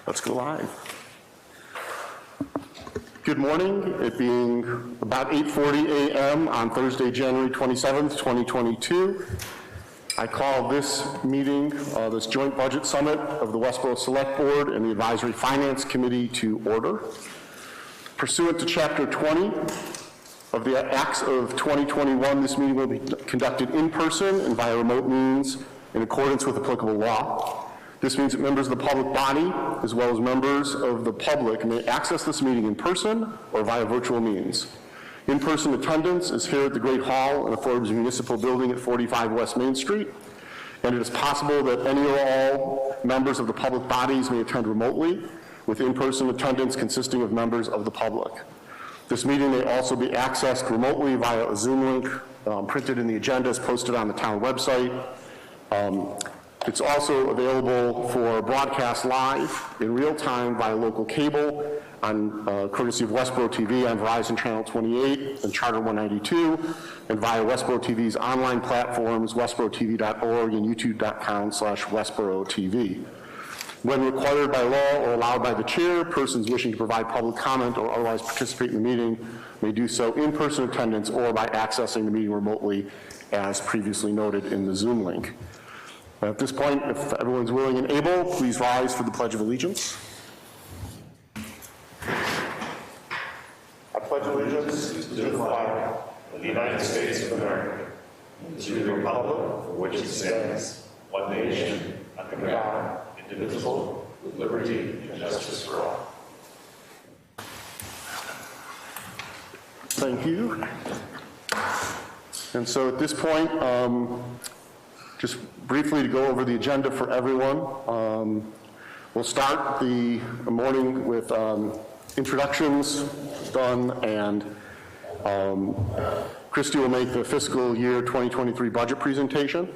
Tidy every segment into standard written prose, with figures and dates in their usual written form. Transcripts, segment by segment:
Let's go live. Good morning. It being about 8:40 a.m. on Thursday, January 27th, 2022. I call this meeting, this joint budget summit of the Westborough Select Board and the Advisory Finance Committee to order. Pursuant to Chapter 20 of the Acts of 2021, this meeting will be conducted in person and via remote means in accordance with applicable law. This means that members of the public body, as well as members of the public, may access this meeting in person or via virtual means. In-person attendance is here at the Great Hall in the Forbes Municipal Building at 45 West Main Street, and it is possible that any or all members of the public bodies may attend remotely, with in-person attendance consisting of members of the public. This meeting may also be accessed remotely via a Zoom link printed in the agenda as posted on the town website. It's also available for broadcast live in real time via local cable on courtesy of Westborough TV on Verizon Channel 28 and Charter 192, and via Westborough TV's online platforms, westboroughTV.org and youtube.com/WestboroughTV. When required by law or allowed by the chair, persons wishing to provide public comment or otherwise participate in the meeting may do so in person attendance or by accessing the meeting remotely as previously noted in the Zoom link. At this point, if everyone's willing and able, please rise for the Pledge of Allegiance. I pledge allegiance to the flag of the United States of America, and to the republic for which it stands, one nation, under God, indivisible, with liberty and justice for all. Thank you. And so at this point, just briefly to go over the agenda for everyone. We'll start the morning with introductions done, and Christy will make the fiscal year 2023 budget presentation.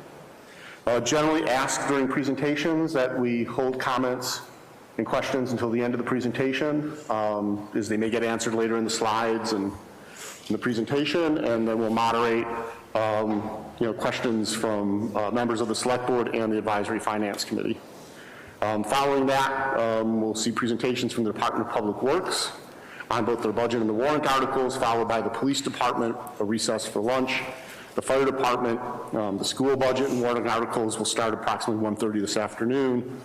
Generally asked during presentations that we hold comments and questions until the end of the presentation, as they may get answered later in the slides and in the presentation, and then we'll moderate questions from members of the Select Board and the Advisory Finance Committee. Following that, we'll see presentations from the Department of Public Works on both their budget and the warrant articles, followed by the Police Department, a recess for lunch. The Fire Department, the school budget and warrant articles will start approximately 1:30 this afternoon.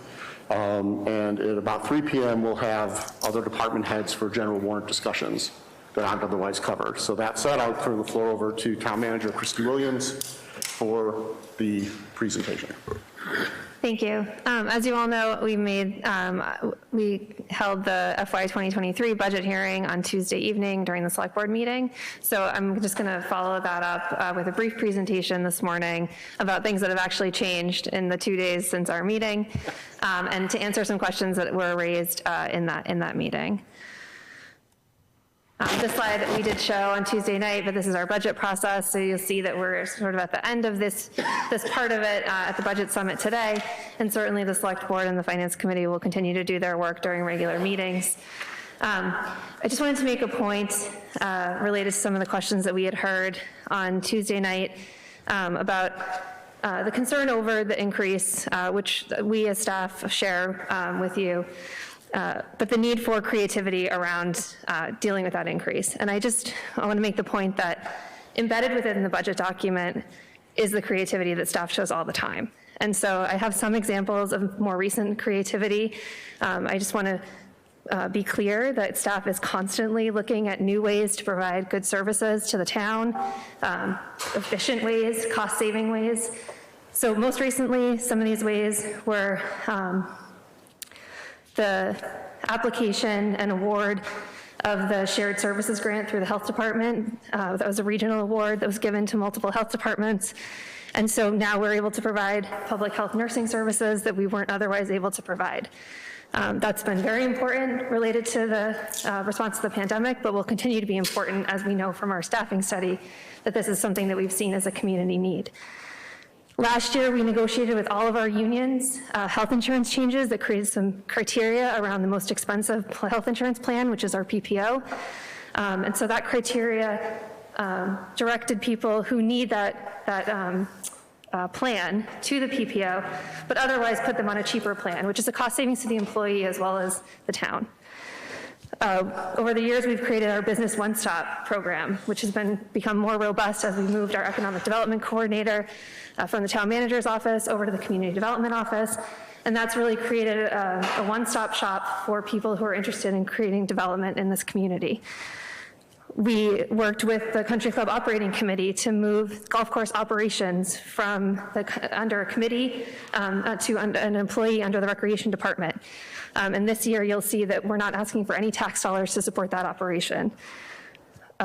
And at about 3 p.m., we'll have other department heads for general warrant discussions that aren't otherwise covered. So that said, I'll turn the floor over to Town Manager Christy Williams for the presentation. Thank you. As you all know, we held the FY 2023 budget hearing on Tuesday evening during the Select Board meeting. So I'm just going to follow that up with a brief presentation this morning about things that have actually changed in the 2 days since our meeting, and to answer some questions that were raised in that meeting. This slide we did show on Tuesday night, but this is our budget process, so you'll see that we're sort of at the end of this part of it at the budget summit today, and certainly the Select Board and the Finance Committee will continue to do their work during regular meetings. I just wanted to make a point related to some of the questions that we had heard on Tuesday night about the concern over the increase, which we as staff share with you. But the need for creativity around dealing with that increase. And I want to make the point that embedded within the budget document is the creativity that staff shows all the time. And so I have some examples of more recent creativity. I just want to be clear that staff is constantly looking at new ways to provide good services to the town, efficient ways, cost-saving ways. So most recently, some of these ways were the application and award of the shared services grant through the health department. That was a regional award that was given to multiple health departments. And so now we're able to provide public health nursing services that we weren't otherwise able to provide. That's been very important related to the response to the pandemic, but will continue to be important as we know from our staffing study that this is something that we've seen as a community need. Last year, we negotiated with all of our unions health insurance changes that created some criteria around the most expensive health insurance plan, which is our PPO. And so that criteria directed people who need that plan to the PPO, but otherwise put them on a cheaper plan, which is a cost savings to the employee as well as the town. Over the years, we've created our Business One-Stop program, which has become more robust as we moved our economic development coordinator from the town manager's office over to the community development office. And that's really created a one-stop shop for people who are interested in creating development in this community. We worked with the Country Club Operating Committee to move golf course operations from under a committee to an employee under the Recreation Department. And this year, you'll see that we're not asking for any tax dollars to support that operation.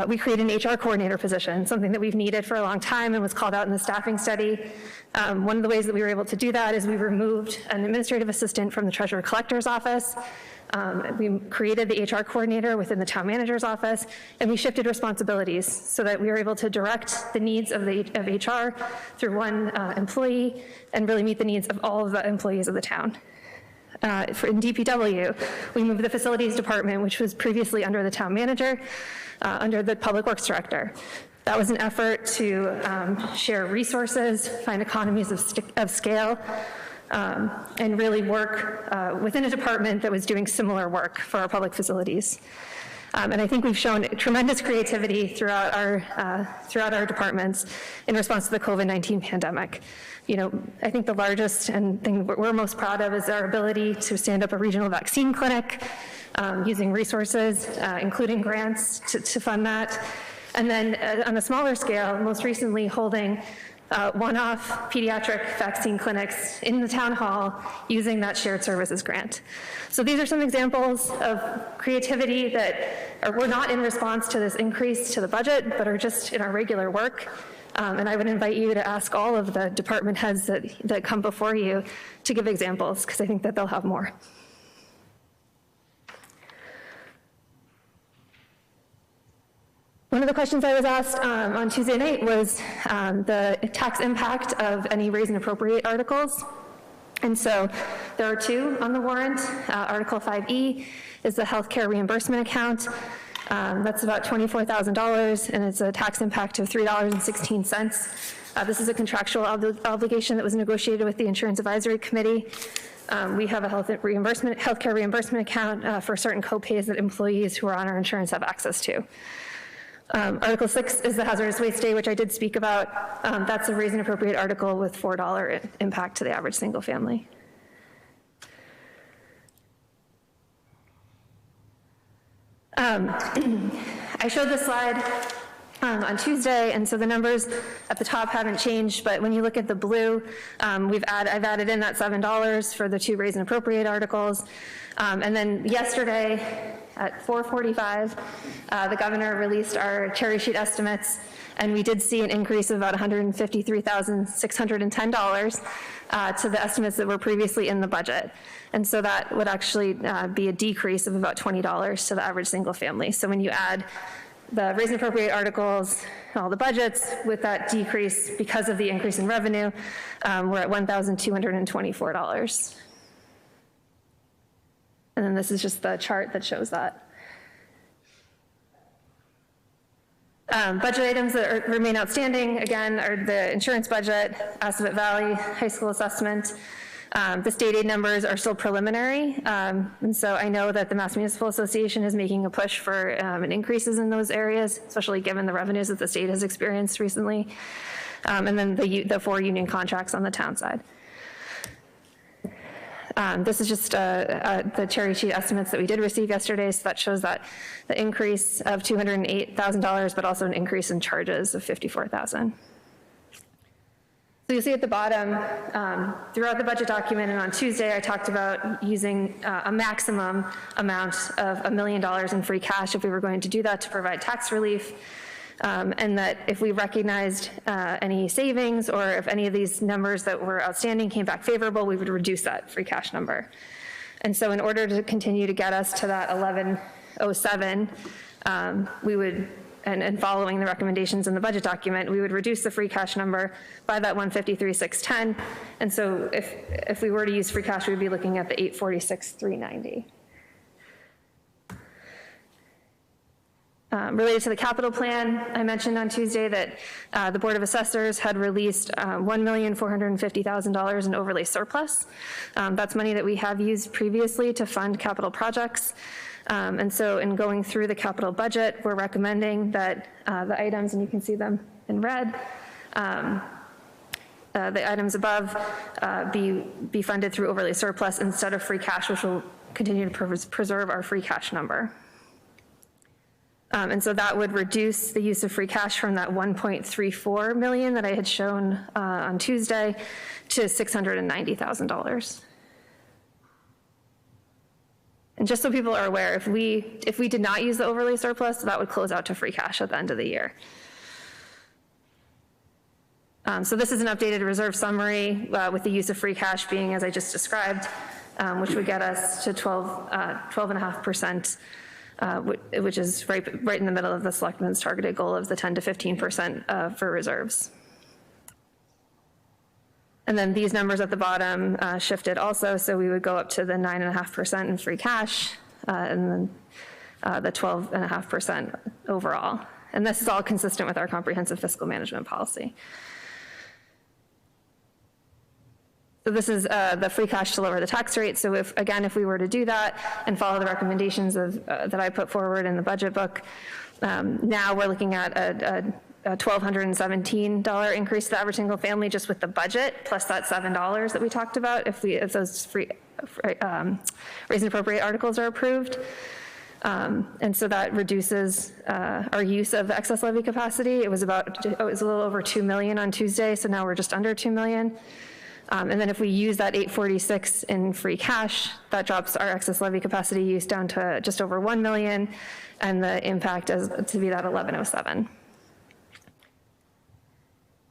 We created an HR coordinator position, something that we've needed for a long time and was called out in the staffing study. One of the ways that we were able to do that is we removed an administrative assistant from the treasurer collector's office. We created the HR coordinator within the town manager's office, and we shifted responsibilities so that we were able to direct the needs of HR through one employee and really meet the needs of all of the employees of the town. In DPW, we moved the facilities department, which was previously under the town manager, under the public works director. That was an effort to share resources, find economies of scale, and really work within a department that was doing similar work for our public facilities. And I think we've shown tremendous creativity throughout our departments in response to the COVID-19 pandemic. You know, I think the largest and thing we're most proud of is our ability to stand up a regional vaccine clinic using resources, including grants to fund that. And then on a smaller scale, most recently holding one-off pediatric vaccine clinics in the town hall using that shared services grant. So these are some examples of creativity that were not in response to this increase to the budget, but are just in our regular work. And I would invite you to ask all of the department heads that come before you to give examples, because I think that they'll have more. One of the questions I was asked on Tuesday night was the tax impact of any raise and appropriate articles. And so there are two on the warrant. Article 5E is the healthcare reimbursement account. That's about $24,000, and it's a tax impact of $3.16. This is a contractual obligation that was negotiated with the Insurance Advisory Committee. We have a healthcare reimbursement account for certain co-pays that employees who are on our insurance have access to. Article 6 is the hazardous waste day, which I did speak about. That's a raise and appropriate article with $4 impact to the average single family. I showed this slide on Tuesday, and so the numbers at the top haven't changed, but when you look at the blue, I've added in that $7 for the two raise and appropriate articles. And then yesterday at 4:45, the governor released our cherry sheet estimates, and we did see an increase of about $153,610 to the estimates that were previously in the budget. And so that would actually be a decrease of about $20 to the average single family. So when you add the raise and appropriate articles, all the budgets, with that decrease because of the increase in revenue, we're at $1,224. And then this is just the chart that shows that. Budget items that remain outstanding, again, are the insurance budget, Assabet Valley High School assessment. The state aid numbers are still preliminary, and so I know that the Mass Municipal Association is making a push for increases in those areas, especially given the revenues that the state has experienced recently, and then the 4 union contracts on the town side. This is just the cherry sheet estimates that we did receive yesterday, so that shows that the increase of $208,000, but also an increase in charges of $54,000. So you'll see at the bottom, throughout the budget document, and on Tuesday, I talked about using a maximum amount of $1 million in free cash if we were going to do that to provide tax relief. And that if we recognized any savings, or if any of these numbers that were outstanding came back favorable, we would reduce that free cash number. And so in order to continue to get us to that 1107, we would, and following the recommendations in the budget document, we would reduce the free cash number by that 153,610. And so if we were to use free cash, we would be looking at the 846,390. Related to the capital plan, I mentioned on Tuesday that the Board of Assessors had released $1,450,000 in overlay surplus. That's money that we have used previously to fund capital projects. And so in going through the capital budget, we're recommending that the items, and you can see them in red, the items above be funded through overlay surplus instead of free cash, which will continue to preserve our free cash number. And so that would reduce the use of free cash from that $1.34 million that I had shown on Tuesday to $690,000. And just so people are aware, if we did not use the overlay surplus, that would close out to free cash at the end of the year. So this is an updated reserve summary with the use of free cash being as I just described, which would get us to 12.5%. Which is right in the middle of the Selectmen's targeted goal of the 10 to 15% for reserves. And then these numbers at the bottom shifted also, so we would go up to the 9.5% in free cash, and then the 12.5% overall. And this is all consistent with our comprehensive fiscal management policy. So this is the free cash to lower the tax rate. So if we were to do that and follow the recommendations that I put forward in the budget book, now we're looking at a $1,217 increase to the average single family just with the budget, plus that $7 that we talked about if those raise and appropriate articles are approved. And so that reduces our use of excess levy capacity. It was a little over 2 million on Tuesday, so now we're just under 2 million. And then if we use that 846 in free cash, that drops our excess levy capacity use down to just over 1 million, and the impact is to be that 1107.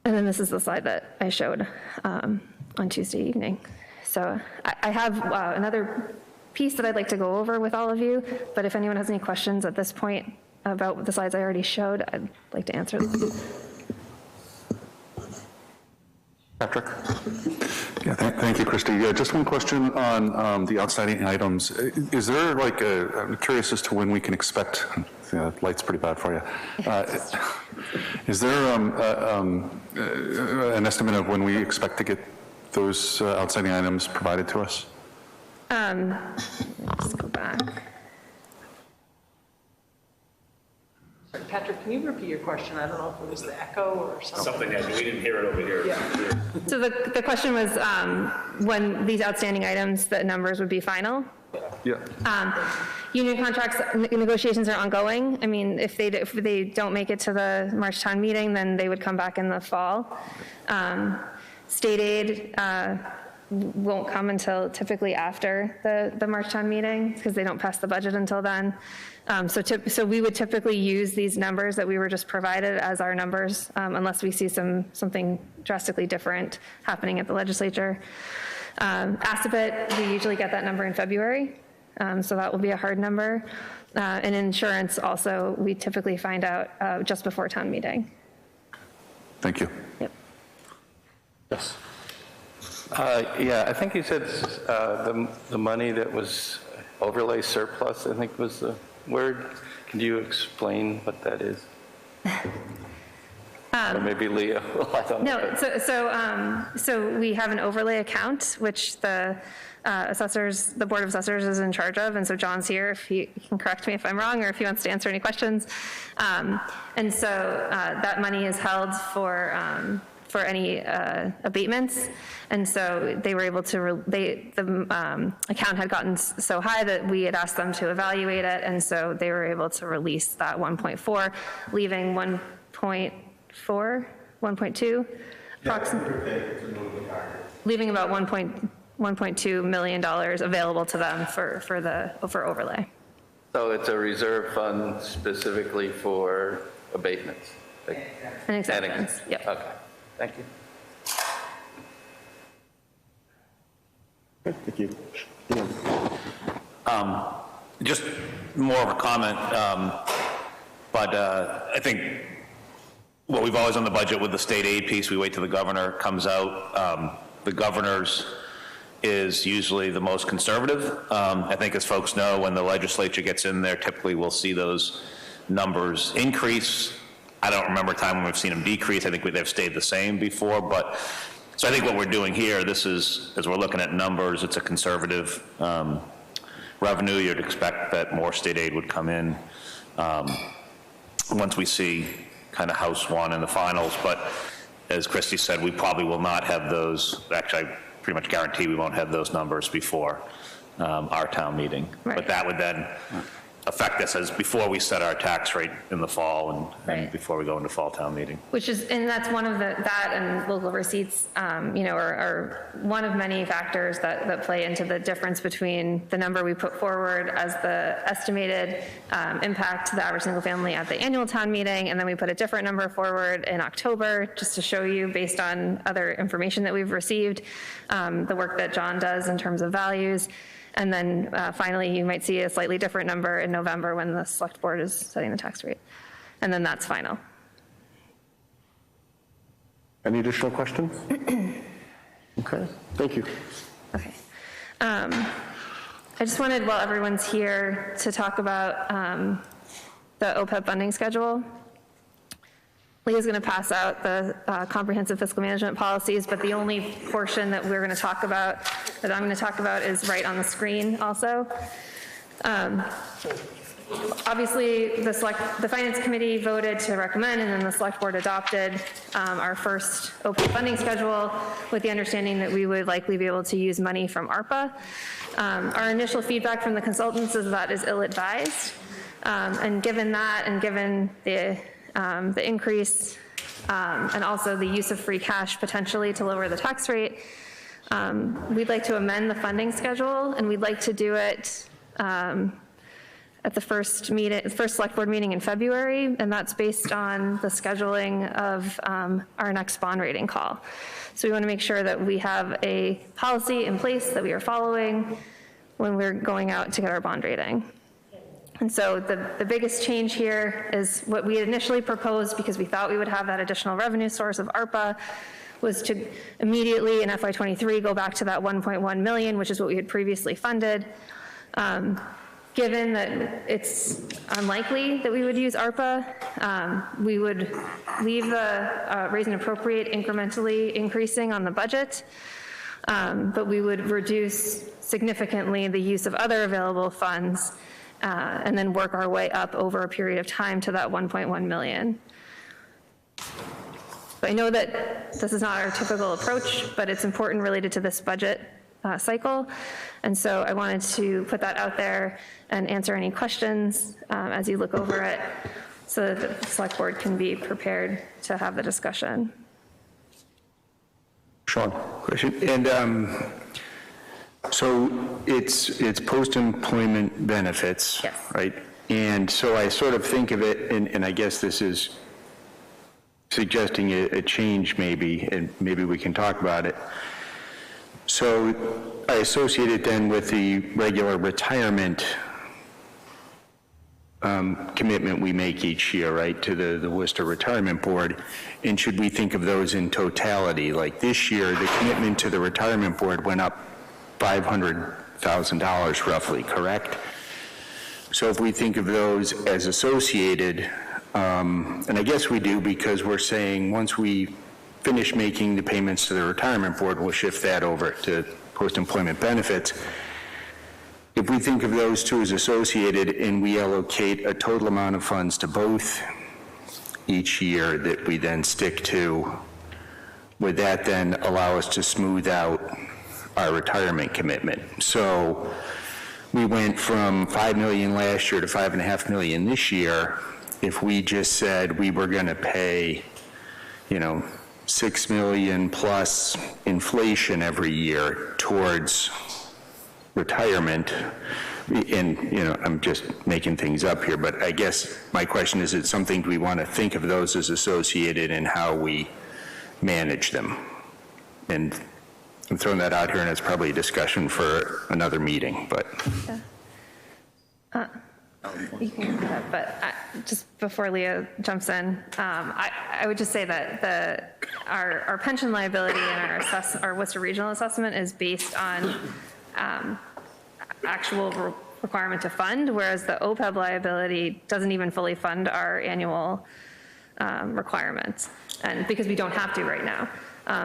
And then this is the slide that I showed on Tuesday evening. So I have another piece that I'd like to go over with all of you, but if anyone has any questions at this point about the slides I already showed, I'd like to answer them. Patrick? Yeah, thank you, Christy. Just one question on the outstanding items. Is there I'm curious as to when we can expect, the light's pretty bad for you. Is there an estimate of when we expect to get those outstanding items provided to us? Let's go back. Patrick, can you repeat your question? I don't know if it was the echo or something. Something that we didn't hear it over here. Yeah. So the question was when these outstanding items, the numbers would be final? Yeah. Union contracts negotiations are ongoing. I mean, if they don't make it to the March town meeting, then they would come back in the fall. State aid won't come until typically after the March town meeting because they don't pass the budget until then. So we would typically use these numbers that we were just provided as our numbers unless we see something drastically different happening at the legislature. ASIPIT, we usually get that number in February, so that will be a hard number. And insurance also, we typically find out just before town meeting. Thank you. Yep. Yes. Yeah, I think you said the money that was overlay surplus, I think was the word. Can you explain what that is? Or maybe Leah. I don't know. No, so we have an overlay account, which the Board of Assessors is in charge of, and so John's here if he can correct me if I'm wrong or if he wants to answer any questions. And so that money is held for any abatements, and so they were able to, the account had gotten so high that we had asked them to evaluate it, and so they were able to release that 1.4, leaving 1.2 approximately, leaving about $1.2 million available to them for overlay. So it's a reserve fund specifically for abatements? And acceptance, yep. Okay, thank you. Thank you. Just more of a comment, but I think what we've always on the budget with the state aid piece, we wait till the governor comes out. The governor's is usually the most conservative. I think as folks know, when the legislature gets in there, typically we'll see those numbers increase. I don't remember a time when we've seen them decrease. I think they've stayed the same before, but, so I think what we're doing here, this is, as we're looking at numbers, it's a conservative revenue. You'd expect that more state aid would come in once we see kind of House 1 in the finals, but as Christie said, we probably will not have those, actually, I pretty much guarantee we won't have those numbers before our town meeting. Right. But that would then affect us as before we set our tax rate in the fall and Right. before we go into fall town meeting. Which is, and that's one of that and local receipts, you know, are one of many factors that play into the difference between the number we put forward as the estimated impact to the average single family at the annual town meeting, and then we put a different number forward in October just to show you, based on other information that we've received, the work that John does in terms of values. And then finally, you might see a slightly different number in November when the select board is setting the tax rate. And then that's final. Any additional questions? Okay, thank you. Okay. I just wanted, while everyone's here, to talk about the OPEB funding schedule. Leah's going to pass out the comprehensive fiscal management policies, but the only portion that we're going to talk about, that I'm going to talk about, is right on the screen also. Obviously, the Finance Committee voted to recommend, and then the Select Board adopted our first OPEB funding schedule with the understanding that we would likely be able to use money from ARPA. Our initial feedback from the consultants is that is ill-advised. And given that, and given the increase and also the use of free cash potentially to lower the tax rate, we'd like to amend the funding schedule, and we'd like to do it at the first select board meeting in February, and that's based on the scheduling of our next bond rating call. So we want to make sure that we have a policy in place that we are following when we're going out to get our bond rating. And so the biggest change here is what we had initially proposed, because we thought we would have that additional revenue source of ARPA, was to immediately in FY23 go back to that 1.1 million, which is what we had previously funded. Given that it's unlikely that we would use ARPA, we would leave the raise and appropriate incrementally increasing on the budget, but we would reduce significantly the use of other available funds, and then work our way up over a period of time to that 1.1 million. So I know that this is not our typical approach, but it's important related to this budget cycle. And so I wanted to put that out there and answer any questions as you look over it, so that the select board can be prepared to have the discussion. Sean? Question. And so it's post-employment benefits, Yes. right? And so I sort of think of it, and I guess this is suggesting a change maybe, and maybe we can talk about it. So I associate it then with the regular retirement commitment we make each year, right, to the Worcester Retirement Board. And should we think of those in totality? Like this year, the commitment to the Retirement Board went up $500,000 roughly, correct? So if we think of those as associated, and I guess we do, because we're saying once we finish making the payments to the Retirement Board, we'll shift that over to post-employment benefits. If we think of those two as associated and we allocate a total amount of funds to both each year that we then stick to, would that then allow us to smooth out our retirement commitment? So we went from 5 million last year to 5.5 million this year. If we just said we were going to pay, 6 million plus inflation every year towards retirement, and, I'm just making things up here, but I guess my question is, it's something we want to think of those as associated in how we manage them? And I'm throwing that out here, and it's probably a discussion for another meeting, but. Yeah. You can go ahead, but just before Leah jumps in, I would just say that our pension liability and our Worcester Regional assessment is based on actual requirement to fund, whereas the OPEB liability doesn't even fully fund our annual requirements, and because we don't have to right now.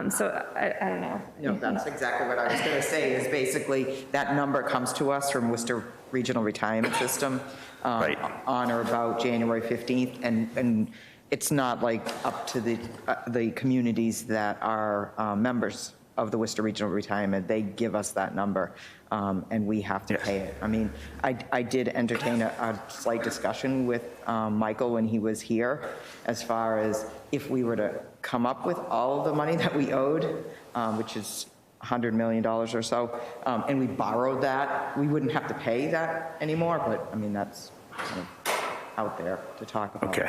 So I don't know. No, that's exactly what I was going to say, is basically that number comes to us from Worcester Regional Retirement System Right. on or about January 15th, and it's not like up to the communities that are members of the Worcester Regional Retirement. They give us that number, and we have to pay it. I mean, I did entertain a slight discussion with Michael when he was here, as far as if we were to come up with all of the money that we owed, which is $100 million or so, and we borrowed that, we wouldn't have to pay that anymore, but I mean, that's kind of out there to talk about. Okay.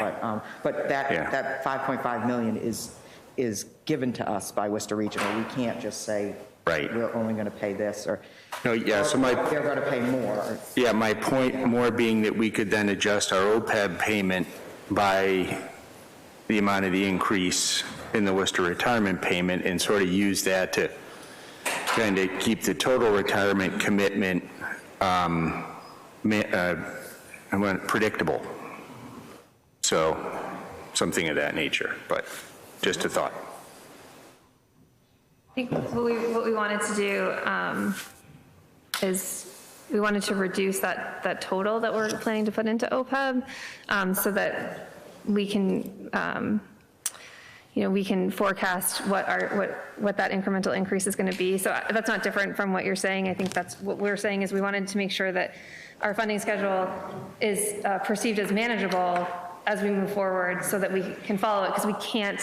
But that 5.5 million is given to us by Worcester Regional. We can't just say, Right. we're only going to pay this, or No, yeah, so they're going to pay more. Yeah, my point more being that we could then adjust our OPEB payment by the amount of the increase in the Worcester retirement payment and sort of use that to kind of keep the total retirement commitment predictable. So something of that nature, but just a thought. I think what we wanted to do is we wanted to reduce that total that we're planning to put into OPEB, so that we can, we can forecast what that incremental increase is going to be. So that's not different from what you're saying. I think that's what we're saying, is we wanted to make sure that our funding schedule is perceived as manageable as we move forward, so that we can follow it, because we can't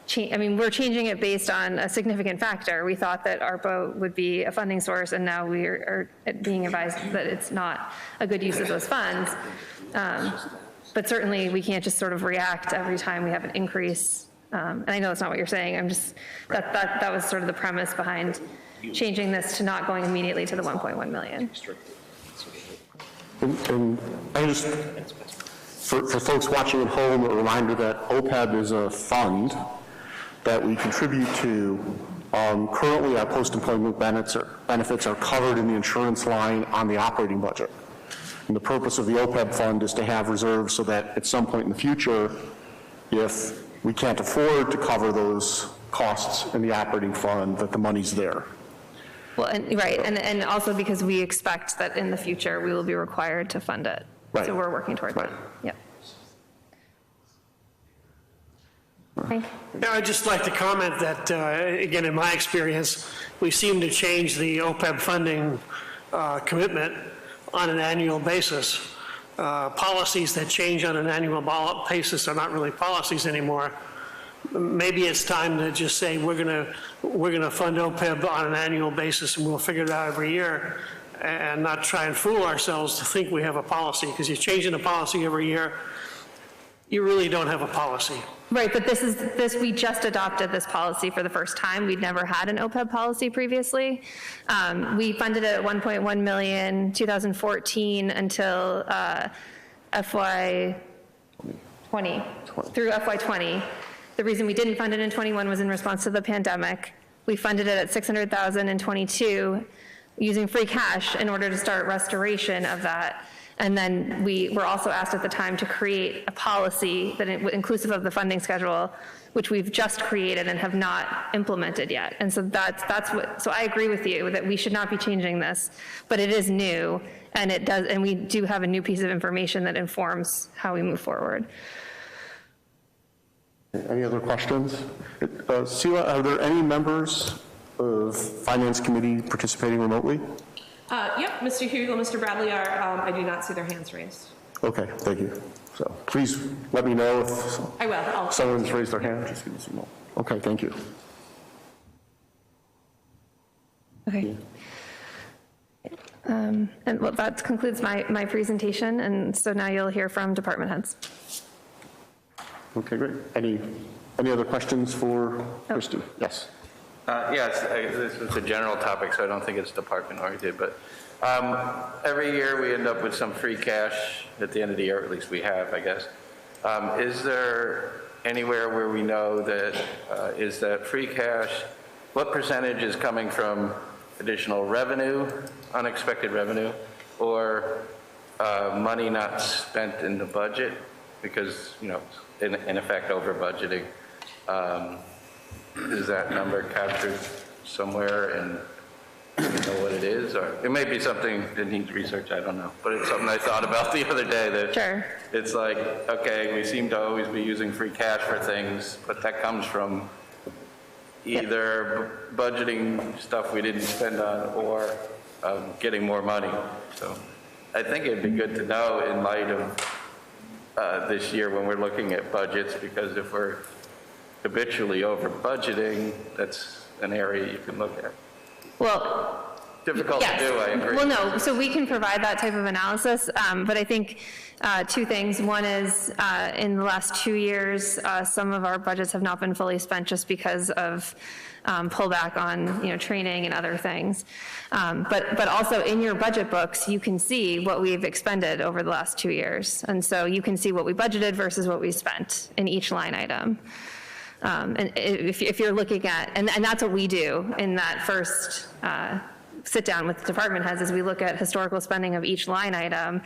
change. I mean, we're changing it based on a significant factor. We thought that ARPA would be a funding source, and now we are being advised that it's not a good use of those funds. But certainly, we can't just sort of react every time we have an increase. And I know that's not what you're saying. I'm just, that was sort of the premise behind changing this to not going immediately to the 1.1 million. And I just, for folks watching at home, a reminder that OPEB is a fund that we contribute to. Currently, our post-employment benefits are covered in the insurance line on the operating budget. And the purpose of the OPEB fund is to have reserves so that at some point in the future, if we can't afford to cover those costs in the operating fund, that the money's there. Well, and also because we expect that in the future, we will be required to fund it. Right. So we're working toward that. Yep. Frank? Yeah, I'd just like to comment that, again, in my experience, we seem to change the OPEB funding commitment on an annual basis. Policies that change on an annual basis are not really policies anymore. Maybe it's time to just say we're gonna fund OPEB on an annual basis, and we'll figure it out every year, and not try and fool ourselves to think we have a policy, because you're changing a policy every year. You really don't have a policy. Right, but we just adopted this policy for the first time. We'd never had an OPEB policy previously. We funded it at 1.1 million 2014 until FY 20, through FY 20. The reason we didn't fund it in 21 was in response to the pandemic. We funded it at 600,000 in 22 using free cash in order to start restoration of that. And then we were also asked at the time to create a policy that inclusive of the funding schedule, which we've just created and have not implemented yet. And so that's what, so I agree with you that we should not be changing this, but it is new, and it does, and we do have a new piece of information that informs how we move forward. Any other questions? Sheila, are there any members of Finance Committee participating remotely? Yep, Mr. Hugel, Mr. Bradley are, I do not see their hands raised. Okay, thank you. So please let me know if I will. someone's raised their hand. Just give me some more. Okay, thank you. Okay. And well, that concludes my presentation, and so now you'll hear from department heads. Okay, great. Any other questions for Christy? Yes. Yes, this is a general topic, so I don't think it's department oriented, but every year we end up with some free cash at the end of the year, at least we have, I guess. Is there anywhere where we know that is that free cash, what percentage is coming from additional revenue, unexpected revenue, or money not spent in the budget because, you know, in effect over budgeting. Is that number captured somewhere and do you know what it is? Or it may be something that needs research, I don't know. But it's something I thought about the other day that Sure. it's like, okay, we seem to always be using free cash for things, but that comes from either budgeting stuff we didn't spend on or getting more money. So I think it'd be good to know in light of this year when we're looking at budgets, because if we're habitually over budgeting, that's an area you can look at. Well, Difficult yes. to do, I agree. Well, no, so we can provide that type of analysis, but I think two things. One is in the last 2 years, some of our budgets have not been fully spent just because of pullback on, you know, training and other things. But also in your budget books, you can see what we've expended over the last 2 years. And so you can see what we budgeted versus what we spent in each line item. And if you're looking at, and that's what we do in that first sit down with the department heads, is we look at historical spending of each line item,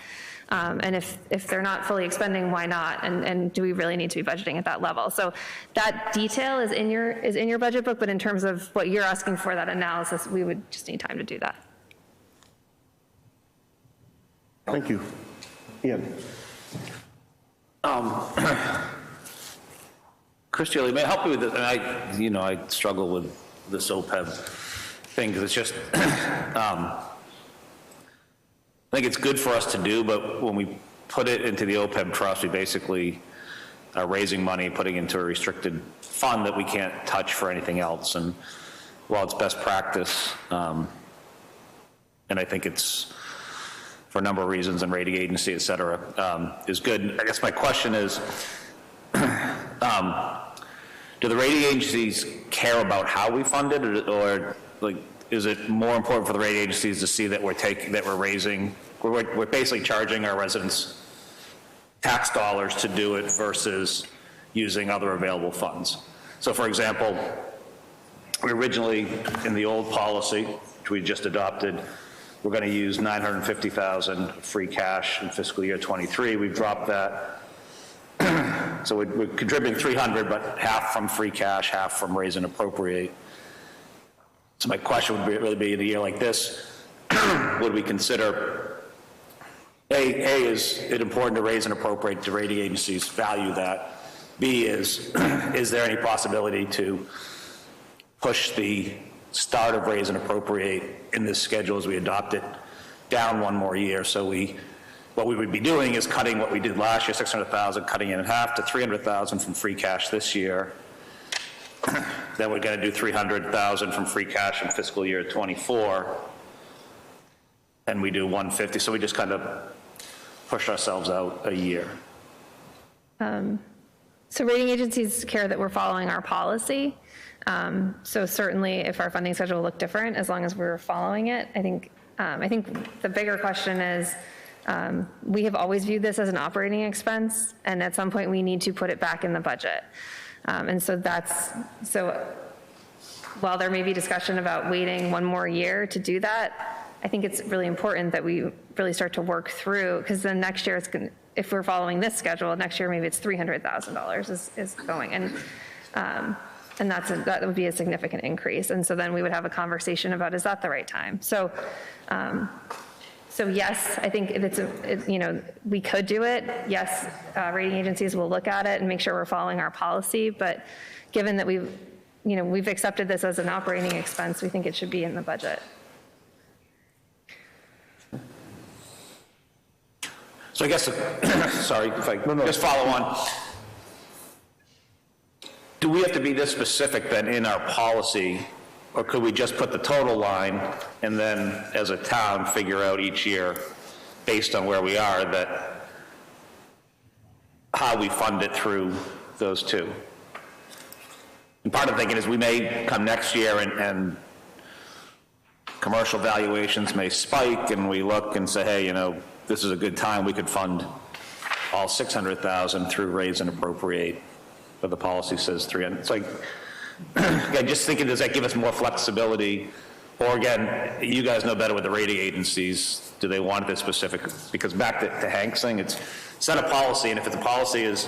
and if they're not fully expending, why not? And do we really need to be budgeting at that level? So that detail is in your budget book, but in terms of what you're asking for, that analysis, we would just need time to do that. Thank you. Ian? Christy, may I help you with this? And I struggle with this OPEB thing because it's just, I think it's good for us to do, but when we put it into the OPEB trust, we basically are raising money, putting into a restricted fund that we can't touch for anything else. And while it's best practice, and I think it's for a number of reasons, and rating agency, et cetera, is good. I guess my question is, do the rating agencies care about how we fund it, or like, is it more important for the rating agencies to see that we're basically charging our residents tax dollars to do it versus using other available funds? So for example, we originally, in the old policy, which we just adopted, we're going to use $950,000 free cash in fiscal year 23. We've dropped that. So we're contributing 300, but half from free cash, half from raise and appropriate. So my question would really be, in a year like this, would we consider, A, is it important to raise and appropriate? Do rating agencies value that? B, is there any possibility to push the start of raise and appropriate in this schedule as we adopt it down one more year? So what we would be doing is cutting what we did last year, 600,000, cutting it in half to 300,000 from free cash this year. Then we're going to do 300,000 from free cash in fiscal year 24, and we do 150. So we just kind of push ourselves out a year. So rating agencies care that we're following our policy. So certainly if our funding schedule looked different, as long as we're following it, I think the bigger question is, we have always viewed this as an operating expense, and at some point we need to put it back in the budget. And so while there may be discussion about waiting one more year to do that, I think it's really important that we really start to work through, because then next year if we're following this schedule, next year maybe it's $300,000 is going, and that would be a significant increase. And so then we would have a conversation about, is that the right time? So yes, I think if we could do it. Yes, rating agencies will look at it and make sure we're following our policy. But given that we've accepted this as an operating expense, we think it should be in the budget. So I guess, sorry, if I just follow on. Do we have to be this specific then in our policy, or could we just put the total line and then as a town figure out each year based on where we are that how we fund it through those two? And part of thinking is we may come next year and commercial valuations may spike and we look and say, hey, this is a good time, we could fund all 600,000 through raise and appropriate, but the policy says 300. It's like, I'm just thinking, does that give us more flexibility Or again, you guys know better with the rating agencies, do they want this specific, because back to Hank's thing, it's set a policy, and if the policy is,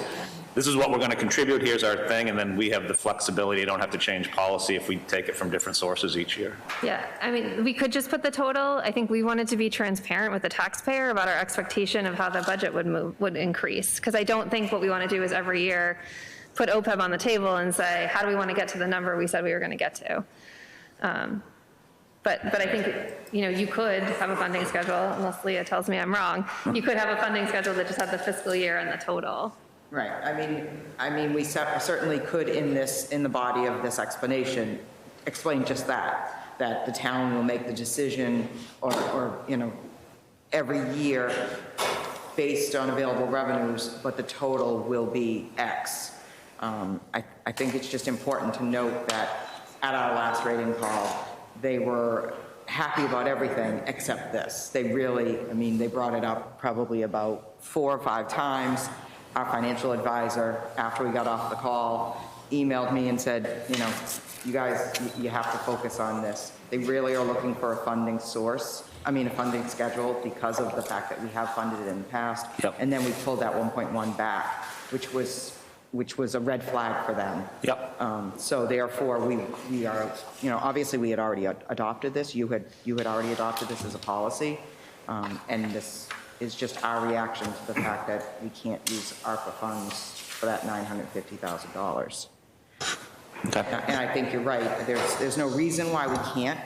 this is what we're going to contribute, here's our thing, and then we have the flexibility, you don't have to change policy if we take it from different sources each year. Yeah, I mean, we could just put the total. I think we wanted to be transparent with the taxpayer about our expectation of how the budget would increase. Because I don't think what we want to do is every year put OPEB on the table and say, how do we want to get to the number we said we were going to get to? But I think, you could have a funding schedule, unless Leah tells me I'm wrong. You could have a funding schedule that just had the fiscal year and the total. Right, I mean, we certainly could in the body of this explanation, explain just that the town will make the decision or every year based on available revenues, but the total will be X. I think it's just important to note that at our last rating call, they were happy about everything except this. They really, they brought it up probably about 4 or 5 times. Our financial advisor, after we got off the call, emailed me and said, you guys, you have to focus on this. They really are looking for a funding source, a funding schedule, because of the fact that we have funded it in the past. Yep. And then we pulled that 1.1 back, which was a red flag for them. Yep. So therefore, we are, obviously we had already adopted this. You had already adopted this as a policy, and this is just our reaction to the fact that we can't use ARPA funds for that $950,000. Okay. And I think you're right. There's no reason why we can't.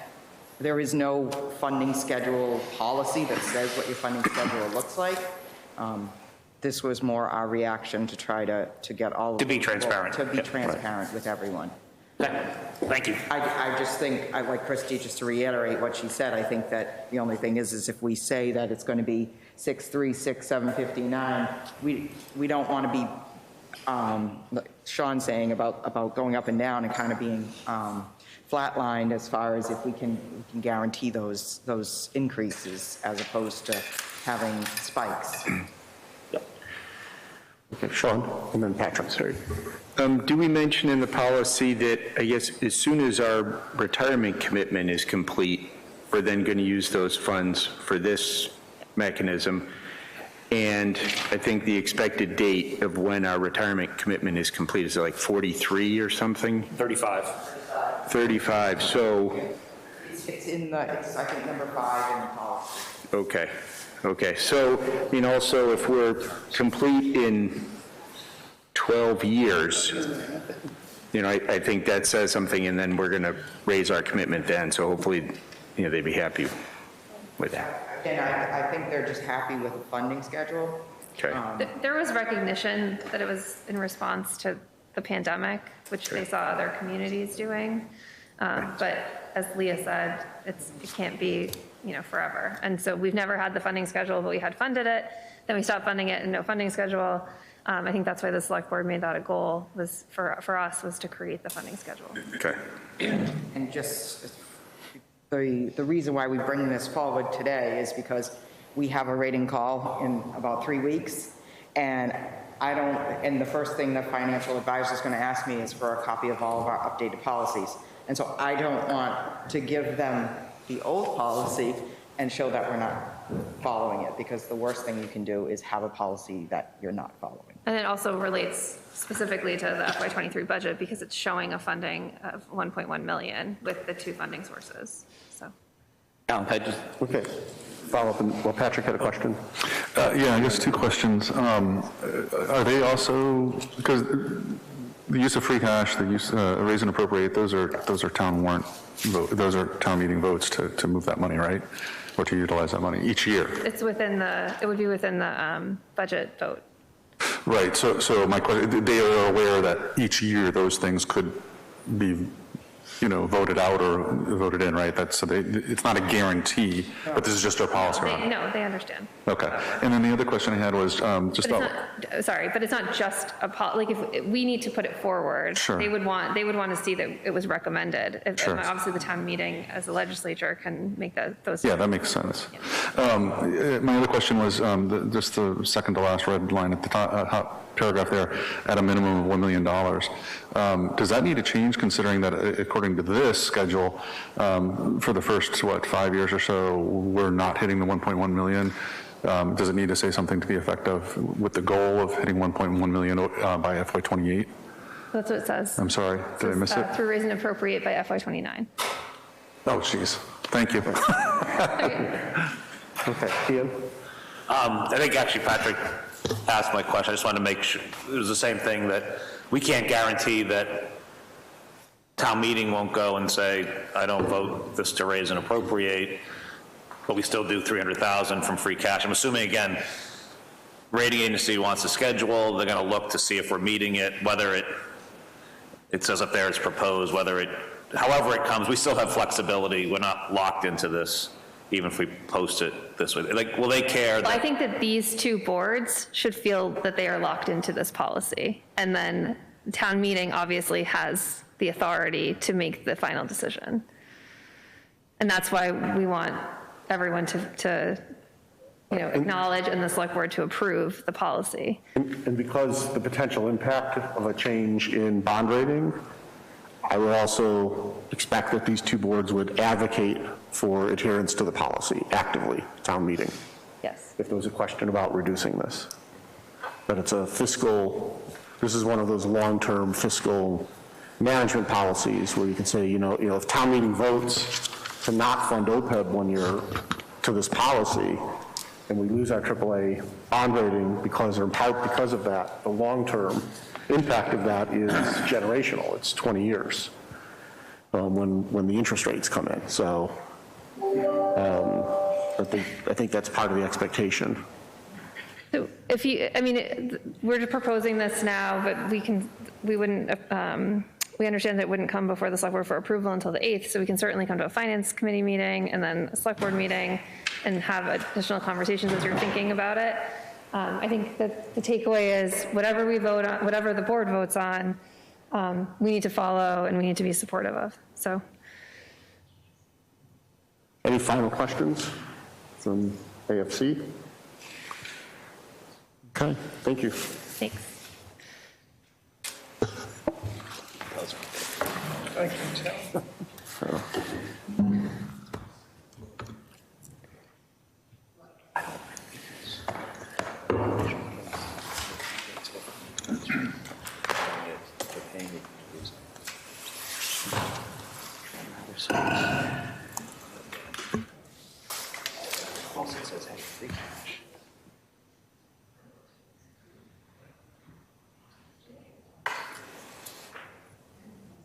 There is no funding schedule policy that says what your funding schedule looks like. This was more our reaction to try to get all of To be transparent. To be Yeah. transparent with everyone. Okay. Thank you. I just think, I like Christie, just to reiterate what she said, I think that the only thing is if we say that it's going to be 636, 759, we don't want to be, like Sean saying about going up and down and kind of being flatlined as far as if we can guarantee those increases as opposed to having spikes. Okay, Sean, and then Patrick, sorry. Do we mention in the policy that, I guess, as soon as our retirement commitment is complete, we're then going to use those funds for this mechanism? And I think the expected date of when our retirement commitment is complete is like 43 or something? 35. 35, so... It's I think number 5 in the policy. Okay, so, also if we're complete in 12 years, I think that says something, and then we're going to raise our commitment then, so hopefully, they'd be happy with that. And I think they're just happy with the funding schedule. Okay. There was recognition that it was in response to the pandemic, which they saw other communities doing. But as Leah said, it can't be, forever. And so we've never had the funding schedule, but we had funded it. Then we stopped funding it and no funding schedule. I think that's why the select board made that a goal, was for us, was to create the funding schedule. Okay. And just the reason why we bring this forward today is because we have a rating call in about 3 weeks, and and the first thing the financial advisor is going to ask me is for a copy of all of our updated policies. And so I don't want to give them the old policy and show that we're not following it, because the worst thing you can do is have a policy that you're not following. And it also relates specifically to the FY23 budget because it's showing a funding of 1.1 million with the 2 funding sources, so. Okay, follow up, well, Patrick had a question. Yeah, I guess 2 questions. Are they also, because the use of free cash, the use raise and appropriate, those are town warrant vote, those are town meeting votes to move that money, right? Or to utilize that money each year? It's it would be within the budget vote. Right, so my question, they are aware that each year those things could be, voted out or voted in, right? It's not a guarantee, but this is just our policy. No, they understand. Okay, and then the other question I had was just about... But it's not just if we need to put it forward, Sure. they would want to see that it was recommended. Sure. Obviously, the town meeting as a legislature can make those. Yeah, that makes sense. My other question was just the second to last red line at the top, paragraph there, at a minimum of $1 million. Does that need to change, considering that according to this schedule, for the first, 5 years or so, we're not hitting the 1.1 million? Does it need to say something to the effect of, with the goal of hitting 1.1 million by FY28? That's what it says. I'm sorry, did I miss it? Through raise and appropriate by FY29. Oh, geez, thank you. Okay, Ian? I think actually Patrick asked my question. I just wanted to make sure, it was the same thing, that we can't guarantee that town meeting won't go and say, I don't vote this to raise and appropriate, but we still do 300,000 from free cash. I'm assuming, again, rating agency wants a schedule, they're gonna look to see if we're meeting it, whether it says up there it's proposed, however it comes, we still have flexibility. We're not locked into this, even if we post it this way. Like, will they care? Well, I think that these two boards should feel that they are locked into this policy. And then town meeting obviously has the authority to make the final decision. And that's why we want everyone to acknowledge and the select board to approve the policy. And because the potential impact of a change in bond rating, I would also expect that these two boards would advocate for adherence to the policy actively, town meeting, Yes. if there was a question about reducing this. But it's a fiscal, this is one of those long-term fiscal management policies where you can say, if town meeting votes to not fund OPEB 1 year to this policy, and we lose our AAA bond rating because, or in part because of that, the long-term impact of that is generational. It's 20 years when the interest rates come in. So I think that's part of the expectation. So if we're proposing this now, but we understand that it wouldn't come before the select board for approval until the 8th, so we can certainly come to a finance committee meeting and then a select board meeting and have additional conversations as you're thinking about it. I think that the takeaway is whatever we vote on, whatever the board votes on, we need to follow and we need to be supportive of, so. Any final questions from AFC? Okay, thank you. Thanks.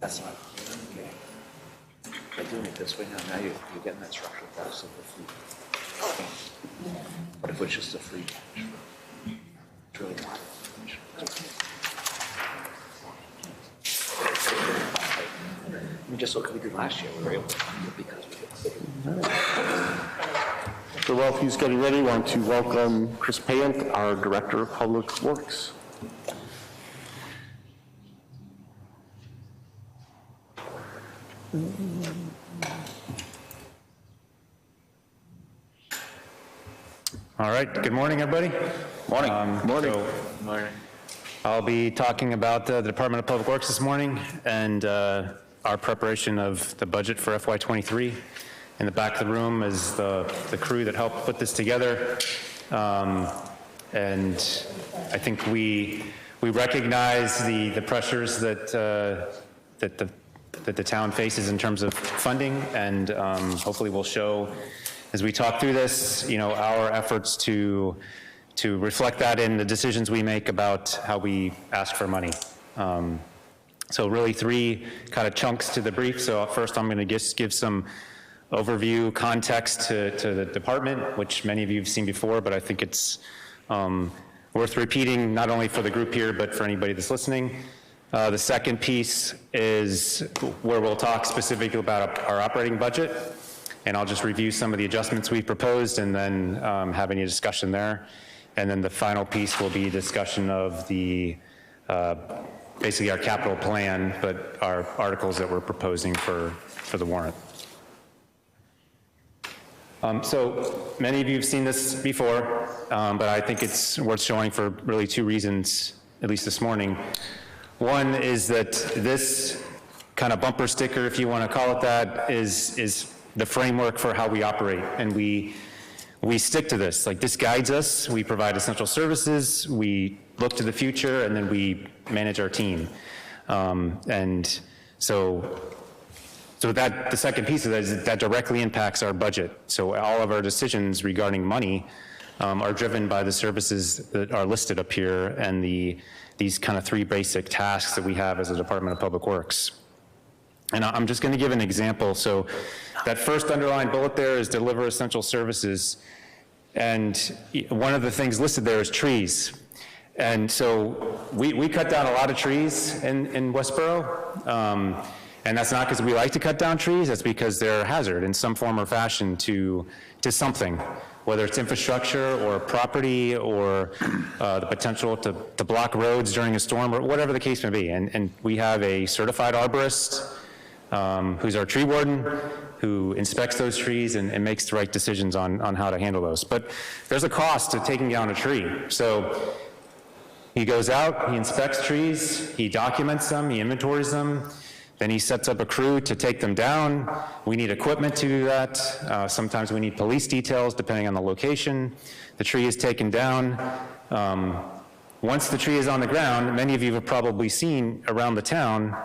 That's not okay. By doing it this way now you're getting that structural cost of the free. But if it's just a free cash, it's really not. I mean, just look what we did last year. We were able to fund it because we did. So while he's getting ready, I want to welcome Chris Payton, our Director of Public Works. All right, good morning, everybody. Morning. Morning. Morning. I'll be talking about the Department of Public Works this morning and our preparation of the budget for FY23. In the back of the room is the crew that helped put this together. And I think we recognize the pressures that the town faces in terms of funding, and hopefully we'll show, as we talk through this, our efforts to reflect that in the decisions we make about how we ask for money. So really three kind of chunks to the brief. So first I'm going to just give some overview context to the department, which many of you have seen before, but I think it's worth repeating, not only for the group here, but for anybody that's listening. The second piece is where we'll talk specifically about our operating budget, and I'll just review some of the adjustments we've proposed and then have any discussion there. And then the final piece will be a discussion of the basically our capital plan, but our articles that we're proposing for the warrant. So many of you have seen this before, but I think it's worth showing for really two reasons. at least this morning. One is that this kind of bumper sticker, if you want to call it that, is the framework for how we operate, and we stick to this. Like, this guides us. We provide essential services, we look to the future, and then we manage our team. And so that, the second piece of that is that directly impacts our budget. So all of our decisions regarding money are driven by the services that are listed up here and these kind of three basic tasks that we have as a Department of Public Works. And I'm just going to give an example. So that first underlined bullet there is deliver essential services. And one of the things listed there is trees. And so we cut down a lot of trees in Westborough. And that's not because we like to cut down trees, that's because they're a hazard in some form or fashion to something, whether it's infrastructure or property or the potential to block roads during a storm or whatever the case may be. And we have a certified arborist who's our tree warden, who inspects those trees and makes the right decisions on how to handle those. But there's a cost to taking down a tree. So he goes out, he inspects trees, he documents them, he inventories them, then he sets up a crew to take them down. We need equipment to do that. Sometimes we need police details depending on the location. The tree is taken down. Once the tree is on the ground, many of you have probably seen around the town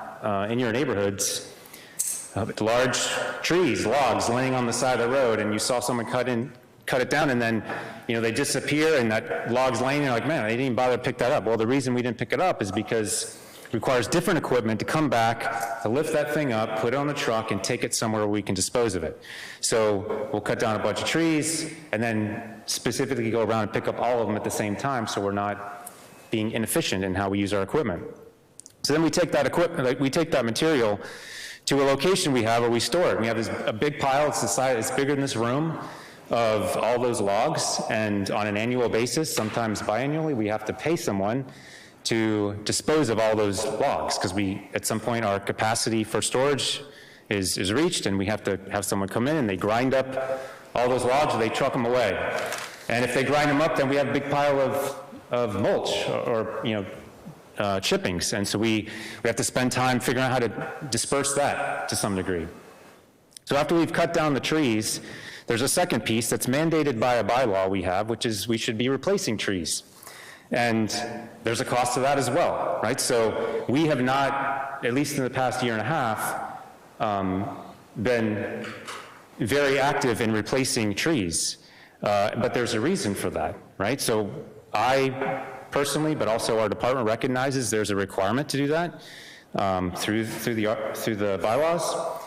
in your neighborhoods large trees, logs laying on the side of the road, and you saw someone cut it down, and then they disappear and that log's laying there, like, man, they didn't even bother to pick that up. Well, the reason we didn't pick it up is because it requires different equipment to come back, to lift that thing up, put it on the truck, and take it somewhere where we can dispose of it. So we'll cut down a bunch of trees and then specifically go around and pick up all of them at the same time, so we're not being inefficient in how we use our equipment. So then we take that equipment, we take that material to a location we have where we store it. We have a big pile, it's bigger than this room, of all those logs, and on an annual basis, sometimes biannually, we have to pay someone to dispose of all those logs, because at some point, our capacity for storage is reached, and we have to have someone come in and they grind up all those logs, and they truck them away. And if they grind them up, then we have a big pile of mulch or chippings, and so we have to spend time figuring out how to disperse that to some degree. So after we've cut down the trees, there's a second piece that's mandated by a bylaw we have, which is we should be replacing trees. And there's a cost to that as well, right? So we have not, at least in the past year and a half, been very active in replacing trees. But there's a reason for that, right? So I personally, but also our department recognizes there's a requirement to do that through the bylaws.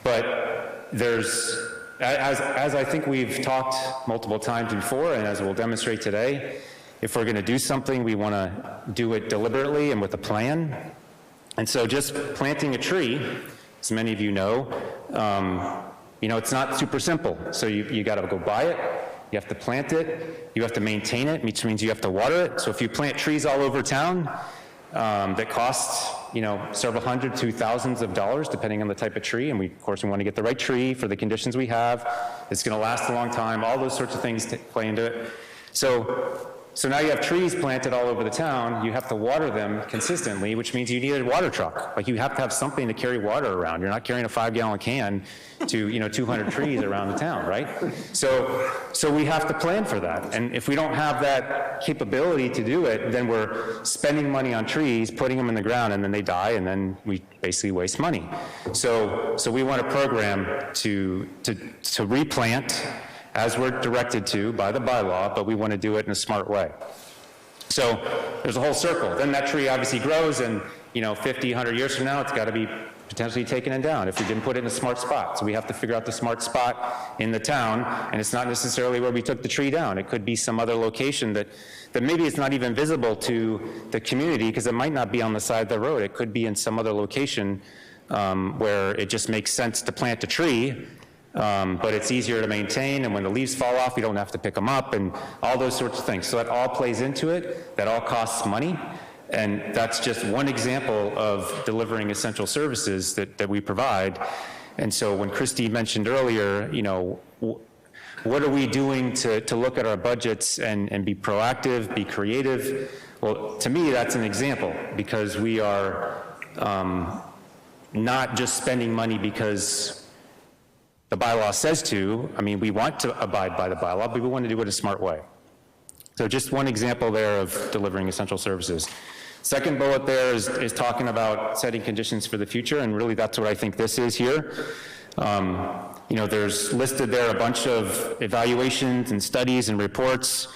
But there's, as I think we've talked multiple times before, and as we'll demonstrate today, if we're going to do something, we want to do it deliberately and with a plan. And so just planting a tree, as many of you know, it's not super simple. So you got to go buy it, you have to plant it, you have to maintain it, which means you have to water it. So if you plant trees all over town, that costs, several hundred to thousands of dollars, depending on the type of tree. And of course, we want to get the right tree for the conditions we have. It's going to last a long time. All those sorts of things play into it. So now you have trees planted all over the town. You have to water them consistently, which means you need a water truck. Like, you have to have something to carry water around. You're not carrying a 5-gallon can to 200 trees around the town, right? So we have to plan for that. And if we don't have that capability to do it, then we're spending money on trees, putting them in the ground, and then they die, and then we basically waste money. So we want a program to replant as we're directed to by the bylaw, but we want to do it in a smart way. So there's a whole circle. Then that tree obviously grows, and 50, 100 years from now, it's got to be potentially taken down if we didn't put it in a smart spot. So we have to figure out the smart spot in the town, and it's not necessarily where we took the tree down. It could be some other location that maybe it's not even visible to the community, because it might not be on the side of the road. It could be in some other location where it just makes sense to plant a tree, but it's easier to maintain, and when the leaves fall off, we don't have to pick them up, and all those sorts of things. So that all plays into it. That all costs money, and that's just one example of delivering essential services that we provide. And so when Christy mentioned earlier, what are we doing to look at our budgets and be proactive, be creative? Well, to me, that's an example, because we are not just spending money because the bylaw says to. I mean, we want to abide by the bylaw, but we want to do it a smart way. So just one example there of delivering essential services. Second bullet there is talking about setting conditions for the future, and really that's what I think this is here. You know, there's listed there a bunch of evaluations and studies and reports,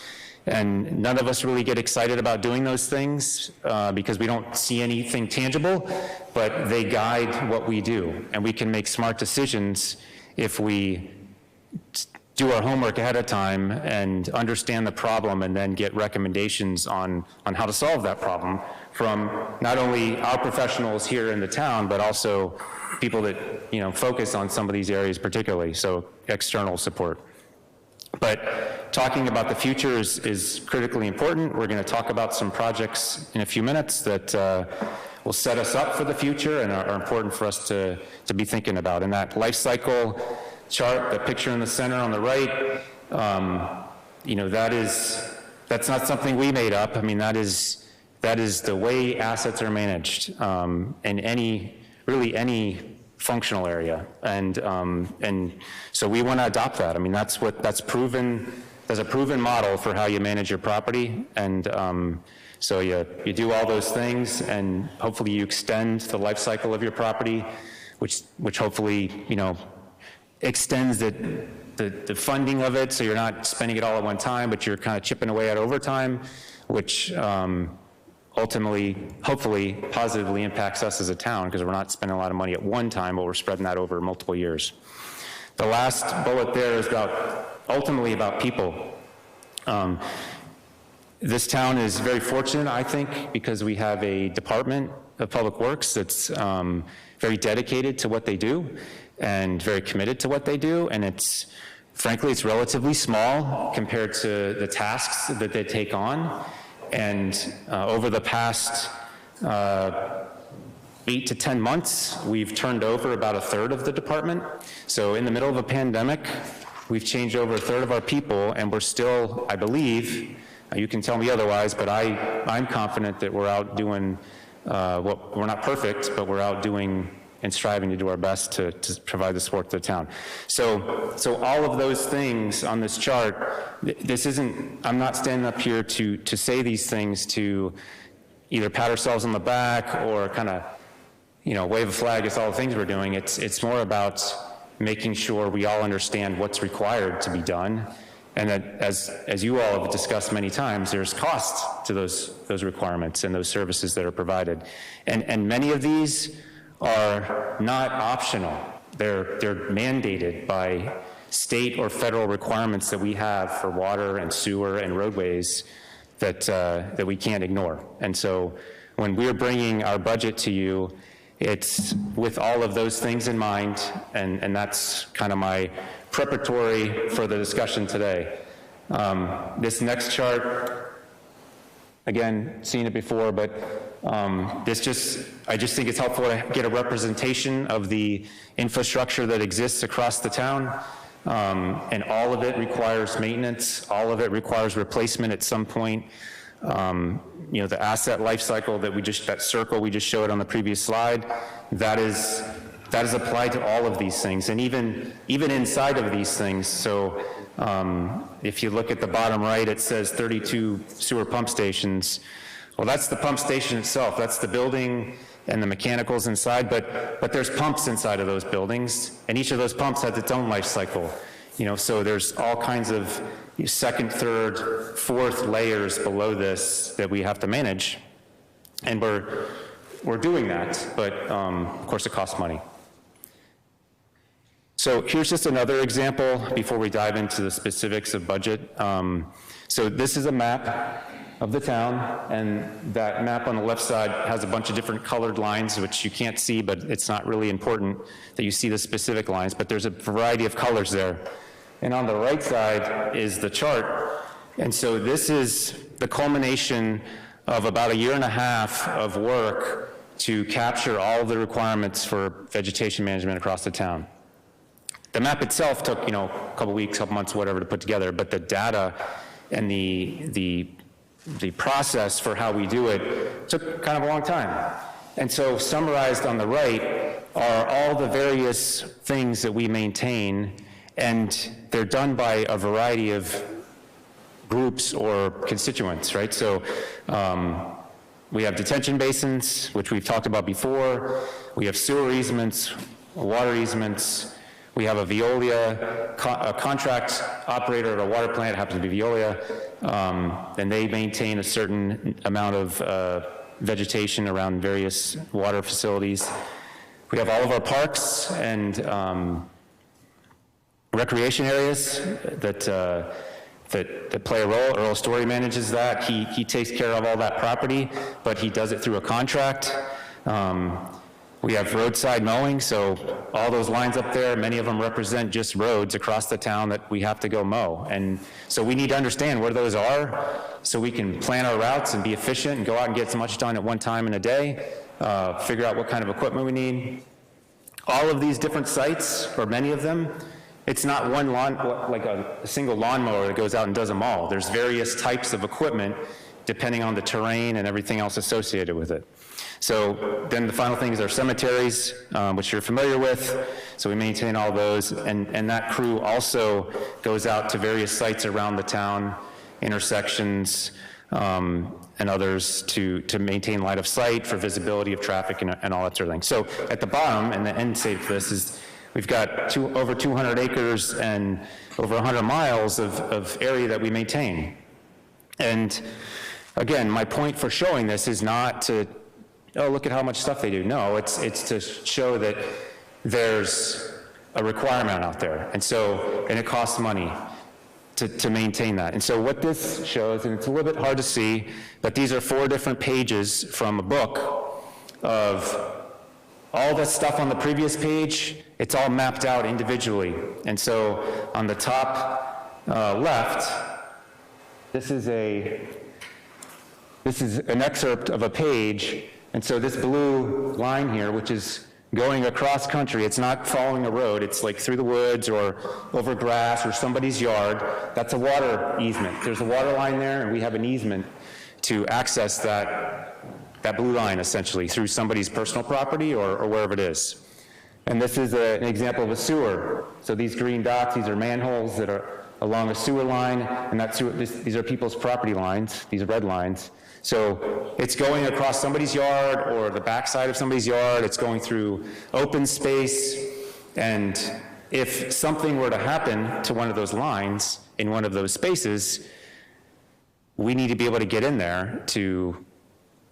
and none of us really get excited about doing those things because we don't see anything tangible, but they guide what we do, and we can make smart decisions if we do our homework ahead of time and understand the problem, and then get recommendations on how to solve that problem from not only our professionals here in the town, but also people that, you know, focus on some of these areas particularly, so external support. But talking about the future is critically important. We're going to talk about some projects in a few minutes that will set us up for the future and are important for us to be thinking about. And that life cycle chart, the picture in the center on the right, you know, that's not something we made up. I mean, that is the way assets are managed in really any functional area, and so we want to adopt that. I mean, that's proven. There's a proven model for how you manage your property, and so you do all those things, and hopefully you extend the life cycle of your property, which hopefully, you know, extends the funding of it, so you're not spending it all at one time, but you're kind of chipping away at over time, which ultimately, hopefully, positively impacts us as a town, because we're not spending a lot of money at one time, but we're spreading that over multiple years. The last bullet there is ultimately about people. This town is very fortunate, I think, because we have a Department of Public Works that's very dedicated to what they do and very committed to what they do, and frankly, it's relatively small compared to the tasks that they take on. And over the past 8 to 10 months, we've turned over about a third of the department. So in the middle of a pandemic, we've changed over a third of our people, and we're still, I believe, you can tell me otherwise, but I'm confident that we're out doing we're not perfect, but we're out doing and striving to do our best to provide the support to the town. So all of those things on this chart, I'm not standing up here to say these things to either pat ourselves on the back or kind of, you know, wave a flag as all the things we're doing. It's more about making sure we all understand what's required to be done, and that as you all have discussed many times, there's costs to those requirements and those services that are provided. And many of these are not optional. They're mandated by state or federal requirements that we have for water and sewer and roadways that we can't ignore. And so when we're bringing our budget to you, it's with all of those things in mind, and that's kind of my preparatory for the discussion today. This next chart, again, seen it before, but I just think it's helpful to get a representation of the infrastructure that exists across the town, and all of it requires maintenance, all of it requires replacement at some point. You know, the asset life cycle that circle we just showed on the previous slide, that is applied to all of these things, and even inside of these things. So if you look at the bottom right, it says 32 sewer pump stations. Well, that's the pump station itself. That's the building and the mechanicals inside, but there's pumps inside of those buildings, and each of those pumps has its own life cycle. You know, so there's all kinds of second, third, fourth layers below this that we have to manage, and we're doing that, but of course it costs money. So here's just another example before we dive into the specifics of budget. So this is a map of the town, and that map on the left side has a bunch of different colored lines, which you can't see, but it's not really important that you see the specific lines, but there's a variety of colors there. And on the right side is the chart, and so this is the culmination of about 1.5 years of work to capture all of the requirements for vegetation management across the town. The map itself took, you know, a couple weeks, couple months, whatever, to put together, but the data and the the process for how we do it took kind of a long time. And so summarized on the right are all the various things that we maintain, and they're done by a variety of groups or constituents, right? So we have detention basins, which we've talked about before. We have sewer easements, water easements. We have a Veolia, a contract operator at a water plant, happens to be Veolia, and they maintain a certain amount of vegetation around various water facilities. We have all of our parks and recreation areas that play a role. Earl Story manages that. He takes care of all that property, but he does it through a contract. We have roadside mowing, so all those lines up there, many of them represent just roads across the town that we have to go mow. And so we need to understand where those are so we can plan our routes and be efficient and go out and get as much done at one time in a day, figure out what kind of equipment we need. All of these different sites, or many of them, it's not one lawn, like a single lawnmower that goes out and does them all. There's various types of equipment depending on the terrain and everything else associated with it. So then the final thing is our cemeteries, which you're familiar with. So we maintain all those, and that crew also goes out to various sites around the town, intersections, and others to maintain light of sight for visibility of traffic and all that sort of thing. So at the bottom, and the end state for this is, we've got over 200 acres and over 100 miles of area that we maintain. And again, my point for showing this is not to, oh, look at how much stuff they do. No, it's to show that there's a requirement out there. And it costs money to maintain that. And so what this shows, and it's a little bit hard to see, but these are 4 different pages from a book of all the stuff on the previous page. It's all mapped out individually. And so on the top left, this is an excerpt of a page. And so this blue line here, which is going across country, it's not following a road, it's like through the woods or over grass or somebody's yard. That's a water easement. There's a water line there, and we have an easement to access that blue line, essentially, through somebody's personal property or wherever it is. And this is an example of a sewer. So these green dots, these are manholes that are along a sewer line, and these are people's property lines, these red lines. So it's going across somebody's yard or the backside of somebody's yard. It's going through open space. And if something were to happen to one of those lines in one of those spaces, we need to be able to get in there to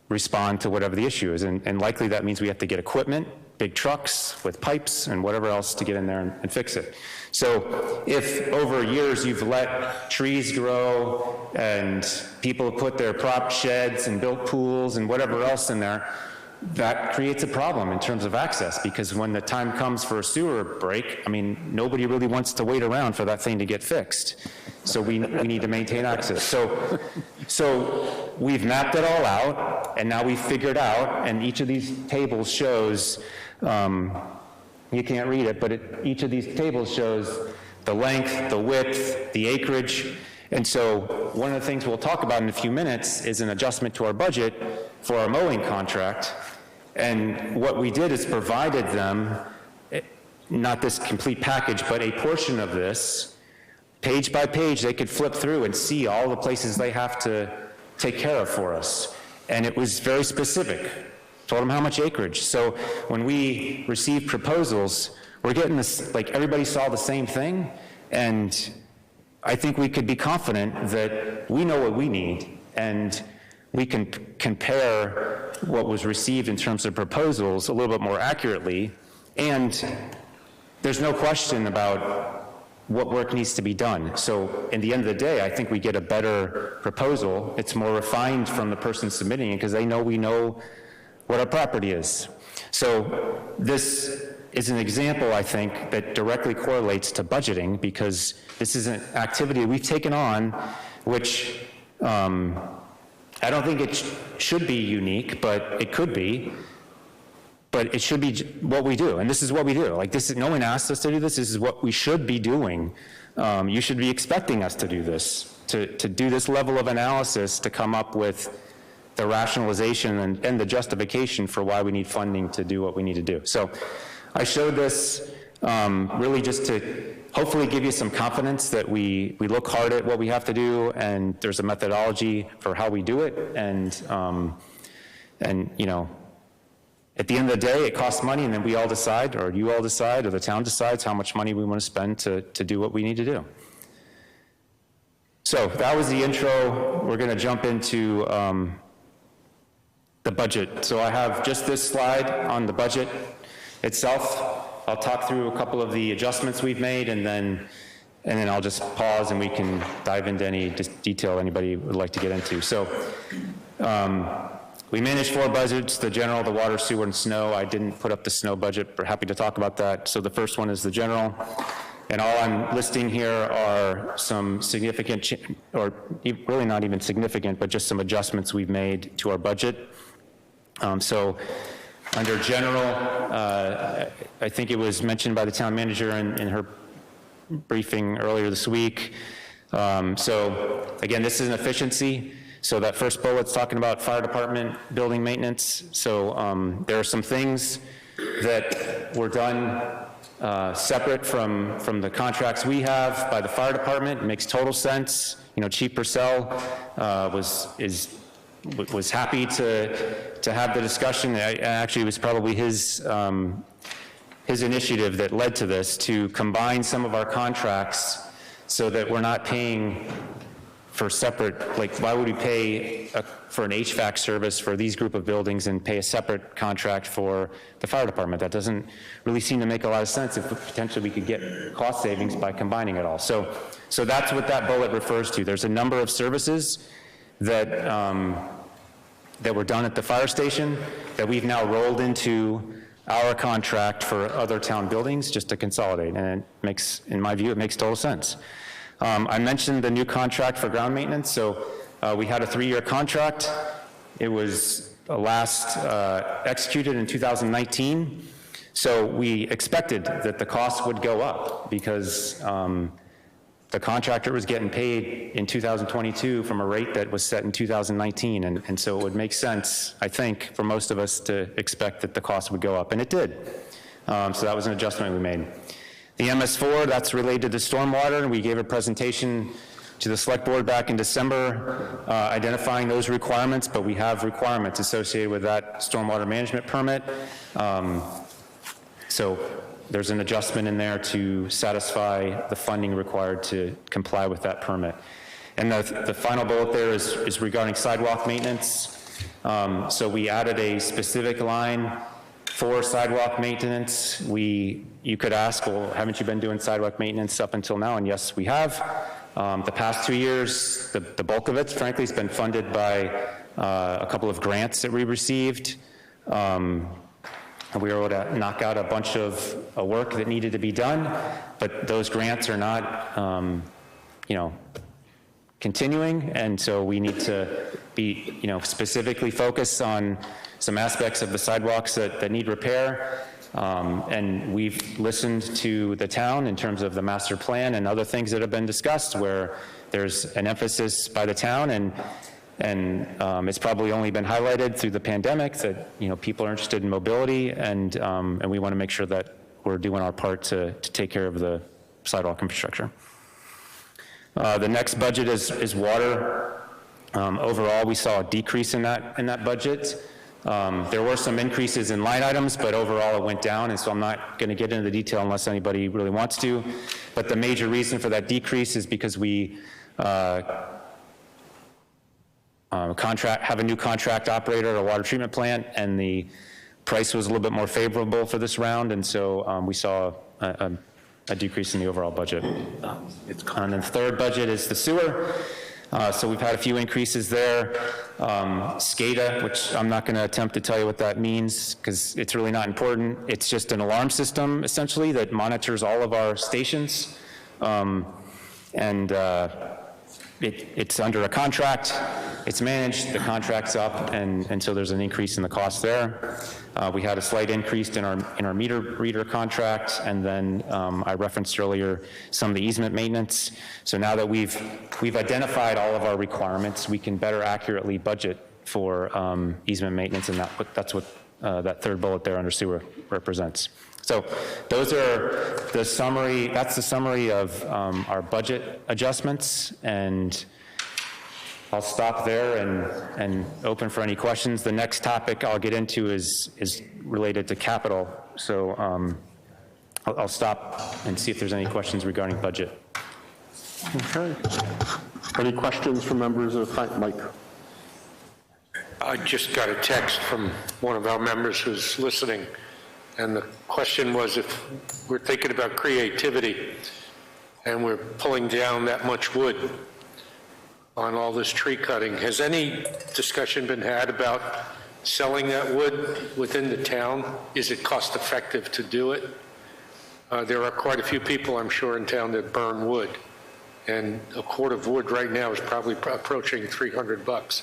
respond to whatever the issue is. And likely that means we have to get equipment, big trucks with pipes and whatever else to get in there and fix it. So if over years you've let trees grow and people have put their prop sheds and built pools and whatever else in there, that creates a problem in terms of access, because when the time comes for a sewer break, I mean, nobody really wants to wait around for that thing to get fixed. So we need to maintain access. So we've mapped it all out, and now we've figured out, and each of these tables shows, you can't read it, but each of these tables shows the length, the width, the acreage. And so one of the things we'll talk about in a few minutes is an adjustment to our budget for our mowing contract. And what we did is provided them, not this complete package, but a portion of this, page by page, they could flip through and see all the places they have to take care of for us. And it was very specific. Told them how much acreage. So when we received proposals, we're getting this, like everybody saw the same thing, and I think we could be confident that we know what we need, and we can compare what was received in terms of proposals a little bit more accurately, and there's no question about what work needs to be done. So in the end of the day, I think we get a better proposal. It's more refined from the person submitting it because they know we know what our property is. So this is an example, I think, that directly correlates to budgeting, because this is an activity we've taken on, which I don't think it should be unique, but it could be. But it should be what we do, and this is what we do. Like this, no one asked us to do this. This is what we should be doing. You should be expecting us to do this. to do this level of analysis to come up with the rationalization and the justification for why we need funding to do what we need to do. So I showed this really just to hopefully give you some confidence that we look hard at what we have to do, and there's a methodology for how we do it, and you know, at the end of the day, it costs money, and then we all decide, or you all decide, or the town decides how much money we want to spend to do what we need to do. So that was the intro. We're going to jump into the budget. So I have just this slide on the budget itself. I'll talk through a couple of the adjustments we've made, and then I'll just pause and we can dive into any detail anybody would like to get into. So we manage 4 budgets: the general, the water, sewer, and snow. I didn't put up the snow budget, but happy to talk about that. So the first one is the general. And all I'm listing here are some significant, or really not even significant, but just some adjustments we've made to our budget. So under general, I think it was mentioned by the town manager in her briefing earlier this week. So again, this is an efficiency. So that first bullet's talking about fire department building maintenance. So there are some things that were done separate from the contracts we have by the fire department. It makes total sense. You know, Chief Purcell was happy to have the discussion. Actually, it was probably his initiative that led to this, to combine some of our contracts so that we're not paying for separate, like, why would we pay for an HVAC service for these group of buildings and pay a separate contract for the fire department? That doesn't really seem to make a lot of sense if potentially we could get cost savings by combining it all. So that's what that bullet refers to. There's a number of services that were done at the fire station that we've now rolled into our contract for other town buildings just to consolidate, and it makes, in my view, it makes total sense. I mentioned the new contract for ground maintenance. So we had a 3-year contract. It was last executed in 2019. So we expected that the cost would go up because the contractor was getting paid in 2022 from a rate that was set in 2019. And so it would make sense, I think, for most of us to expect that the cost would go up, and it did. So that was an adjustment we made. The MS4, that's related to stormwater, and we gave a presentation to the select board back in December identifying those requirements, but we have requirements associated with that stormwater management permit. So there's an adjustment in there to satisfy the funding required to comply with that permit. And the final bullet there is regarding sidewalk maintenance. So we added a specific line for sidewalk maintenance. You could ask, well, haven't you been doing sidewalk maintenance up until now? And yes, we have. The past 2 years, the bulk of it, frankly, has been funded by a couple of grants that we received. We were able to knock out a bunch of work that needed to be done, but those grants are not, continuing, and so we need to be, specifically focused on some aspects of the sidewalks that need repair. And we've listened to the town in terms of the master plan and other things that have been discussed where there's an emphasis by the town, and it's probably only been highlighted through the pandemic that, people are interested in mobility, and we want to make sure that we're doing our part to take care of the sidewalk infrastructure. The next budget is water. Overall, we saw a decrease in that budget. There were some increases in line items, but overall it went down, and so I'm not going to get into the detail unless anybody really wants to. But the major reason for that decrease is because we have a new contract operator at a water treatment plant, and the price was a little bit more favorable for this round, and so we saw a decrease in the overall budget. And then the third budget is the sewer. So we've had a few increases there. SCADA, which I'm not going to attempt to tell you what that means because it's really not important. It's just an alarm system, essentially, that monitors all of our stations. it's under a contract, it's managed, the contract's up, and so there's an increase in the cost there. We had a slight increase in our meter reader contract, and then I referenced earlier some of the easement maintenance. So now that we've identified all of our requirements, we can better accurately budget for easement maintenance, and that's what that third bullet there under sewer represents. So those are the summary, that's the summary of our budget adjustments, and I'll stop there and open for any questions. The next topic I'll get into is related to capital, so I'll stop and see if there's any questions regarding budget. Okay. Any questions from members of Mike? I just got a text from one of our members who's listening, and the question was, if we're thinking about creativity and we're pulling down that much wood on all this tree cutting, has any discussion been had about selling that wood within the town? Is it cost effective to do it? There are quite a few people, I'm sure, in town that burn wood, and a cord of wood right now is probably approaching $300.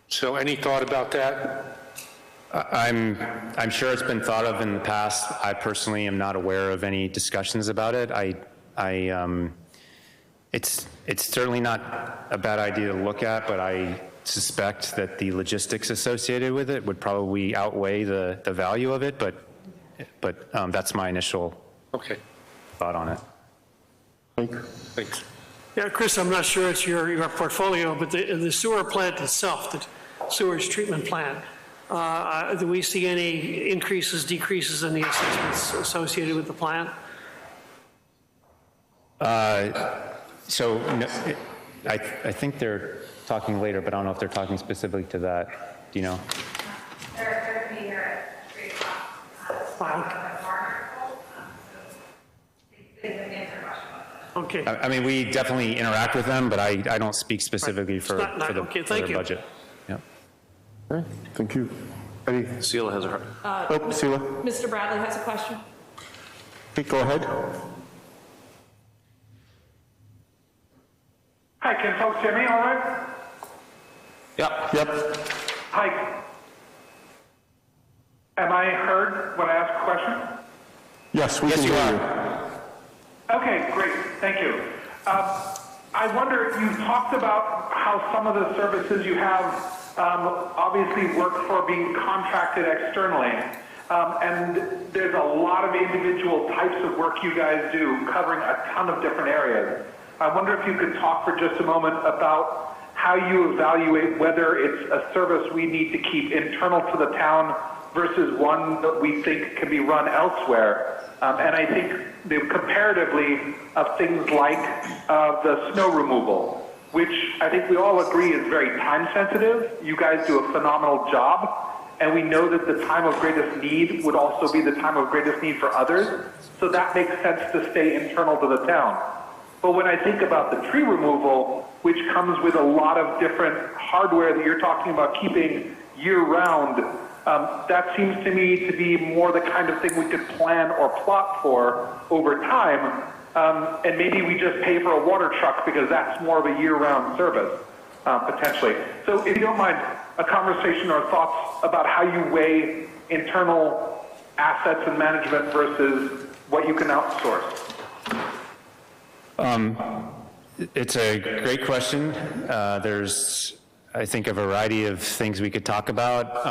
So any thought about that? I'm sure it's been thought of in the past. I personally am not aware of any discussions about it. It's certainly not a bad idea to look at, but I suspect that the logistics associated with it would probably outweigh the value of it, but that's my initial thought on it. Thanks. Yeah, Chris, I'm not sure it's your portfolio, but the sewer plant itself, the sewage treatment plant, do we see any increases, decreases in the assessments associated with the plant? So no, I think they're talking later, but I don't know if they're talking specifically to that. Do you know? They're going to be here at 3 o'clock. Okay. I mean, we definitely interact with them, but I don't speak specifically for their budget. Yep. Okay, thank you. Any? Sheila has her. Oh, Sheila. Mr. Bradley has a question. Okay, go ahead. Hi, can folks hear me all right? Yep. Hi. Am I heard when I ask a question? Yes, we can hear you. Okay, great. Thank you. I wonder, you talked about how some of the services you have obviously work for being contracted externally. And there's a lot of individual types of work you guys do covering a ton of different areas. I wonder if you could talk for just a moment about how you evaluate whether it's a service we need to keep internal to the town versus one that we think can be run elsewhere. And I think comparatively of things like the snow removal, which I think we all agree is very time sensitive. You guys do a phenomenal job, and we know that the time of greatest need would also be the time of greatest need for others. So that makes sense to stay internal to the town. But when I think about the tree removal, which comes with a lot of different hardware that you're talking about keeping year-round, that seems to me to be more the kind of thing we could plan or plot for over time, and maybe we just pay for a water truck because that's more of a year-round service, potentially. So if you don't mind, a conversation or thoughts about how you weigh internal assets and management versus what you can outsource. It's a great question. There's, I think, a variety of things we could talk about,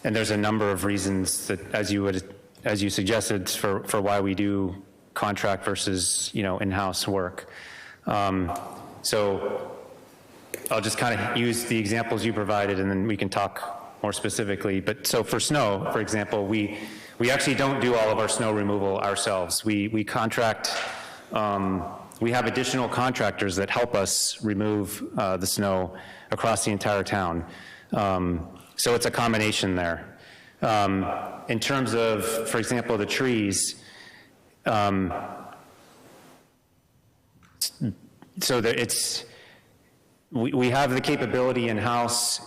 and there's a number of reasons that, as you suggested, for why we do contract versus in-house work. So I'll just kind of use the examples you provided, and then we can talk more specifically. But so for snow, for example, we actually don't do all of our snow removal ourselves. We contract. We have additional contractors that help us remove the snow across the entire town. So it's a combination there. In terms of, for example, the trees, so that we have the capability in-house.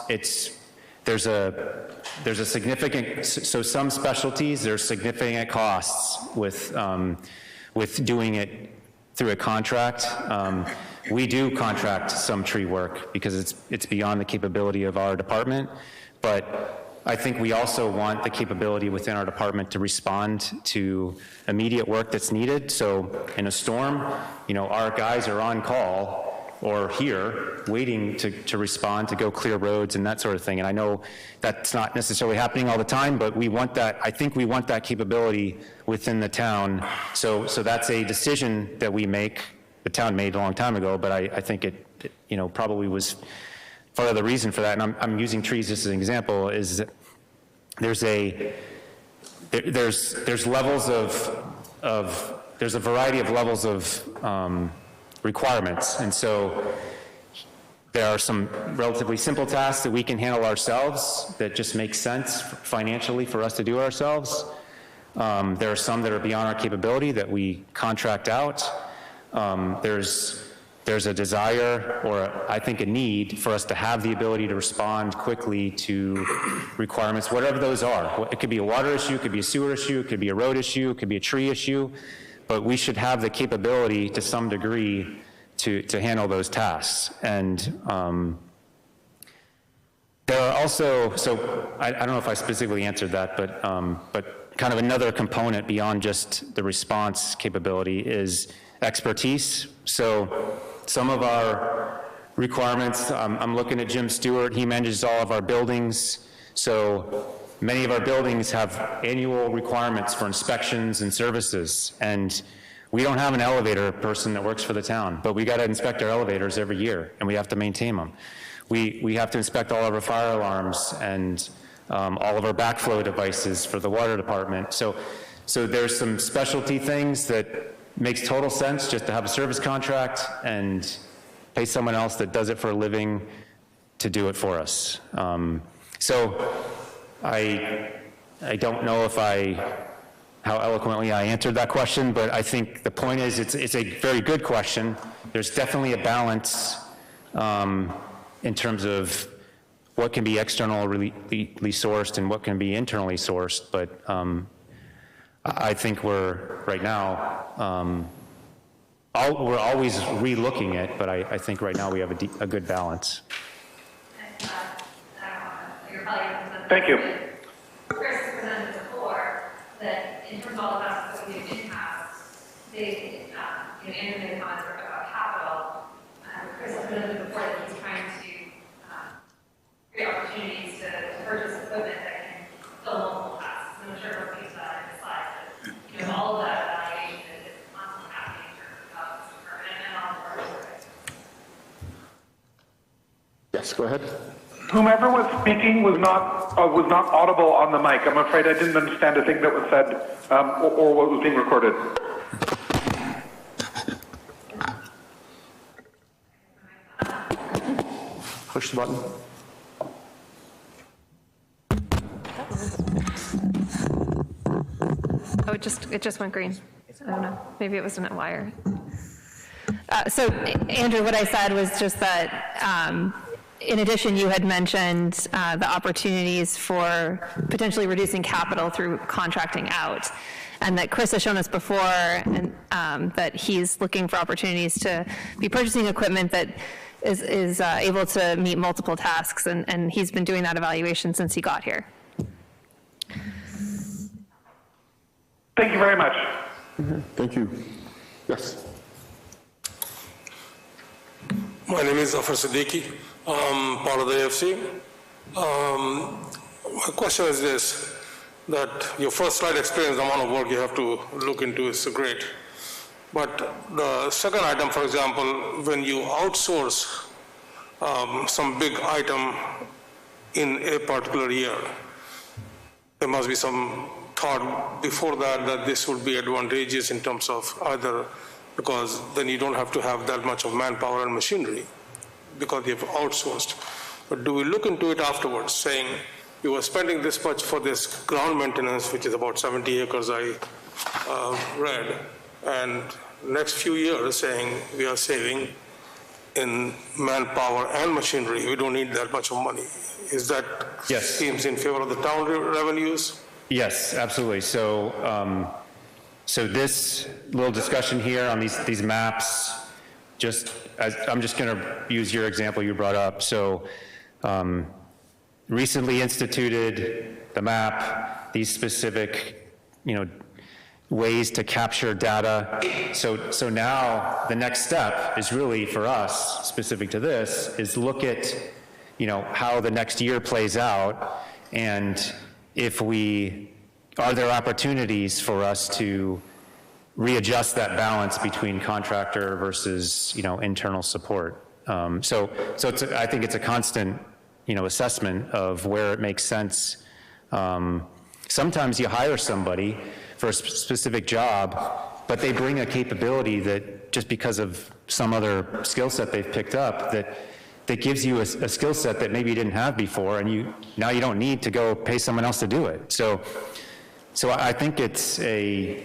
There's a significant, so some specialties, there's significant costs with doing it through a contract. we do contract some tree work because it's beyond the capability of our department, but I think we also want the capability within our department to respond to immediate work that's needed. So in a storm, you know, our guys are on call or here waiting to respond, to go clear roads and that sort of thing. And I know that's not necessarily happening all the time, but we want that, I think we want that capability within the town. So that's a decision that we make, the town made a long time ago, but I think it you know, probably was part of the reason for that, and I'm using trees just as an example, is that there's levels there's a variety of levels of requirements, and so there are some relatively simple tasks that we can handle ourselves that just make sense financially for us to do ourselves. There are some that are beyond our capability that we contract out. There's a desire, or I think a need, for us to have the ability to respond quickly to requirements, whatever those are. It could be a water issue, it could be a sewer issue, it could be a road issue, it could be a tree issue, but we should have the capability to some degree to handle those tasks. And there are also, so I don't know if I specifically answered that, but kind of another component beyond just the response capability is expertise. So some of our requirements, I'm looking at Jim Stewart, he manages all of our buildings. So many of our buildings have annual requirements for inspections and services. And we don't have an elevator person that works for the town, but we got to inspect our elevators every year and we have to maintain them. We have to inspect all of our fire alarms and all of our backflow devices for the water department. So there's some specialty things that makes total sense just to have a service contract and pay someone else that does it for a living to do it for us. So I don't know if how eloquently I answered that question, but I think the point is it's a very good question. There's definitely a balance in terms of what can be externally sourced and what can be internally sourced, but I think we're, right now, we're always re-looking it, but I think right now we have a good balance. Thank you. Chris presented before that in terms of all the tasks that we do in-house, they, Andrew made comments about capital. Chris has presented before that he's trying to create opportunities to purchase equipment that can fill multiple tasks. And I'm sure we'll use that in the slides, but all of that evaluation is constantly happening in terms of how it's permanent and all of our surveys. Yes, go ahead. Whomever was speaking was not audible on the mic. I'm afraid I didn't understand a thing that was said or what was being recorded. Push the button. Oh, it just went green. I don't know. Maybe it wasn't a wire. So, Andrew, what I said was just that in addition, you had mentioned the opportunities for potentially reducing capital through contracting out, and that Chris has shown us before and, that he's looking for opportunities to be purchasing equipment that is able to meet multiple tasks, and he's been doing that evaluation since he got here. Thank you very much. Thank you. Yes. My name is Zafar Siddiqui. I'm part of the AFC. My question is this, that your first slide explains the amount of work you have to look into is great. But the second item, for example, when you outsource some big item in a particular year, there must be some thought before that this would be advantageous in terms of either, because then you don't have to have that much of manpower and machinery because you've outsourced. But do we look into it afterwards, saying you were spending this much for this ground maintenance, which is about 70 acres I read, and next few years saying we are saving in manpower and machinery, we don't need that much of money. Is that seems in favor of the town revenues? Yes, absolutely. So, so this little discussion here on these maps just as, I'm just going to use your example you brought up. So recently instituted the map, these specific, ways to capture data. So now the next step is really for us, specific to this, is look at, how the next year plays out, and if are there opportunities for us to readjust that balance between contractor versus, internal support. So I think it's a constant, assessment of where it makes sense. Sometimes you hire somebody for a specific job, but they bring a capability that just because of some other skill set they've picked up that gives you a skill set that maybe you didn't have before, and now you don't need to go pay someone else to do it. So I think it's a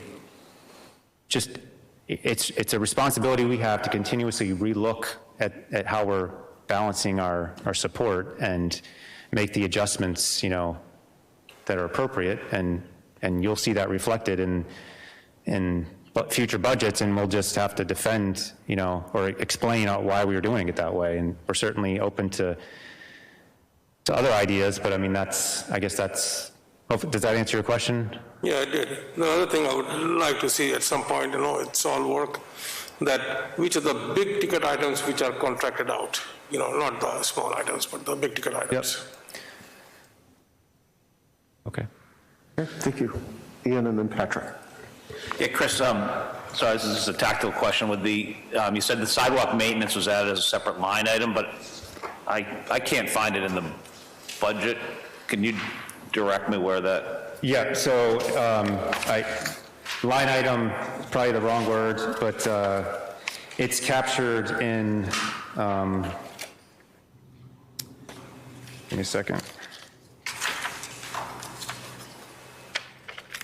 responsibility we have to continuously relook at how we're balancing our support and make the adjustments, that are appropriate, and you'll see that reflected in future budgets, and we'll just have to defend, or explain why we were doing it that way. And we're certainly open to other ideas, but I mean, does that answer your question? Yeah, it did. The other thing I would like to see at some point, it's all work, that which are the big ticket items which are contracted out, not the small items, but the big ticket items. Yep. Okay. Thank you. Ian and then Patrick. Yeah, Chris, sorry, this is just a tactical question. With you said the sidewalk maintenance was added as a separate line item, but I can't find it in the budget. Can you direct me where that? Yeah, so line item, probably the wrong word, but it's captured in, give me a second.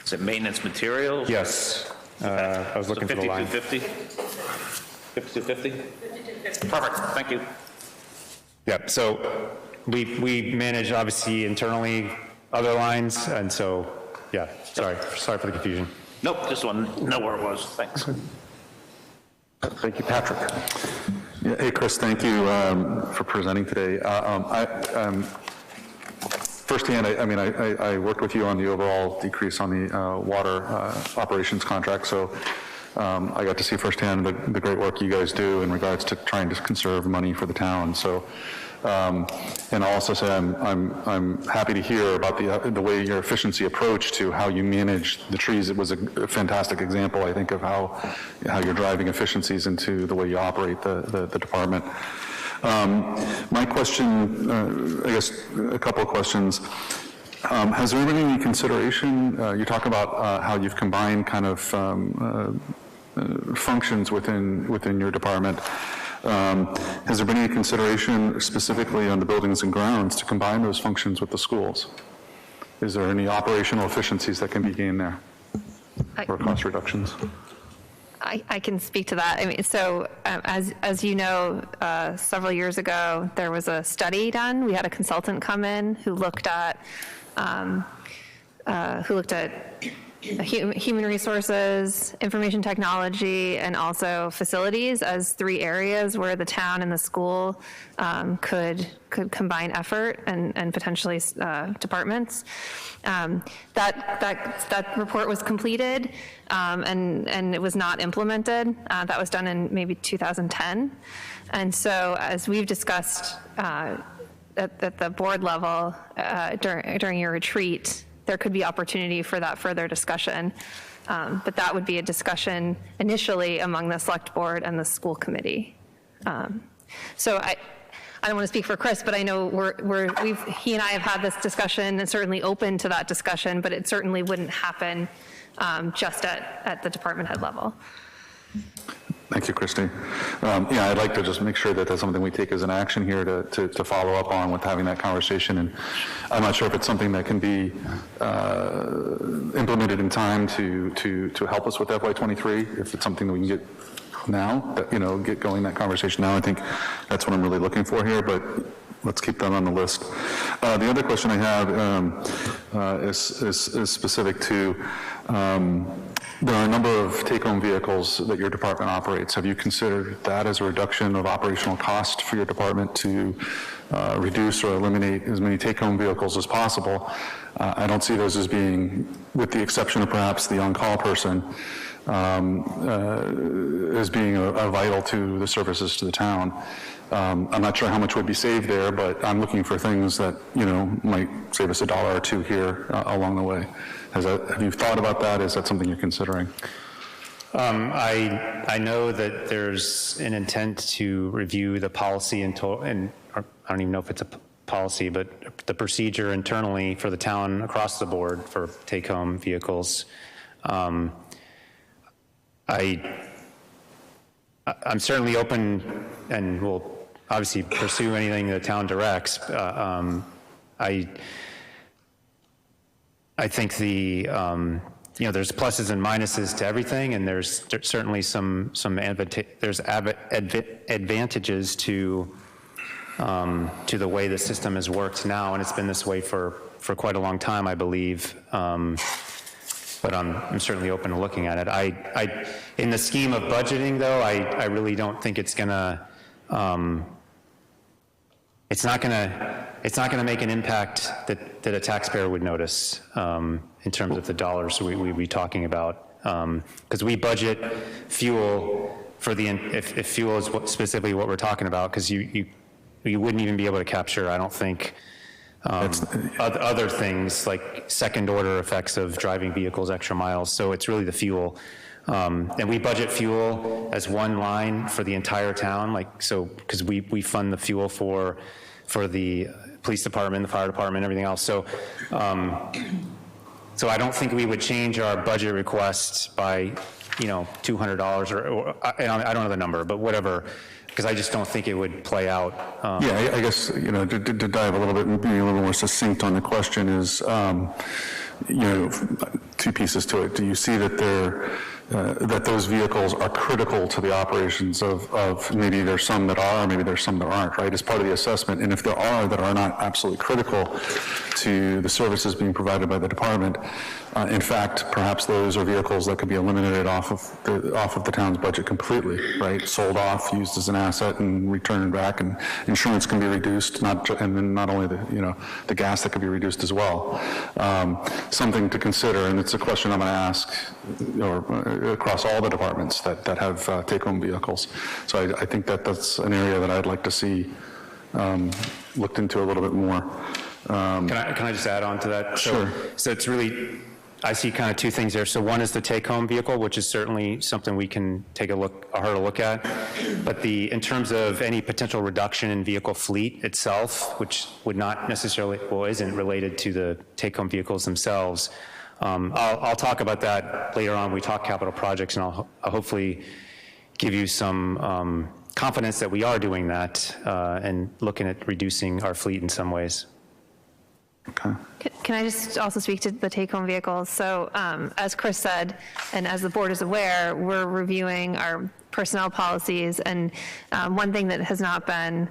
Is it maintenance materials? Yes. I was looking for the line. 5250? 5250? Perfect, thank you. Yep, so we manage, obviously, internally other lines, and so, yeah, sorry for the confusion. Nope, just want to know where it was, thanks. Thank you, Patrick. Yeah, hey, Chris, thank you for presenting today. Firsthand, I worked with you on the overall decrease on the water operations contract, so I got to see firsthand the great work you guys do in regards to trying to conserve money for the town. So, and I'll also say I'm happy to hear about the way your efficiency approach to how you manage the trees. It was a fantastic example, I think, of how you're driving efficiencies into the way you operate the department. My question, I guess a couple of questions. Has there been any consideration, you talk about how you've combined kind of functions within your department. Has there been any consideration specifically on the buildings and grounds to combine those functions with the schools? Is there any operational efficiencies that can be gained there or cost reductions? I can speak to that. I mean, so as you know, several years ago, there was a study done. We had a consultant come in who looked at human resources, information technology, and also facilities as 3 areas where the town and the school could combine effort and potentially departments. That report was completed and it was not implemented. That was done in maybe 2010. And so as we've discussed at the board level during your retreat, there could be opportunity for that further discussion. But that would be a discussion initially among the select board and the school committee. So I don't want to speak for Chris, but I know he and I have had this discussion and certainly open to that discussion, but it certainly wouldn't happen just at the department head level. Thank you, Christy. Yeah, I'd like to just make sure that that's something we take as an action here to follow up on with having that conversation. And I'm not sure if it's something that can be implemented in time to help us with FY23. If it's something that we can get now, get going that conversation now. I think that's what I'm really looking for here, but let's keep that on the list. The other question I have is specific to There are a number of take-home vehicles that your department operates. Have you considered that as a reduction of operational cost for your department to reduce or eliminate as many take-home vehicles as possible? I don't see those as being, with the exception of perhaps the on-call person, as being a vital to the services to the town. I'm not sure how much would be saved there, but I'm looking for things that, might save us $1 or $2 here along the way. Have you thought about that? Is that something you're considering? I know that there's an intent to review the policy and I don't even know if it's a policy, but the procedure internally for the town across the board for take-home vehicles. I'm certainly open and will obviously pursue anything the town directs. I think there's pluses and minuses to everything, and there's certainly some advantages to the way the system has worked now, and it's been this way for quite a long time, I believe. But I'm certainly open to looking at it. In the scheme of budgeting, though, I really don't think it's gonna. It's not gonna make an impact that a taxpayer would notice in terms of the dollars we'd be talking about, because we budget fuel for if fuel is specifically what we're talking about, because you wouldn't even be able to capture, I don't think, other things like second order effects of driving vehicles extra miles. So it's really the fuel. And we budget fuel as one line for the entire town, because we fund the fuel for the police department, the fire department, everything else. So so I don't think we would change our budget request by $200 or I don't know the number, but whatever, because I just don't think it would play out. Yeah, I guess, to dive a little bit and be a little more succinct on the question is, two pieces to it. Do you see that that those vehicles are critical to the operations of maybe there's some that are, maybe there's some that aren't, right, as part of the assessment? And if there are that are not absolutely critical to the services being provided by the department, in fact, perhaps those are vehicles that could be eliminated off of the town's budget completely, right? Sold off, used as an asset, and returned back, and insurance can be reduced, and then not only the gas that could be reduced as well. Something to consider, and it's a question I'm going to ask across all the departments that have take-home vehicles. So I think that's an area that I'd like to see looked into a little bit more. Can I just add on to that? Sure. So it's really, I see kind of two things there. So one is the take-home vehicle, which is certainly something we can take a harder look at. But in terms of any potential reduction in vehicle fleet itself, which would not necessarily, isn't related to the take-home vehicles themselves. I'll talk about that later on. We talk capital projects, and I'll hopefully give you some confidence that we are doing that and looking at reducing our fleet in some ways. Okay. Can I just also speak to the take-home vehicles? So as Chris said, and as the board is aware, we're reviewing our personnel policies, and one thing that has not been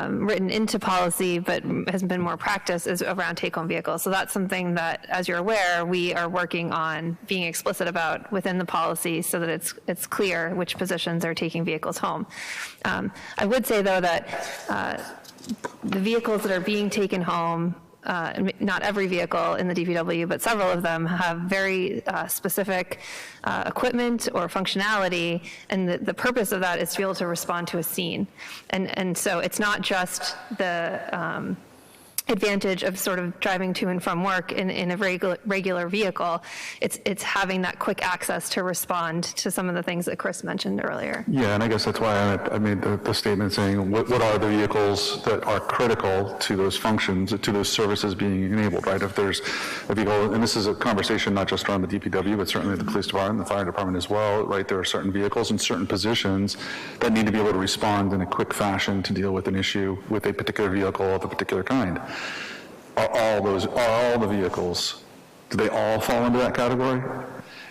written into policy but has been more practice is around take-home vehicles. So that's something that, as you're aware, we are working on being explicit about within the policy so that it's clear which positions are taking vehicles home. I would say, though, that the vehicles that are being taken home, not every vehicle in the DPW, but several of them have very specific equipment or functionality, and the purpose of that is to be able to respond to a scene. And so it's not just the advantage of sort of driving to and from work in a regular vehicle. It's having that quick access to respond to some of the things that Chris mentioned earlier. Yeah, and I guess that's why I made the statement saying what are the vehicles that are critical to those functions, to those services being enabled, right? If there's a vehicle, and this is a conversation not just around the DPW, but certainly the police department, the fire department as well, right? There are certain vehicles and certain positions that need to be able to respond in a quick fashion to deal with an issue with a particular vehicle of a particular kind. Are all the vehicles, do they all fall into that category?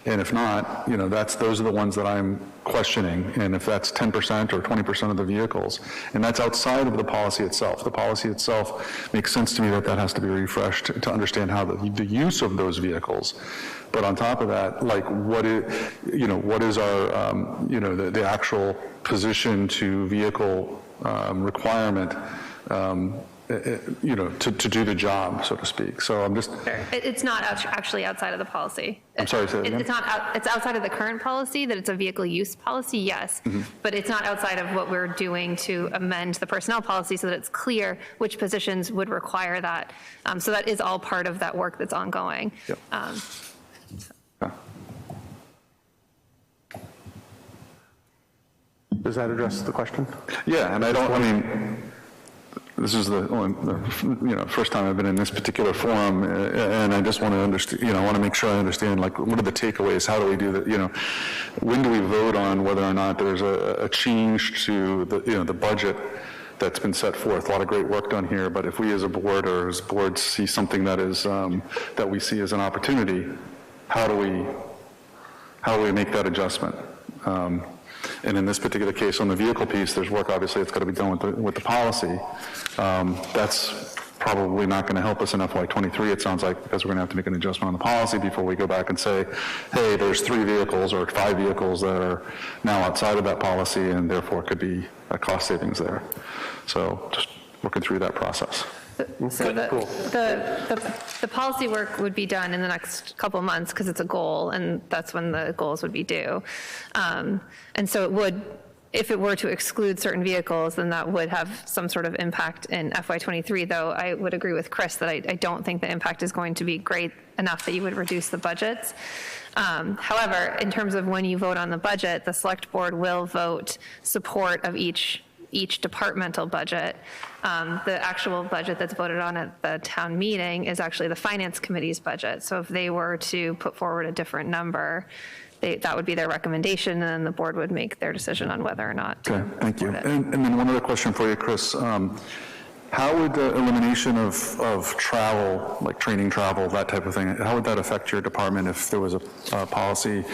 And if not, you know, those are the ones that I'm questioning. And if that's 10% or 20% of the vehicles, and that's outside of the policy itself. The policy itself makes sense to me that has to be refreshed to understand how the use of those vehicles. But on top of that, like what is our, the actual position to vehicle requirement, to do the job, so to speak. So I'm just. It's not actually outside of the policy. I'm sorry, say that again? It's outside of the current policy, that it's a vehicle use policy, yes. But it's not outside of what we're doing to amend the personnel policy so that it's clear which positions would require that. So that is all part of that work that's ongoing. Yep. Does that address the question? Yeah, and this is the first time I've been in this particular forum, and I just want to understand, I want to make sure I understand, like, what are the takeaways? How do we do that? When do we vote on whether or not there's a change to the budget that's been set forth? A lot of great work done here, but if we as a board or as boards see something that is, that we see as an opportunity, how do we make that adjustment? And in this particular case, on the vehicle piece, there's work, obviously, that's got to be done with the policy. That's probably not going to help us in FY23, it sounds like, because we're going to have to make an adjustment on the policy before we go back and say, hey, there's 3 vehicles or 5 vehicles that are now outside of that policy, and therefore could be a cost savings there. So just working through that process. So the policy work would be done in the next couple of months because it's a goal, and that's when the goals would be due. And so it would, if it were to exclude certain vehicles, then that would have some sort of impact in FY23, though I would agree with Chris that I don't think the impact is going to be great enough that you would reduce the budgets. However, in terms of when you vote on the budget, the select board will vote support of each departmental budget. The actual budget that's voted on at the town meeting is actually the finance committee's budget. So if they were to put forward a different number, that would be their recommendation, and then the board would make their decision on whether or not to. Okay, thank you. And then one other question for you, Chris. How would the elimination of travel, like training travel, that type of thing, how would that affect your department if there was a policy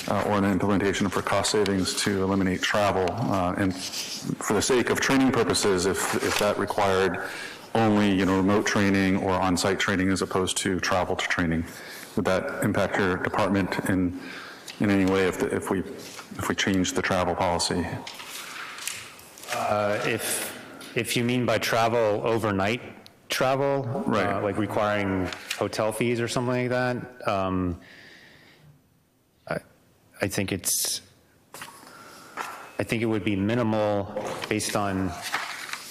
or an implementation for cost savings to eliminate travel? And for the sake of training purposes, if that required only, remote training or on-site training as opposed to travel to training, would that impact your department in any way if we change the travel policy? If you mean by travel, overnight travel, right, like requiring hotel fees or something like that, I think it would be minimal based on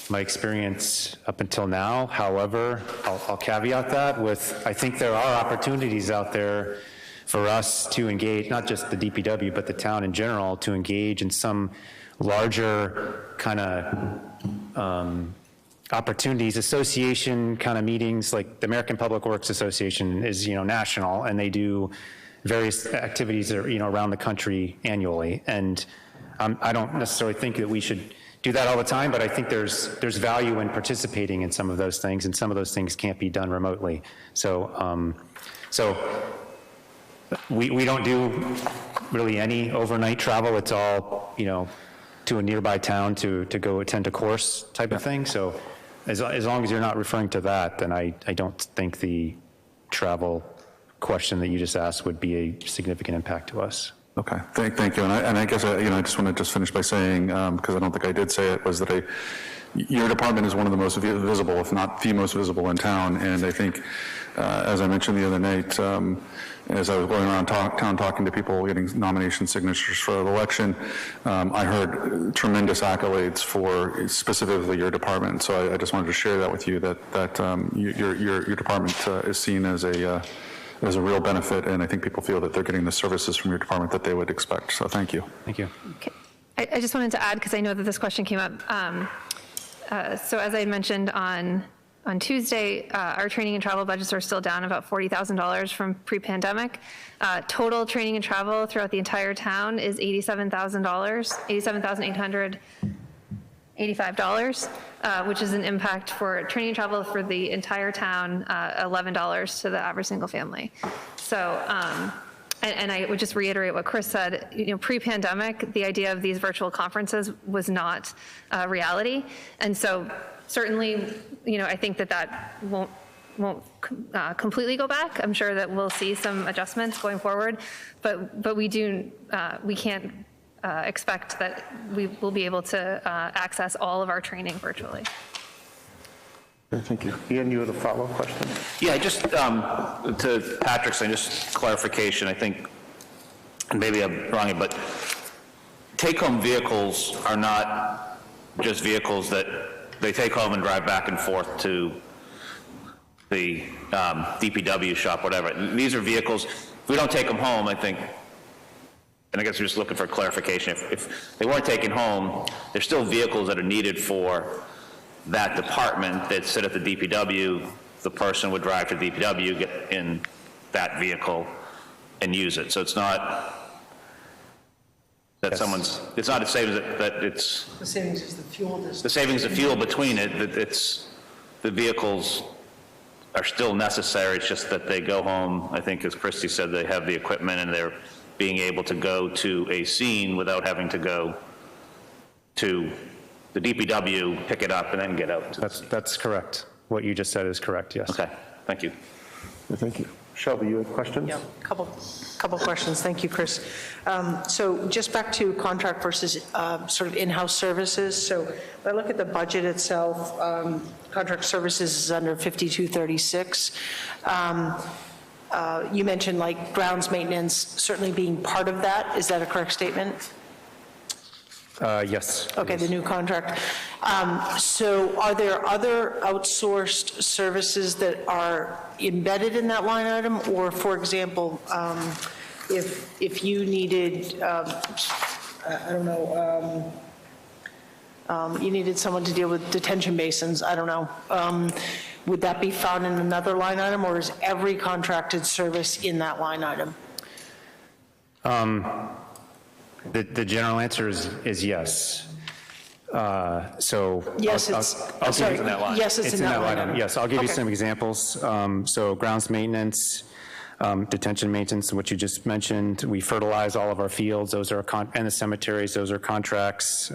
my experience up until now. However, I'll caveat that with, I think there are opportunities out there for us to engage, not just the DPW, but the town in general, to engage in some larger kind of opportunities, association kind of meetings, like the American Public Works Association is, national, and they do various activities, around the country annually. And I don't necessarily think that we should do that all the time, but I think there's value in participating in some of those things, and some of those things can't be done remotely. So, we don't do really any overnight travel. It's all, to a nearby town to go attend a course type of thing. So as long as you're not referring to that, then I don't think the travel question that you just asked would be a significant impact to us. Okay, thank you. And I guess, I just want to finish by saying, because I don't think I did say it, was that your department is one of the most visible, if not the most visible in town. And I think, as I mentioned the other night, as I was going around town talking to people getting nomination signatures for the election, I heard tremendous accolades for specifically your department. So I just wanted to share that with you, that your department is seen as a real benefit, and I think people feel that they're getting the services from your department that they would expect. So thank you. Thank you. Okay. I just wanted to add, because I know that this question came up. So as I mentioned on Tuesday, our training and travel budgets are still down about $40,000 from pre-pandemic. Total training and travel throughout the entire town is $87,000, $87,885, which is an impact for training and travel for the entire town, $11 to the average single family. So And I would just reiterate what Chris said, pre-pandemic, the idea of these virtual conferences was not a reality. And so certainly, I think that won't completely go back. I'm sure that we'll see some adjustments going forward, but we can't expect that we will be able to access all of our training virtually. Thank you. Ian, you had a follow-up question? Yeah, just to Patrick's thing, just clarification, I think, and maybe I'm wrong, but take-home vehicles are not just vehicles that they take home and drive back and forth to the DPW shop, whatever. These are vehicles, if we don't take them home, I think, and I guess we're just looking for clarification, if they weren't taken home, they're still vehicles that are needed for that department that sit at the DPW. The person would drive to DPW, get in that vehicle and use it. So it's not that it's not a savings, that it's... The savings is the fuel. The savings of fuel between it, that it's, the vehicles are still necessary, it's just that they go home, I think as Christy said, they have the equipment and they're being able to go to a scene without having to go to the DPW, pick it up, and then get out. That's correct. What you just said is correct, yes. Okay, thank you. Thank you. Shelby, you had questions? Yeah, couple questions. Thank you, Chris. So just back to contract versus sort of in-house services. So if I look at the budget itself, contract services is under 5236. You mentioned like grounds maintenance certainly being part of that. Is that a correct statement? Yes. Okay, the new contract. So are there other outsourced services that are embedded in that line item? Or for example, if you needed, I don't know, you needed someone to deal with detention basins, I don't know, would that be found in another line item, or is every contracted service in that line item? The general answer is yes. So yes, I'll give you that line. Yes, it's in that line item. Yes, I'll give you some examples. So grounds maintenance, detention maintenance, what you just mentioned. We fertilize all of our fields. Those are and the cemeteries. Those are contracts.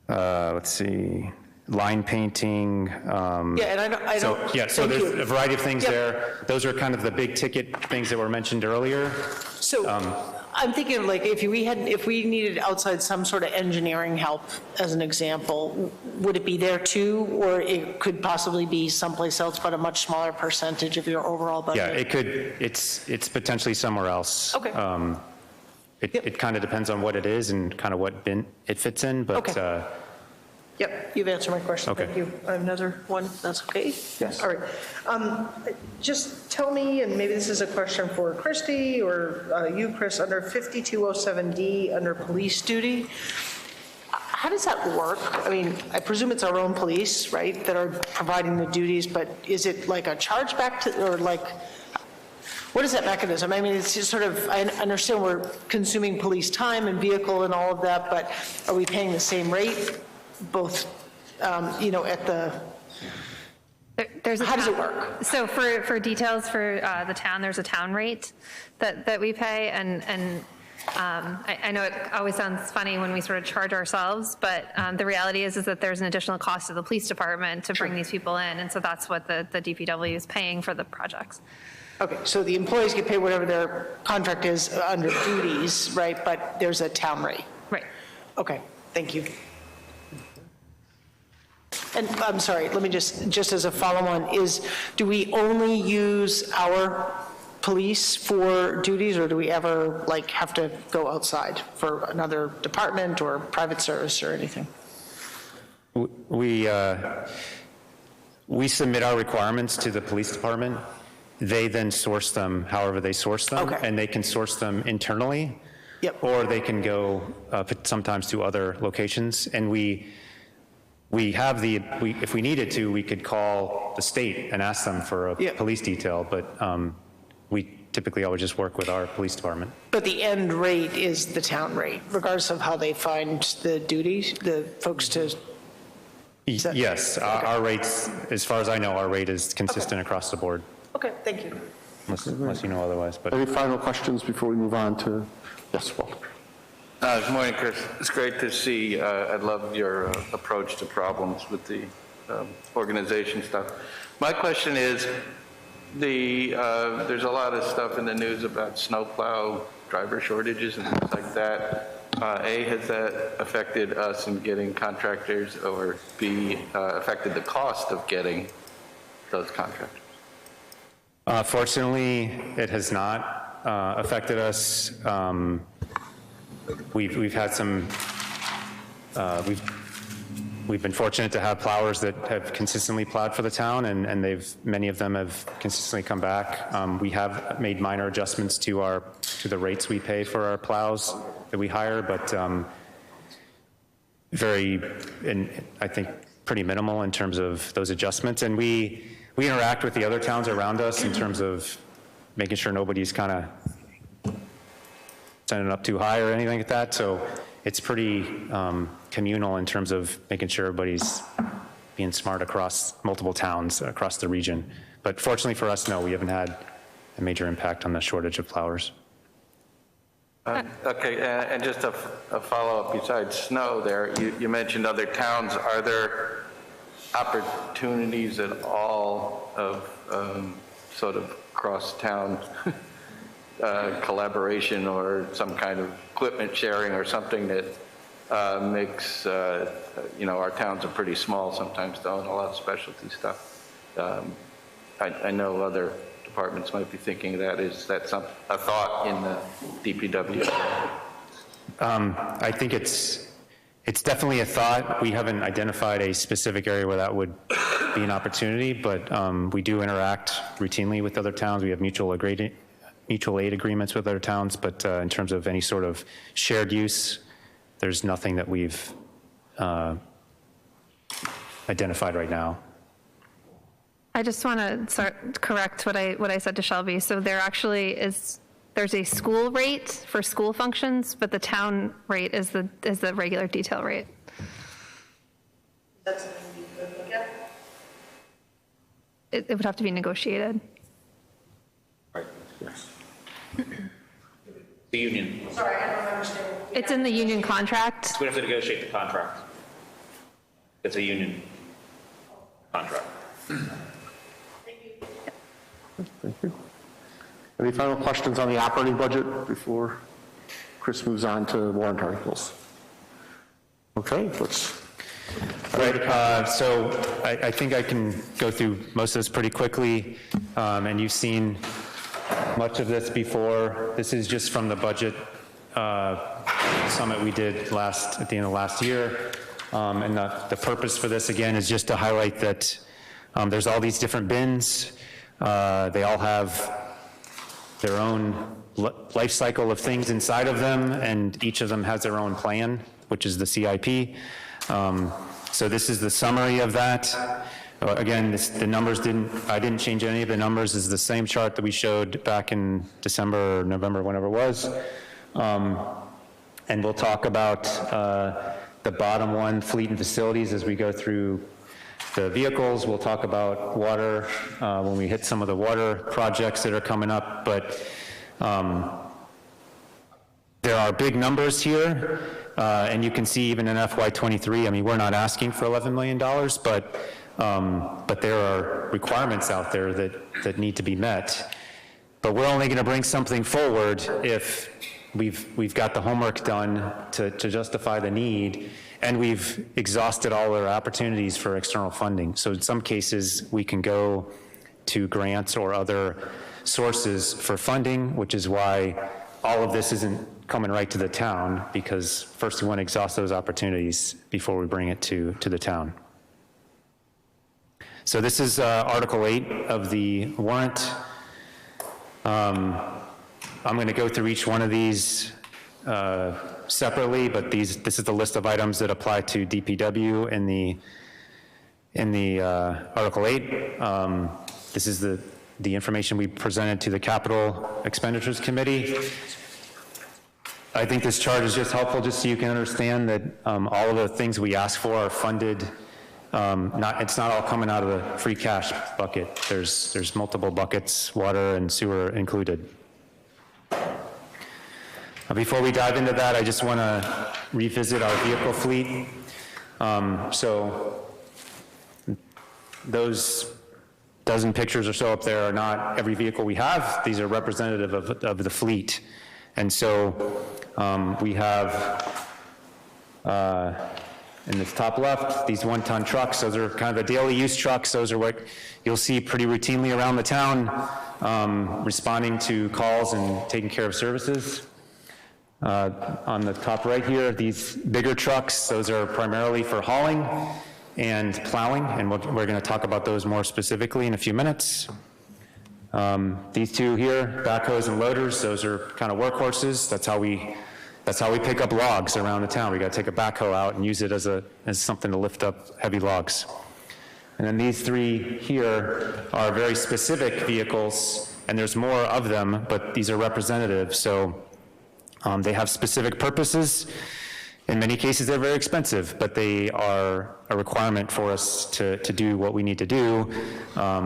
Let's see. Line painting. Yeah, and I don't. So there's a variety of things there. Those are kind of the big ticket things that were mentioned earlier. So I'm thinking of like if we needed outside some sort of engineering help, as an example, would it be there too, or it could possibly be someplace else, but a much smaller percentage of your overall budget? Yeah, it could. It's potentially somewhere else. Okay. It kind of depends on what it is and kind of what bin it fits in, but. Okay. Yep, you've answered my question. Okay. Thank you. I have another one, if that's okay? Yes. All right. Just tell me, and maybe this is a question for Christy or you, Chris, under 5207D, under police duty, how does that work? I mean, I presume it's our own police, right, that are providing the duties, but is it like a chargeback to, or like, what is that mechanism? I mean, it's just sort of, I understand we're consuming police time and vehicle and all of that, but are we paying the same rate? Both, at the, how does it work? So for details for the town, there's a town rate that we pay, and I know it always sounds funny when we sort of charge ourselves, but the reality is that there's an additional cost to the police department to bring these people in, and so that's what the DPW is paying for the projects. Okay, so the employees get paid whatever their contract is under duties, right, but there's a town rate? Right. Okay, thank you. And I'm sorry, let me just as a follow-on, do we only use our police for duties, or do we ever have to go outside for another department or private service or anything? We submit our requirements to the police department. They then source them however they source them, and they can source them internally, or they can go sometimes to other locations, and we have if we needed to, we could call the state and ask them for a police detail, but we typically always just work with our police department. But the end rate is the town rate, regardless of how they find the duties, the folks to... Yes, our rates, as far as I know, our rate is consistent across the board. Okay, thank you. unless you know otherwise. But Any final questions before we move on to, yes, Walter? Good morning, Chris. It's great to see, I love your approach to problems with the organization stuff. My question is, there's a lot of stuff in the news about snowplow driver shortages and things like that. A, has that affected us in getting contractors, or B, affected the cost of getting those contractors? Fortunately, it has not affected us. We've had some, we've been fortunate to have plowers that have consistently plowed for the town, and many of them have consistently come back. We have made minor adjustments to the rates we pay for our plows that we hire, but I think pretty minimal in terms of those adjustments. And we interact with the other towns around us in terms of making sure nobody's kind of sending it up too high or anything like that. So it's pretty communal in terms of making sure everybody's being smart across multiple towns across the region. But fortunately for us, no, we haven't had a major impact on the shortage of plowers. Okay, and just a follow-up besides snow there, you mentioned other towns. Are there opportunities at all of sort of cross-town collaboration or some kind of equipment sharing or something that makes, our towns are pretty small sometimes, don't, a lot of specialty stuff. I know other departments might be thinking of that. Is that a thought in the DPW? I think it's definitely a thought. We haven't identified a specific area where that would be an opportunity, but we do interact routinely with other towns. We have mutual aid agreements with other towns, but in terms of any sort of shared use, there's nothing that we've identified right now. I just want to correct what I said to Shelby. So there actually there's a school rate for school functions, but the town rate is the regular detail rate. That's something you could look at? It would have to be negotiated. Right, yes. The union. Sorry, I don't understand. It's in the union contract. We have to negotiate the contract. It's a union contract. Thank you. Any final questions on the operating budget before Chris moves on to warrant articles? Okay, let's. All right, so I think I can go through most of this pretty quickly, and you've seen much of this before. This is just from the budget summit we did at the end of last year, and the purpose for this, again, is just to highlight that there's all these different bins. They all have their own life cycle of things inside of them, and each of them has their own plan, which is the CIP. So this is the summary of that. Again, the numbers I didn't change any of the numbers. It's the same chart that we showed back in December or November, whenever it was. And we'll talk about the bottom one, fleet and facilities, as we go through the vehicles. We'll talk about water when we hit some of the water projects that are coming up, but there are big numbers here, and you can see even in FY23, I mean, we're not asking for $11 million, but there are requirements out there that need to be met. But we're only going to bring something forward if we've got the homework done to justify the need, and we've exhausted all our opportunities for external funding. So in some cases, we can go to grants or other sources for funding, which is why all of this isn't coming right to the town, because first we want to exhaust those opportunities before we bring it to the town. So this is Article 8 of the warrant. I'm going to go through each one of these separately, but this is the list of items that apply to DPW in the Article 8. This is the information we presented to the Capital Expenditures Committee. I think this chart is just helpful just so you can understand that all of the things we ask for are funded It's not all coming out of the free cash bucket. There's multiple buckets, water and sewer included. Before we dive into that, I just want to revisit our vehicle fleet. So those dozen pictures or so up there are not every vehicle we have. These are representative of the fleet. And so we have, in this top left, these 1-ton trucks. Those are kind of the daily use trucks. Those are what you'll see pretty routinely around the town, responding to calls and taking care of services. On the top right here, these bigger trucks, those are primarily for hauling and plowing, and we're going to talk about those more specifically in a few minutes. These two here, backhoes and loaders, those are kind of workhorses. That's how we pick up logs around the town. We got to take a backhoe out and use it as something to lift up heavy logs. And then these three here are very specific vehicles, and there's more of them, but these are representative. So they have specific purposes. In many cases, they're very expensive, but they are a requirement for us to do what we need to do.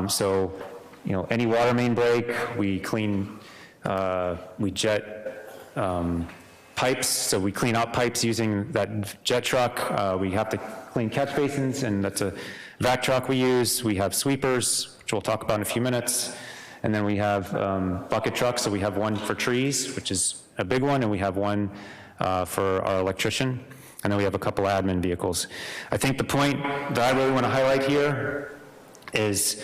So, any water main break, we clean, we jet pipes, so we clean out pipes using that jet truck. We have to clean catch basins, and that's a vac truck we use. We have sweepers, which we'll talk about in a few minutes. And then we have bucket trucks, so we have one for trees, which is a big one, and we have one for our electrician, and then we have a couple admin vehicles. I think the point that I really want to highlight here is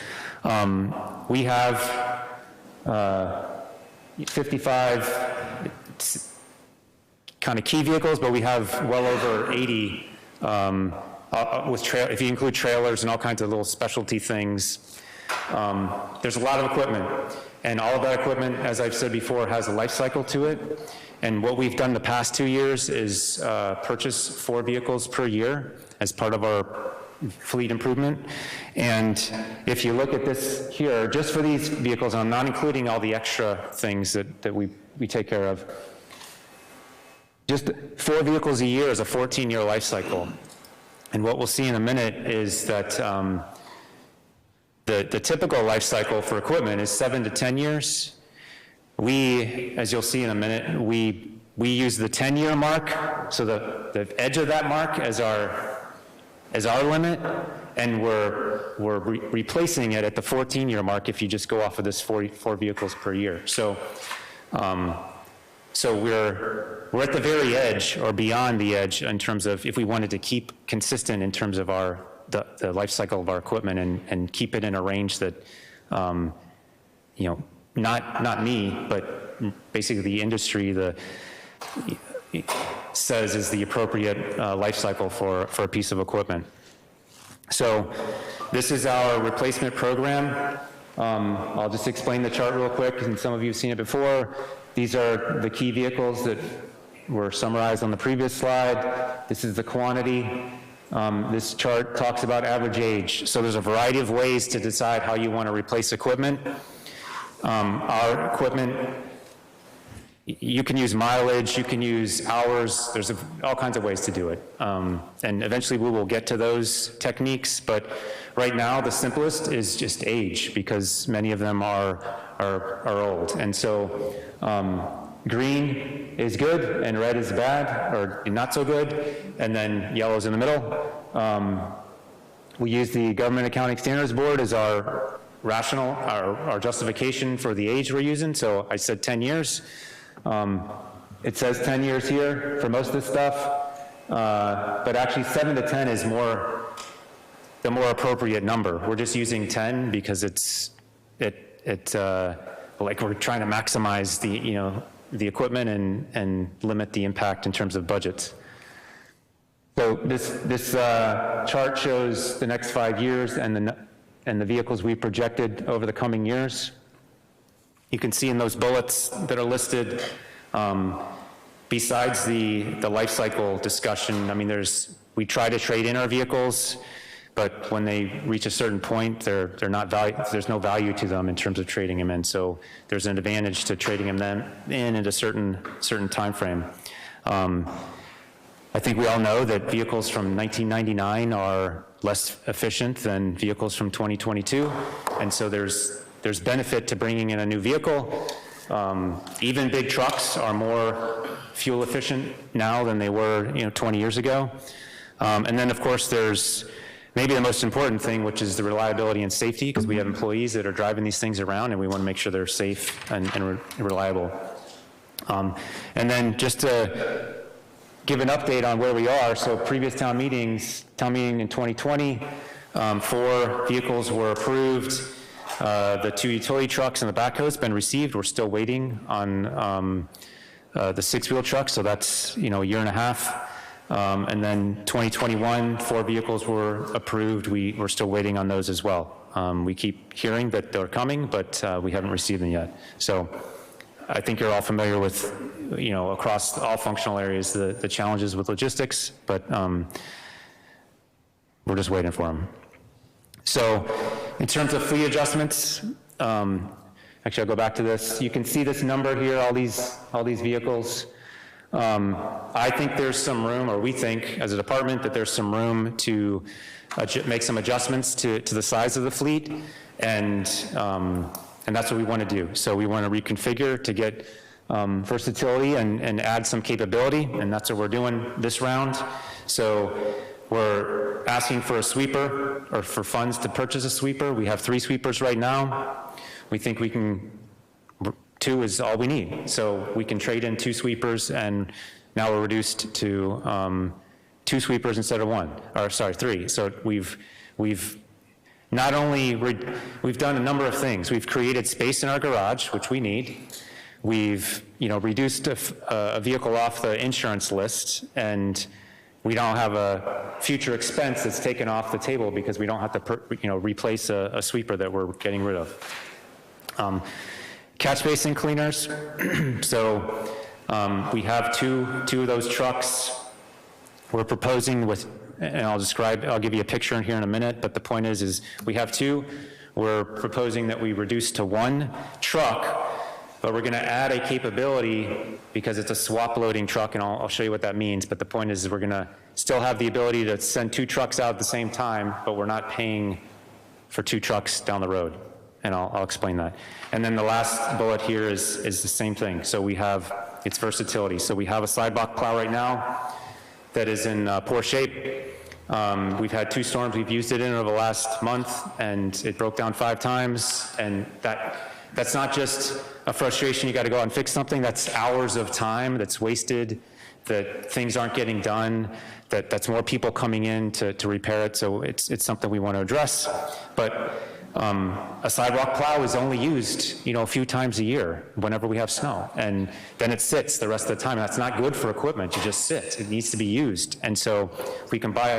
we have 55 kind of key vehicles, but we have well over 80 if you include trailers and all kinds of little specialty things. There's a lot of equipment, and all of that equipment, as I've said before, has a life cycle to it. And what we've done the past 2 years is purchase 4 vehicles per year as part of our fleet improvement. And if you look at this here, just for these vehicles, I'm not including all the extra things that we take care of, just 4 vehicles a year is a 14-year life cycle. And what we'll see in a minute is that the typical life cycle for equipment is 7 to 10 years. We, as you'll see in a minute, we use the 10-year mark, so the edge of that mark as our limit, and we're replacing it at the 14-year mark if you just go off of this 4 vehicles per year. So we're at the very edge or beyond the edge in terms of if we wanted to keep consistent in terms of the life cycle of our equipment and keep it in a range that, not me, but basically the industry says is the appropriate life cycle for a piece of equipment. So this is our replacement program. I'll just explain the chart real quick, and some of you have seen it before. These are the key vehicles that were summarized on the previous slide. This is the quantity. This chart talks about average age. So there's a variety of ways to decide how you want to replace equipment. Our equipment, you can use mileage, you can use hours, there's all kinds of ways to do it. And eventually we will get to those techniques, but right now the simplest is just age, because many of them are old. And so green is good and red is bad or not so good, and then yellow's in the middle. We use the Government Accounting Standards Board as our rational, our justification for the age we're using. So I said 10 years. It says 10 years here for most of this stuff, but actually 7 to 10 is the more appropriate number. We're just using 10 because like we're trying to maximize the equipment and limit the impact in terms of budgets. So this chart shows the next 5 years and the vehicles we projected over the coming years. You can see in those bullets that are listed, besides the life cycle discussion, I mean, we try to trade in our vehicles, but when they reach a certain point, they're not there's no value to them in terms of trading them in. So there's an advantage to trading them in at a certain time frame. I think we all know that vehicles from 1999 are less efficient than vehicles from 2022, and so there's benefit to bringing in a new vehicle. Even big trucks are more fuel efficient now than they were 20 years ago. And then, of course, there's maybe the most important thing, which is the reliability and safety, because we have employees that are driving these things around, and we want to make sure they're safe and reliable. And then just to give an update on where we are, so previous town meeting in 2020, 4 vehicles were approved. The 2 utility trucks and the backhoe has been received. We're still waiting on the 6-wheel truck, so that's a year and a half. And then 2021, 4 vehicles were approved. We're still waiting on those as well. We keep hearing that they're coming, but we haven't received them yet. So I think you're all familiar with, across all functional areas, the challenges with logistics, but we're just waiting for them. So in terms of fleet adjustments, actually I'll go back to this. You can see this number here, all these vehicles. I think there's some room, or we think as a department that there's some room to make some adjustments to the size of the fleet, and that's what we want to do. So we want to reconfigure to get versatility and add some capability, and that's what we're doing this round. So we're asking for a sweeper, or for funds to purchase a sweeper. We have 3 sweepers right now. We think we can, 2 is all we need. So we can trade in 2 sweepers, and now we're reduced to 2 sweepers instead of 1, or sorry, 3. So we've not only, we've done a number of things. We've created space in our garage, which we need. We've, reduced a vehicle off the insurance list, and we don't have a future expense that's taken off the table because we don't have to, replace a sweeper that we're getting rid of. Catch basin cleaners. So we have two of those trucks. We're proposing with, and I'll give you a picture in here in a minute, but the point is we have 2. We're proposing that we reduce to 1 truck, but we're going to add a capability because it's a swap loading truck, and I'll show you what that means. But the point is we're going to still have the ability to send 2 trucks out at the same time, but we're not paying for 2 trucks down the road. And I'll explain that. And then the last bullet here is the same thing. So we have, it's versatility. So we have a sidewalk plow right now that is in poor shape. We've had 2 storms we've used it in over the last month, and it broke down 5 times. And that's not just a frustration, you got to go out and fix something. That's hours of time that's wasted, that things aren't getting done, that's more people coming in to repair it. So it's something we want to address. But a sidewalk plow is only used, a few times a year whenever we have snow, and then it sits the rest of the time. That's not good for equipment to just sit. It needs to be used. And so if we can buy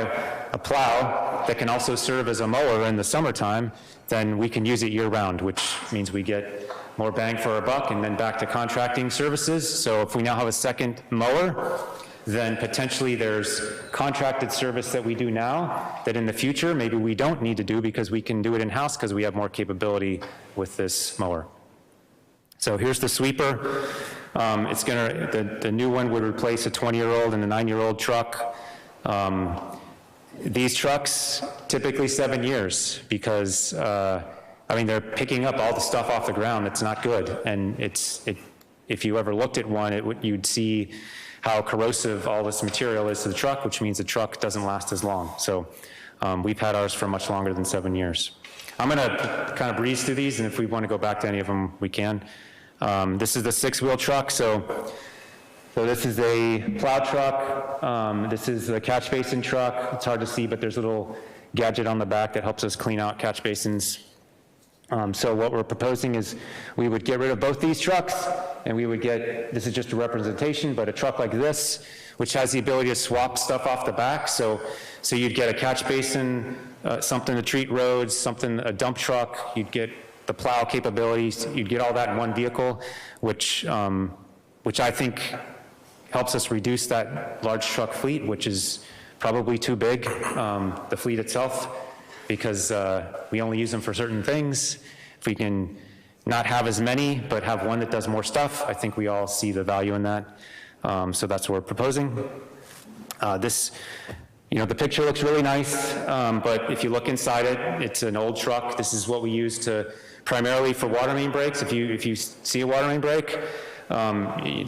a plow that can also serve as a mower in the summertime, then we can use it year-round, which means we get more bang for our buck, and then back to contracting services. So if we now have a second mower, then potentially there's contracted service that we do now that in the future maybe we don't need to do because we can do it in-house because we have more capability with this mower. So here's the sweeper. It's the new one would replace a 20-year-old and a 9-year-old truck. These trucks, typically 7 years, because they're picking up all the stuff off the ground that's not good. And if you ever looked at one, you'd see how corrosive all this material is to the truck, which means the truck doesn't last as long. So we've had ours for much longer than 7 years. I'm gonna kind of breeze through these, and if we want to go back to any of them, we can. This is the 6-wheel truck. So this is a plow truck. This is the catch basin truck. It's hard to see, but there's a little gadget on the back that helps us clean out catch basins. So what we're proposing is we would get rid of both these trucks, and we would get, this is just a representation, but a truck like this, which has the ability to swap stuff off the back. So you'd get a catch basin, something to treat roads, a dump truck, you'd get the plow capabilities, you'd get all that in one vehicle, which I think helps us reduce that large truck fleet, which is probably too big, the fleet itself, because we only use them for certain things. If we can not have as many, but have one that does more stuff, I think we all see the value in that. So that's what we're proposing. This, the picture looks really nice, but if you look inside it, it's an old truck. This is what we use primarily for water main breaks. If you see a water main break,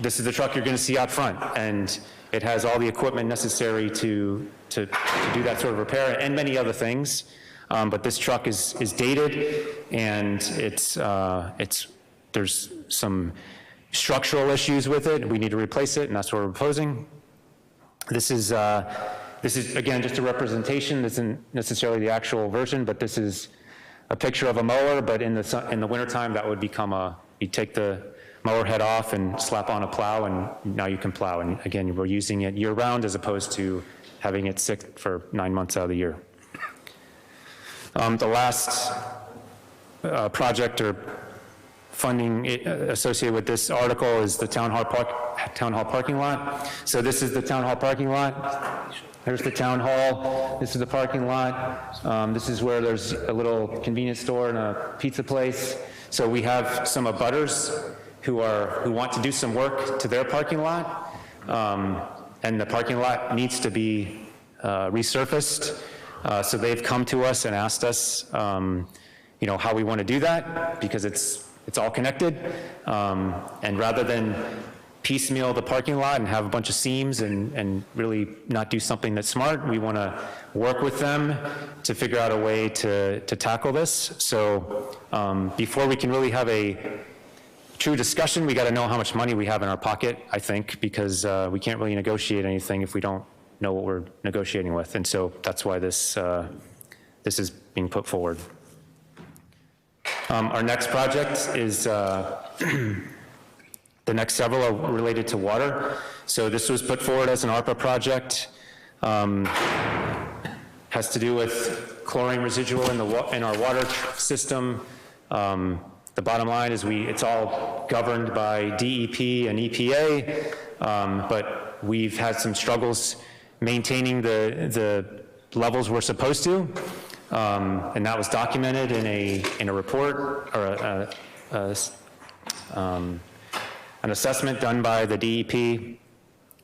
this is the truck you're going to see out front, and it has all the equipment necessary to do that sort of repair and many other things. But this truck is dated, and there's some structural issues with it. We need to replace it, and that's what we're proposing. This is again just a representation. This isn't necessarily the actual version, but this is a picture of a mower. But in the wintertime, that would become you take the mower head off and slap on a plow, and now you can plow. And again, we're using it year-round as opposed to having it sick for 9 months out of the year. The last project or funding associated with this article is the town hall parking lot. So this is the town hall parking lot. There's the town hall. This is the parking lot. This is where there's a little convenience store and a pizza place. So we have some abutters who want to do some work to their parking lot, and the parking lot needs to be resurfaced. So they've come to us and asked us, how we want to do that, because it's all connected. And rather than piecemeal the parking lot and have a bunch of seams and really not do something that's smart, we want to work with them to figure out a way to tackle this. So before we can really have a true discussion, we got to know how much money we have in our pocket, I think, because we can't really negotiate anything if we don't know what we're negotiating with. And so that's why this is being put forward. Our next project is, the next several are related to water. So this was put forward as an ARPA project. Has to do with chlorine residual in our water system. The bottom line is it's all governed by DEP and EPA, but we've had some struggles maintaining the levels we're supposed to, and that was documented in a report or an assessment done by the DEP.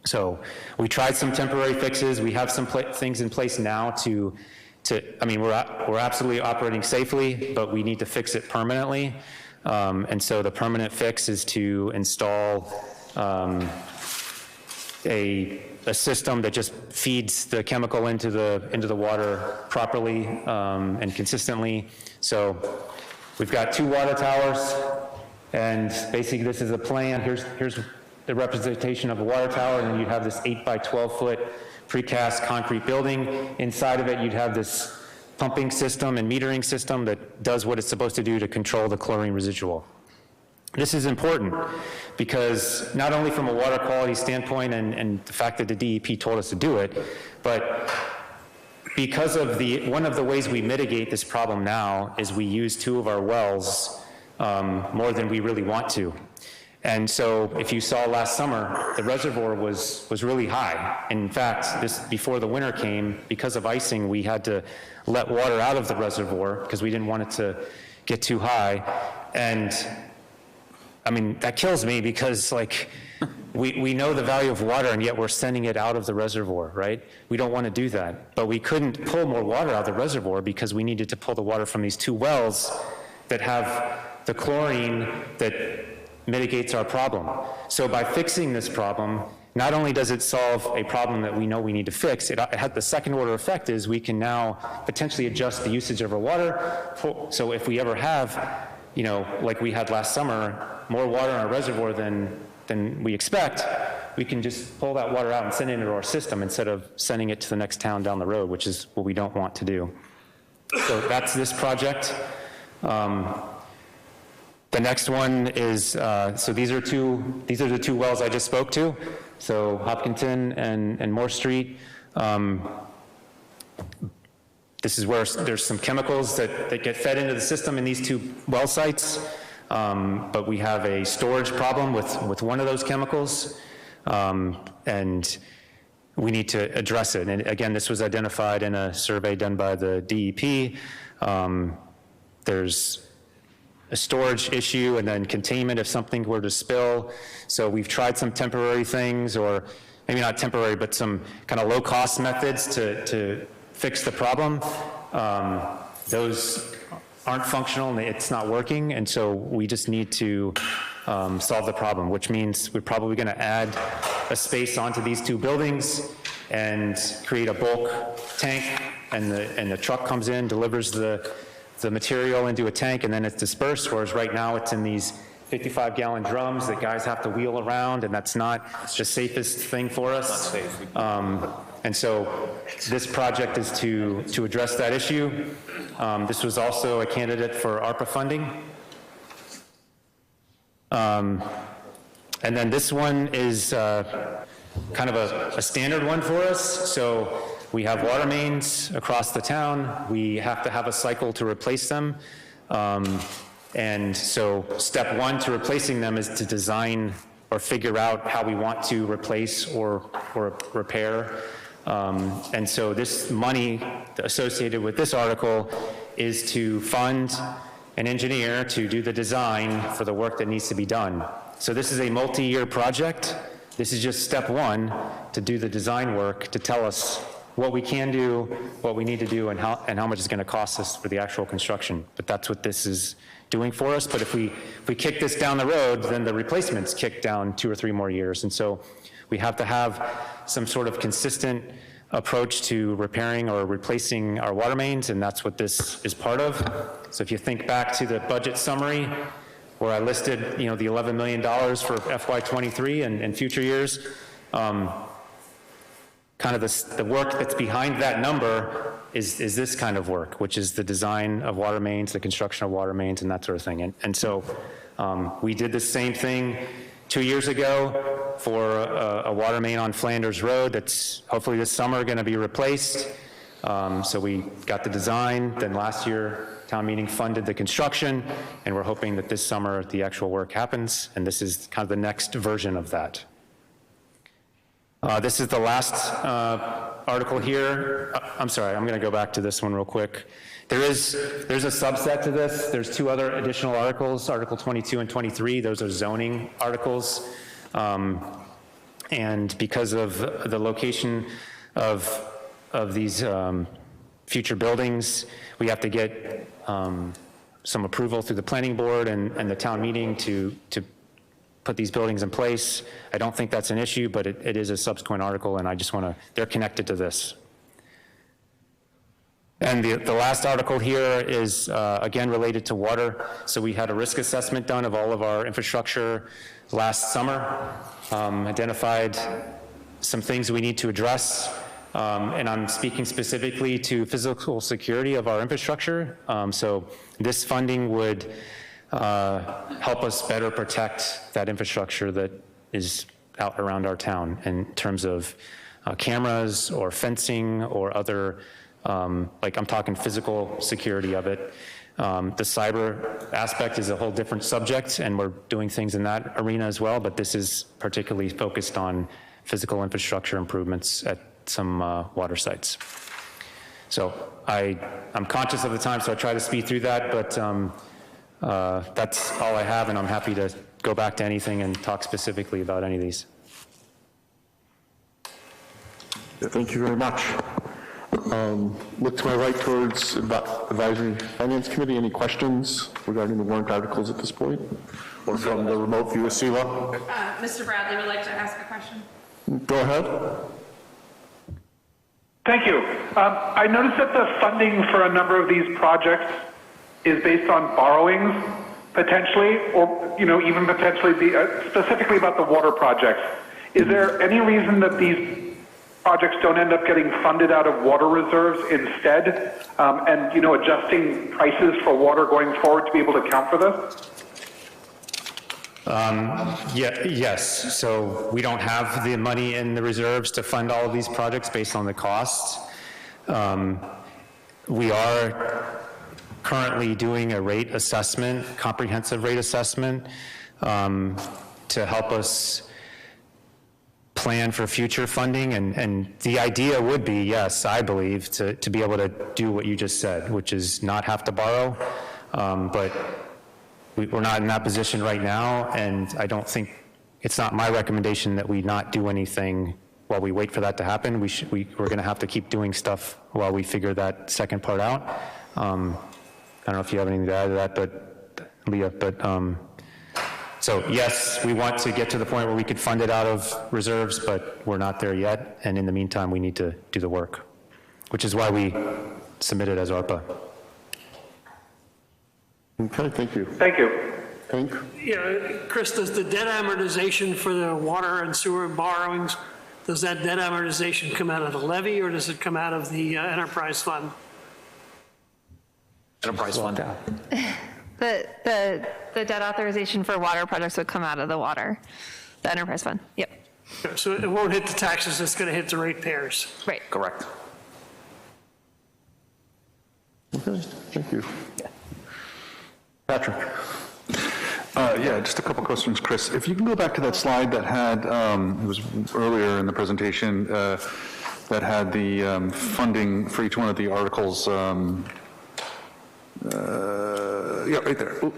So we tried some temporary fixes. We have some things in place now we're absolutely operating safely, but we need to fix it permanently. And so the permanent fix is to install a system that just feeds the chemical into the water properly and consistently. So we've got 2 water towers, and basically this is a plan. Here's the representation of a water tower, and then you have this 8 by 12 foot precast concrete building. Inside of it, you'd have this pumping system and metering system that does what it's supposed to do to control the chlorine residual. This is important because not only from a water quality standpoint and the fact that the DEP told us to do it, but because of one of the ways we mitigate this problem now is we use 2 of our wells more than we really want to. And so if you saw last summer, the reservoir was really high. In fact, before the winter came, because of icing, we had to let water out of the reservoir because we didn't want it to get too high. And I mean, that kills me because we know the value of water and yet we're sending it out of the reservoir, right? We don't want to do that. But we couldn't pull more water out of the reservoir because we needed to pull the water from these 2 wells that have the chlorine that mitigates our problem. So by fixing this problem, not only does it solve a problem that we know we need to fix, it had the second order effect is we can now potentially adjust the usage of our water. So if we ever have, like we had last summer, more water in our reservoir than we expect, we can just pull that water out and send it into our system instead of sending it to the next town down the road, which is what we don't want to do. So that's this project. The next one is, so these are the 2 wells I just spoke to. So Hopkinton and Moore Street. This is where there's some chemicals that get fed into the system in these 2 well sites. But we have a storage problem with one of those chemicals. And we need to address it. And again, this was identified in a survey done by the DEP. There's a storage issue and then containment if something were to spill. So we've tried some temporary things, or maybe not temporary, but some kind of low-cost methods to fix the problem. Those aren't functional and it's not working, and so we just need to solve the problem, which means we're probably going to add a space onto these two buildings and create a bulk tank, and the truck comes in, delivers the material into a tank, and then it's dispersed, whereas right now it's in these 55-gallon drums that guys have to wheel around, and that's not the safest thing for us. And so this project is to address that issue. This was also a candidate for ARPA funding. And then this one is kind of a standard one for us. So we have water mains across the town. We have to have a cycle to replace them. And so step one to replacing them is to design or figure out how we want to replace or repair. And so this money associated with this article is to fund an engineer to do the design for the work that needs to be done. So this is a multi-year project. This is just step one to do the design work, to tell us what we can do, what we need to do, and how much it's going to cost us for the actual construction. But that's what this is doing for us. But if we kick this down the road, then the replacements kick down 2 or 3 more years. And so we have to have some sort of consistent approach to repairing or replacing our water mains, and that's what this is part of. So if you think back to the budget summary where I listed, the $11 million for FY23 and future years, kind of the work that's behind that number is this kind of work, which is the design of water mains, the construction of water mains, and that sort of thing. And so we did the same thing 2 years ago for a water main on Flanders Road that's hopefully this summer going to be replaced. So we got the design, then last year town meeting funded the construction, and we're hoping that this summer the actual work happens, and this is kind of the next version of that. This is the last article here. I'm sorry, I'm going to go back to this one real quick. There's a subset to this. There's 2 other additional articles, Article 22 and 23. Those are zoning articles. And because of the location of these future buildings, we have to get some approval through the planning board and the town meeting to put these buildings in place. I don't think that's an issue, but it is a subsequent article, and I just want to, they're connected to this. And the last article here is, again, related to water. So we had a risk assessment done of all of our infrastructure last summer, identified some things we need to address, and I'm speaking specifically to physical security of our infrastructure. So this funding would help us better protect that infrastructure that is out around our town in terms of cameras or fencing or other like I'm talking physical security of it. The cyber aspect is a whole different subject, and we're doing things in that arena as well, but this is particularly focused on physical infrastructure improvements at some water sites. So I'm conscious of the time, so I try to speed through that, but that's all I have, and I'm happy to go back to anything and talk specifically about any of these. Yeah, thank you very much. Look to my right towards Advisory Finance Committee. Any questions regarding the warrant articles at this point? Or from the remote view of SELA? Mr. Bradley would like to ask a question. Go ahead. Thank you. I noticed that the funding for a number of these projects is based on borrowings, potentially, or even potentially specifically about the water projects. Is there any reason that these projects don't end up getting funded out of water reserves instead, and adjusting prices for water going forward to be able to account for this? Yes. So we don't have the money in the reserves to fund all of these projects based on the costs. We are currently doing a rate assessment, comprehensive rate assessment, to help us plan for future funding, and the idea would be, yes, I believe, to be able to do what you just said, which is not have to borrow, but we're not in that position right now, and I don't think, it's not my recommendation that we not do anything while we wait for that to happen. We're going to have to keep doing stuff while we figure that second part out. I don't know if you have anything to add to that, but Leah, but so yes, we want to get to the point where we could fund it out of reserves, but we're not there yet. And in the meantime, we need to do the work, which is why we submitted as ARPA. Okay, thank you. Thank you. Hank? Yeah, Chris, does the debt amortization for the water and sewer borrowings, does that debt amortization come out of the levy, or does it come out of the enterprise fund? Enterprise fund. The debt authorization for water projects would come out of the enterprise fund. Yep. So it won't hit the taxes, it's going to hit the ratepayers. Right. Correct. Okay, thank you. Patrick? Yeah, just a couple questions, Chris. If you can go back to that slide that had, it was earlier in the presentation, that had the funding for each one of the articles. Yeah, right there. Ooh.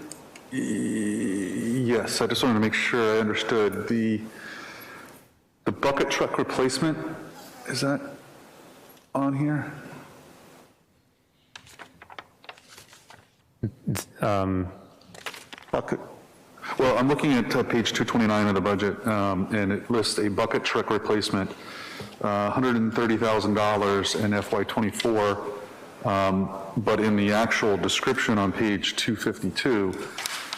Yes, I just wanted to make sure I understood. The bucket truck replacement, is that on here? Bucket. Well, I'm looking at page 229 of the budget, and it lists a bucket truck replacement, $130,000 in FY24, but in the actual description on page 252,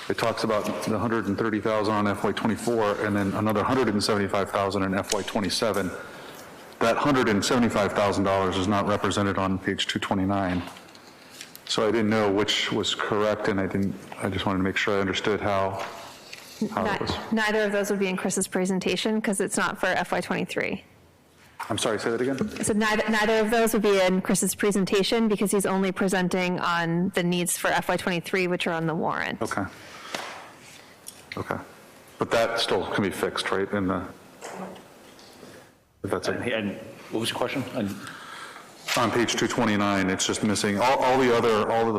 it talks about the $130,000 on FY24 and then another $175,000 in FY27. That $175,000 is not represented on page 229. So I didn't know which was correct, and I just wanted to make sure I understood how it was. Neither of those would be in Chris's presentation because it's not for FY23. I'm sorry, say that again? So neither of those would be in Chris's presentation because he's only presenting on the needs for FY23, which are on the warrant. Okay. Okay. But that still can be fixed, right, in the, if that's it. And what was your question? On page 229, it's just missing all of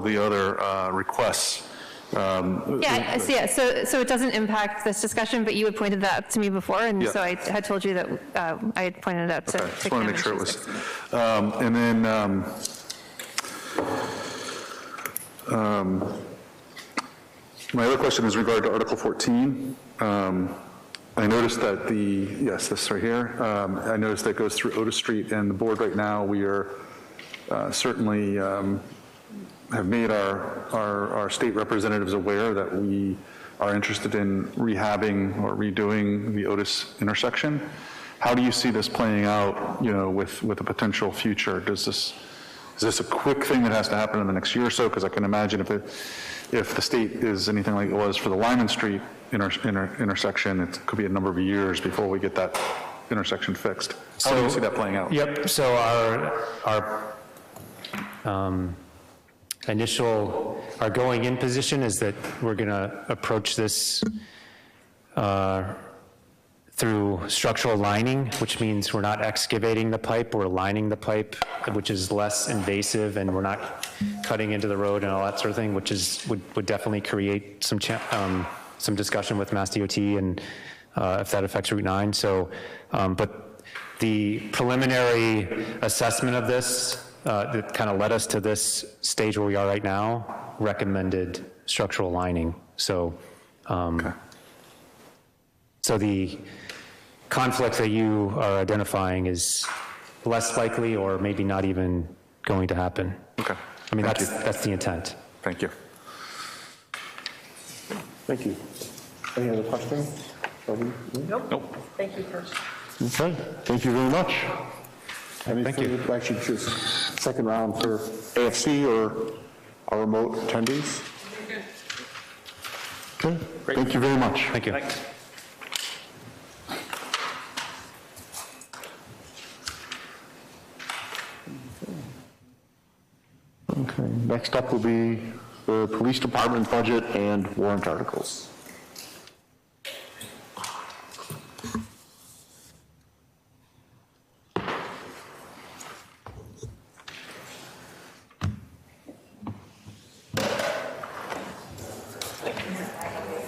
the other requests. Yeah, so it doesn't impact this discussion, but you had pointed that out to me before, and Yeah. so I had told you that I had pointed it out to. Okay, just want to make sure it was. And then my other question is regard to Article 14. I noticed that yes, this right here, I noticed that goes through Otis Street, and the board right now, we are certainly have made our state representatives aware that we are interested in rehabbing or redoing the Otis intersection. How do you see this playing out, with a potential future? Is this a quick thing that has to happen in the next year or so? Because I can imagine if the state is anything like it was for the Lyman Street intersection, it could be a number of years before we get that intersection fixed. How do you see that playing out? Yep, so our our going in position is that we're going to approach this through structural lining, which means we're not excavating the pipe, we're lining the pipe, which is less invasive, and we're not cutting into the road and all that sort of thing, which would definitely create some discussion with Mass DOT and if that affects Route 9. So, but the preliminary assessment of this that kind of led us to this stage where we are right now recommended structural lining. So, so the conflict that you are identifying is less likely or maybe not even going to happen. Okay. I mean, that's the intent. Thank you. Thank you. Any other questions? Nope. Thank you, Chris. Okay, thank you very much. Thank you. Actually, just second round for AFC or our remote attendees? Okay, thank you very much. Thank you. Thanks. Okay, next up will be the police department budget and warrant articles.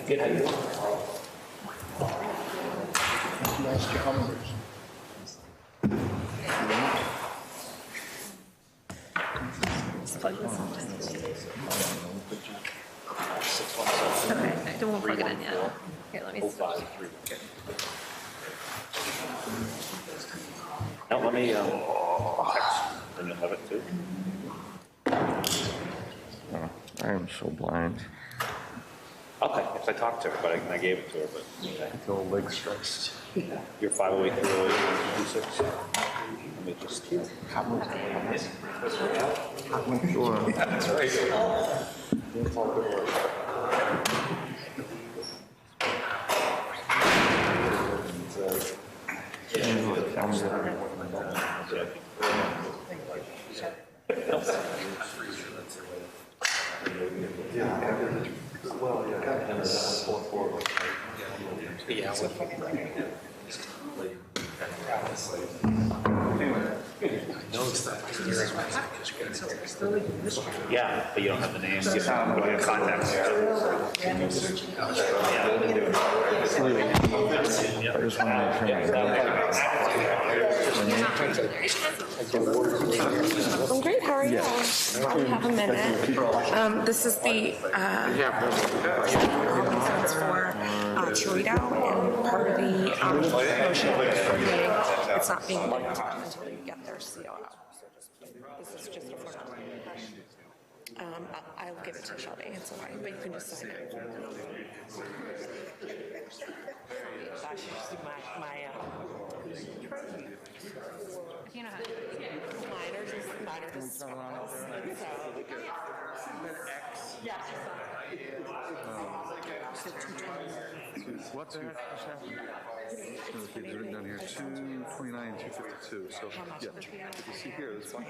Good, how you doing? Last year, how many years? Okay, I won't plug it in yet. Here, let me see. No, let me, text, and you'll have it too. I am so blind. Okay, yes, I talked to her, but I gave it to her, but. Until leg stretched. You're 508-308-26. Let me just. That's right. Yeah, but you don't have the names. You have contacts. I just want to make sure. I'm great, how are you? We have a minute. This is the, concerns for Torito, and part of the motion for meeting, it's not being looked at until you get their COO. This is just a formality. I'll give it to Shelby, it's fine, but you can just sign it. That's just my You know how to do it. mine are just so, yeah. What's the heck just happened? It's written down here, 229, 252, so, yeah, if you see here, it's fine.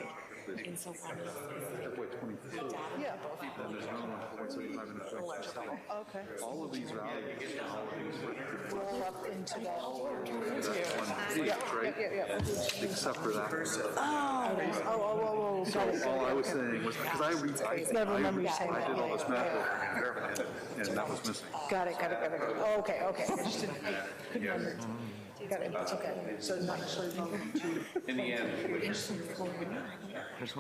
And so far, FY 24. Yeah. And there's another one, 175 and Okay. all of these values, all of these Roll up into that. one page, right? Except for that. Oh, got it. All I was saying was, because I remember you saying I did all that. this math work, and that was missing. Got it. Oh, okay. I just didn't, I couldn't remember. Got it, it's okay. So it's not necessarily going to. In the end. Yeah. It's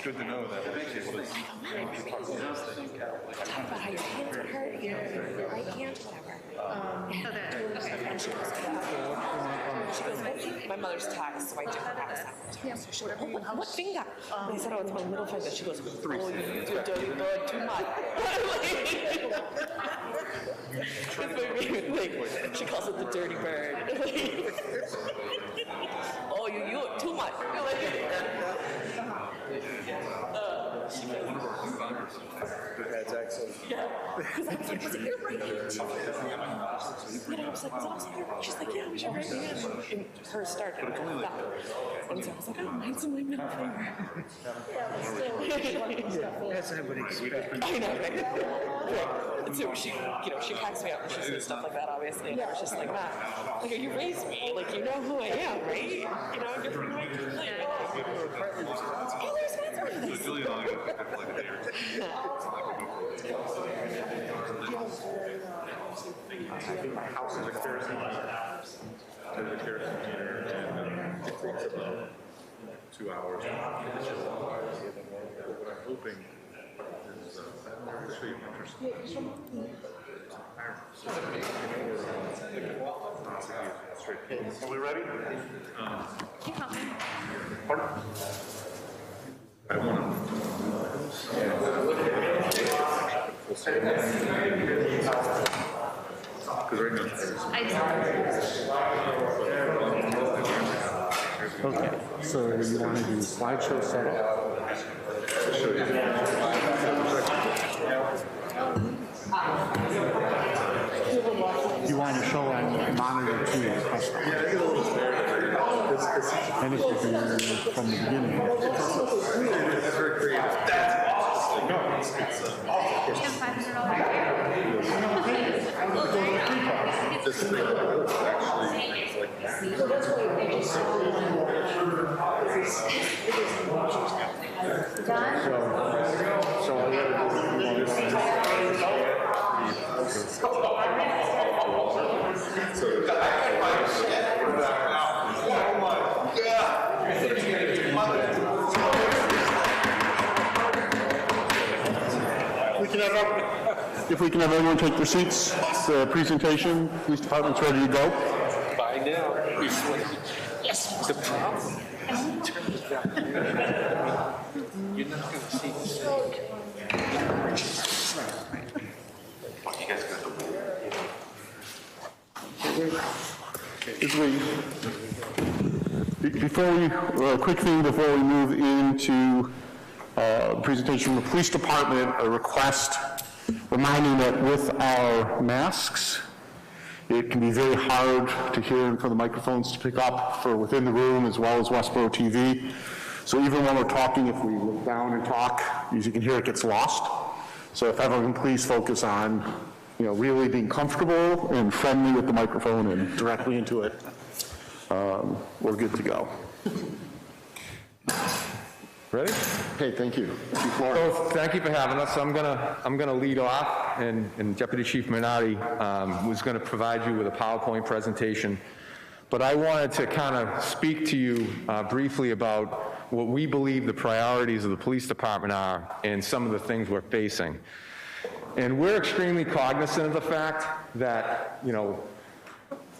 good to know that. talk about how your hands would hurt, your right hand, whatever. And she goes, my mother's tax, so I do have so she goes, oh, what finger? And I said, oh, it's my middle finger. She goes, oh, you dirty bird, too much. Like, she calls it the dirty bird. Oh, you too much. Yeah, because I was like, was it your right hand? And I was like, was it your right? She's like, yeah, it was your right hand. And her started. And so I was like, oh, mine's in my middle finger. That's what I expect. I know, right? And so she, she cracks me up and she says stuff like that, obviously. And I was just like, Matt, like, you raised me. Like, you know who I am, right? You know, I'm different. Like, oh, there's fans for this. I think my house is a kerosene container, and it takes about 2 hours. What I'm hoping is, I'll show you pictures. Are we ready? Keep coming. Pardon? I want Okay, so you want to do slideshow setup? You want to show on monitor 2 your customer. And if you do from the beginning. That's very creative. This thing actually is like So all you gotta do is If we can have everyone take their seats, the presentation, police department's ready to go. By now, yes. The problem, you're not going to see this. You guys got the quick thing before we move into presentation from the police department, a request reminding that with our masks, it can be very hard to hear for the microphones to pick up for within the room as well as Westborough TV. So even when we're talking, if we look down and talk, as you can hear, it gets lost. So if everyone can please focus on, really being comfortable and friendly with the microphone and directly into it, we're good to go. Ready? Okay, thank you. So thank you for having us. I'm gonna lead off, and Deputy Chief Minardi was gonna provide you with a PowerPoint presentation. But I wanted to kind of speak to you briefly about what we believe the priorities of the police department are and some of the things we're facing. And we're extremely cognizant of the fact that,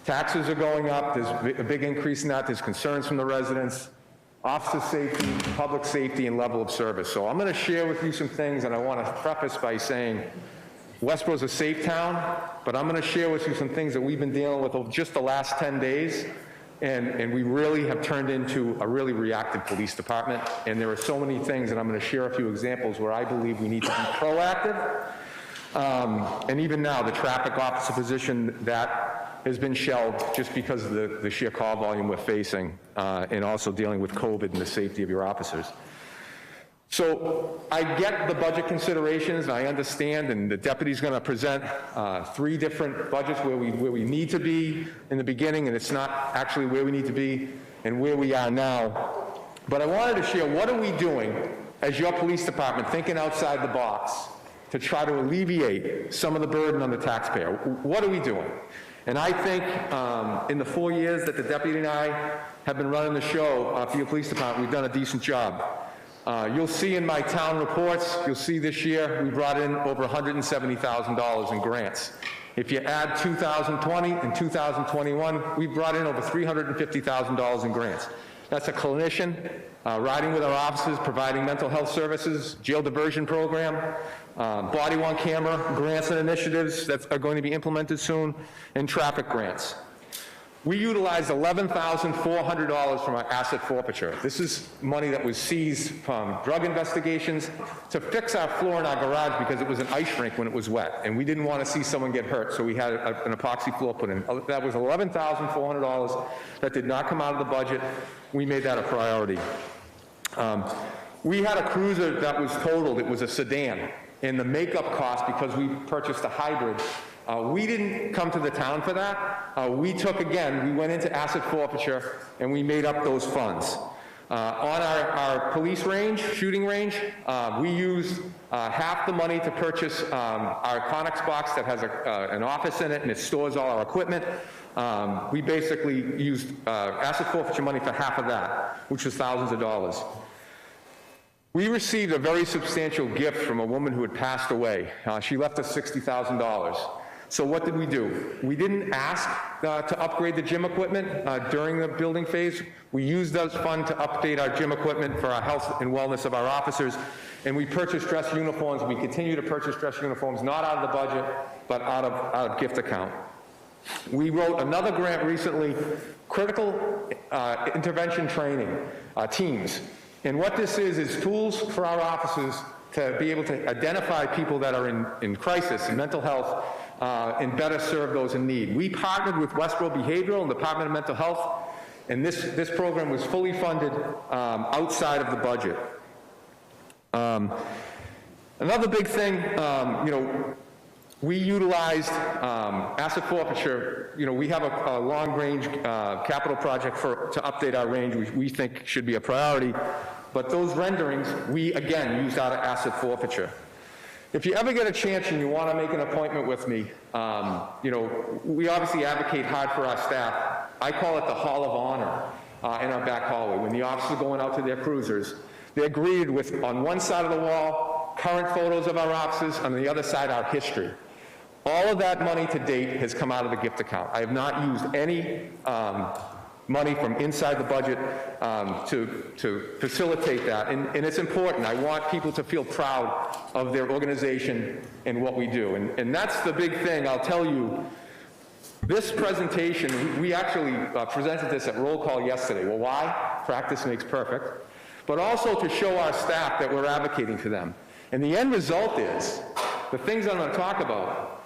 taxes are going up, there's a big increase in that, there's concerns from the residents, officer safety, public safety, and level of service. So I'm going to share with you some things, and I want to preface by saying Westborough's a safe town, but I'm going to share with you some things that we've been dealing with over just the last 10 days, and we really have turned into a really reactive police department, and there are so many things, and I'm going to share a few examples where I believe we need to be proactive. And even now, the traffic officer position, that has been shelved just because of the sheer call volume we're facing, and also dealing with COVID and the safety of your officers. So I get the budget considerations, and I understand, and the deputy's going to present 3 different budgets where we need to be in the beginning, and it's not actually where we need to be and where we are now. But I wanted to share, what are we doing as your police department, thinking outside the box to try to alleviate some of the burden on the taxpayer? What are we doing? And I think in the 4 years that the deputy and I have been running the show for your police department, we've done a decent job. You'll see in my town reports, you'll see this year we brought in over $170,000 in grants. If you add 2020 and 2021, we brought in over $350,000 in grants. That's a clinician riding with our officers, providing mental health services, jail diversion program, body-worn camera grants and initiatives that are going to be implemented soon, and traffic grants. We utilized $11,400 from our asset forfeiture. This is money that was seized from drug investigations to fix our floor in our garage because it was an ice rink when it was wet, and we didn't want to see someone get hurt, so we had an epoxy floor put in. That was $11,400 that did not come out of the budget. We made that a priority. We had a cruiser that was totaled. It was a sedan, and the makeup cost, because we purchased a hybrid, we didn't come to the town for that. We went into asset forfeiture, and we made up those funds. On our police range, shooting range, we used half the money to purchase our Conex box that has an office in it, and it stores all our equipment. We basically used asset forfeiture money for half of that, which was thousands of dollars. We received a very substantial gift from a woman who had passed away. She left us $60,000. So what did we do? We didn't ask to upgrade the gym equipment during the building phase. We used those funds to update our gym equipment for our health and wellness of our officers, and we purchased dress uniforms. We continue to purchase dress uniforms, not out of the budget, but out of gift account. We wrote another grant recently, critical intervention training teams. And what this is tools for our officers to be able to identify people that are in crisis and mental health and better serve those in need. We partnered with Westborough Behavioral and the Department of Mental Health, and this program was fully funded outside of the budget. Another big thing, we utilized asset forfeiture. We have a long-range capital project to update our range, which we think should be a priority. But those renderings, we again used out of asset forfeiture. If you ever get a chance and you want to make an appointment with me, you know, we obviously advocate hard for our staff. I call it the Hall of Honor in our back hallway. When the officers are going out to their cruisers, they're greeted with, on one side of the wall, current photos of our officers, on the other side, our history. All of that money to date has come out of the gift account. I have not used any money from inside the budget to facilitate that, and it's important. I want people to feel proud of their organization and what we do, and that's the big thing. I'll tell you, this presentation, we actually presented this at roll call yesterday. Well, why? Practice makes perfect. But also to show our staff that we're advocating for them. And the end result is, the things I'm going to talk about,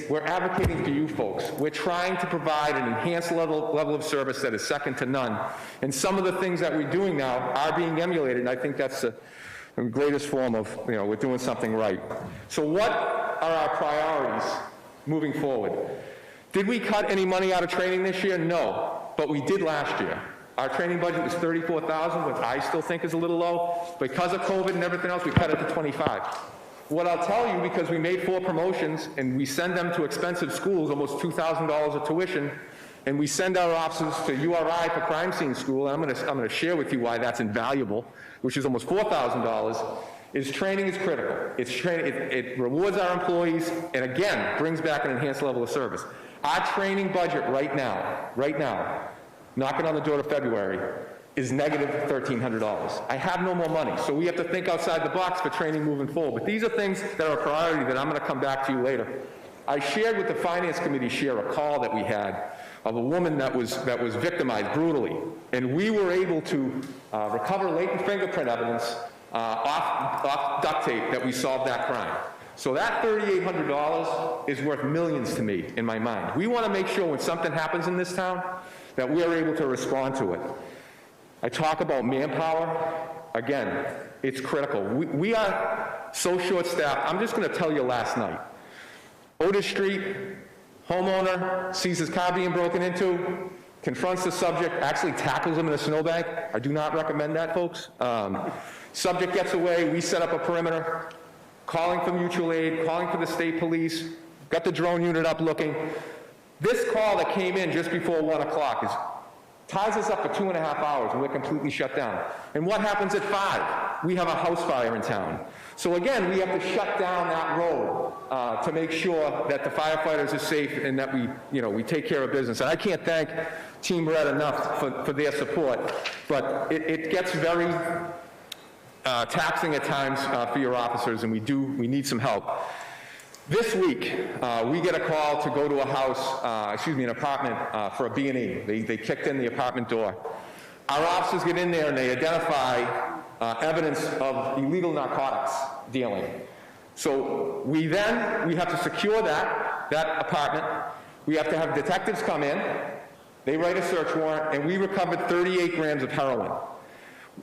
we're advocating for you folks. We're trying to provide an enhanced level of service that is second to none. And some of the things that we're doing now are being emulated, and I think that's the greatest form of, you know, we're doing something right. So what are our priorities moving forward? Did we cut any money out of training this year? No, but we did last year. Our training budget was $34,000, which I still think is a little low. Because of COVID and everything else, we cut it to $25,000. What I'll tell you, because we made 4 promotions and we send them to expensive schools, almost $2,000 of tuition, and we send our officers to URI for crime scene school, and I'm going to share with you why that's invaluable, which is almost $4,000, is training is critical. It rewards our employees, and again, brings back an enhanced level of service. Our training budget right now, knocking on the door to February, is negative $1,300. I have no more money, so we have to think outside the box for training moving forward. But these are things that are a priority that I'm going to come back to you later. I shared with the Finance Committee a call that we had of a woman that was victimized brutally, and we were able to recover latent fingerprint evidence off duct tape that we solved that crime. So that $3,800 is worth millions to me in my mind. We want to make sure when something happens in this town that we are able to respond to it. I talk about manpower. Again, it's critical. We are so short-staffed. I'm just going to tell you last night. Otis Street, homeowner sees his car being broken into, confronts the subject, actually tackles him in a snowbank. I do not recommend that, folks. Subject gets away. We set up a perimeter, calling for mutual aid, calling for the state police, got the drone unit up looking. This call that came in just before 1 o'clock ties us up for 2.5 hours, and we're completely shut down. And what happens at 5? We have a house fire in town. So again, we have to shut down that road to make sure that the firefighters are safe and that we take care of business. And I can't thank Team Red enough for their support, but it gets very taxing at times for your officers, and we need some help. This week, we get a call to go to a house, an apartment for a B&E. They kicked in the apartment door. Our officers get in there and they identify evidence of illegal narcotics dealing. So we have to secure that apartment. We have to have detectives come in. They write a search warrant, and we recovered 38 grams of heroin.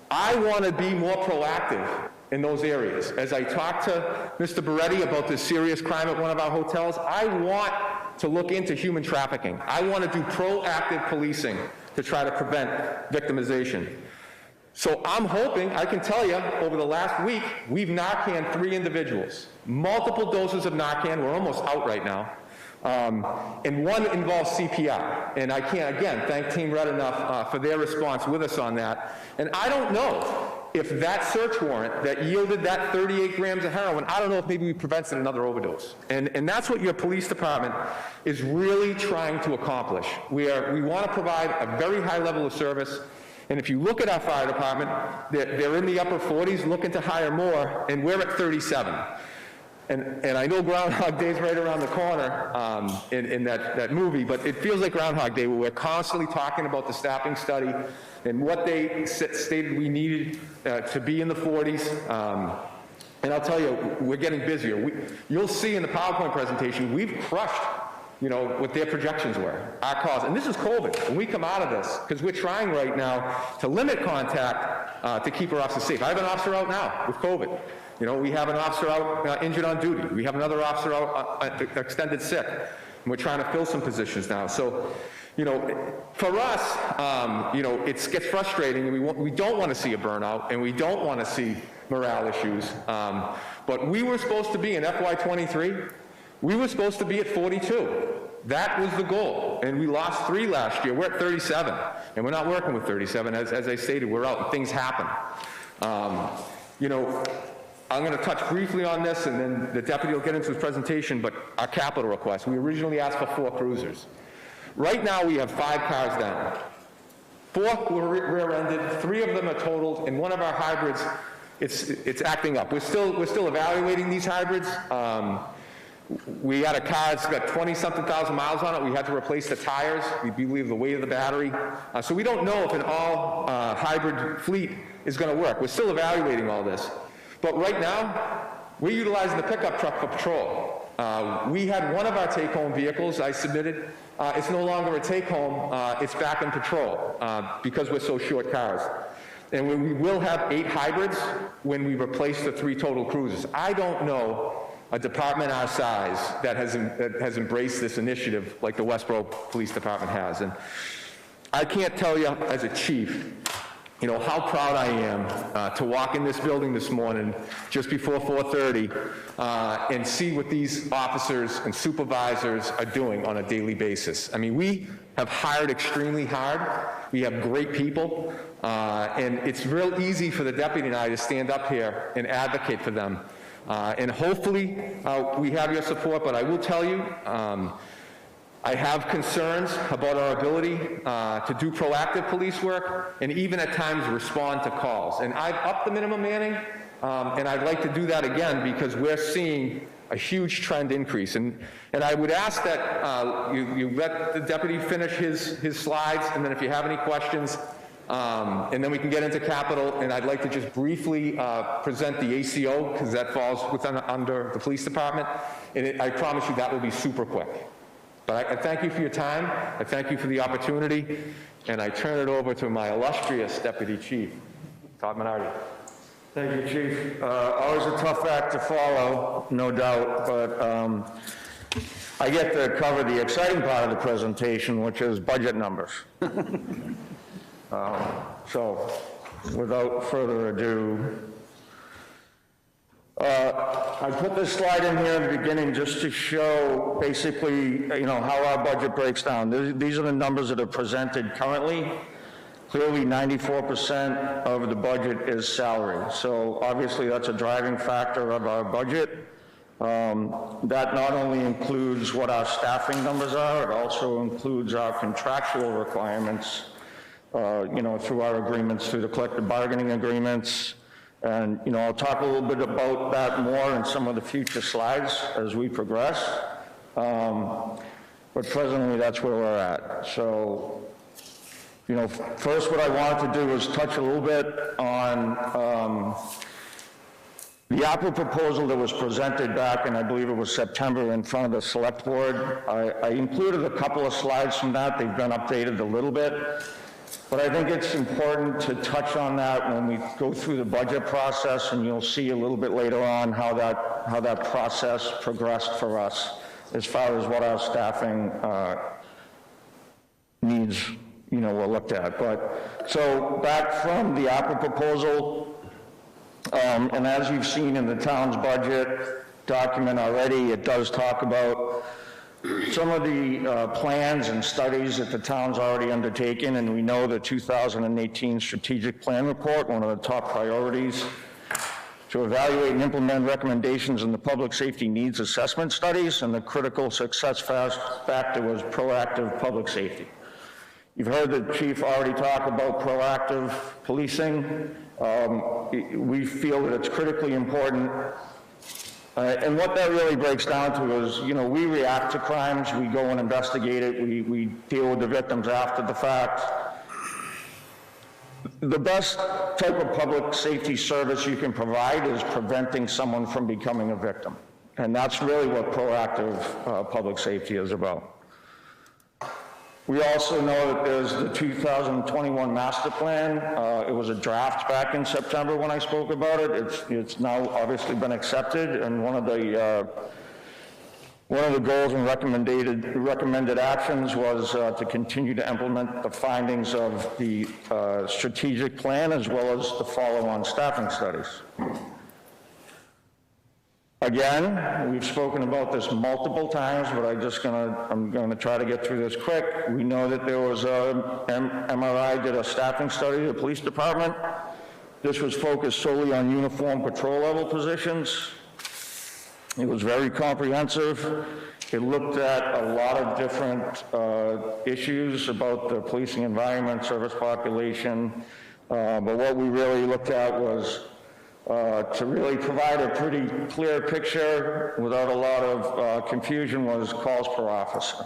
I want to be more proactive in those areas. As I talked to Mr. Beretti about this serious crime at one of our hotels, I want to look into human trafficking. I want to do proactive policing to try to prevent victimization. So I'm hoping, I can tell you, over the last week, we've Narcan 3 individuals. Multiple doses of Narcan, we're almost out right now. And one involves CPR. And I can't, again, thank Team Red enough for their response with us on that. And I don't know if that search warrant that yielded that 38 grams of heroin, I don't know if maybe we prevented another overdose. And that's what your police department is really trying to accomplish. We want to provide a very high level of service. And if you look at our fire department, they're in the upper 40s, looking to hire more, and we're at 37. And I know Groundhog Day is right around the corner in that movie, but it feels like Groundhog Day, where we're constantly talking about the staffing study and what they stated we needed to be in the 40s. And I'll tell you, we're getting busier. You'll see in the PowerPoint presentation, we've crushed, what their projections were, our calls. And this is COVID. When we come out of this, because we're trying right now to limit contact to keep our officers safe. I have an officer out now with COVID. We have an officer out injured on duty. We have another officer out extended sick. And we're trying to fill some positions now. So, for us, it gets frustrating, and we don't want to see a burnout, and we don't want to see morale issues. But we were supposed to be in FY23, we were supposed to be at 42. That was the goal, and we lost 3 last year. We're at 37, and we're not working with 37. As I stated, we're out, and things happen. I'm going to touch briefly on this, and then the deputy will get into his presentation, but our capital request. We originally asked for 4 cruisers. Right now, we have 5 cars down. 4 were rear-ended, 3 of them are totaled, and one of our hybrids, it's acting up. We're still evaluating these hybrids. We had a car that's got 20-something thousand miles on it. We had to replace the tires. We believe the weight of the battery. So we don't know if an all hybrid fleet is going to work. We're still evaluating all this. But right now, we're utilizing the pickup truck for patrol. We had one of our take-home vehicles I submitted. It's no longer a take-home. It's back in patrol because we're so short cars. And we will have 8 hybrids when we replace the 3 total cruisers. I don't know a department our size that has embraced this initiative like the Westborough Police Department has. And I can't tell you as a chief, how proud I am to walk in this building this morning just before 4:30 and see what these officers and supervisors are doing on a daily basis. I mean, we have hired extremely hard. We have great people, and it's real easy for the deputy and I to stand up here and advocate for them. And hopefully we have your support, but I will tell you, I have concerns about our ability to do proactive police work and even at times respond to calls. And I've upped the minimum manning, and I'd like to do that again because we're seeing a huge trend increase. And I would ask that you let the deputy finish his slides, and then if you have any questions, and then we can get into capital, and I'd like to just briefly present the ACO, because that falls under the police department, and I promise you that will be super quick. But I thank you for your time, I thank you for the opportunity, and I turn it over to my illustrious Deputy Chief, Todd Minardi. Thank you, Chief. Always a tough act to follow, no doubt, but I get to cover the exciting part of the presentation, which is budget numbers. So, without further ado, I put this slide in here in the beginning just to show basically, how our budget breaks down. These are the numbers that are presented currently. Clearly, 94% of the budget is salary. So obviously, that's a driving factor of our budget. That not only includes what our staffing numbers are, it also includes our contractual requirements, through our agreements, through the collective bargaining agreements. And, I'll talk a little bit about that more in some of the future slides as we progress. But presently, that's where we're at. So, first what I wanted to do was touch a little bit on the ARPA proposal that was presented back in, I believe it was September, in front of the Select Board. I included a couple of slides from that. They've been updated a little bit. But I think it's important to touch on that when we go through the budget process, and you'll see a little bit later on how that process progressed for us as far as what our staffing needs, were looked at. But so back from the ARPA proposal, and as you've seen in the town's budget document already, it does talk about some of the plans and studies that the town's already undertaken, and we know the 2018 strategic plan report, one of the top priorities, to evaluate and implement recommendations in the public safety needs assessment studies, and the critical success factor was proactive public safety. You've heard the chief already talk about proactive policing. We feel that it's critically important. And what that really breaks down to is, we react to crimes, we go and investigate it, we deal with the victims after the fact. The best type of public safety service you can provide is preventing someone from becoming a victim. And that's really what proactive public safety is about. We also know that there's the 2021 master plan. It was a draft back in September when I spoke about it. It's now obviously been accepted, and one of the One of the goals and recommended actions was to continue to implement the findings of the strategic plan as well as the follow-on staffing studies. Again, we've spoken about this multiple times, but I'm gonna try to get through this quick. We know that there was MRI did a staffing study, the police department. This was focused solely on uniform patrol level positions. It was very comprehensive. It looked at a lot of different issues about the policing environment, service population, but what we really looked at was to really provide a pretty clear picture without a lot of confusion was calls per officer.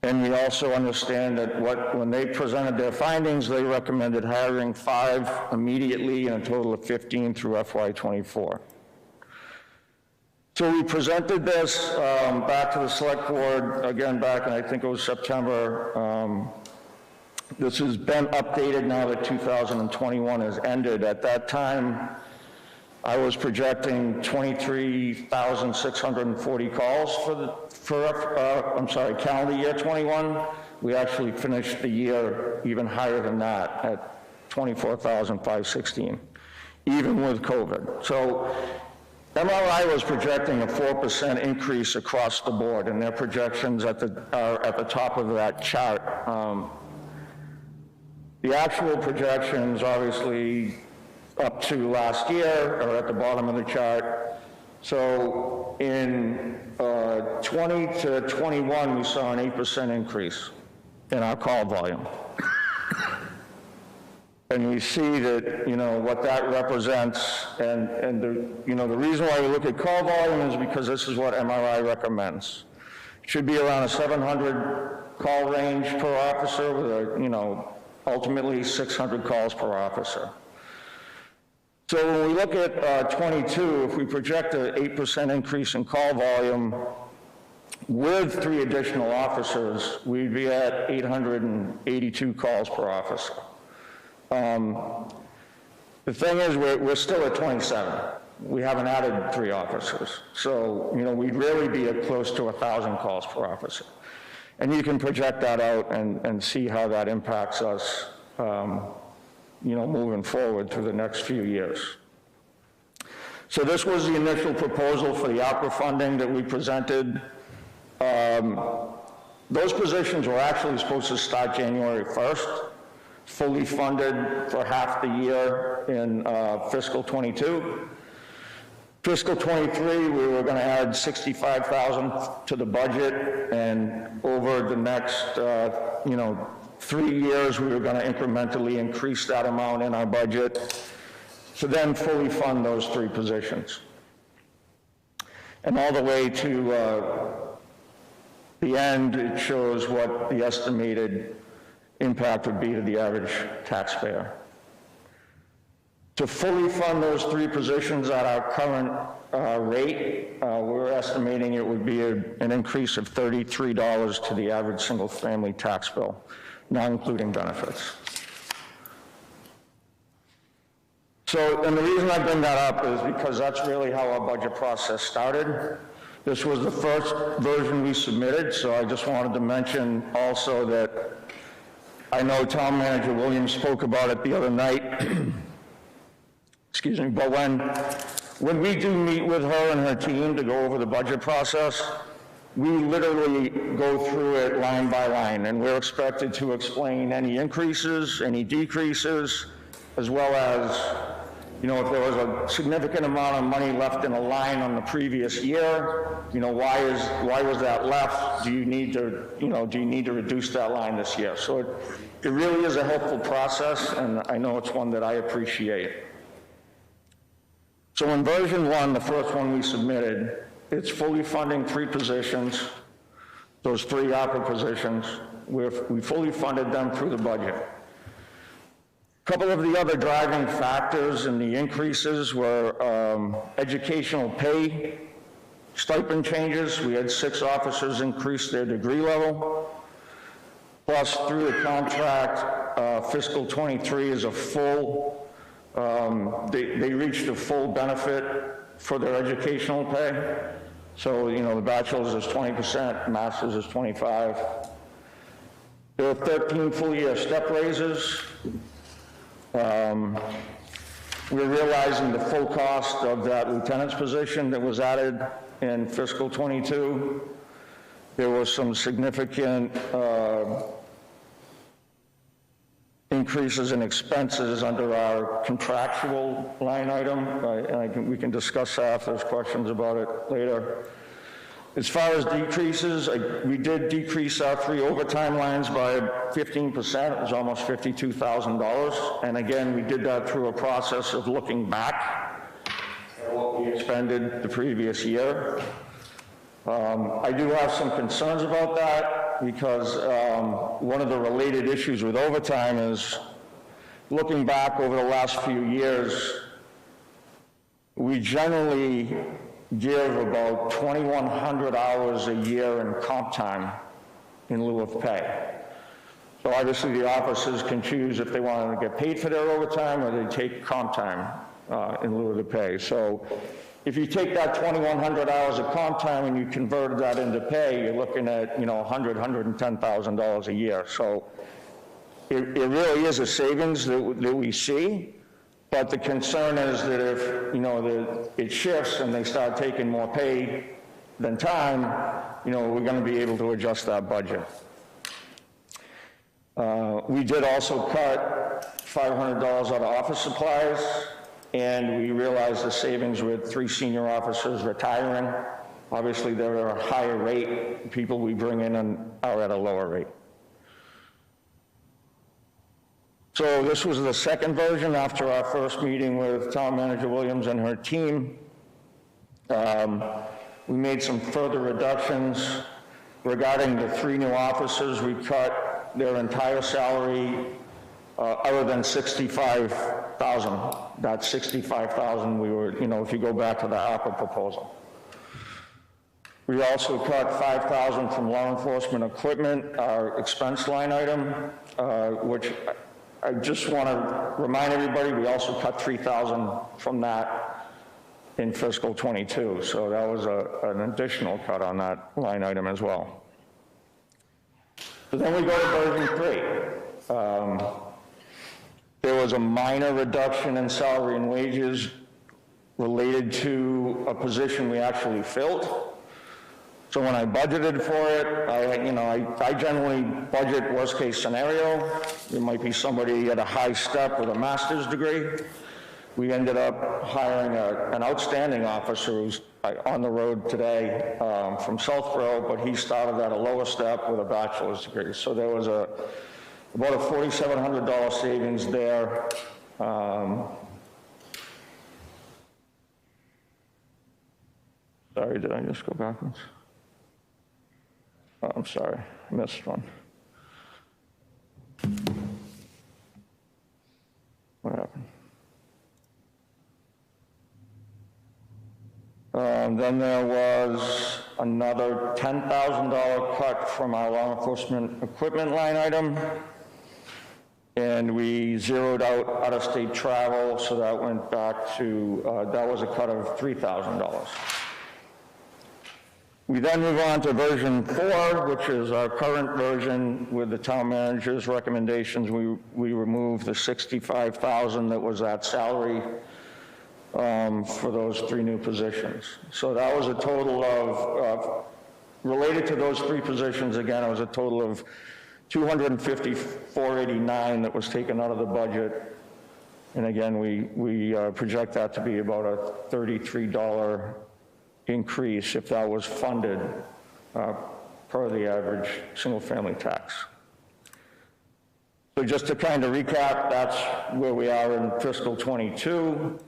And we also understand that when they presented their findings, they recommended hiring 5 immediately and a total of 15 through FY24. So we presented this back to the select board, again, back in, I think it was September. This has been updated now that 2021 has ended. At that time, I was projecting 23,640 calls for calendar year 21. We actually finished the year even higher than that at 24,516, even with COVID. So MRI was projecting a 4% increase across the board, and their projections are at the top of that chart. The actual projections, obviously, up to last year are at the bottom of the chart. So in 20 to 21, we saw an 8% increase in our call volume. And we see that, what that represents, and the reason why we look at call volume is because this is what MRI recommends. It should be around a 700 call range per officer with ultimately 600 calls per officer. So when we look at 22, if we project an 8% increase in call volume with 3 additional officers, we'd be at 882 calls per officer. The thing is, we're still at 27. We haven't added 3 officers. So, we'd really be at close to 1,000 calls per officer. And you can project that out and see how that impacts us, moving forward through the next few years. So this was the initial proposal for the ARPA funding that we presented. Those positions were actually supposed to start January 1st, fully funded for half the year in fiscal 22. Fiscal 23, we were going to add $65,000 to the budget, and over the next, 3 years, we were going to incrementally increase that amount in our budget to then fully fund those 3 positions. And all the way to the end, it shows what the estimated impact would be to the average taxpayer. To fully fund those 3 positions at our current rate, we're estimating it would be an increase of $33 to the average single-family tax bill, not including benefits. So, and the reason I bring that up is because that's really how our budget process started. This was the first version we submitted, so I just wanted to mention also that I know Town Manager Williams spoke about it the other night. Excuse me, but when we do meet with her and her team to go over the budget process, we literally go through it line by line, and we're expected to explain any increases, any decreases, as well as, if there was a significant amount of money left in a line on the previous year, why was that left? Do you need to reduce that line this year? So it really is a helpful process, and I know it's one that I appreciate. So in version 1, the first one we submitted, it's fully funding 3 positions, those 3 ARPA positions. We fully funded them through the budget. A couple of the other driving factors in the increases were educational pay stipend changes. We had 6 officers increase their degree level. Plus, through the contract, fiscal 23 is a full, they reached a full benefit for their educational pay. So, the bachelor's is 20%, master's is 25. There are 13 full-year step raises. We're realizing the full cost of that lieutenant's position that was added in fiscal '22. There was some significant increases in expenses under our contractual line item, and we can discuss that if there's questions about it later. As far as decreases, we did decrease our 3 overtime lines by 15%. It was almost $52,000. And again, we did that through a process of looking back at what we expended the previous year. I do have some concerns about that because one of the related issues with overtime is looking back over the last few years, we generally give about 2,100 hours a year in comp time in lieu of pay. So obviously the officers can choose if they want to get paid for their overtime or they take comp time in lieu of the pay. So if you take that 2,100 hours of comp time and you convert that into pay, you're looking at, $110,000 a year. So it really is a savings that we see. But the concern is that if, it shifts and they start taking more pay than time, we're going to be able to adjust that budget. We did also cut $500 out of office supplies, and we realized the savings with 3 senior officers retiring. Obviously, they're at a higher rate. People we bring in are at a lower rate. So this was the second version after our first meeting with Town Manager Williams and her team. We made some further reductions regarding the 3 new officers. We cut their entire salary other than $65,000. That's $65,000 we were, if you go back to the ARPA proposal. We also cut $5,000 from law enforcement equipment, our expense line item, which I just want to remind everybody, we also cut $3,000 from that in fiscal '22. So that was an additional cut on that line item as well. But then we go to version 3. There was a minor reduction in salary and wages related to a position we actually filled. So when I budgeted for it, I generally budget worst case scenario. There might be somebody at a high step with a master's degree. We ended up hiring an outstanding officer who's on the road today from Southborough, but he started at a lower step with a bachelor's degree. So there was about a $4,700 savings there. Sorry, did I just go backwards? Oh, I'm sorry, I missed one. What happened? Then there was another $10,000 cut from our law enforcement equipment line item. And we zeroed out out-of-state travel, so that went back to, that was a cut of $3,000. We then move on to version 4, which is our current version with the town manager's recommendations. We removed the $65,000 that was that salary for those 3 new positions. So that was a total of, related to those 3 positions, again, it was a total of $254.89 that was taken out of the budget. And again, we project that to be about a $33 increase if that was funded per the average single-family tax. So just to kind of recap, that's where we are in fiscal '22.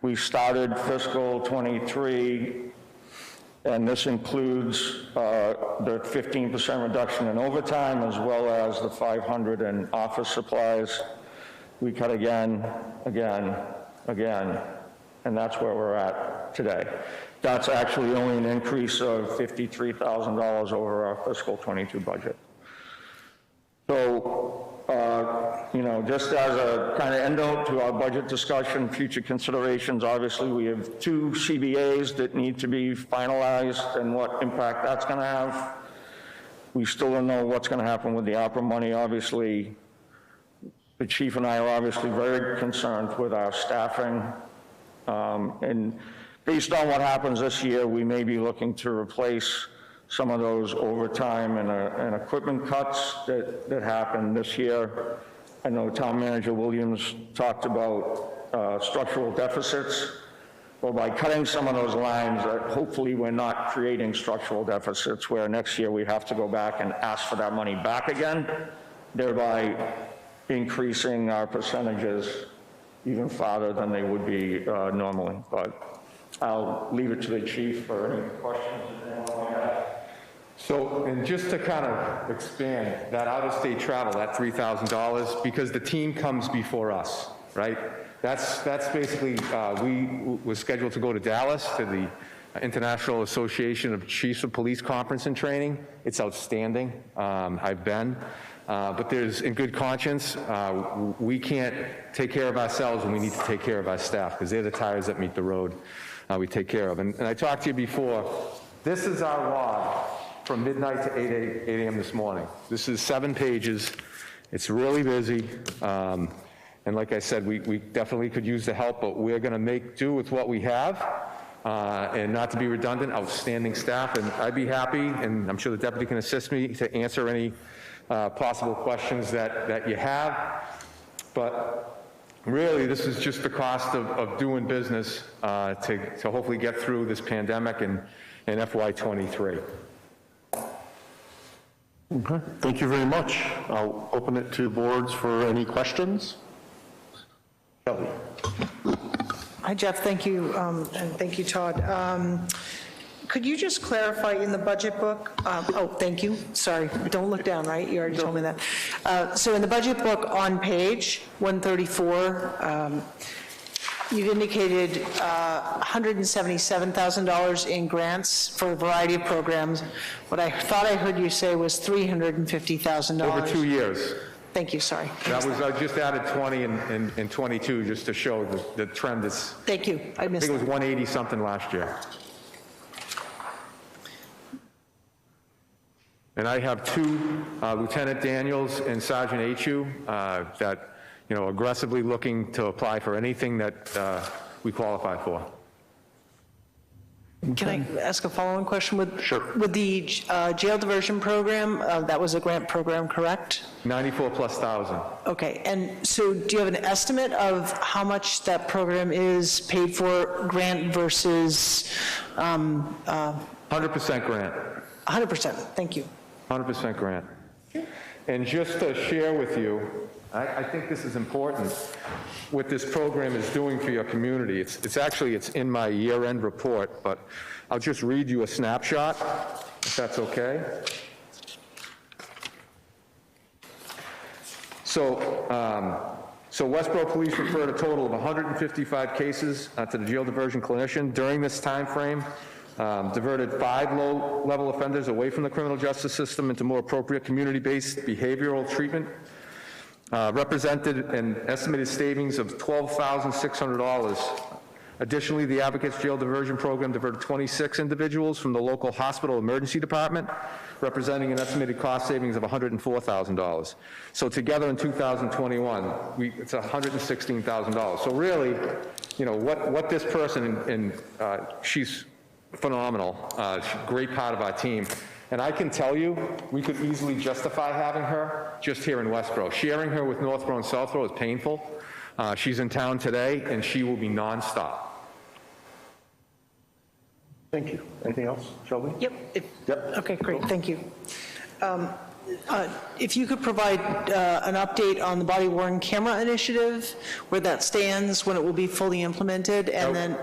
We started fiscal '23, and this includes the 15% reduction in overtime as well as the $500 in office supplies. We cut again, and that's where we're at today. That's actually only an increase of $53,000 over our fiscal '22 budget. So, just as a kind of end note to our budget discussion, future considerations, obviously, we have 2 CBAs that need to be finalized and what impact that's going to have. We still don't know what's going to happen with the ARPA money. Obviously, the chief and I are obviously very concerned with our staffing. And based on what happens this year, we may be looking to replace some of those overtime and equipment cuts that happened this year. I know Town Manager Williams talked about structural deficits. Well, by cutting some of those lines, hopefully we're not creating structural deficits where next year we have to go back and ask for that money back again, thereby increasing our percentages even farther than they would be normally. But I'll leave it to the chief for any questions that anyone might have. So, and just to kind of expand that out-of-state travel, that $3,000, because the team comes before us, right? That's basically, we was scheduled to go to Dallas to the International Association of Chiefs of Police Conference and Training. It's outstanding. I've been. But there's, in good conscience, we can't take care of ourselves, and we need to take care of our staff, because they're the tires that meet the road we take care of. And I talked to you before, this is our log from midnight to 8 a.m. this morning. This is 7 pages. It's really busy. And like I said, we definitely could use the help, but we're going to make do with what we have. And not to be redundant, outstanding staff. And I'd be happy, and I'm sure the deputy can assist me, to answer any possible questions that you have. But really, this is just the cost of doing business to hopefully get through this pandemic in FY23. Okay, thank you very much. I'll open it to boards for any questions. Kelly. Hi, Jeff, thank you, and thank you, Todd. Could you just clarify in the budget book, oh, thank you, sorry, don't look down, right? You already told me that. So in the budget book on page 134, you've indicated $177,000 in grants for a variety of programs. What I thought I heard you say was $350,000. Over 2 years. Thank you, sorry. That was, I just added 20 and 22 just to show the trend is. Thank you, I missed I think it that. was 180 something last year. And I have 2, Lieutenant Daniels and Sergeant Achu, that, you know, aggressively looking to apply for anything that we qualify for. Can I ask a follow-on question? Sure. With the jail diversion program, that was a grant program, correct? 94,000+. Okay, and so do you have an estimate of how much that program is paid for, grant versus? 100% grant. 100%, thank you. 100% grant. And just to share with you, I think this is important, what this program is doing for your community. It's actually in my year-end report, but I'll just read you a snapshot, if that's okay. So Westborough Police referred a total of 155 cases to the jail diversion clinician during this time frame. Diverted 5 low-level offenders away from the criminal justice system into more appropriate community-based behavioral treatment. Represented an estimated savings of $12,600. Additionally, the Advocates Jail Diversion Program diverted 26 individuals from the local hospital emergency department, representing an estimated cost savings of $104,000. So together in 2021, it's $116,000. So really, you know, what this person, and she's phenomenal, great part of our team. And I can tell you, we could easily justify having her just here in Westborough. Sharing her with Northborough and Southborough is painful. She's in town today, and she will be nonstop. Thank you. Anything else, Shelby? Yep. Yep. Okay, great, thank you. If you could provide an update on the body-worn camera initiative, where that stands, when it will be fully implemented, and then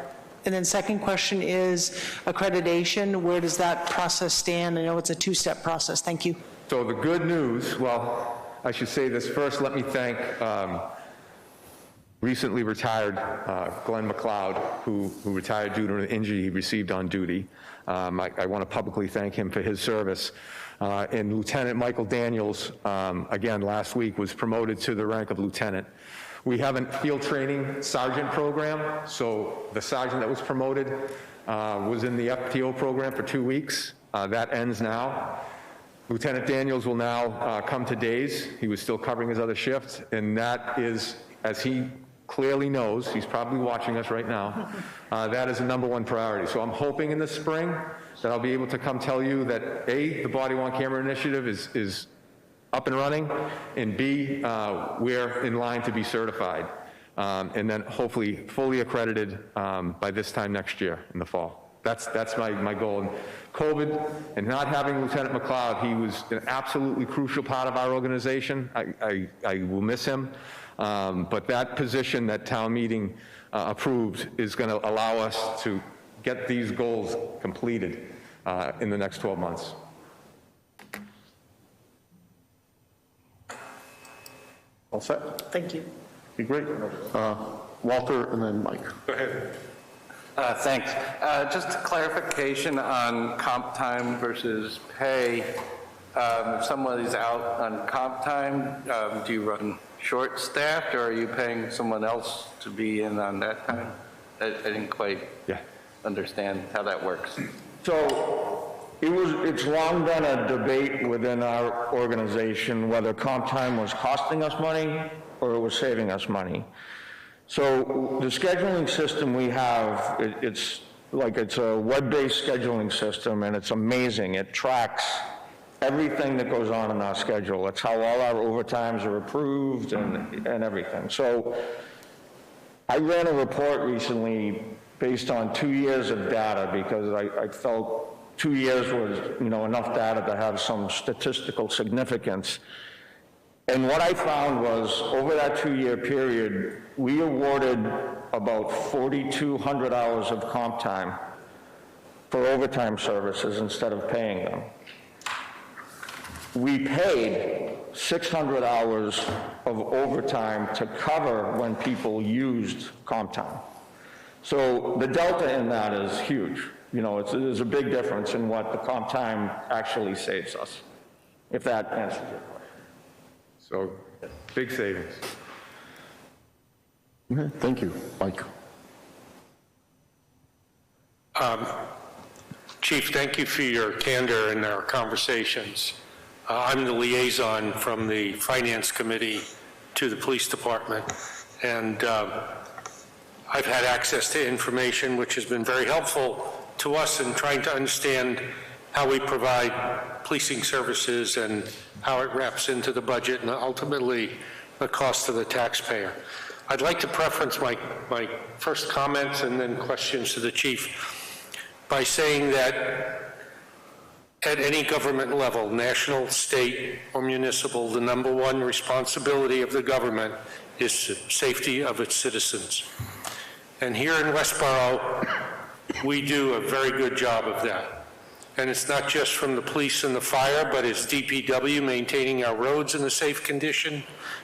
second question is accreditation. Where does that process stand? I know it's a 2-step process. Thank you. So the good news, well, I should say this first. Let me thank recently retired Glenn McLeod, who retired due to an injury he received on duty. I want to publicly thank him for his service. And Lieutenant Michael Daniels, again, last week was promoted to the rank of lieutenant. We have a field training sergeant program, so the sergeant that was promoted was in the FTO program for 2 weeks. That ends now. Lieutenant Daniels will now come to days. He was still covering his other shift, and that is, as he clearly knows, he's probably watching us right now, that is the #1 priority. So I'm hoping in the spring that I'll be able to come tell you that A, the Body-worn camera initiative is up and running, and B, we're in line to be certified, and then hopefully fully accredited by this time next year in the fall. That's my goal. And COVID and not having Lieutenant McLeod, he was an absolutely crucial part of our organization. I will miss him, but that position that town meeting approved is going to allow us to get these goals completed in the next 12 months. All set? Thank you. Be great. Walter and then Mike. Go ahead. Thanks. Just a clarification on comp time versus pay. If somebody's out on comp time, do you run short-staffed, or are you paying someone else to be in on that time? I didn't quite understand how that works. So it's long been a debate within our organization whether comp time was costing us money or it was saving us money. So the scheduling system we have, it's a web-based scheduling system, and it's amazing. It tracks everything that goes on in our schedule. That's how all our overtimes are approved and everything. So I ran a report recently based on 2 years of data because I felt 2 years was enough data to have some statistical significance. And what I found was, over that 2-year period, we awarded about 4,200 hours of comp time for overtime services instead of paying them. We paid 600 hours of overtime to cover when people used comp time. So the delta in that is huge. There's a big difference in what the comp time actually saves us, if that answers your question. So, big savings. Okay, thank you. Mike. Chief, thank you for your candor in our conversations. I'm the liaison from the Finance Committee to the Police Department, and I've had access to information which has been very helpful to us in trying to understand how we provide policing services and how it wraps into the budget and ultimately the cost to the taxpayer. I'd like to preference my first comments and then questions to the chief by saying that at any government level, national, state, or municipal, the #1 responsibility of the government is the safety of its citizens. And here in Westborough, we do a very good job of that. And it's not just from the police and the fire, but it's DPW maintaining our roads in a safe condition.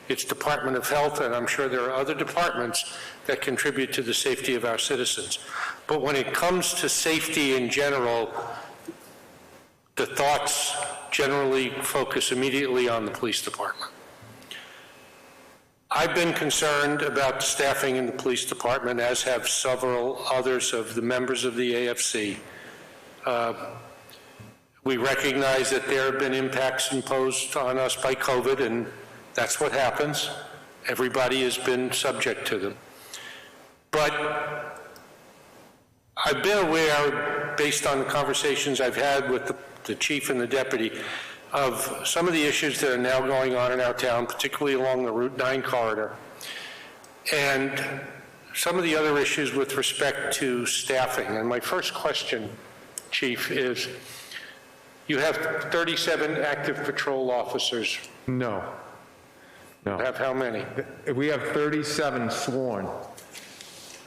It's Department of Health, and I'm sure there are other departments that contribute to the safety of our citizens. But when it comes to safety in general, the thoughts generally focus immediately on the police department. I've been concerned about the staffing in the police department, as have several others of the members of the AFC. We recognize that there have been impacts imposed on us by COVID, and that's what happens. Everybody has been subject to them. But I've been aware, based on the conversations I've had with the chief and the deputy, of some of the issues that are now going on in our town, particularly along the Route 9 corridor, and some of the other issues with respect to staffing. And my first question, Chief, is you have 37 active patrol officers. No. You have how many? We have 37 sworn.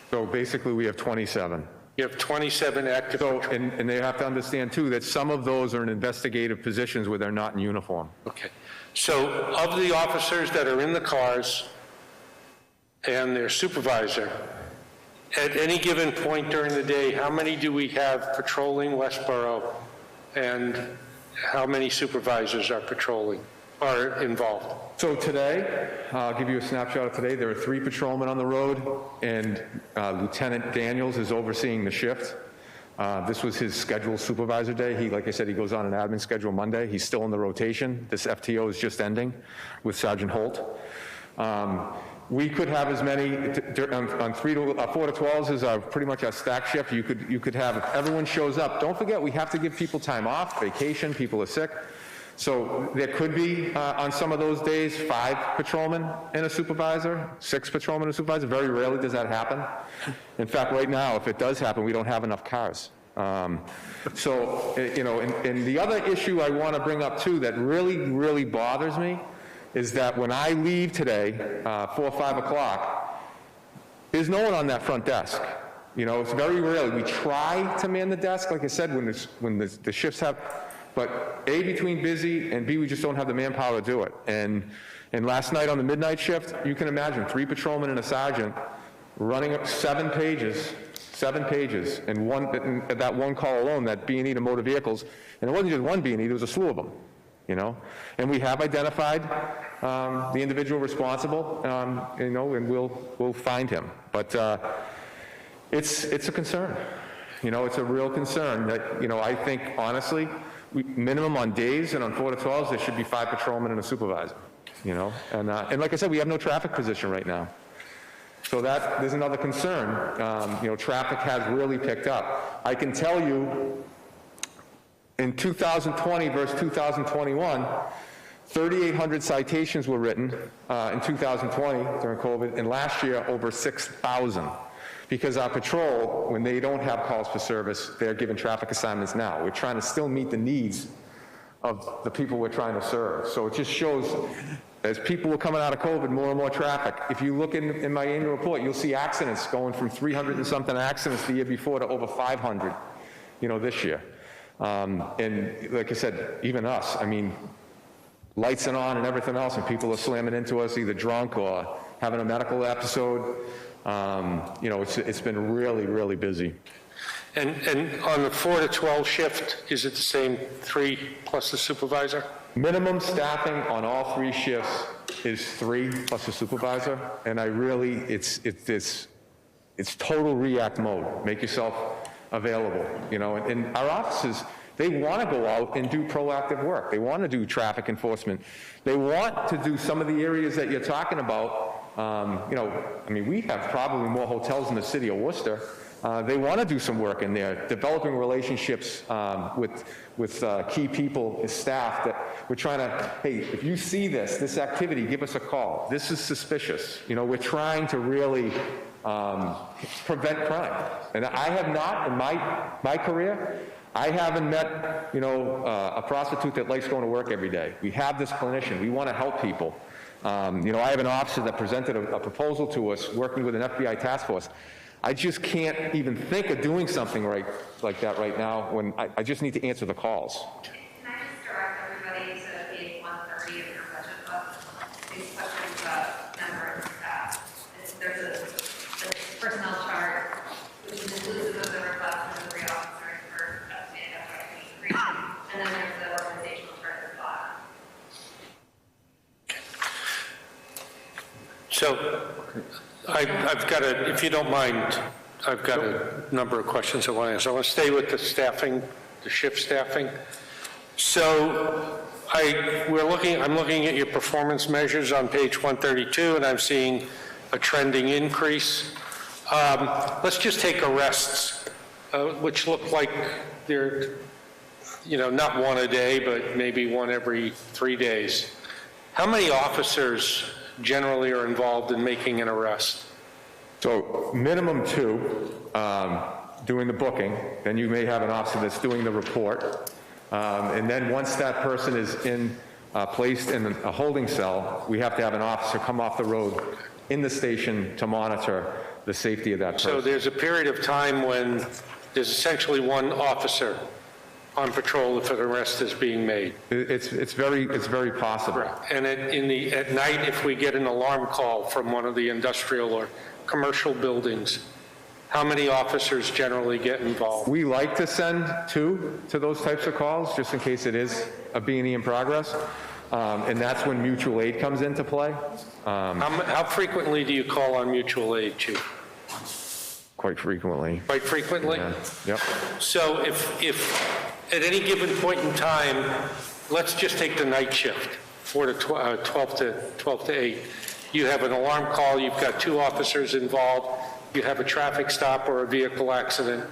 So basically, we have 27. You have 27 active patrol. And they have to understand, too, that some of those are in investigative positions where they're not in uniform. Okay. So of the officers that are in the cars and their supervisor At any given point during the day, how many do we have patrolling Westborough, and how many supervisors are involved? So today, I'll give you a snapshot of today. There are 3 patrolmen on the road, and Lieutenant Daniels is overseeing the shift. This was his scheduled supervisor day. He, like I said, he goes on an admin schedule Monday. He's still in the rotation. This FTO is just ending with Sergeant Holt. We could have as many, on 4 to 12s is pretty much our stack shift. You could have, if everyone shows up, don't forget, we have to give people time off, vacation, people are sick. So there could be, on some of those days, 5 patrolmen and a supervisor, 6 patrolmen and a supervisor. Very rarely does that happen. In fact, right now, if it does happen, we don't have enough cars. So, you know, and the other issue I want to bring up too that really, really bothers me is that when I leave today, 4 or 5 o'clock, there's no one on that front desk. You know, it's very rarely. We try to man the desk, like I said, when the shifts have, but A, between busy, and B, we just don't have the manpower to do it. And last night on the midnight shift, you can imagine 3 patrolmen and a sergeant running up 7 pages, and that one call alone, that B&E to motor vehicles, and it wasn't just one B&E, there was a slew of them, you know? And we have identified the individual responsible, you know, and we'll find him. But it's a concern. You know, it's a real concern that, you know, I think, honestly, minimum on days and on 4 to 12s, there should be 5 patrolmen and a supervisor, you know? And like I said, we have no traffic position right now. So there's another concern. You know, traffic has really picked up. I can tell you, in 2020 versus 2021, 3,800 citations were written in 2020 during COVID, and last year over 6,000. Because our patrol, when they don't have calls for service, they're given traffic assignments now. We're trying to still meet the needs of the people we're trying to serve. So it just shows, as people were coming out of COVID, more and more traffic. If you look in my annual report, you'll see accidents going from 300 and something accidents the year before to over 500, you know, this year. And like I said, even us, I mean, lights are on and everything else, and people are slamming into us, either drunk or having a medical episode. You know, it's been really, really busy. And on the 4 to 12 shift, is it the same 3 plus the supervisor? Minimum staffing on all 3 shifts is 3 plus a supervisor, and I really, it's total react mode. Make yourself available, you know, and our offices, they want to go out and do proactive work. They want to do traffic enforcement. They want to do some of the areas that you're talking about. You know, I mean, we have probably more hotels in the city of Worcester. They want to do some work in there, developing relationships with key people, staff, that we're trying to, hey, if you see this activity, give us a call. This is suspicious. You know, we're trying to really prevent crime. And I have not, in my career, I haven't met, you know, a prostitute that likes going to work every day. We have this clinician. We want to help people. You know, I have an officer that presented a proposal to us working with an FBI task force. I just can't even think of doing something like that right now when I just need to answer the calls. Can I just direct everybody to page 130 of your budget book? These questions about number of staff. There's a personnel chart, which is inclusive of the request of the 3 officers for FY23. And then there's the organizational chart at the bottom. So I've got if you don't mind, I've got a number of questions I want to ask. I want to stay with the staffing, the shift staffing. So I'm looking at your performance measures on page 132, and I'm seeing a trending increase. Let's just take arrests, which look like they're, you know, not one a day, but maybe one every 3 days. How many officers generally are involved in making an arrest? So minimum 2 doing the booking, then you may have an officer that's doing the report. And then once that person is placed in a holding cell, we have to have an officer come off the road in the station to monitor the safety of that person. So there's a period of time when there's essentially one officer on patrol if an arrest is being made. It's very possible. Right. And at night, if we get an alarm call from one of the industrial or commercial buildings, How many officers generally get involved? We like to send 2 to those types of calls, just in case it is a B&E in progress. And that's when mutual aid comes into play. How frequently do you call on mutual aid, Chief? Quite frequently. Quite frequently? Yeah. Yep. So if at any given point in time, let's just take the night shift, 12 to 8. You have an alarm call, you've got 2 officers involved, you have a traffic stop or a vehicle accident,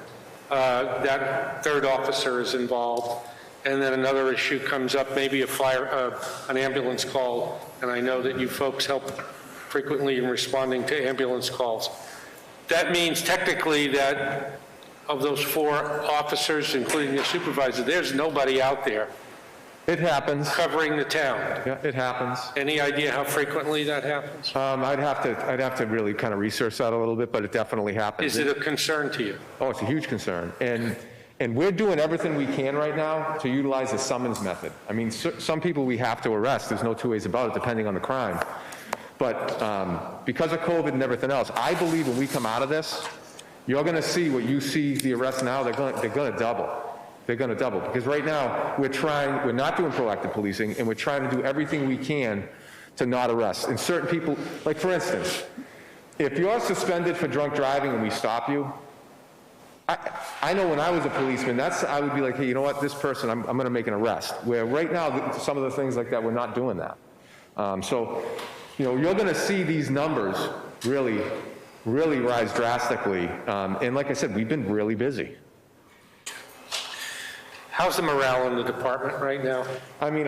that 3rd officer is involved, and then another issue comes up, maybe an ambulance call, and I know that you folks help frequently in responding to ambulance calls. That means technically that of those 4 officers, including the supervisor, there's nobody out there. It happens. Covering the town. Yeah, it happens. Any idea how frequently that happens? I'd have to really kind of research that a little bit, but it definitely happens. Is it a concern to you? Oh, it's a huge concern. And we're doing everything we can right now to utilize the summons method. I mean, some people we have to arrest. There's no 2 ways about it, depending on the crime. But because of COVID and everything else, I believe when we come out of this, you're going to see what you see the arrests now, they're going to double. They're going to double. Because right now, we're not doing proactive policing, and we're trying to do everything we can to not arrest. And certain people, like for instance, if you're suspended for drunk driving and we stop you, I know when I was a policeman, I would be like, hey, you know what, this person, I'm going to make an arrest. Where right now, some of the things like that, we're not doing that. So, you know, you're going to see these numbers really rise drastically. And like I said, we've been really busy. How's the morale in the department right now? I mean,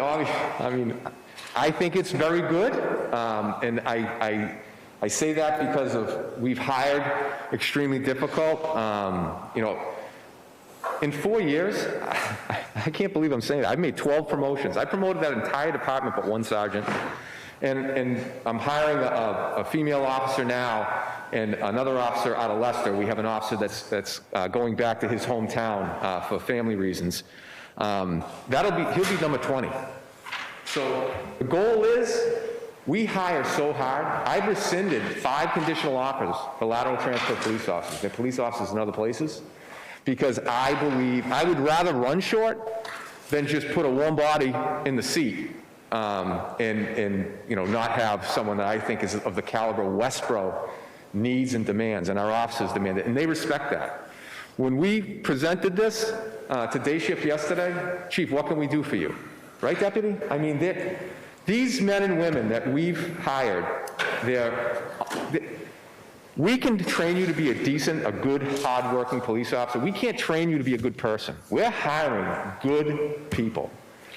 I think it's very good. And I say that because we've hired extremely difficult. You know, in 4 years, I can't believe I'm saying that. I've made 12 promotions. I promoted that entire department but 1 sergeant. And I'm hiring a female officer now and another officer out of Leicester. We have an officer that's going back to his hometown for family reasons. He'll be number 20. So the goal is, we hire so hard. I've rescinded 5 conditional offers for lateral transfer police officers. They're police officers in other places, because I believe I would rather run short than just put a warm body in the seat. And you know, not have someone that I think is of the caliber Westborough needs and demands, and our officers demand it, and they respect that. When we presented this to day shift yesterday, Chief, what can we do for you? Right, Deputy? I mean, these men and women that we've hired, we can train you to be a good, hard-working police officer. We can't train you to be a good person. We're hiring good people.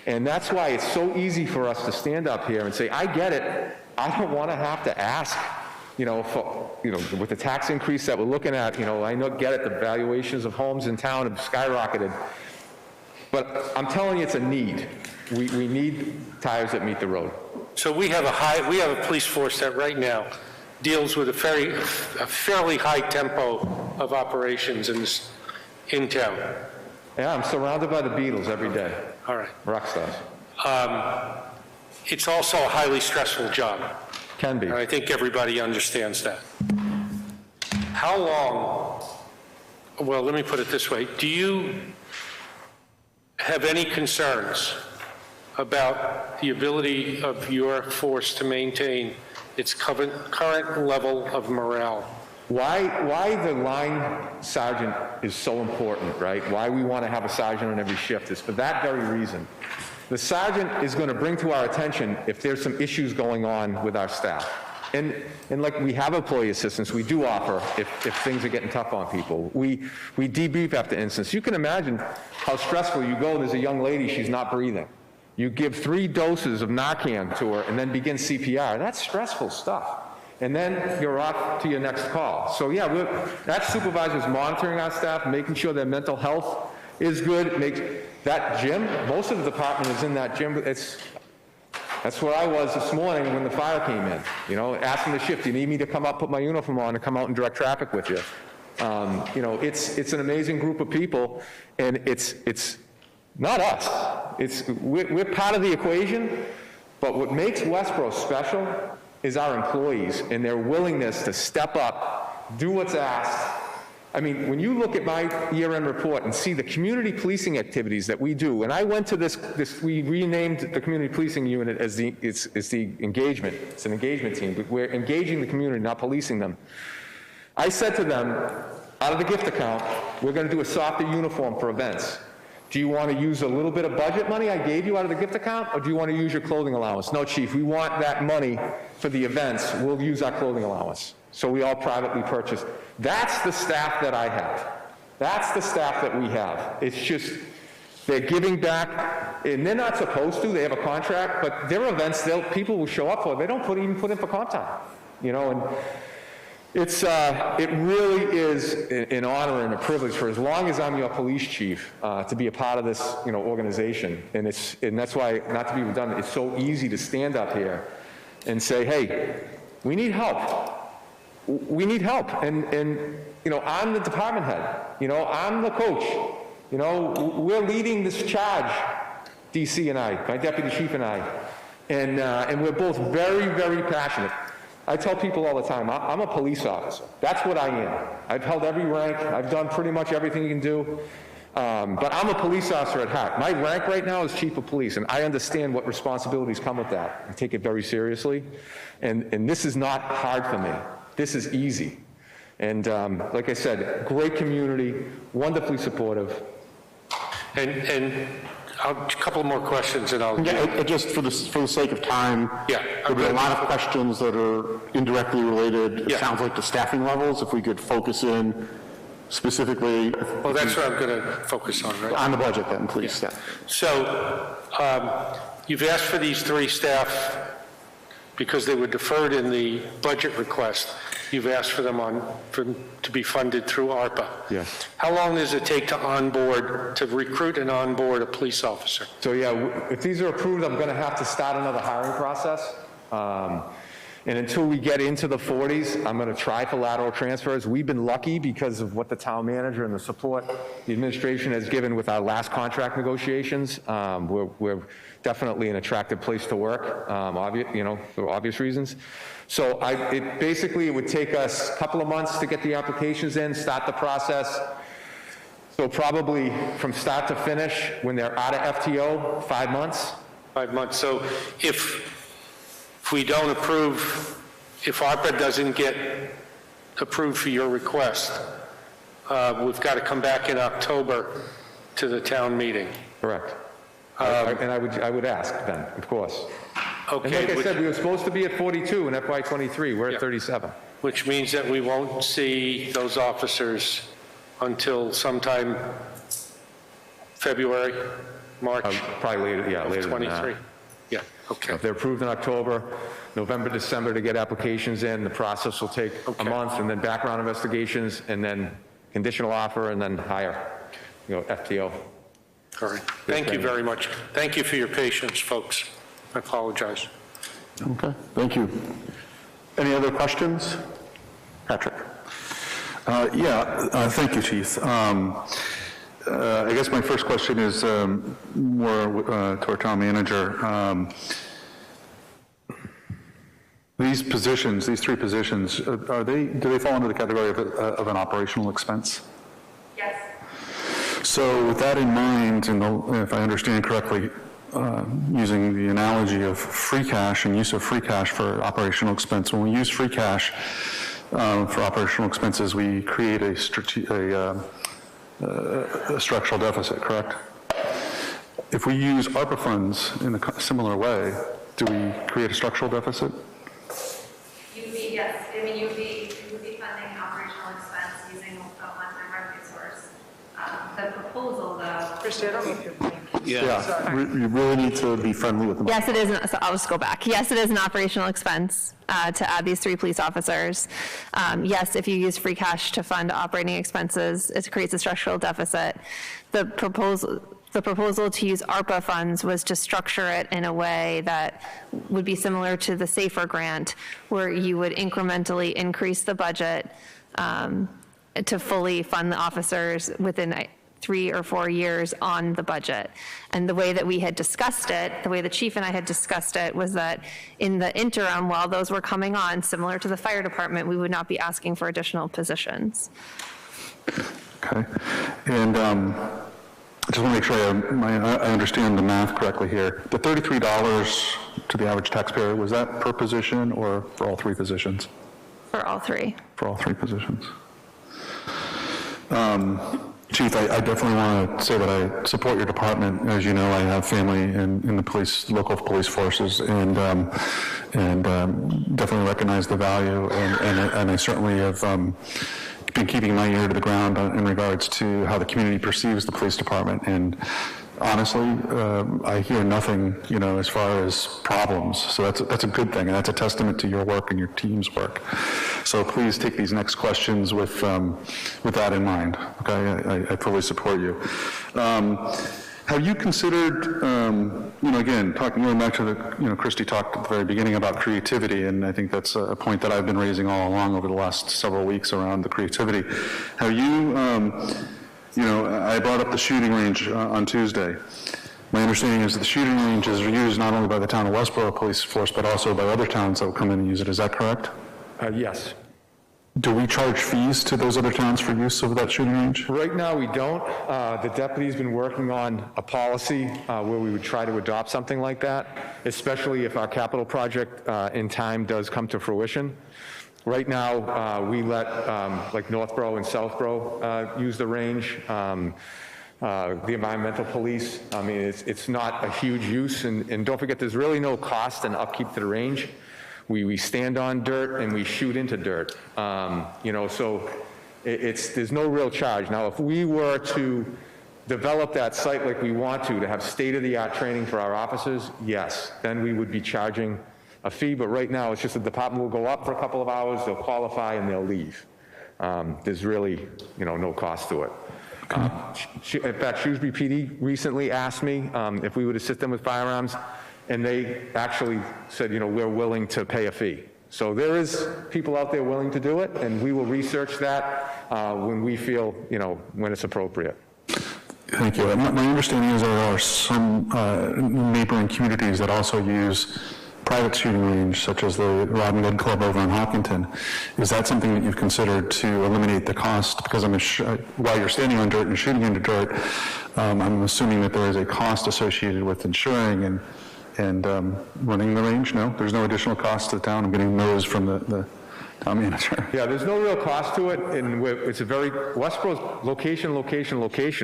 And that's why it's so easy for us to stand up here and say, I get it. I don't want to have to ask, you know, with the tax increase that we're looking at, you know, I get it, the valuations of homes in town have skyrocketed. But I'm telling you, it's a need. We need tires that meet the road. So we have a police force that right now deals with a fairly high tempo of operations in town. Yeah, I'm surrounded by the Beatles every day. All right. Rock stars. It's also a highly stressful job. Can be. And I think everybody understands that. How long, well, let me put it this way. Do you have any concerns about the ability of your force to maintain its current level of morale? Why the line sergeant is so important, right? Why we want to have a sergeant on every shift is for that very reason. The sergeant is going to bring to our attention if there's some issues going on with our staff. And like we have employee assistance, we do offer if things are getting tough on people. We debrief after incidents. You can imagine how stressful you go. There's a young lady, she's not breathing. You give 3 doses of Narcan to her and then begin CPR. That's stressful stuff. And then you're off to your next call. So yeah, that supervisor's monitoring our staff, making sure their mental health is good. That gym, most of the department is in that gym. That's where I was this morning when the fire came in. You know, asking the shift, do you need me to come up, put my uniform on, and come out and direct traffic with you? You know, it's an amazing group of people, and it's not us. We're part of the equation, but what makes Westborough special is our employees and their willingness to step up, do what's asked, I mean, when you look at my year-end report and see the community policing activities that we do, and I went to we renamed the community policing unit as it's the engagement. It's an engagement team, but we're engaging the community, not policing them. I said to them, out of the gift account, we're going to do a softer uniform for events. Do you want to use a little bit of budget money I gave you out of the gift account, or do you want to use your clothing allowance? No, Chief, we want that money for the events. We'll use our clothing allowance. So we all privately purchased. That's the staff that I have. That's the staff that we have. It's just, they're giving back, and they're not supposed to. They have a contract, but their events, people will show up for. They don't even put in for comp time, you know, and it really is an honor and a privilege for as long as I'm your police chief to be a part of this, you know, organization. And that's why, not to be redundant, it's so easy to stand up here and say, hey, we need help. We need help. And you know, I'm the department head. You know, I'm the coach. You know, we're leading this charge, DC and I, my deputy chief and I. And we're both very, very passionate. I tell people all the time, I'm a police officer. That's what I am. I've held every rank. I've done pretty much everything you can do. But I'm a police officer at heart. My rank right now is chief of police, and I understand what responsibilities come with that. I take it very seriously. And this is not hard for me. This is easy. And like I said, great community, wonderfully supportive. And a couple more questions, and I'll... Yeah, just for the sake of time, yeah, there will be a lot of questions that are indirectly related, it sounds like, to staffing levels. If we could focus in specifically... Well, that's what I'm going to focus on, right? On the budget, then, please. Yeah. So you've asked for these 3 staff because they were deferred in the budget request. You've asked for them to be funded through ARPA. Yes. How long does it take to recruit and onboard a police officer? So yeah, if these are approved, I'm going to have to start another hiring process. And until we get into the 40s, I'm going to try for lateral transfers. We've been lucky because of what the town manager and the support the administration has given with our last contract negotiations. We're definitely an attractive place to work, you know, for obvious reasons. So it would take us a couple of months to get the applications in, start the process. So probably from start to finish, when they're out of FTO, 5 months. 5 months. So if we don't approve, if ARPA doesn't get approved for your request, we've got to come back in October to the town meeting. Correct. And I would ask then, of course. Okay. And like I said, we were supposed to be at 42 in FY23. We're at 37. Which means that we won't see those officers until sometime February, March. Probably later, yeah, later than that. 23. Yeah, okay. If they're approved in October, November, December to get applications in, the process will take a month, and then background investigations, and then conditional offer, and then hire, you know, FTO. All right. Thank you very much. Thank you for your patience, folks. I apologize. Okay, thank you. Any other questions? Patrick? Thank you, Chief. I guess my first question is more to our town manager. These positions, these 3 positions, do they fall under the category of an operational expense? Yes. So with that in mind, and if I understand correctly, using the analogy of free cash and use of free cash for operational expense, when we use free cash for operational expenses, we create a structural deficit, correct? If we use ARPA funds in a similar way, do we create a structural deficit? Yes. I mean, you'd be funding operational expense using a one-time revenue source. The proposal, though. Christy, I don't know if you're... Yeah, you really need to be friendly with them. Yes, it is. So I'll just go back. Yes, it is an operational expense to add these 3 police officers. Yes, if you use free cash to fund operating expenses, it creates a structural deficit. The proposal to use ARPA funds was to structure it in a way that would be similar to the SAFER grant, where you would incrementally increase the budget to fully fund the officers within 3 or 4 years on the budget. And the way that we had discussed it, the way the chief and I had discussed it, was that in the interim, while those were coming on, similar to the fire department, we would not be asking for additional positions. Okay. And I just want to make sure I understand the math correctly here. The $33 to the average taxpayer, was that per position or for all three positions? For all three. For all three positions. Chief, I definitely want to say that I support your department. As you know, I have family in the police, local police forces, and definitely recognize the value, and I certainly have been keeping my ear to the ground in regards to how the community perceives the police department. And honestly, I hear nothing, as far as problems. So that's a good thing, and that's a testament to your work and your team's work. So please take these next questions with that in mind. Okay, I fully support you. Have you considered, again, going back to the, Christy talked at the very beginning about creativity, and I think that's a point that I've been raising all along over the last several weeks around the creativity. Have you, I brought up the shooting range on Tuesday. My understanding is that the shooting range is used not only by the town of Westborough Police Force, but also by other towns that will come in and use it. Is that correct? Yes. Do we charge fees to those other towns for use of that shooting range? Right now, we don't. The deputy's been working on a policy where we would try to adopt something like that, especially if our capital project in time does come to fruition. Right now, we let like Northborough and Southborough use the range. The environmental police, I mean, it's not a huge use, and don't forget, there's really no cost and upkeep to the range. We stand on dirt and we shoot into dirt, so there's no real charge. Now, if we were to develop that site like we want to have state-of-the-art training for our officers, yes, then we would be charging a fee, but right now it's just the department will go up for a couple of hours, they'll qualify, and they'll leave. There's really, no cost to it. In fact, Shrewsbury PD recently asked me if we would assist them with firearms, and they actually said, we're willing to pay a fee. So there is people out there willing to do it, and we will research that when we feel, when it's appropriate. Thank you. My understanding is there are some neighboring communities that also use private shooting range, such as the Rod and Gun Club over in Hopkinton. Is that something that you've considered to eliminate the cost? Because while you're standing on dirt and shooting into dirt, I'm assuming that there is a cost associated with insuring and running the range. No, there's no additional cost to the town. I'm getting those from the town manager. Yeah, there's no real cost to it, and it's a very, Westborough's location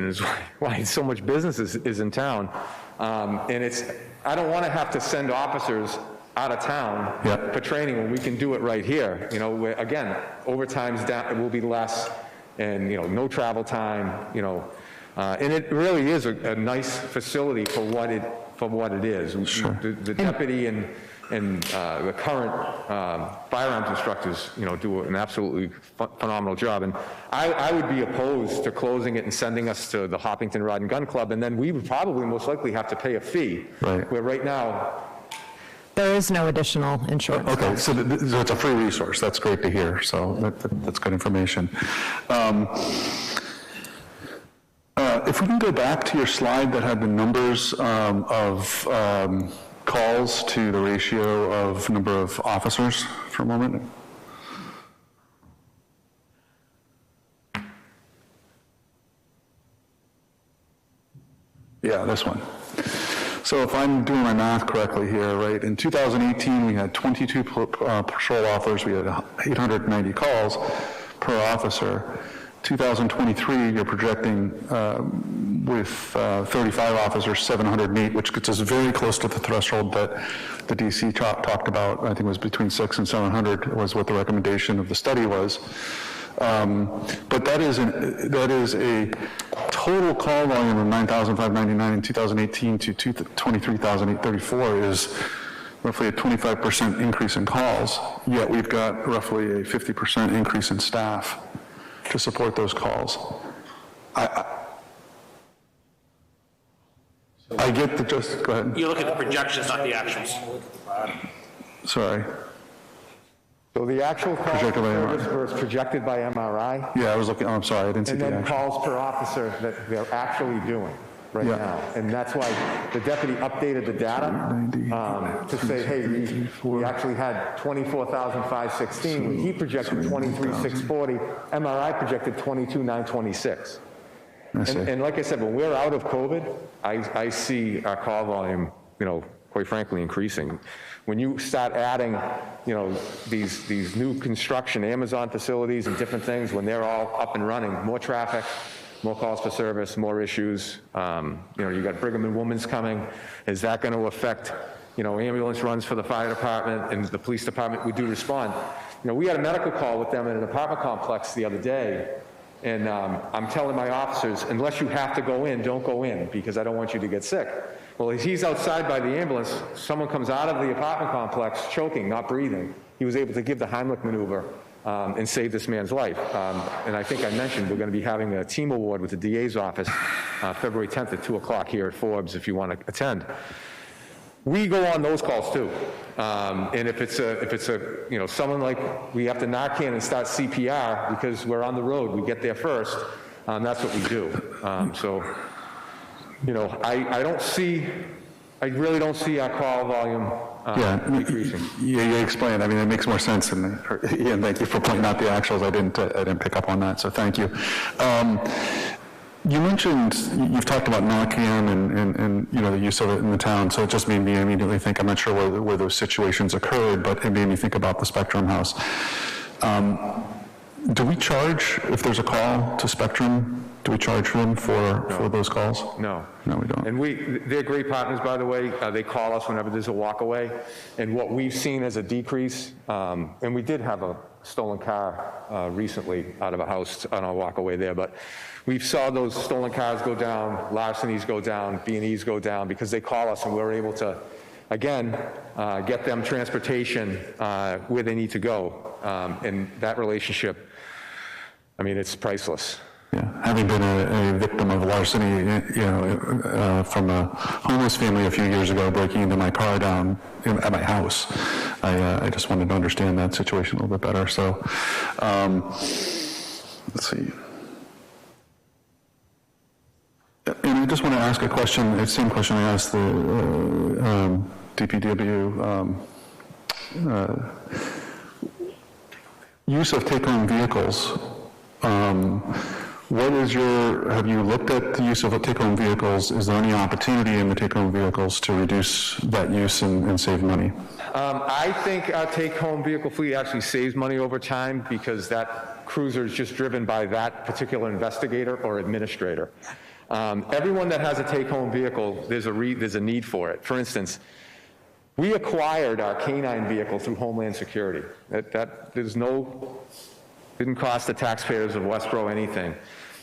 is why so much business is in town. And I don't want to have to send officers out of town for training when we can do it right here. Where, again, overtime's down, it will be less, and, no travel time, and it really is a nice facility for what it is. Sure. The deputy and the current firearms instructors, do an absolutely phenomenal job. And I would be opposed to closing it and sending us to the Hopkinton Rod and Gun Club, and then we would probably most likely have to pay a fee. Right. Where right now, there is no additional insurance. Okay, so it's a free resource. That's great to hear. So that's good information. If we can go back to your slide that had the numbers of calls to the ratio of number of officers for a moment. Yeah, this one. So if I'm doing my math correctly here, right, in 2018 we had 22 patrol officers, we had 890 calls per officer. 2023, you're projecting with 35 officers, 708, which gets us very close to the threshold that the DC talked about. I think it was between 600 and 700 was what the recommendation of the study was. But that is a total call volume of 9,599 in 2018 to 23,834 is roughly a 25% increase in calls, yet we've got roughly a 50% increase in staff to support those calls. I get the go ahead. You look at the projections, not the actuals. Sorry. so the actual calls per service was projected by MRI. Yeah, I was looking, I'm sorry, I didn't see And the then actual. calls per officer that they're actually doing. right now. And that's wwhy the deputy updated the data to say, hey, we actually had 24,516. When he projected 23,640, MRI projected 22,926. And like I said, when we're out of COVID, I see our call volume, quite frankly, increasing. When you start adding, these new construction, Amazon facilities and different things, when they're all up and running, more traffic, more calls for service, more issues. You got Brigham and Women's coming. Is that going to affect, ambulance runs for the fire department and the police department? We do respond. We had a medical call with them in an apartment complex the other day. And I'm telling my officers, unless you have to go in, don't go in, because I don't want you to get sick. Well, as he's outside by the ambulance, someone comes out of the apartment complex choking, not breathing. He was able to give the Heimlich maneuver and save this man's life. And I think I mentioned we're going to be having a team award with the DA's office February 10th at 2 o'clock here at Forbes if you want to attend. We go on those calls too. And if it's someone like we have to Narcan and start CPR because we're on the road, we get there first, that's what we do. I really don't see our call volume decreasing. You explained. I mean, it makes more sense. And Ian, thank you for pointing out the actuals. I didn't pick up on that, so thank you. You mentioned, you've talked about Narcan and the use of it in the town, so it just made me immediately think, I'm not sure where those situations occurred, but it made me think about the Spectrum House. Do we charge, if there's a call to Spectrum, do we charge them for those calls? No. No, we don't. And they're great partners, by the way. They call us whenever there's a walkaway. And what we've seen as a decrease, and we did have a stolen car recently out of a house on our walkaway there, but we saw those stolen cars go down, larcenies go down, B&Es go down, because they call us and we're able to, again, get them transportation where they need to go. And that relationship, I mean, it's priceless. Yeah, having been a victim of larceny, from a homeless family a few years ago, breaking into my car down at my house, I just wanted to understand that situation a little bit better. So, let's see. And I just want to ask a question, the same question I asked the DPW, use of take-home vehicles. Have you looked at the use of take-home vehicles? Is there any opportunity in the take-home vehicles to reduce that use and save money? I think our take-home vehicle fleet actually saves money over time because that cruiser is just driven by that particular investigator or administrator. Everyone that has a take-home vehicle, there's a need for it. For instance, we acquired our K-9 vehicle through Homeland Security. Didn't cost the taxpayers of Westborough anything.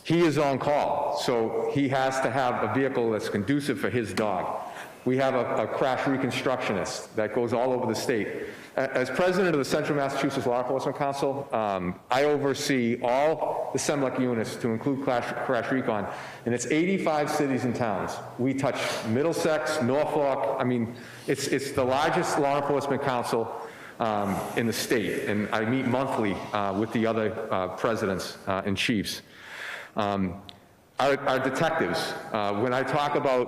He is on call, so he has to have a vehicle that's conducive for his dog. We have a crash reconstructionist that goes all over the state. As president of the Central Massachusetts Law Enforcement Council, I oversee all the SEMLEC units to include crash recon, and it's 85 cities and towns. We touch Middlesex, Norfolk. I mean, it's the largest law enforcement council in the state, and I meet monthly with the other presidents and chiefs. Our detectives, when I talk about,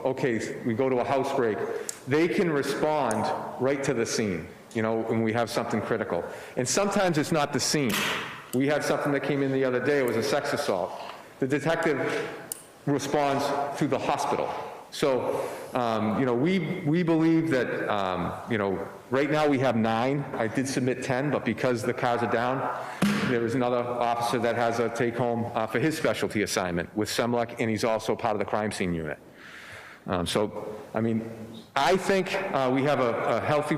okay, we go to a house break, they can respond right to the scene, when we have something critical. And sometimes it's not the scene. We had something that came in the other day, it was a sex assault. The detective responds to the hospital. So, we believe that, right now we have 9. I did submit 10, but because the cars are down, there is another officer that has a take-home for his specialty assignment with SEMLEC, and he's also part of the crime scene unit. I think we have a healthy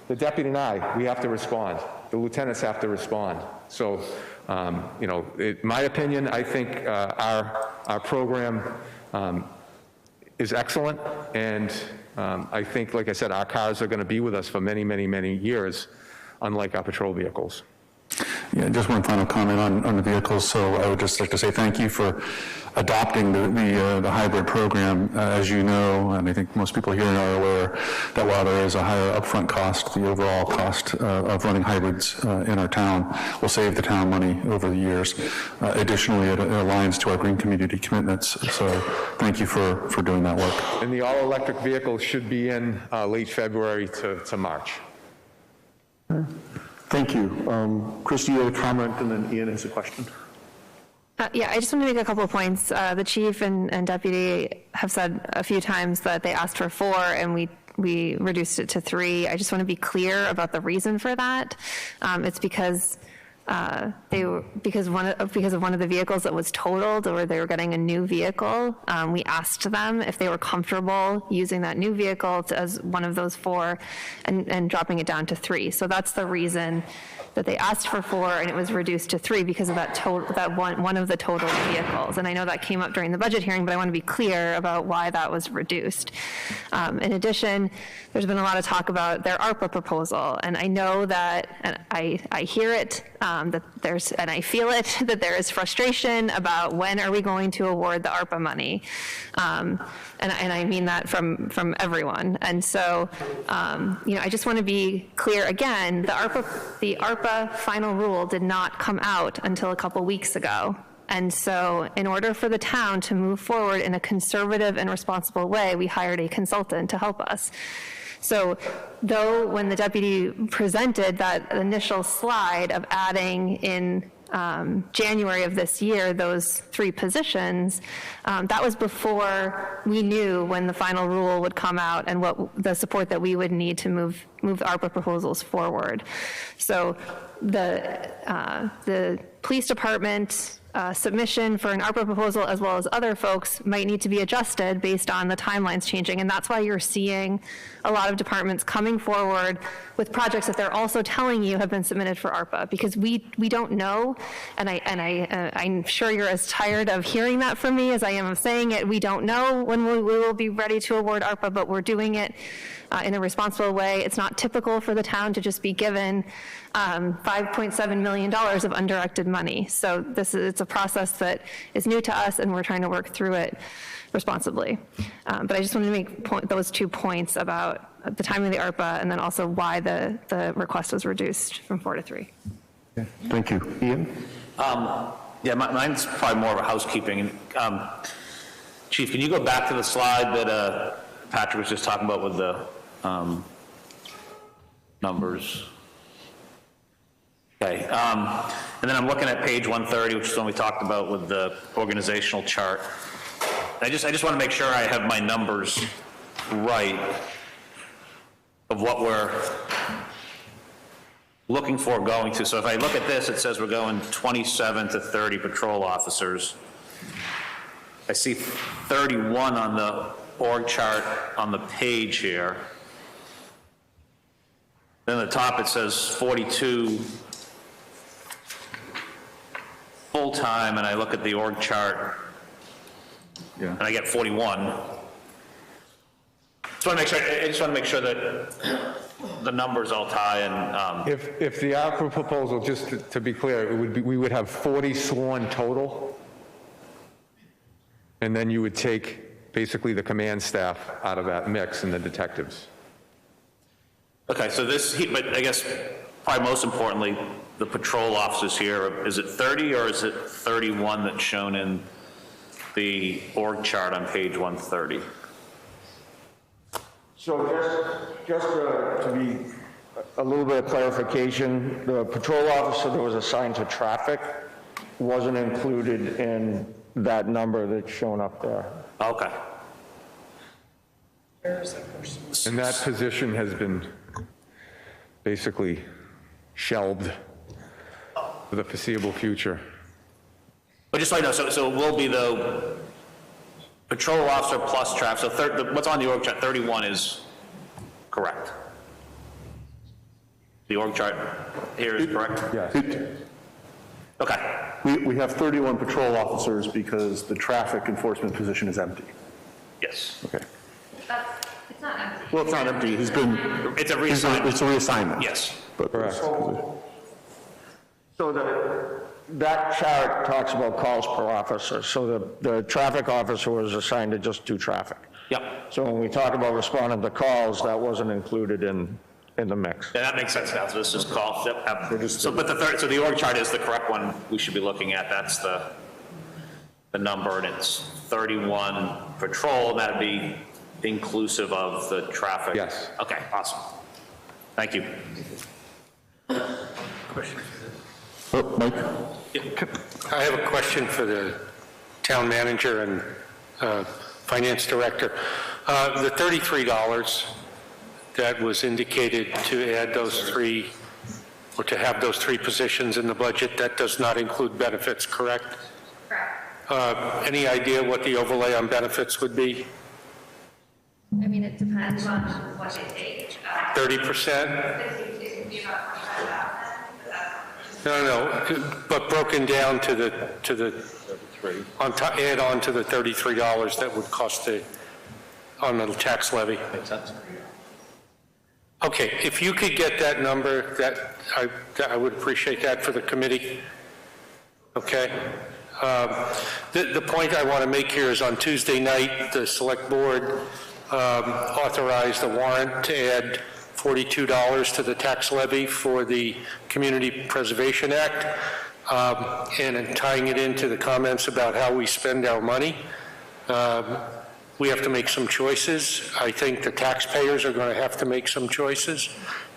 the deputy and we have to respond. The lieutenants have to respond. So, my opinion, I think our program is excellent, and I think, like I said, our cars are going to be with us for many, many, many years, unlike our patrol vehicles. Yeah, just one final comment on the vehicles. So I would just like to say thank you for adopting the hybrid program. As you know, and I think most people here are aware, that while there is a higher upfront cost, the overall cost of running hybrids in our town will save the town money over the years. Additionally, it aligns to our green community commitments. So thank you for doing that work. And the all-electric vehicles should be in late February to March. Thank you. Christie, you had a comment, and then Ian has a question. Yeah, I just want to make a couple of points. The chief and deputy have said a few times that they asked for 4 and we reduced it to 3. I just want to be clear about the reason for that. It's because because of one of the vehicles that was totaled, or they were getting a new vehicle. We asked them if they were comfortable using that new vehicle as one of those 4 and dropping it down to 3. So that's the reason that they asked for 4 and it was reduced to 3, because of that one of the total vehicles. And I know that came up during the budget hearing, but I want to be clear about why that was reduced. In addition, there's been a lot of talk about their ARPA proposal, and I know that, and I hear it, that there's, and I feel it, that there is frustration about when are we going to award the ARPA money. And I mean that from everyone. And so, I just want to be clear again, the ARPA final rule did not come out until a couple weeks ago. And so in order for the town to move forward in a conservative and responsible way, we hired a consultant to help us. So though when the deputy presented that initial slide of adding in January of this year, those 3 positions, that was before we knew when the final rule would come out and what the support that we would need to move the ARPA proposals forward. So the police department submission for an ARPA proposal, as well as other folks, might need to be adjusted based on the timelines changing. And that's why you're seeing a lot of departments coming forward with projects that they're also telling you have been submitted for ARPA, because we don't know, and I'm sure you're as tired of hearing that from me as I am of saying it. We don't know when we will be ready to award ARPA, but we're doing it in a responsible way. It's not typical for the town to just be given $5.7 million of undirected money. So it's a process that is new to us, and we're trying to work through it responsibly. But I just wanted to make those 2 points about the timing of the ARPA, and then also why the request was reduced from 4 to 3. Okay. Thank you. Ian? Yeah, mine's probably more of a housekeeping. Chief, can you go back to the slide that Patrick was just talking about with the numbers? Okay, and then I'm looking at page 130, which is one we talked about with the organizational chart. I just want to make sure I have my numbers right of what we're looking for going to. So if I look at this, it says we're going 27 to 30 patrol officers. I see 31 on the org chart on the page here. Then at the top it says 42 full-time, and I look at the org chart, and I get 41. I just want to make sure that the numbers all tie. And If the ARPA proposal, just to be clear, it would be, we would have 40 sworn total, and then you would take basically the command staff out of that mix and the detectives. Okay, so but I guess probably most importantly, the patrol officers here, is it 30 or is it 31 that's shown in the org chart on page 130? So just to be a little bit of clarification, the patrol officer that was assigned to traffic wasn't included in that number that's shown up there. Okay. And that position has been basically shelved for the foreseeable future. But just so I know, so it will be the patrol officer plus traffic. So what's on the org chart, 31 is correct. The org chart here is correct? Yes. Okay. We have 31 patrol officers because the traffic enforcement position is empty. Yes. Okay. It's not empty. Well, it's not empty. It's a reassignment. It's a reassignment. Yes. But Correct. So that chart talks about calls per officer. So the traffic officer was assigned to just do traffic. Yep. So when we talk about responding to calls, that wasn't included in the mix. Yeah, that makes sense now, so this is call, yep. So, but so the org chart is the correct one we should be looking at, that's the number, and it's 31 patrol, and that'd be inclusive of the traffic? Yes. Okay, awesome. Thank you. Oh, Mike? I have a question for the town manager and finance director. The $33 that was indicated to add those three, or to have those three positions in the budget, that does not include benefits, correct? Correct. Any idea what the overlay on benefits would be? I mean, it depends on what they take. 30%? It would be about 25,000. No, but broken down to the add on to the $33 that would cost on the tax levy. Makes sense. Okay, if you could get that number, I would appreciate that for the committee. Okay. The point I want to make here is on Tuesday night, the select board authorized a warrant to add $42 to the tax levy for the Community Preservation Act, and in tying it into the comments about how we spend our money. We have to make some choices. I think the taxpayers are going to have to make some choices,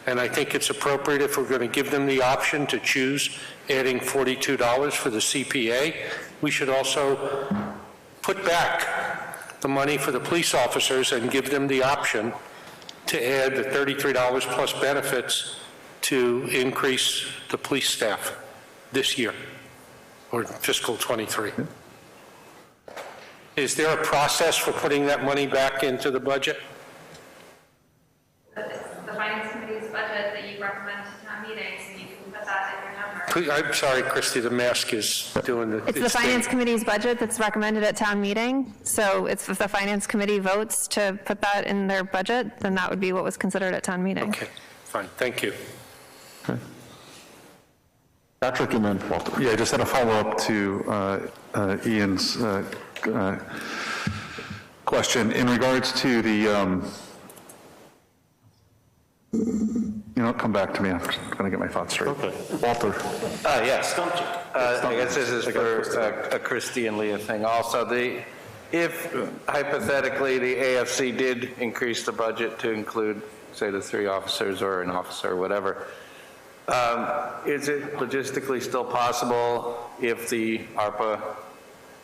and I think it's appropriate if we're going to give them the option to choose adding $42 for the CPA. We should also put back the money for the police officers and give them the option to add the $33 plus benefits to increase the police staff this year, or fiscal '23. Is there a process for putting that money back into the budget? It's the finance committee's budget that you recommend to town meetings, and you can put that in your number. I'm sorry, Christy, the mask is doing the... It's the finance committee's budget that's recommended at town meeting. So if the finance committee votes to put that in their budget, then that would be what was considered at town meeting. Okay, fine, thank you. Okay. Patrick and then Walter. Yeah, I just had a follow-up to Ian's question in regards to the, you know, come back to me. I'm going to get my thoughts straight. Okay. Walter. Yes. I guess this is for a Christie and Leah thing also. If hypothetically the AFC did increase the budget to include, say, the 3 officers or an officer or whatever, is it logistically still possible, if the ARPA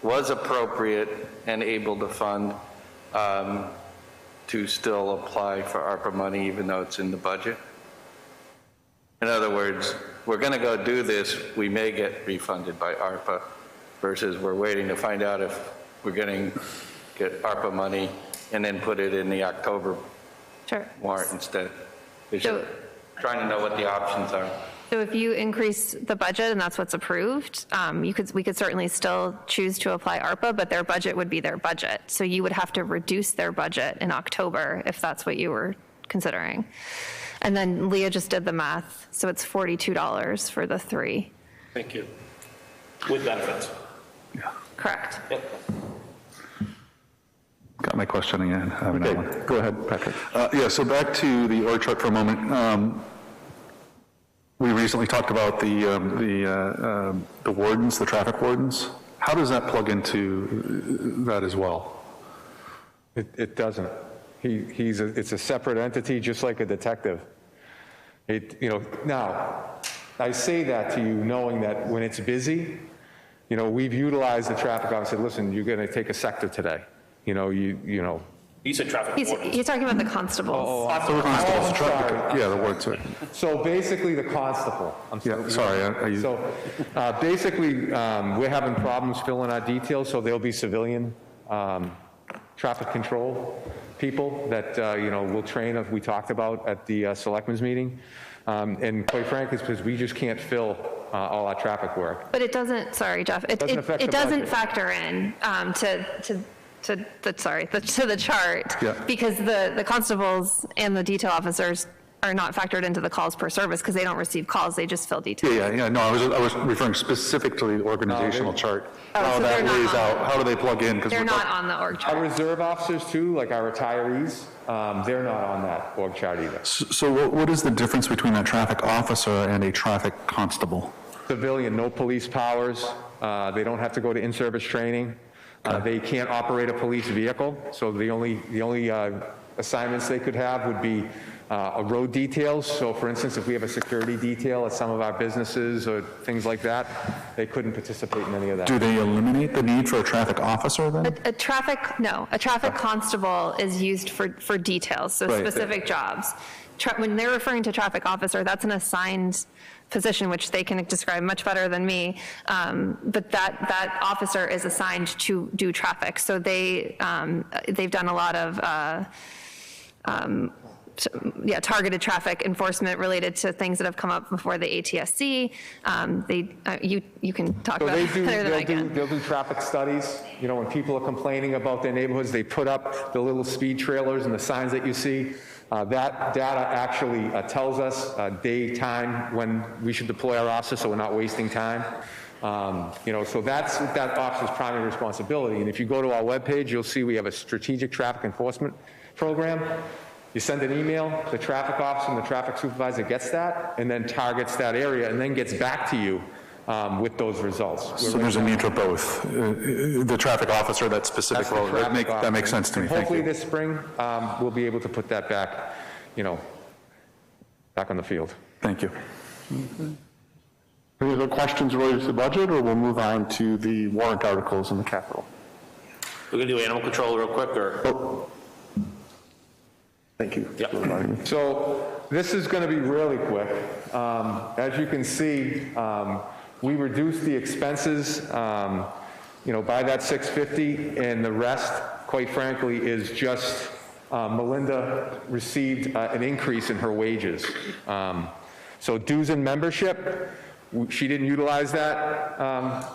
was appropriate and able to fund, to still apply for ARPA money even though it's in the budget? In other words, we're going to go do this, we may get refunded by ARPA, versus we're waiting to find out if we're going to get ARPA money and then put it in the October warrant instead. So, trying to know what the options are. So if you increase the budget and that's what's approved, we could certainly still choose to apply ARPA, but their budget would be their budget. So you would have to reduce their budget in October if that's what you were considering. And then Leah just did the math, so it's $42 for the 3. Thank you. With benefits. Yeah. Correct. Yep. Got my question again. I have another one. Go ahead, Patrick. Yeah, so back to the org chart for a moment. We recently talked about the wardens, the traffic wardens. How does that plug into that as well? It doesn't. It's a separate entity, just like a detective. Now, I say that to you knowing that when it's busy, we've utilized the traffic officer. Listen, you're going to take a sector today. You said traffic wardens. He's talking about the constables. Yeah, the ward, sorry. So basically the constable. So basically, we're having problems filling our details, so there'll be civilian traffic control people that, we'll train, as we talked about at the selectmen's meeting. And quite frankly, it's because we just can't fill all our traffic work. But it doesn't, sorry, Jeff, it doesn't factor in to the chart, because the constables and the detail officers are not factored into the calls per service because they don't receive calls, they just fill details. Yeah, no, I was referring specific to the organizational chart. Oh, How so that they're not lays on- out, how do they plug in? 'Cause They're we're not talk- on the org Our chart. reserve officers too, like our retirees, they're not on that org chart either. So what is the difference between a traffic officer and a traffic constable? Civilian, no police powers. They don't have to go to in-service training. They can't operate a police vehicle, so the only assignments they could have would be road details. So for instance, if we have a security detail at some of our businesses or things like that, they couldn't participate in any of that. Do they eliminate the need for a traffic officer then? A traffic constable is used for details, so Right. specific jobs. When they're referring to traffic officer, that's an assigned position, which they can describe much better than me. But that officer is assigned to do traffic. So they've done a lot of targeted traffic enforcement related to things that have come up before the ATSC. You can talk So about it better than I can. they'll do traffic studies. You know, when people are complaining about their neighborhoods, they put up the little speed trailers and the signs that you see. That data actually tells us day, time, when we should deploy our officers, so we're not wasting time. So that's that officer's primary responsibility. And if you go to our webpage, you'll see we have a strategic traffic enforcement program. You send an email, the traffic officer and the traffic supervisor gets that, and then targets that area, and then gets back to you with those results. So there's a need for both. The traffic officer, that specific role, that makes sense to me. Thank Hopefully you. this spring, we'll be able to put that back, back on the field. Thank you. Any other questions related to the budget, or we'll move on to the warrant articles in the capital? We're going to do animal control real quick, or? Thank you. Yep. So this is going to be really quick. As you can see, we reduced the expenses, by that $650, and the rest, quite frankly, is just Melinda received an increase in her wages. So dues and membership, she didn't utilize that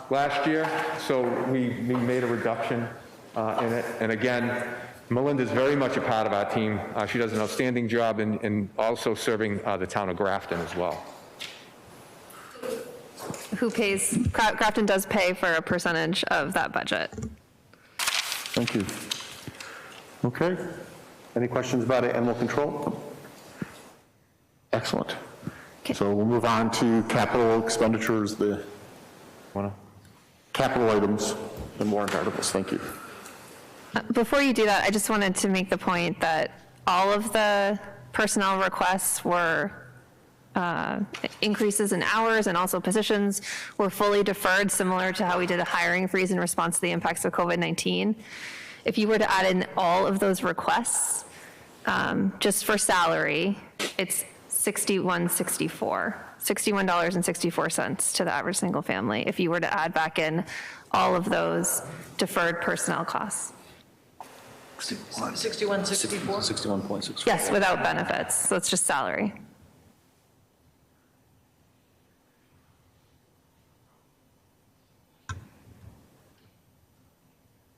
last year, so we made a reduction in it. And again, Melinda's very much a part of our team. She does an outstanding job in also serving the town of Grafton as well. Who pays, Grafton does pay for a percentage of that budget. Thank you. Okay. Any questions about animal control? Excellent. So we'll move on to capital expenditures, the capital items and warrant articles. Thank you. Before you do that, I just wanted to make the point that all of the personnel requests were increases in hours and also positions were fully deferred, similar to how we did a hiring freeze in response to the impacts of COVID-19. If you were to add in all of those requests, just for salary, it's $61.64 to the average single family, if you were to add back in all of those deferred personnel costs. 6164? 61.64. Yes, without benefits, so it's just salary.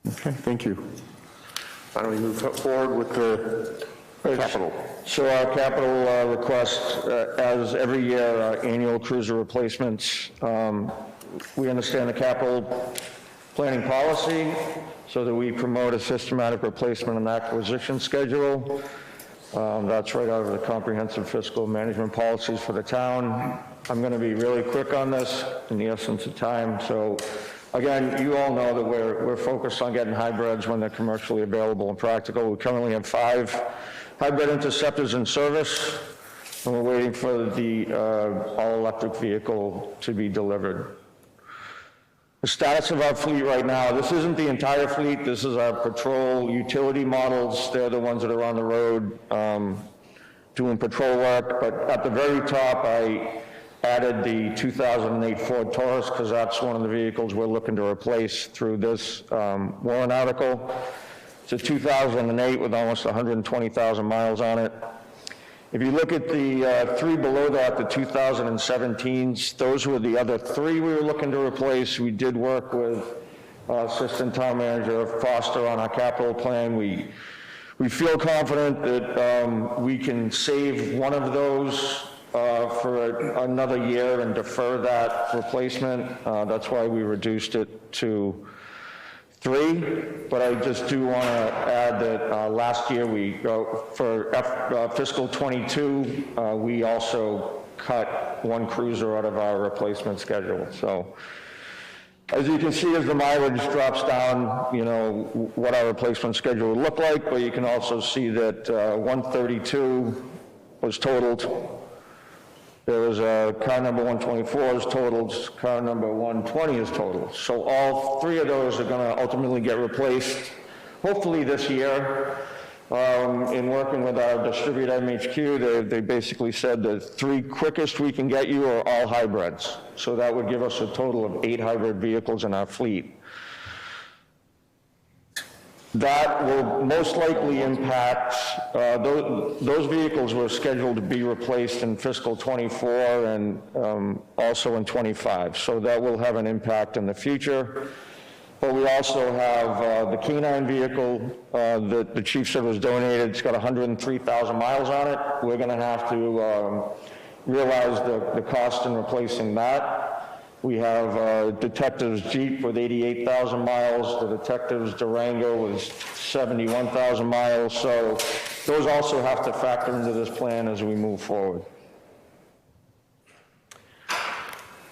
Okay, thank you. Why don't we move forward with the capital? So our capital request, as every year, our annual cruiser replacements, we understand the capital planning policy so that we promote a systematic replacement and acquisition schedule. That's right out of the comprehensive fiscal management policies for the town. I'm going to be really quick on this in the essence of time. So again, you all know that we're focused on getting hybrids when they're commercially available and practical. We currently have 5 hybrid interceptors in service, and we're waiting for the all-electric vehicle to be delivered. The status of our fleet right now, this isn't the entire fleet, this is our patrol utility models. They're the ones that are on the road doing patrol work, but at the very top, I added the 2008 Ford Taurus because that's one of the vehicles we're looking to replace through this warrant article. It's a 2008 with almost 120,000 miles on it. If you look at the 3 below that, the 2017s, those were the other 3 we were looking to replace. We did work with Assistant Town Manager Foster on our capital plan. We We feel confident that we can save one of those for another year and defer that replacement. That's why we reduced it to 3, but I just do want to add that last year for fiscal '22, we also cut 1 cruiser out of our replacement schedule. So as you can see, as the mileage drops down, you know, what our replacement schedule would look like, but you can also see that 132 was totaled. There was car number 124 is totaled, car number 120 is totaled. So all 3 of those are going to ultimately get replaced, hopefully this year. In working with our distributor MHQ, they basically said the 3 quickest we can get you are all hybrids. So that would give us a total of 8 hybrid vehicles in our fleet. That will most likely impact, those vehicles were scheduled to be replaced in fiscal '24 and also in '25. So that will have an impact in the future. But we also have the K9 vehicle that the chief said was donated. It's got 103,000 miles on it. We're going to have to realize the cost in replacing that. We have Detective's Jeep with 88,000 miles, the Detective's Durango with 71,000 miles. So those also have to factor into this plan as we move forward.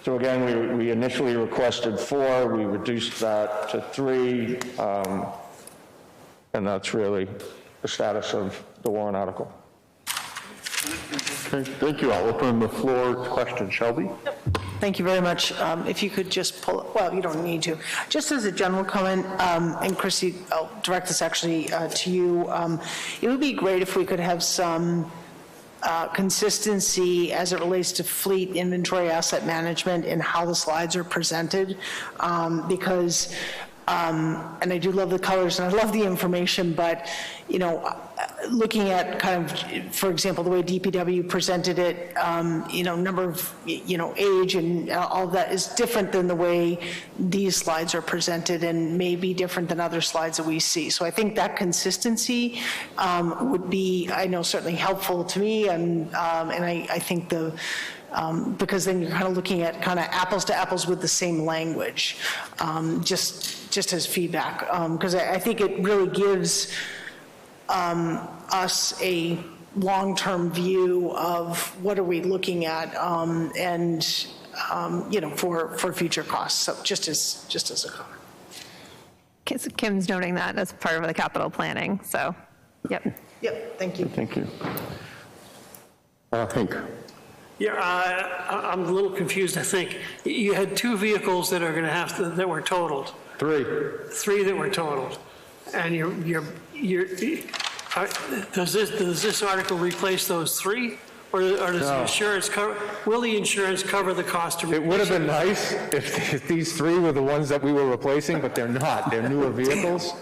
So again, we initially requested 4, we reduced that to 3, and that's really the status of the warrant article. Okay, thank you. I'll open the floor to questions. Shelby? Thank you very much. If you could just pull, well, you don't need to. Just as a general comment, and Christy, I'll direct this actually to you, it would be great if we could have some consistency as it relates to fleet inventory asset management and how the slides are presented, because, and I do love the colors and I love the information, but, you know, looking at kind of, for example, the way DPW presented it, you know, number of, you know, age and all of that is different than the way these slides are presented and may be different than other slides that we see. So I think that consistency would be, I know, certainly helpful to me, and I think the, because then you're kind of looking at kind of apples to apples with the same language, just as feedback, because I think it really gives us a long-term view of what are we looking at, and you know, for future costs. So just as a comment. Kim's noting that as part of the capital planning. So, yep. Yep. Thank you. Thank you. Hank. Yeah, I'm a little confused, I think. You had 2 vehicles that are going to have to, that were totaled. 3. 3 that were totaled. And does this article replace those 3? Or does the insurance cover, will the insurance cover the cost to replace? It would have been nice if these 3 were the ones that we were replacing, but they're not. They're newer vehicles,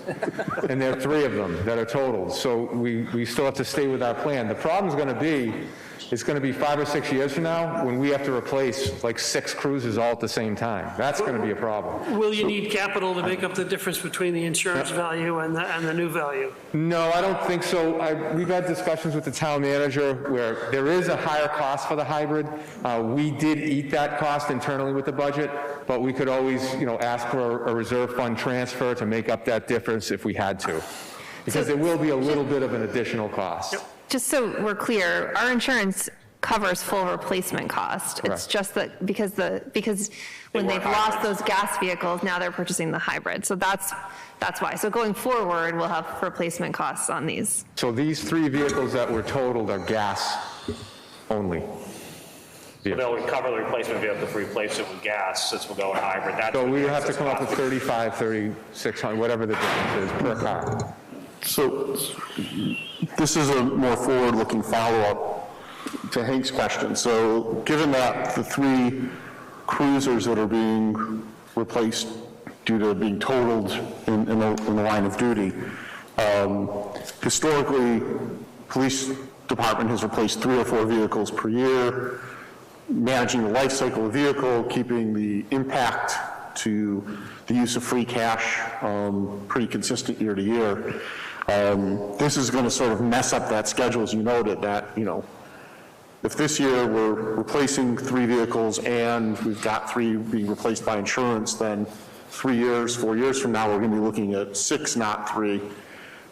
and there are 3 of them that are totaled. So we still have to stay with our plan. The problem's going to be, it's going to be 5 or 6 years from now when we have to replace like 6 cruisers all at the same time. That's going to be a problem. Will you need capital to make up the difference between the insurance value and the new value? No, I don't think so. We've had discussions with the town manager where there is a higher cost for the hybrid. We did eat that cost internally with the budget, but we could always, you know, ask for a reserve fund transfer to make up that difference if we had to, because there will be a little bit of an additional cost. Yep. Just so we're clear, our insurance covers full replacement cost. Correct. It's just that because when they've lost those gas vehicles, now they're purchasing the hybrid. So that's why. So going forward, we'll have replacement costs on these. So these 3 vehicles that were totaled are gas only. So they'll cover the replacement vehicle if we replace it with gas, since we'll go in hybrid. So we have to come up with 3,500, 3,600, whatever the difference is per car. So this is a more forward-looking follow-up to Hank's question. So given that the 3 cruisers that are being replaced due to being totaled in the line of duty, historically, police department has replaced 3 or 4 vehicles per year, managing the life cycle of the vehicle, keeping the impact to the use of free cash pretty consistent year to year. This is going to sort of mess up that schedule, as you noted, that, if this year we're replacing 3 vehicles and we've got 3 being replaced by insurance, then 3 years, 4 years from now, we're going to be looking at 6, not 3.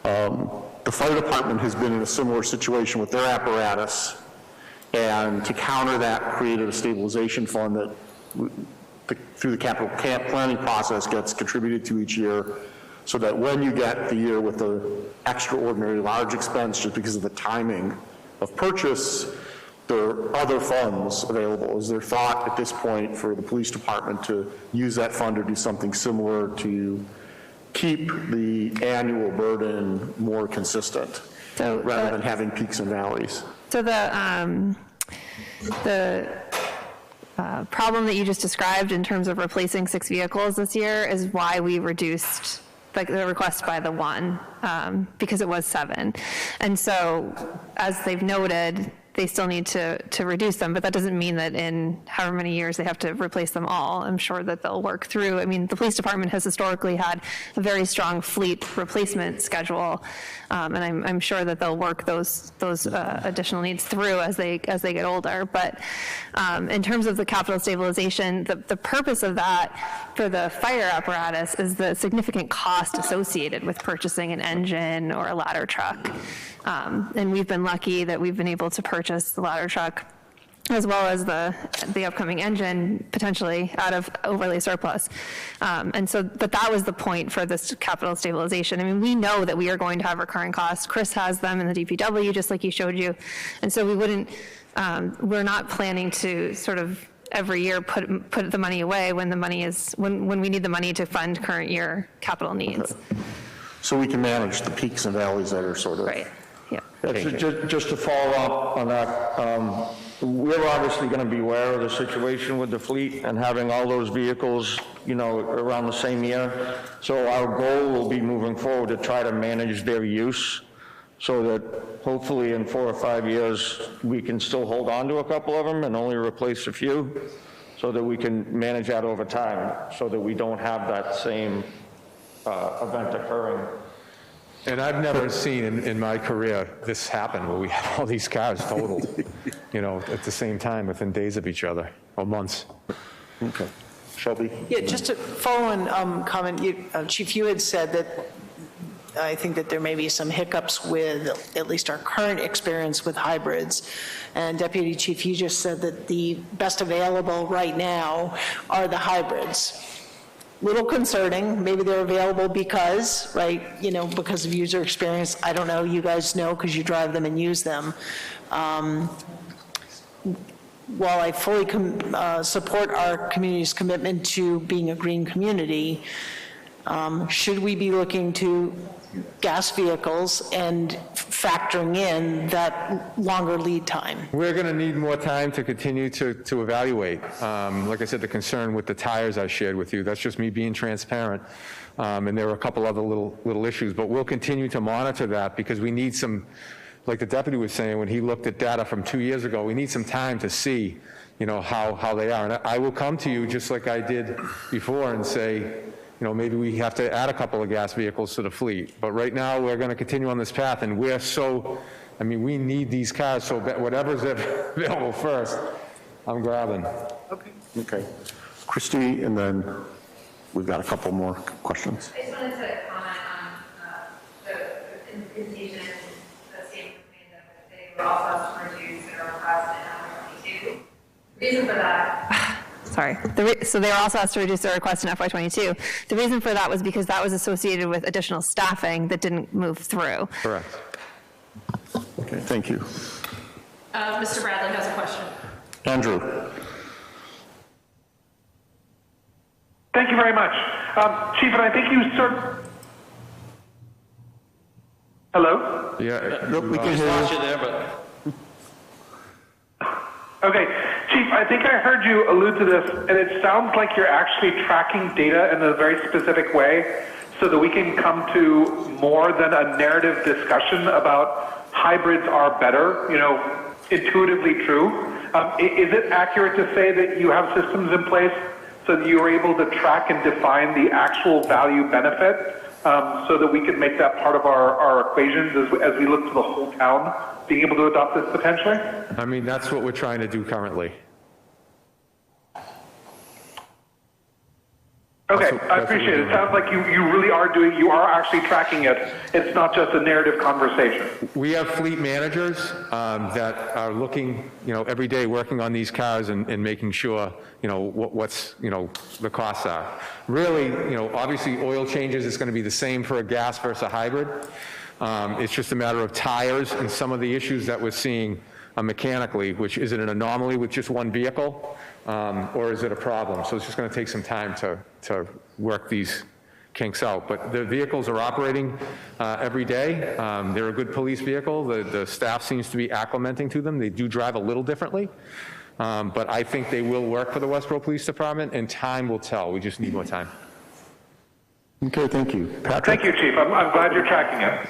The fire department has been in a similar situation with their apparatus, and to counter that, created a stabilization fund that, through the capital planning process, gets contributed to each year, so that when you get the year with the extraordinary large expense, just because of the timing of purchase, there are other funds available. Is there thought at this point for the police department to use that fund or do something similar to keep the annual burden more consistent, rather than having peaks and valleys? So the problem that you just described in terms of replacing 6 vehicles this year is why we reduced the request by the 1, because it was 7. And so, as they've noted, they still need to reduce them, but that doesn't mean that in however many years they have to replace them all. I'm sure that they'll work through. I mean, the police department has historically had a very strong fleet replacement schedule, and I'm sure that they'll work those additional needs through as they get older. But in terms of the capital stabilization, the purpose of that for the fire apparatus is the significant cost associated with purchasing an engine or a ladder truck. And we've been lucky that we've been able to purchase the ladder truck as well as the upcoming engine potentially out of overlay surplus. And so, but that was the point for this capital stabilization. I mean, we know that we are going to have recurring costs. Chris has them in the DPW, just like he showed you. And so we wouldn't, we're not planning to sort of every year put the money away when the money is, when we need the money to fund current year capital needs. So we can manage the peaks and valleys that are sort of. Right. Yeah. Just to follow up on that, we're obviously going to be aware of the situation with the fleet and having all those vehicles, around the same year. So our goal will be moving forward to try to manage their use so that hopefully in 4 or 5 years, we can still hold on to a couple of them and only replace a few so that we can manage that over time so that we don't have that same event occurring. And I've never seen in my career this happen where we have all these cars totaled, at the same time within days of each other or months. Okay. Shelby? Yeah, just to follow on comment, Chief, you had said that I think that there may be some hiccups with at least our current experience with hybrids. And Deputy Chief, you just said that the best available right now are the hybrids. Little concerning, maybe they're available because, because of user experience. I don't know, you guys know because you drive them and use them. While I fully support our community's commitment to being a green community, should we be looking to gas vehicles and factoring in that longer lead time? We're going to need more time to continue to evaluate. Like I said, the concern with the tires I shared with you, that's just me being transparent. And there are a couple other little issues, but we'll continue to monitor that because we need some, like the deputy was saying, when he looked at data from 2 years ago, we need some time to see, how they are. And I will come to you just like I did before and say, maybe we have to add a couple of gas vehicles to the fleet. But right now, we're going to continue on this path, and we need these cars, so whatever's available first, I'm grabbing. Okay. Christy, and then we've got a couple more questions. I just wanted to comment on the presentation that came from me that they were also asked to reduce their request in FY22. The reason for that, sorry, so they were also asked to reduce their request in FY22. The reason for that was because that was associated with additional staffing that didn't move through. Correct. Okay, thank you. Mr. Bradley has a question. Andrew. Thank you very much. Chief, and I think you Hello? Yeah. We can hear you. there, but Okay, Chief, I think I heard you allude to this, and it sounds like you're actually tracking data in a very specific way so that we can come to more than a narrative discussion about hybrids are better, intuitively true. Is it accurate to say that you have systems in place so that you're able to track and define the actual value benefit so that we could make that part of our equations as we look to the whole town being able to adopt this potentially? I mean, that's what we're trying to do currently. Okay, I appreciate it. It sounds like you really are you are actually tracking it. It's not just a narrative conversation. We have fleet managers that are looking, every day working on these cars and making sure, what's, the costs are. Really, obviously oil changes is going to be the same for a gas versus a hybrid. It's just a matter of tires and some of the issues that we're seeing mechanically, which is it an anomaly with just one vehicle, or is it a problem? So it's just going to take some time to work these kinks out. But the vehicles are operating every day. They're a good police vehicle. The staff seems to be acclimating to them. They do drive a little differently, but I think they will work for the Westborough Police Department, and time will tell. We just need more time. Okay, thank you. Patrick? Thank you, Chief. I'm glad you're tracking it.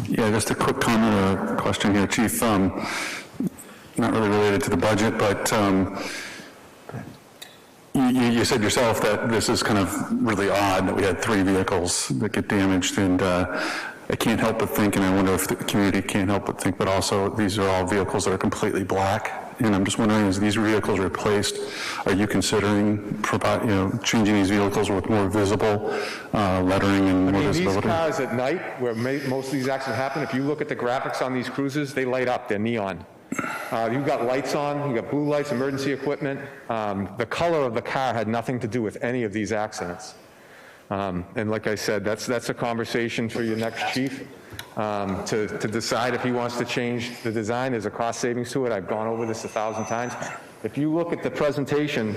Yeah, just a quick comment or question here, Chief. Not really related to the budget, but you said yourself that this is kind of really odd that we had 3 vehicles that get damaged, and I can't help but think, and I wonder if the community can't help but think, but also these are all vehicles that are completely black. And I'm just wondering, as these vehicles replaced, are you considering changing these vehicles with more visible lettering and more visibility? These cars at night, where most of these accidents happen, if you look at the graphics on these cruisers, they light up, they're neon. You've got lights on, you've got blue lights, emergency equipment. The color of the car had nothing to do with any of these accidents. And like I said, that's a conversation for your next chief. To decide if he wants to change the design. There's a cost savings to it. I've gone over this 1,000 times. If you look at the presentation,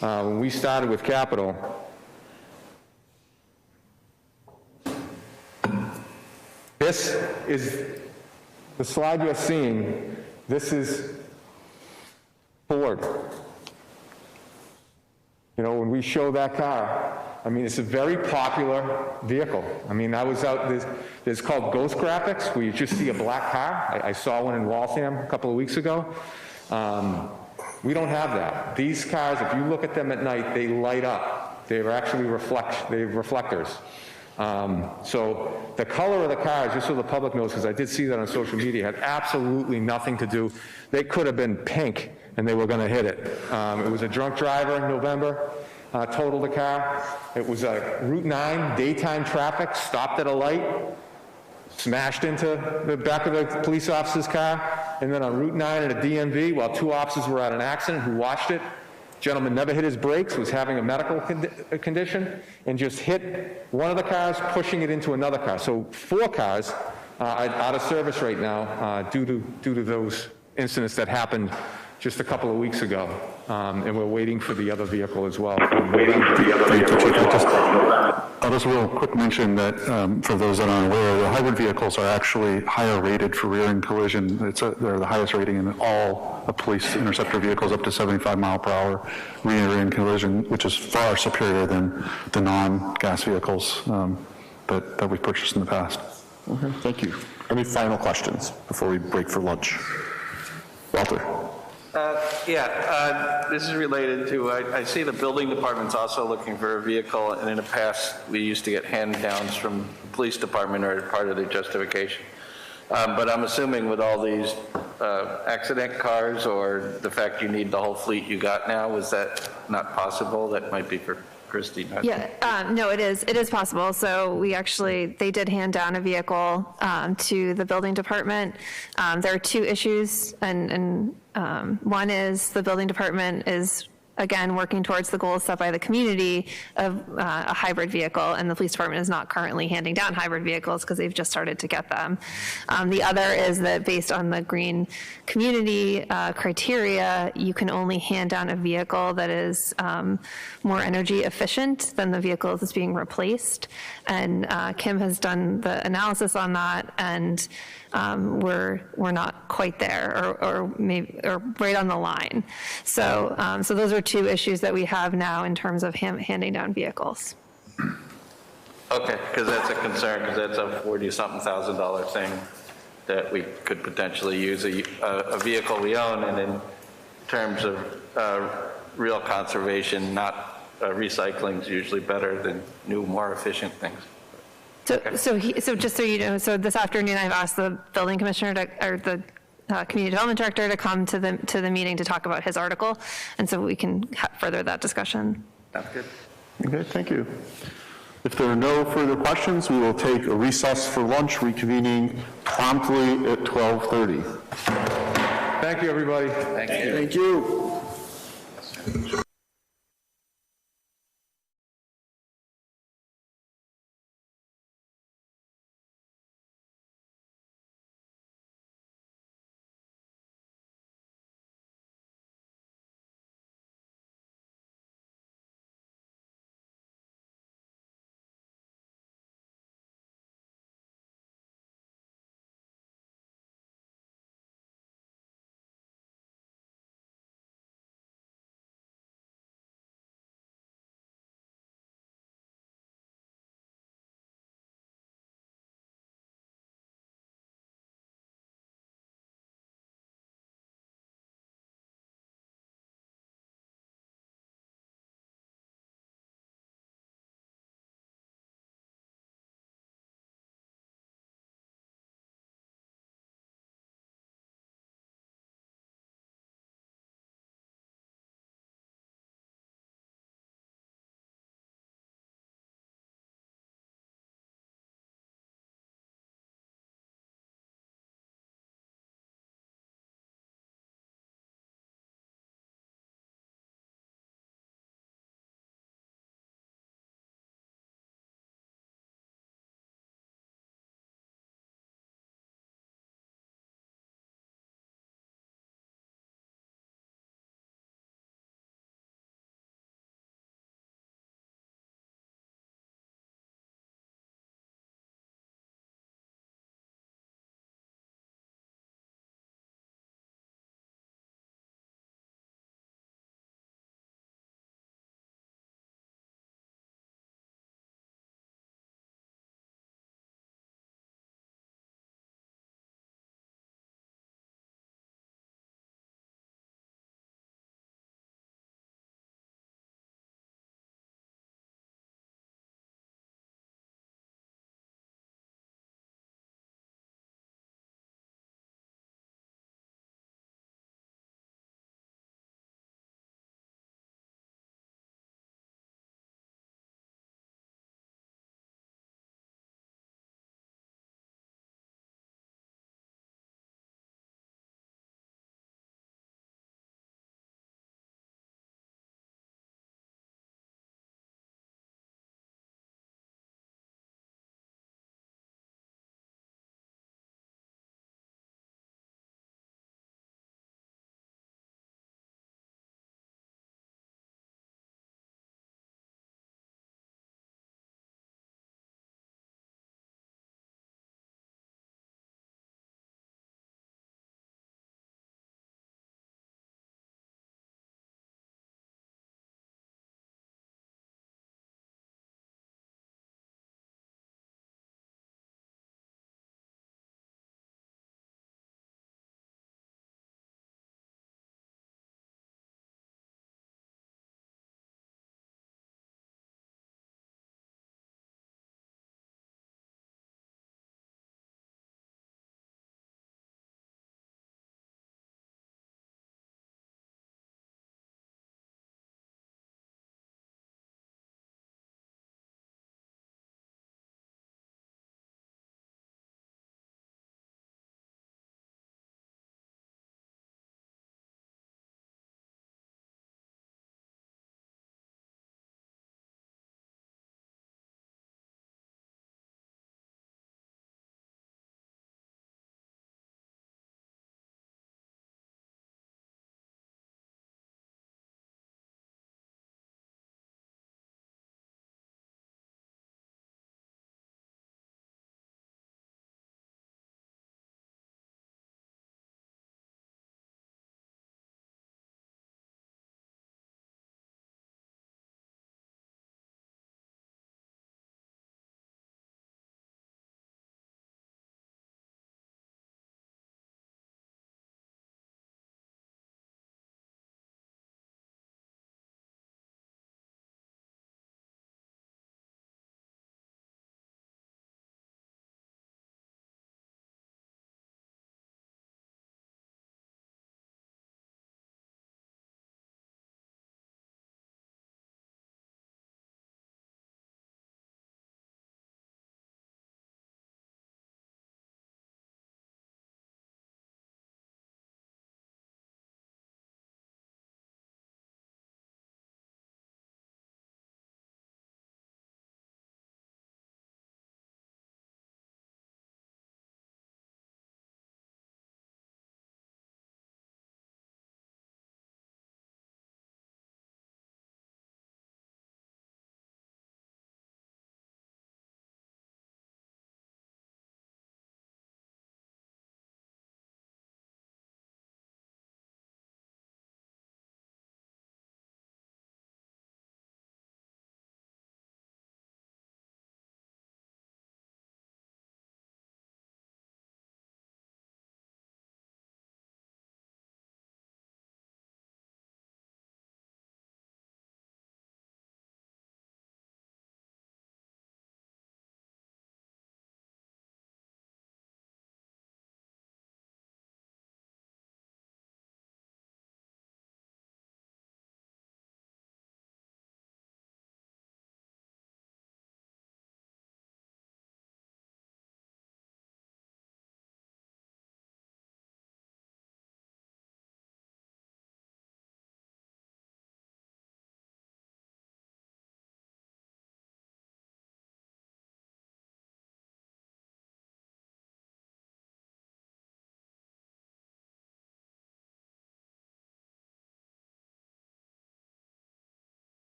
when we started with capital, this is the slide you're seeing. This is Ford. When we show that car, it's a very popular vehicle. I was out, there's called ghost graphics, where you just see a black car. I saw one in Waltham a couple of weeks ago. We don't have that. These cars, if you look at them at night, they light up. They're actually reflectors. So the color of the cars, just so the public knows, because I did see that on social media, had absolutely nothing to do. They could have been pink, and they were going to hit it. It was a drunk driver in November. Totaled the car. It was a Route 9 daytime traffic, stopped at a light, smashed into the back of the police officer's car, and then on Route 9 at a DMV, while 2 officers were at an accident who watched it, gentleman never hit his brakes, was having a medical condition, and just hit one of the cars, pushing it into another car. So 4 cars out of service right now due to those incidents that happened just a couple of weeks ago, and we're waiting for the other vehicle as well. I'll just real quick mention that for those that aren't aware, the hybrid vehicles are actually higher rated for rear-end collision. They're the highest rating in all of police interceptor vehicles, up to 75 mile per hour rear-end collision, which is far superior than the non-gas vehicles that we've purchased in the past. Okay, thank you. Any final questions before we break for lunch? Walter. This is related to, I see the building department's also looking for a vehicle, and in the past, we used to get hand-downs from the police department or part of their justification. But I'm assuming with all these accident cars or the fact you need the whole fleet you got now, is that not possible? That might be for Christie. No, it is possible. So they did hand down a vehicle to the building department. There are 2 issues, and one is the building department is, again, working towards the goals set by the community of a hybrid vehicle, and the police department is not currently handing down hybrid vehicles because they've just started to get them. The other is that based on the green community criteria, you can only hand down a vehicle that is more energy efficient than the vehicle that's being replaced. And Kim has done the analysis on that, and we're not quite there, or right on the line. So those are 2 issues that we have now in terms of handing down vehicles. Okay, because that's a concern, because that's a $40-something thousand thing that we could potentially use a vehicle we own, and in terms of real conservation, not recycling is usually better than new, more efficient things. So just so you know, so this afternoon I've asked the building commissioner or the community development director to come to the meeting to talk about his article, and so we can further that discussion. Sounds good. Okay, thank you. If there are no further questions, we will take a recess for lunch, reconvening promptly at 12:30. Thank you, everybody. Thank you. Thank you.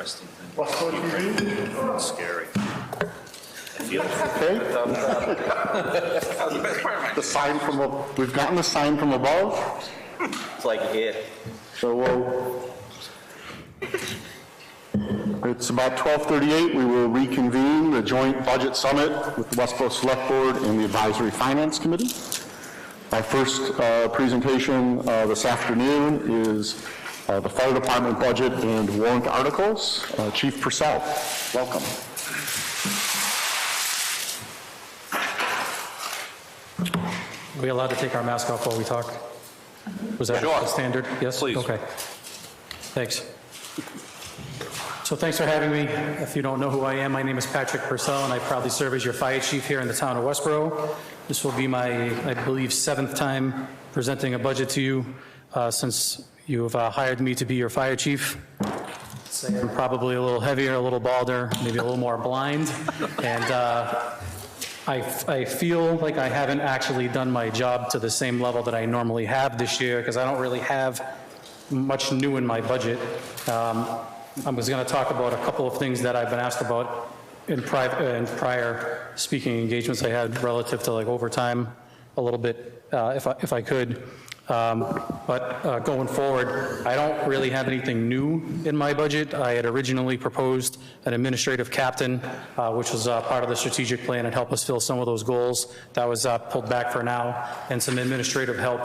interesting thing. Westborough TV? Scary. Okay. The sign from, we've gotten the sign from above, It's like here. so it's about 12:38. We will reconvene the joint budget summit with the Westborough Select Board and the Advisory Finance Committee. Our first presentation this afternoon is the Fire Department budget and warrant articles. Chief Purcell, welcome. Are we allowed to take our mask off while we talk? Was that the standard? Yes? Please. Okay. Thanks. So thanks for having me. If you don't know who I am, my name is Patrick Purcell, and I proudly serve as your fire chief here in the town of Westborough. This will be my, I believe, 7th time presenting a budget to you since you've hired me to be your fire chief. So I'm probably a little heavier, a little balder, maybe a little more blind, and I feel like I haven't actually done my job to the same level that I normally have this year because I don't really have much new in my budget. I was going to talk about a couple of things that I've been asked about in prior speaking engagements I had relative to like overtime a little bit, if I could. But going forward, I don't really have anything new in my budget. I had originally proposed an administrative captain, which was part of the strategic plan and help us fill some of those goals. That was pulled back for now, and some administrative help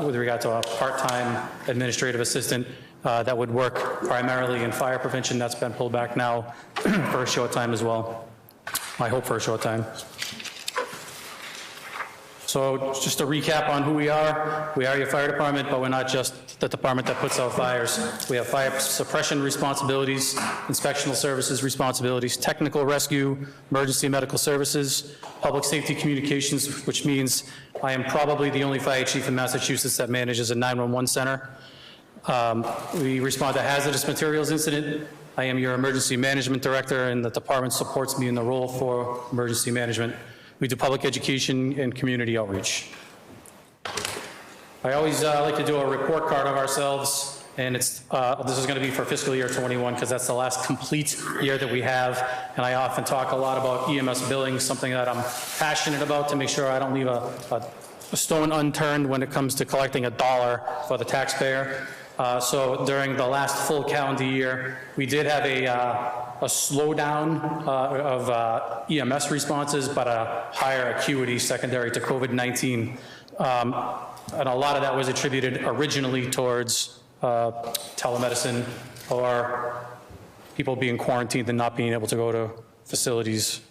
with regard to a part-time administrative assistant that would work primarily in fire prevention. That's been pulled back now for a short time as well. I hope for a short time. So just to recap on who we are your fire department, but we're not just the department that puts out fires. We have fire suppression responsibilities, inspectional services responsibilities, technical rescue, emergency medical services, public safety communications, which means I am probably the only fire chief in Massachusetts that manages a 911 center. We respond to hazardous materials incident. I am your emergency management director, and the department supports me in the role for emergency management. We do public education and community outreach. I always like to do a report card of ourselves, and it's this is going to be for fiscal year 21 because that's the last complete year that we have. And I often talk a lot about EMS billing, something that I'm passionate about to make sure I don't leave a stone unturned when it comes to collecting a dollar for the taxpayer. So during the last full calendar year, we did have a slowdown of EMS responses, but a higher acuity secondary to COVID-19. And a lot of that was attributed originally towards telemedicine or people being quarantined and not being able to go to facilities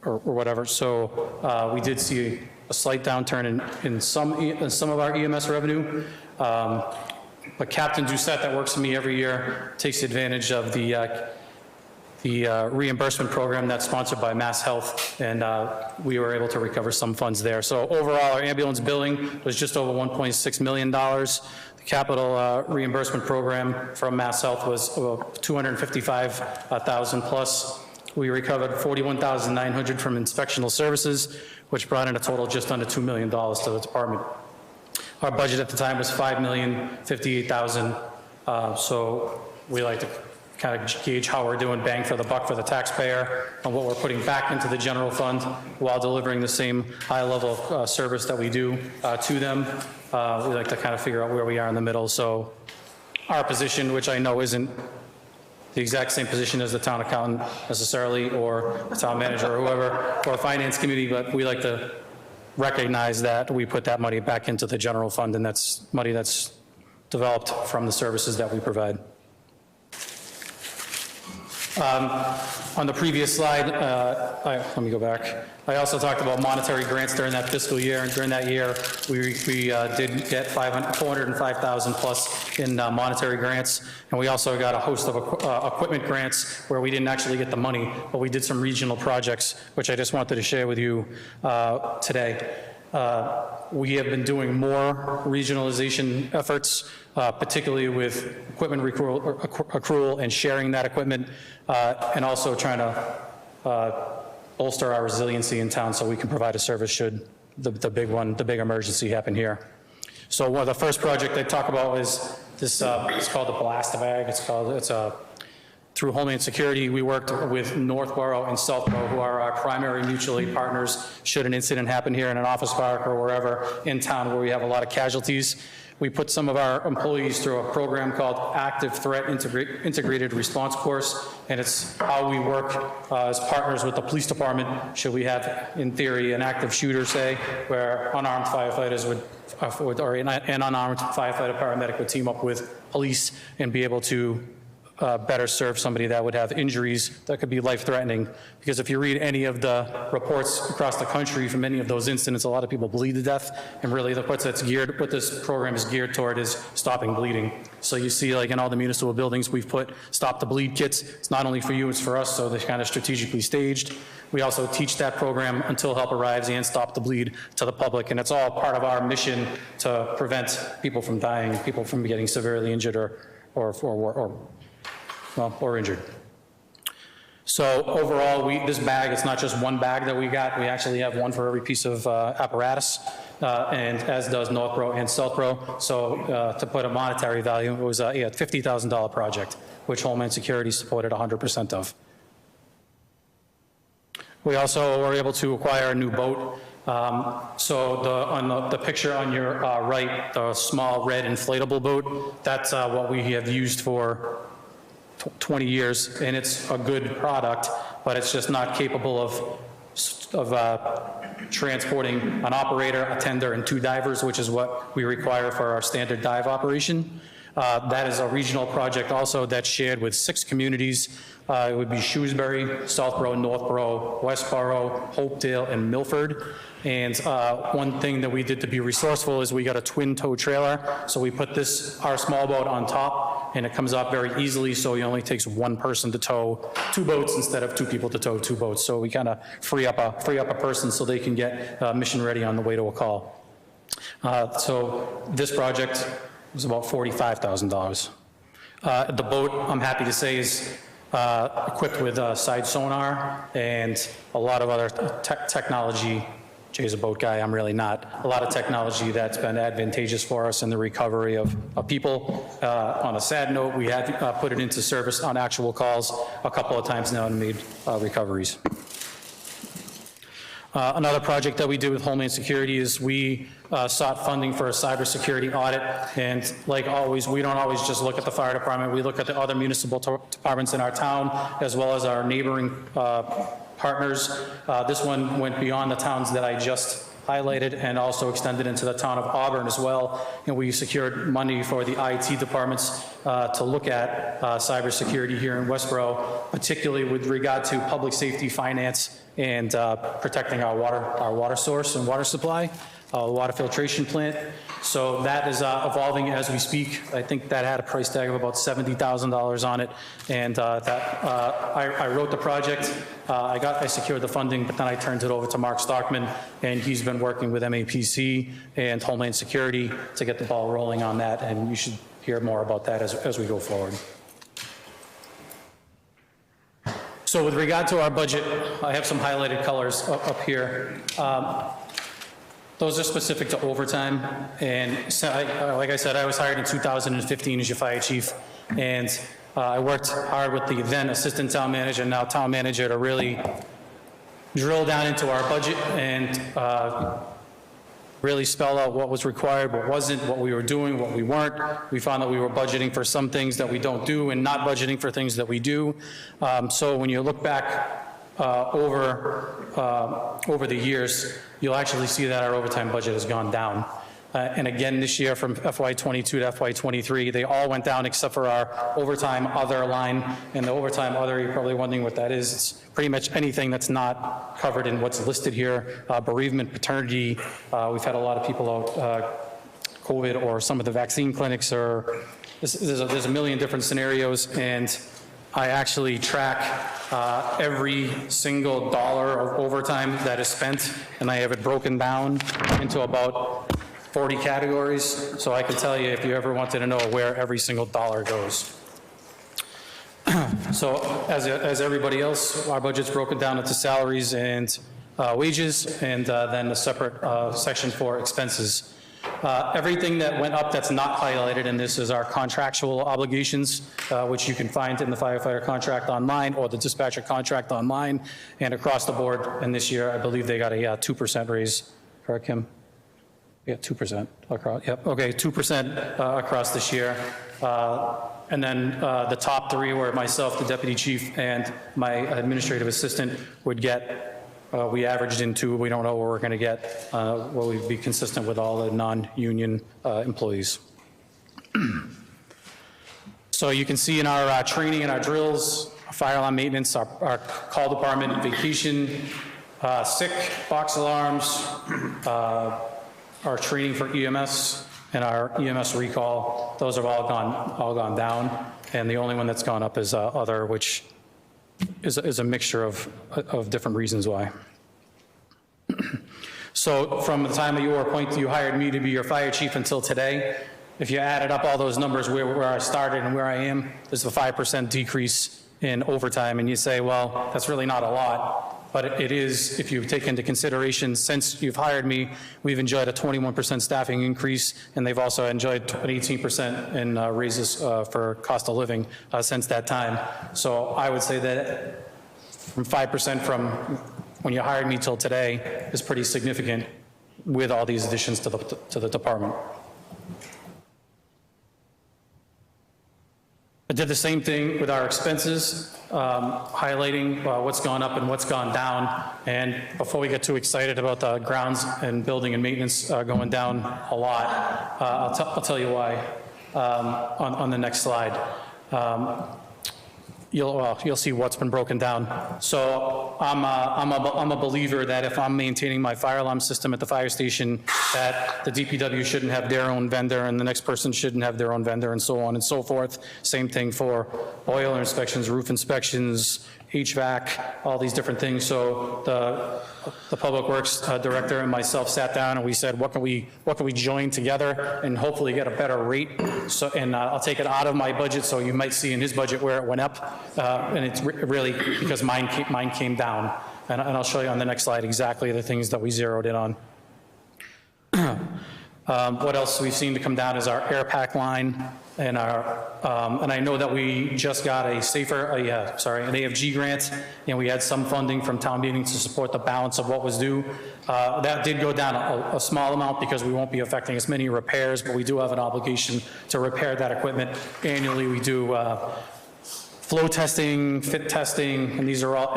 or whatever. So we did see a slight downturn in some of our EMS revenue. But Captain Doucette, that works for me every year, takes advantage of the reimbursement program that's sponsored by Mass Health, and we were able to recover some funds there. So overall, our ambulance billing was just over $1.6 million. The capital reimbursement program from Mass Health was $255,000 plus. We recovered $41,900 from inspectional services, which brought in a total just under $2 million to the department. Our budget at the time was $5,058,000. So we like to kind of gauge how we're doing bang for the buck for the taxpayer and what we're putting back into the general fund while delivering the same high level of service that we do to them. We like to kind of figure out where we are in the middle. So our position, which I know isn't the exact same position as the town accountant necessarily, or the town manager or whoever, or finance committee, but we like to recognize that we put that money back into the general fund, and that's money that's developed from the services that we provide. On the previous slide, let me go back. I also talked about monetary grants during that fiscal year, and during that year, we did get $405,000 plus in monetary grants, and we also got a host of equipment grants where we didn't actually get the money, but we did some regional projects, which I just wanted to share with you today. We have been doing more regionalization efforts, particularly with equipment accrual and sharing that equipment, and also trying to bolster our resiliency in town so we can provide a service should the big emergency happen here. So one of the first project I talk about is this, it's called the Blast Bag. It's through Homeland Security, we worked with Northborough and Southborough, who are our primary mutual aid partners, should an incident happen here in an office park or wherever in town where we have a lot of casualties. We put some of our employees through a program called Active Threat Integrated Response Course, and it's how we work as partners with the police department should we have, in theory, an active shooter, say, where unarmed firefighters would, or an unarmed firefighter paramedic would team up with police and be able to better serve somebody that would have injuries that could be life-threatening. Because if you read any of the reports across the country from any of those incidents, a lot of people bleed to death, and really what this program is geared toward is stopping bleeding. So you see, like in all the municipal buildings, we've put Stop the Bleed kits. It's not only for you, it's for us, so they're kind of strategically staged. We also teach that program Until Help Arrives and Stop the Bleed to the public, and it's all part of our mission to prevent people from dying, people from getting severely injured or injured. So overall, this bag, it's not just one bag that we got. We actually have one for every piece of apparatus, and as does Northborough and Southborough. So to put a monetary value, it was a $50,000 project, which Homeland Security supported 100% of. We also were able to acquire a new boat. So on the picture on your right, the small red inflatable boat, that's what we have used for 20 years, and it's a good product, but it's just not capable of transporting an operator, a tender, and 2 divers, which is what we require for our standard dive operation. That is a regional project also that's shared with 6 communities. It would be Shrewsbury, Southborough, Northborough, Westborough, Hopedale, and Milford. And one thing that we did to be resourceful is we got a twin tow trailer. So we put our small boat on top, and it comes up very easily, so it only takes 1 person to tow 2 boats instead of 2 people to tow 2 boats. So we kind of free up a person so they can get mission ready on the way to a call. So this project was about $45,000. The boat, I'm happy to say, is equipped with side sonar and a lot of other technology. Jay's a boat guy, I'm really not. A lot of technology that's been advantageous for us in the recovery of people. On a sad note, we had put it into service on actual calls a couple of times now and made recoveries. Another project that we did with Homeland Security is we sought funding for a cybersecurity audit, and like always, we don't always just look at the fire department, we look at the other municipal departments in our town, as well as our neighboring partners. This one went beyond the towns that I just highlighted and also extended into the town of Auburn as well, and we secured money for the IT departments to look at cybersecurity here in Westborough, particularly with regard to public safety, finance, and protecting our water source and water supply, water filtration plant. So that is evolving as we speak. I think that had a price tag of about $70,000 on it, and I wrote the project. I secured the funding, but then I turned it over to Mark Stockman, and he's been working with MAPC and Homeland Security to get the ball rolling on that, and you should hear more about that as we go forward. So with regard to our budget, I have some highlighted colors up here. Those are specific to overtime, and so like I said, I was hired in 2015 as your fire chief, and I worked hard with the then assistant town manager, now town manager, to really drill down into our budget and really spell out what was required, what wasn't, what we were doing, what we weren't. We found that we were budgeting for some things that we don't do and not budgeting for things that we do. So when you look back over the years, you'll actually see that our overtime budget has gone down. And again, this year from FY22 to FY23, they all went down except for our overtime other line. And the overtime other, you're probably wondering what that is. It's pretty much anything that's not covered in what's listed here. Bereavement, paternity, we've had a lot of people out, COVID or some of the vaccine clinics, or there's a million different scenarios, and I actually track every single dollar of overtime that is spent, and I have it broken down into about 40 categories, so I can tell you if you ever wanted to know where every single dollar goes. So as everybody else, our budget's broken down into salaries and wages, and then a separate section for expenses. Everything that went up that's not highlighted in this is our contractual obligations, which you can find in the firefighter contract online or the dispatcher contract online and across the board. And this year, I believe they got a 2% raise. Correct, Kim? Yeah, 2% across, yep, okay, 2% across this year. And then the top three were myself, the deputy chief, and my administrative assistant would get, we averaged in 2, we don't know what we're gonna get, what would be consistent with all the non-union employees. So you can see in our training and our drills, fire alarm maintenance, our call department, vacation, sick, box alarms, our training for EMS, and our EMS recall, those have all gone down, and the only one that's gone up is other, which is a mixture of different reasons why. So from the time that you hired me to be your fire chief until today, if you added up all those numbers where I started and where I am, there's a 5% decrease in overtime, and you say, well, that's really not a lot. But it is, if you take into consideration, since you've hired me, we've enjoyed a 21% staffing increase, and they've also enjoyed an 18% in raises for cost of living since that time. So I would say that from 5% from when you hired me till today is pretty significant with all these additions to the department. I did the same thing with our expenses, highlighting what's gone up and what's gone down. And before we get too excited about the grounds and building and maintenance going down a lot, I'll tell you why on the next slide. You'll see what's been broken down. So I'm a believer that if I'm maintaining my fire alarm system at the fire station, that the DPW shouldn't have their own vendor and the next person shouldn't have their own vendor, and so on and so forth. Same thing for boiler inspections, roof inspections, HVAC, all these different things. So the Public Works Director and myself sat down and we said, what can we join together and hopefully get a better rate? So, and I'll take it out of my budget, so you might see in his budget where it went up, and it's really because mine came down. And I'll show you on the next slide exactly the things that we zeroed in on. What else we've seen to come down is our air pack line, and and I know that we just got an AFG grant, and we had some funding from town meeting to support the balance of what was due. That did go down a small amount because we won't be affecting as many repairs, but we do have an obligation to repair that equipment. Annually, we do flow testing, fit testing, and these are all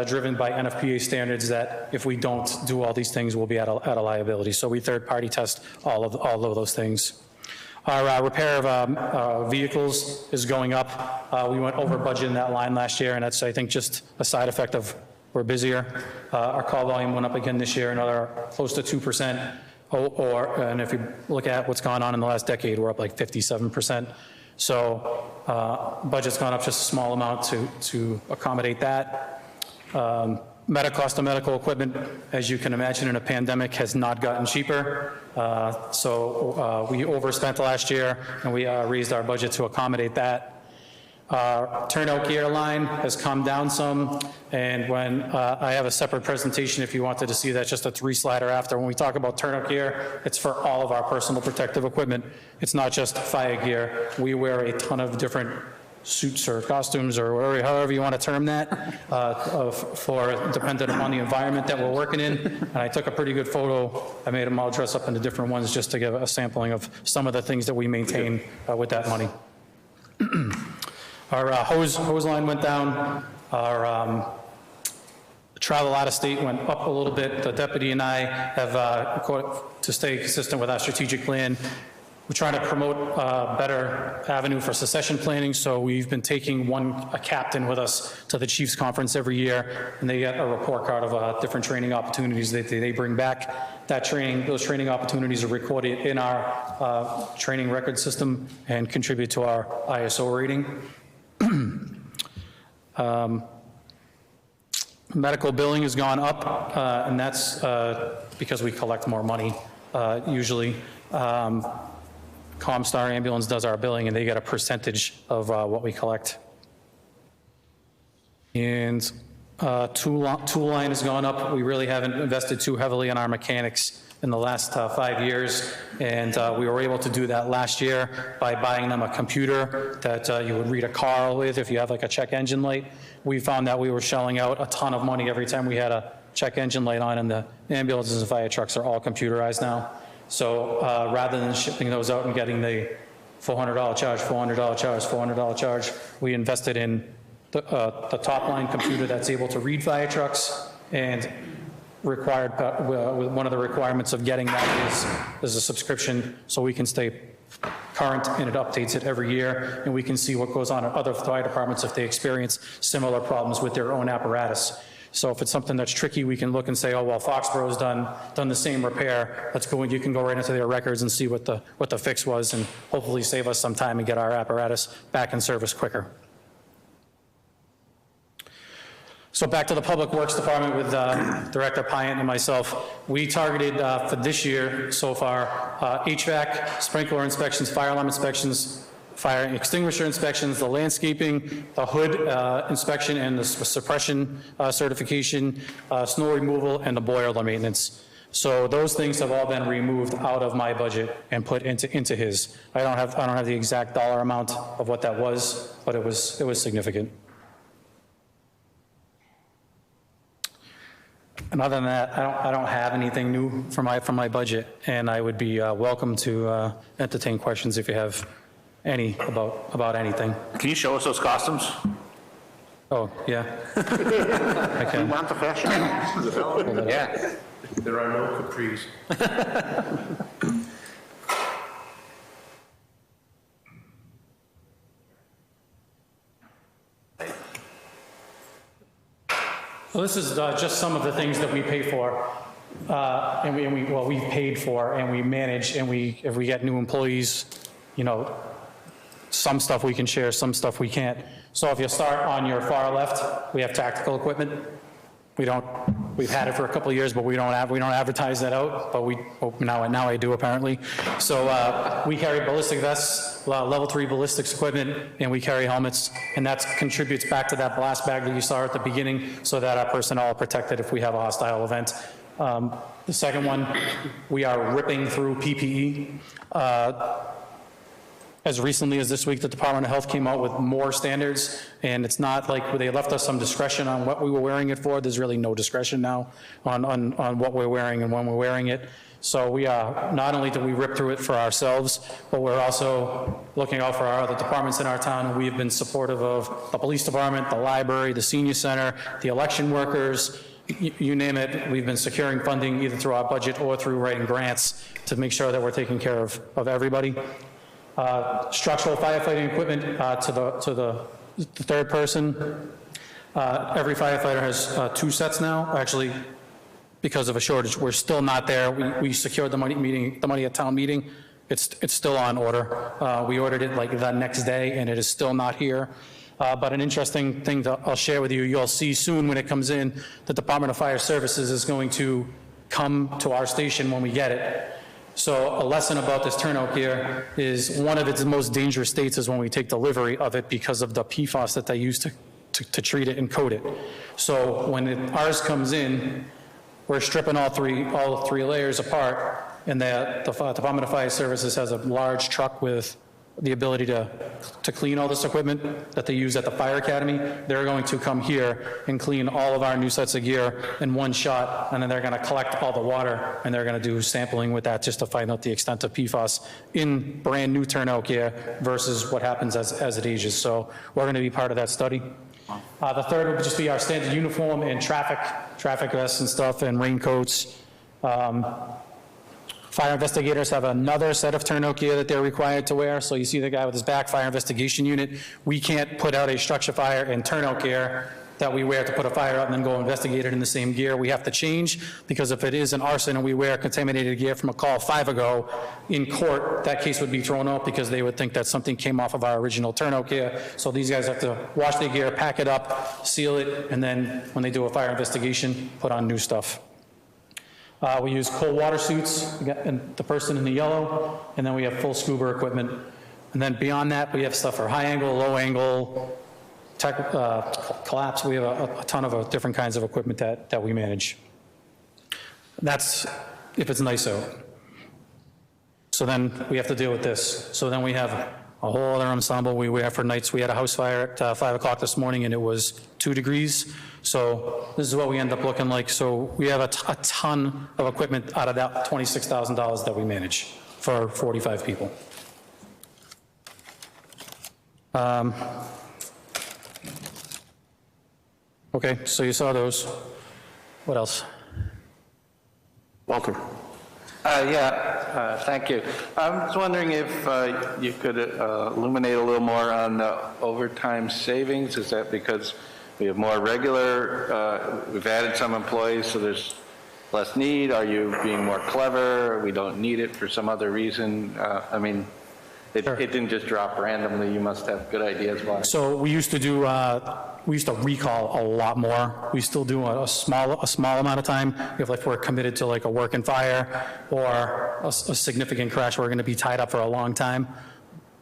driven by NFPA standards that if we don't do all these things, we'll be at a liability. So we third-party test all of those things. Our repair of vehicles is going up. We went over budget in that line last year, and that's, I think, just a side effect of we're busier. Our call volume went up again this year, another close to 2%. And if you look at what's gone on in the last decade, we're up like 57%. So budget's gone up just a small amount to accommodate that. Cost of medical equipment, as you can imagine, in a pandemic has not gotten cheaper. So we overspent last year, and we raised our budget to accommodate that. Turnout gear line has come down some, and when I have a separate presentation if you wanted to see that, just a 3-slider after. When we talk about turnout gear, it's for all of our personal protective equipment. It's not just fire gear. We wear a ton of different suits or costumes or whatever, however you want to term that, dependent upon the environment that we're working in. And I took a pretty good photo. I made them all dress up into different ones just to give a sampling of some of the things that we maintain with that money. Our hose line went down. Our travel out of state went up a little bit. The deputy and I have, to stay consistent with our strategic plan, we're trying to promote a better avenue for succession planning, so we've been taking a captain with us to the Chiefs Conference every year, and they get a report card of different training opportunities that they bring back. Those training opportunities are recorded in our training record system and contribute to our ISO rating. Medical billing has gone up, and that's because we collect more money usually. Comstar Ambulance does our billing, and they get a percentage of what we collect. And Tool line has gone up. We really haven't invested too heavily in our mechanics in the last 5 years, and we were able to do that last year by buying them a computer that you would read a car with if you have like a check engine light. We found that we were shelling out a ton of money every time we had a check engine light on, and the ambulances and fire trucks are all computerized now. So rather than shipping those out and getting the $400 charge, $400 charge, $400 charge, we invested in the top line computer that's able to read fire trucks, and required, one of the requirements of getting that is a subscription, so we can stay current, and it updates it every year, and we can see what goes on at other fire departments if they experience similar problems with their own apparatus. So if it's something that's tricky, we can look and say, oh, well, Foxborough's done the same repair. Let's go, and you can go right into their records and see what the fix was, and hopefully save us some time and get our apparatus back in service quicker. So back to the Public Works Department with Director Payton and myself. We targeted for this year so far HVAC, sprinkler inspections, fire alarm inspections, fire extinguisher inspections, the landscaping, the hood inspection and the suppression certification, snow removal, and the boiler maintenance. So those things have all been removed out of my budget and put into his. I don't have the exact dollar amount of what that was, but it was significant. And other than that, I don't have anything new from my budget, and I would be welcome to entertain questions if you have any about anything. Can you show us those costumes? Oh, yeah. I can. We want the fashion. Yeah. There are no capris. Well, this is just some of the things that we pay for, and we paid for, and we manage, and if we get new employees, you know, some stuff we can share, some stuff we can't. So if you start on your far left, we have tactical equipment. We've had it for a couple of years, but we don't advertise that out, but now I do apparently. So we carry ballistic vests, level 3 ballistics equipment, and we carry helmets, and that contributes back to that blast bag that you saw at the beginning, so that our personnel are protected if we have a hostile event. The second one, we are ripping through PPE. As recently as this week, the Department of Health came out with more standards, and it's not like they left us some discretion on what we were wearing it for. There's really no discretion now on what we're wearing and when we're wearing it. So we are, not only do we rip through it for ourselves, but we're also looking out for our other departments in our town. We have been supportive of the police department, the library, the senior center, the election workers, you name it. We've been securing funding either through our budget or through writing grants to make sure that we're taking care of everybody. Structural firefighting equipment to the third person. Every firefighter has 2 sets now. Actually, because of a shortage, we're still not there. We secured the money at town meeting. It's still on order. We ordered it like the next day, and it is still not here. But an interesting thing that I'll share with you, you'll see soon when it comes in, the Department of Fire Services is going to come to our station when we get it. So a lesson about this turnout gear is one of its most dangerous states is when we take delivery of it because of the PFAS that they use to treat it and coat it. So when ours comes in, we're stripping all three layers apart, and the Department of Fire Services has a large truck with the ability to clean all this equipment that they use at the fire academy. They're going to come here and clean all of our new sets of gear in one shot, and then they're going to collect all the water, and they're going to do sampling with that just to find out the extent of PFAS in brand new turnout gear versus what happens as it ages. So we're going to be part of that study. The third would just be our standard uniform and traffic vests and stuff and raincoats. Fire investigators have another set of turnout gear that they're required to wear. So you see the guy with his back, fire investigation unit. We can't put out a structure fire and turnout gear that we wear to put a fire out and then go investigate it in the same gear. We have to change, because if it is an arson and we wear contaminated gear from a call 5 ago, in court, that case would be thrown out because they would think that something came off of our original turnout gear. So these guys have to wash their gear, pack it up, seal it, and then when they do a fire investigation, put on new stuff. We use cold water suits, and the person in the yellow, and then we have full scuba equipment. And then beyond that, we have stuff for high angle, low angle, collapse, we have a ton of different kinds of equipment that we manage. That's if it's nice out. So then we have to deal with this. So then we have a whole other ensemble we have for nights. We had a house fire at 5 o'clock this morning and it was 2 degrees. So this is what we end up looking like. So we have a ton of equipment out of that $26,000 that we manage for 45 people. Okay, so you saw those. What else? Walter. Thank you. I was wondering if you could illuminate a little more on the overtime savings. Is that because we have more regular, we've added some employees, so there's less need? Are you being more clever? We don't need it for some other reason? I mean, it didn't just drop randomly. You must have good ideas why. So we used to do, we used to recall a lot more. We still do a small amount of time. If we're committed to like a work and fire or a significant crash, we're going to be tied up for a long time.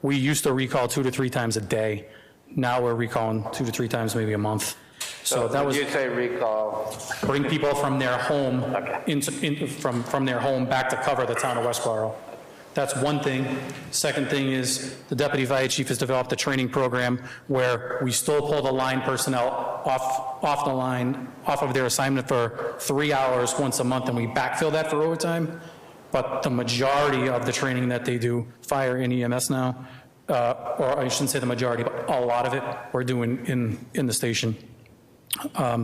We used to recall 2 to 3 times a day. Now we're recalling 2 to 3 times, maybe a month. So that was. You say recall? Bring people from their home, from their home back to cover the town of Westborough. That's one thing. Second thing is the deputy fire chief has developed a training program where we still pull the line personnel off the line, off of their assignment for 3 hours once a month, and we backfill that for overtime. But the majority of the training that they do, fire and EMS now, or I shouldn't say the majority, but a lot of it we're doing in the station.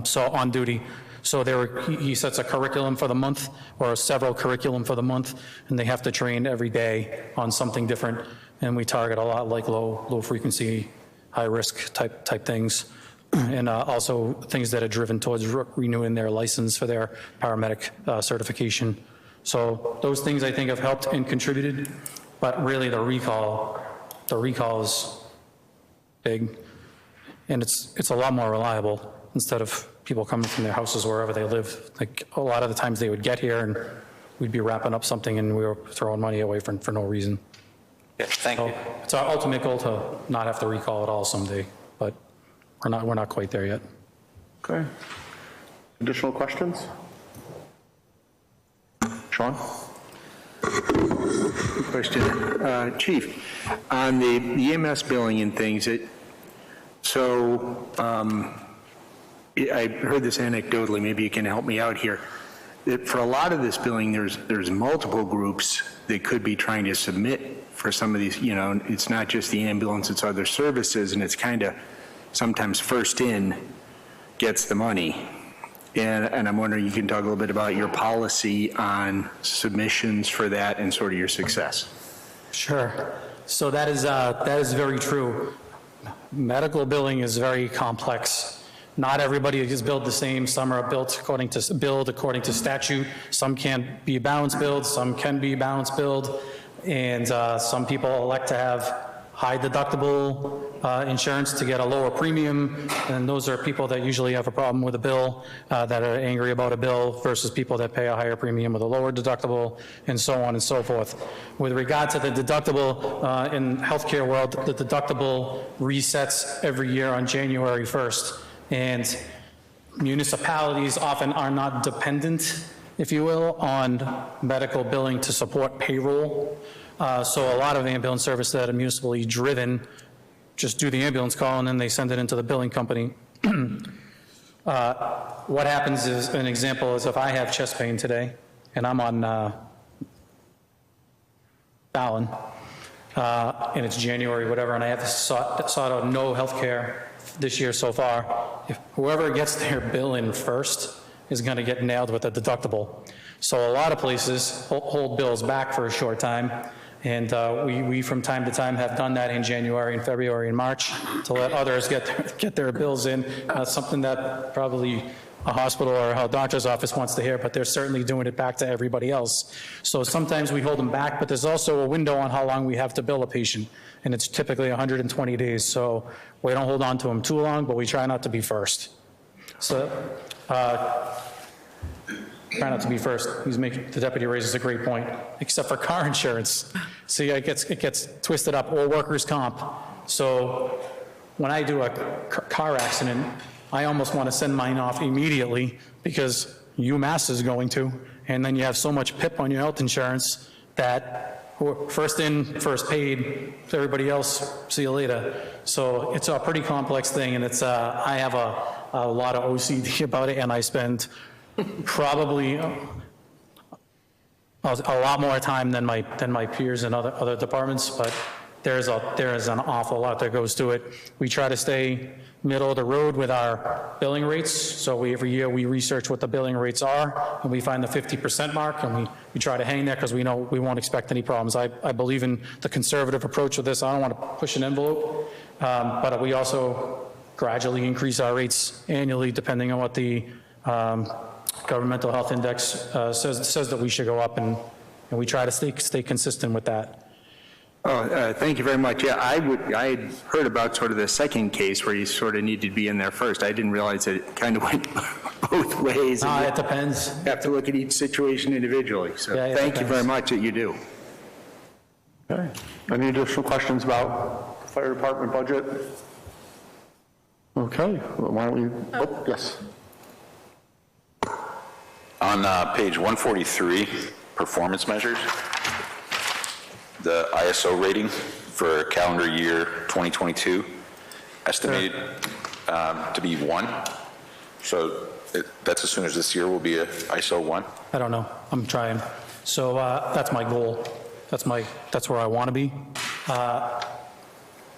So on duty. So he sets a curriculum for the month, or several curriculum for the month, and they have to train every day on something different. And we target a lot like low frequency, high risk type things, and also things that are driven towards renewing their license for their paramedic certification. So those things I think have helped and contributed, but really the recall is big, and it's a lot more reliable instead of people coming from their houses wherever they live. Like a lot of the times they would get here and we'd be wrapping up something and we were throwing money away for no reason. Yeah, thank you. It's our ultimate goal to not have to recall at all someday, but we're not quite there yet. Okay. Additional questions? Sean? Question. Chief, on the EMS billing and things, I heard this anecdotally, maybe you can help me out here. That for a lot of this billing, there's multiple groups that could be trying to submit for some of these, it's not just the ambulance, it's other services, and it's kind of sometimes first in gets the money. And I'm wondering, you can talk a little bit about your policy on submissions for that and sort of your success. Sure. So that is very true. Medical billing is very complex. Not everybody is billed the same. Some are billed according to statute. Some can't be balance billed, some can be balance billed, and some people elect to have high deductible insurance to get a lower premium, and those are people that usually have a problem with a bill, that are angry about a bill, versus people that pay a higher premium with a lower deductible, and so on and so forth. With regard to the deductible, in healthcare world, the deductible resets every year on January 1st. And municipalities often are not dependent, if you will, on medical billing to support payroll. So a lot of ambulance service that are municipally driven just do the ambulance call and then they send it into the billing company. What happens is, an example is if I have chest pain today and I'm on Fallon, and it's January, whatever, and I have sought out no health care this year so far, if whoever gets their bill in first is going to get nailed with a deductible. So a lot of places hold bills back for a short time, and we from time to time have done that in January and February and March to let others get their bills in. Something that probably a hospital or a doctor's office wants to hear, but they're certainly doing it back to everybody else. So sometimes we hold them back, but there's also a window on how long we have to bill a patient, and it's typically 120 days. So we don't hold on to them too long, but we try not to be first. So try not to be first. The deputy raises a great point, except for car insurance. See, it gets twisted up, or workers' comp. So when I do a car accident, I almost want to send mine off immediately because UMass is going to, and then you have so much PIP on your health insurance that first in, first paid, everybody else, see you later. So it's a pretty complex thing, and it's, I have a lot of OCD about it, and I spend probably a lot more time than my peers in other departments, but there is an awful lot that goes to it. We try to stay middle of the road with our billing rates, so every year we research what the billing rates are, and we find the 50% mark, and we try to hang there because we know we won't expect any problems. I believe in the conservative approach with this. I don't want to push an envelope, but we also gradually increase our rates annually depending on what the governmental health index says that we should go up, and we try to stay consistent with that. Oh, thank you very much. Yeah, I had heard about sort of the second case where you sort of needed to be in there first. I didn't realize that it kind of went both ways. It depends. You have to look at each situation individually. So Yeah, thank you very much that you do. Okay. Any additional questions about the fire department budget? Okay, why don't we, oh, yes. On page 143, performance measures, the ISO rating for calendar year 2022 estimated to be 1. So that's as soon as this year will be a ISO 1? I don't know. I'm trying. So that's my goal. That's where I want to be.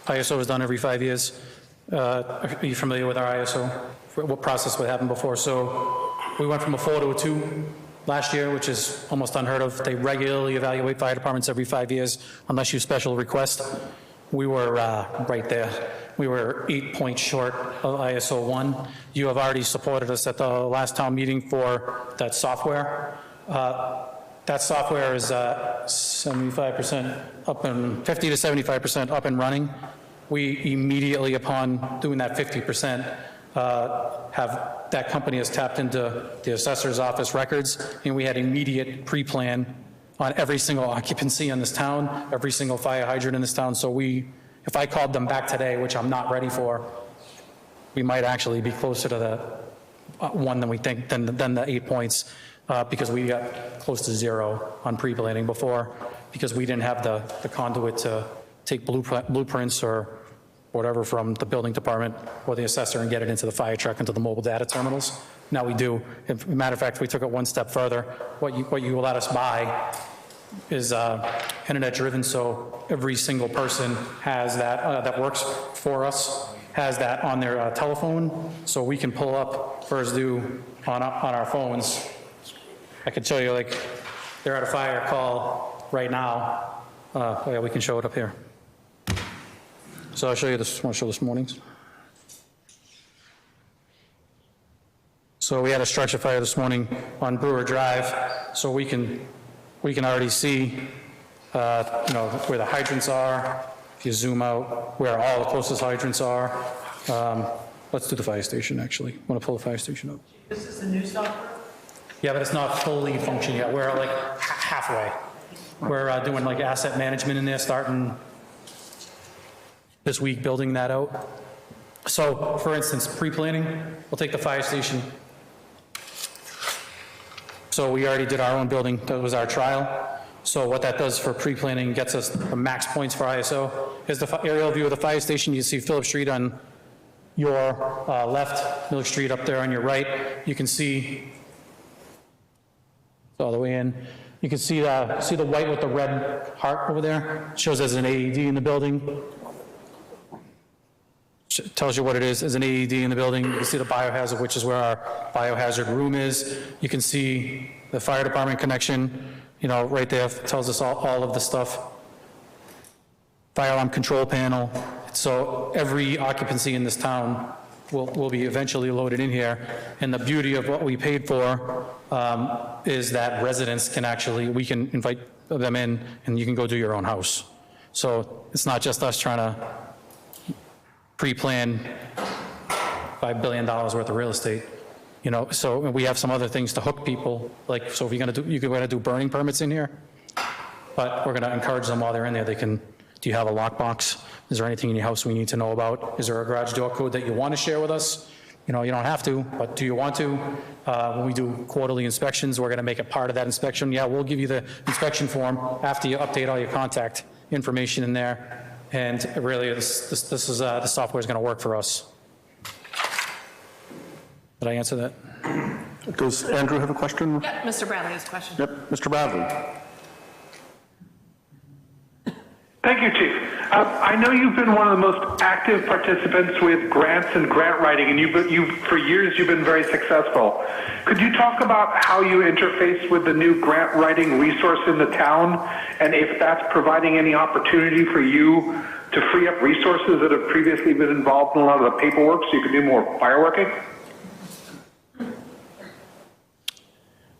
ISO is done every 5 years. Are you familiar with our ISO? What process would happen before? So we went from a 4 to a 2 last year, which is almost unheard of. They regularly evaluate fire departments every 5 years unless you special request. We were right there. We were 8 points short of ISO 1. You have already supported us at the last town meeting for that software. That software is 75% up and 50 to 75% up and running. We immediately upon doing that 50%, have that company has tapped into the assessor's office records, and we had immediate pre-plan on every single occupancy in this town, every single fire hydrant in this town. So if I called them back today, which I'm not ready for, we might actually be closer to the 1 than we think, than the 8 points, because we got close to 0 on pre-planning before, because we didn't have the conduit to take blueprints or whatever from the building department or the assessor and get it into the fire truck, into the mobile data terminals. Now we do. As a matter of fact, we took it one step further. What you let us buy is internet driven, so every single person has that, that works for us, has that on their telephone, so we can pull up first due on our phones. I can show you, like, they're at a fire call right now. Yeah, we can show it up here. So I'll show you this, want to show this morning's. So we had a structure fire this morning on Brewer Drive, so we can already see, you know, where the hydrants are. If you zoom out, where all the closest hydrants are. Let's do the fire station, actually. I want to pull the fire station up. This is the new software? Yeah, but it's not fully functioning yet. We're like halfway. We're doing like asset management in there, starting this week, building that out. So, for instance, pre-planning, we'll take the fire station. So we already did our own building, that was our trial. So what that does for pre-planning gets us the max points for ISO. Here's the aerial view of the fire station. You see Phillip Street on your left, Milk Street up there on your right. You can see, all the way in, you can see the white with the red heart over there. It shows there's an AED in the building. Tells you what it is. There's an AED in the building. You can see the biohazard, which is where our biohazard room is. You can see the fire department connection, you know, right there. Tells us all of the stuff. Fire alarm control panel. So every occupancy in this town will be eventually loaded in here. And the beauty of what we paid for is that residents can actually, we can invite them in and you can go do your own house. So it's not just us trying to pre-plan $5 billion worth of real estate, you know. So we have some other things to hook people, like, so if you're going to do burning permits in here, but we're going to encourage them while they're in there. They can Do you have a lockbox? Is there anything in your house we need to know about? Is there a garage door code that you want to share with us? You know, you don't have to, but do you want to? When we do quarterly inspections, we're going to make it part of that inspection. Yeah, we'll give you the inspection form after you update all your contact information in there. And really, this is, the software is going to work for us. Did I answer that? Does Andrew have a question? Yeah, Mr. Bradley has a question. Yep, Mr. Bradley. Thank you, Chief. I know you've been one of the most active participants with grants and grant writing, and for years you've been very successful. Could you talk about how you interface with the new grant writing resource in the town, and if that's providing any opportunity for you to free up resources that have previously been involved in a lot of the paperwork so you can do more fireworking?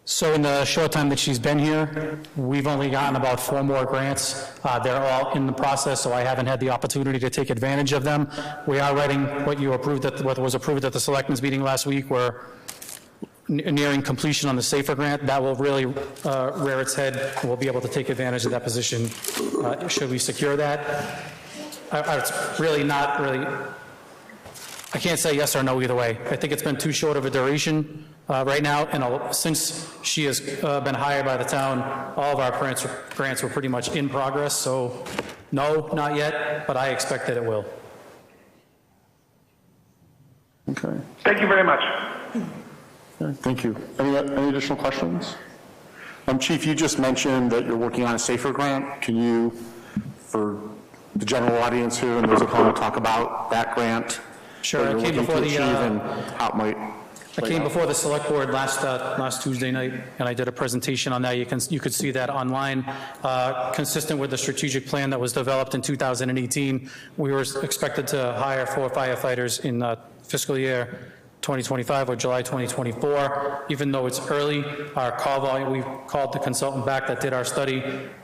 So in the short time that she's been here, we've only gotten about 4 more grants. They're all in the process, so I haven't had the opportunity to take advantage of them. We are writing what was approved at the Selectmen's meeting last week. We're nearing completion on the SAFER grant. That will really rear its head. We'll be able to take advantage of that position should we secure that. It's really not really, I can't say yes or no either way. I think it's been too short of a duration right now, and since she has been hired by the town, all of our grants were pretty much in progress, so no, not yet, but I expect that it will. Okay. Thank you very much. Okay, thank you. Any additional questions? Chief, you just mentioned that you're working on a SAFER grant. Can you, for the general audience here and those at home, talk about that grant? Sure. I came before I came before the Select Board last Tuesday night, and I did a presentation on that. You could see that online. Consistent with the strategic plan that was developed in 2018, we were expected to hire 4 firefighters in fiscal year 2025 or July 2024. Even though it's early, our call volume, we called the consultant back that did our study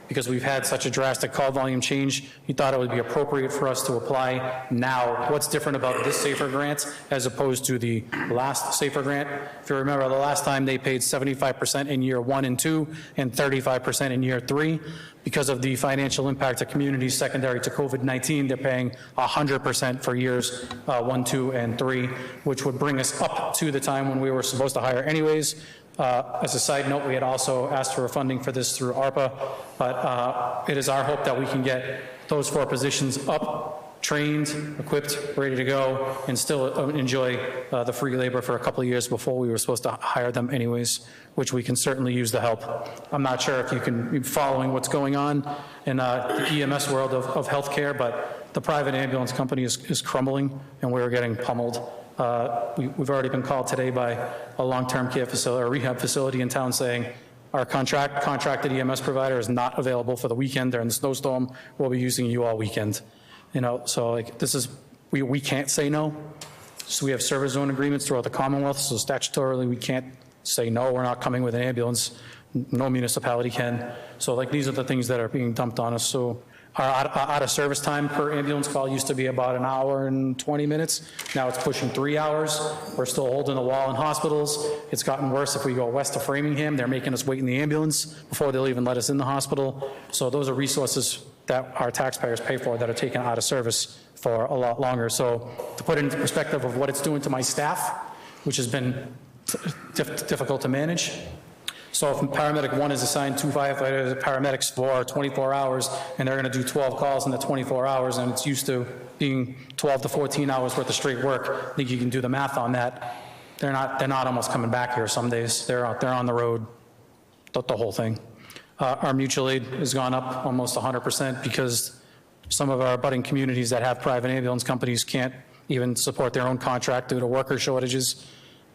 because we've had such a drastic call volume change. He thought it would be appropriate for us to apply now. What's different about this SAFER grant as opposed to the last SAFER grant? If you remember, the last time they paid 75% in year 1 and 2 and 35% in year 3. Because of the financial impact to communities secondary to COVID-19, they're paying 100% for years 1, 2, and 3, which would bring us up to the time when we were supposed to hire anyways. As a side note, we had also asked for funding for this through ARPA, but it is our hope that we can get those 4 positions up, trained, equipped, ready to go, and still enjoy the free labor for a couple of years before we were supposed to hire them anyways, which we can certainly use the help. I'm not sure if you can be following what's going on in the EMS world of healthcare, but the private ambulance company is crumbling, and we're getting pummeled. We've already been called today by a long-term care facility or rehab facility in town saying our contracted EMS provider is not available for the weekend. They're in the snowstorm. We'll be using you all weekend. You know, so like this is, we can't say no. So we have service zone agreements throughout the Commonwealth. So statutorily, we can't say no, we're not coming with an ambulance. No municipality can. So like these are the things that are being dumped on us. So our out of service time per ambulance call used to be about 1 hour and 20 minutes. Now it's pushing 3 hours. We're still holding the wall in hospitals. It's gotten worse if we go west of Framingham. They're making us wait in the ambulance before they'll even let us in the hospital. So those are resources that our taxpayers pay for that are taken out of service for a lot longer. So to put it into perspective of what it's doing to my staff, which has been difficult to manage. So if paramedic 1 is assigned 2 paramedics for 24 hours, and they're going to do 12 calls in the 24 hours, and it's used to being 12 to 14 hours worth of straight work, I think you can do the math on that. They're not almost coming back here some days. They're on the road, the whole thing. Our mutual aid has gone up almost 100% because some of our budding communities that have private ambulance companies can't even support their own contract due to worker shortages.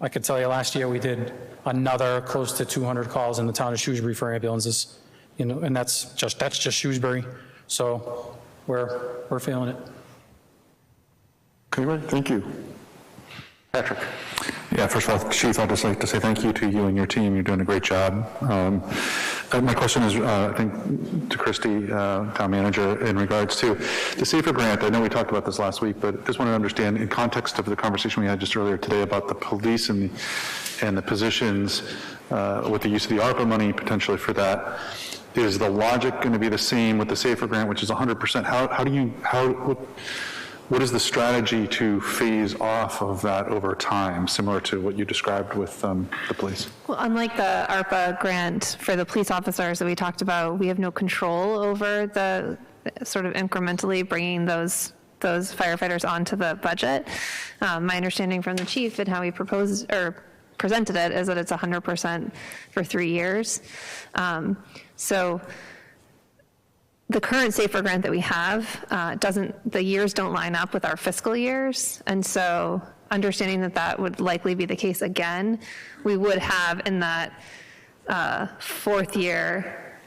I could tell you last year we did another close to 200 calls in the town of Shrewsbury for ambulances, you know, and that's just Shrewsbury. So we're feeling it. Okay, thank you. Patrick. Yeah, first of all, Chief, I'd just like to say thank you to you and your team. You're doing a great job. My question is, I think, to Christy, Town Manager, in regards to the SAFER grant. I know we talked about this last week, but just want to understand, in context of the conversation we had just earlier today about the police and the positions, with the use of the ARPA money potentially for that. Is the logic going to be the same with the SAFER grant, which is 100%? What is the strategy to phase off of that over time, similar to what you described with the police? Well, unlike the ARPA grant for the police officers that we talked about, we have no control over the sort of incrementally bringing those firefighters onto the budget. My understanding from the chief and how he presented it is that it's 100% for 3 years. So the current SAFER grant that we have the years don't line up with our fiscal years. And so understanding that would likely be the case again, we would have in that fourth year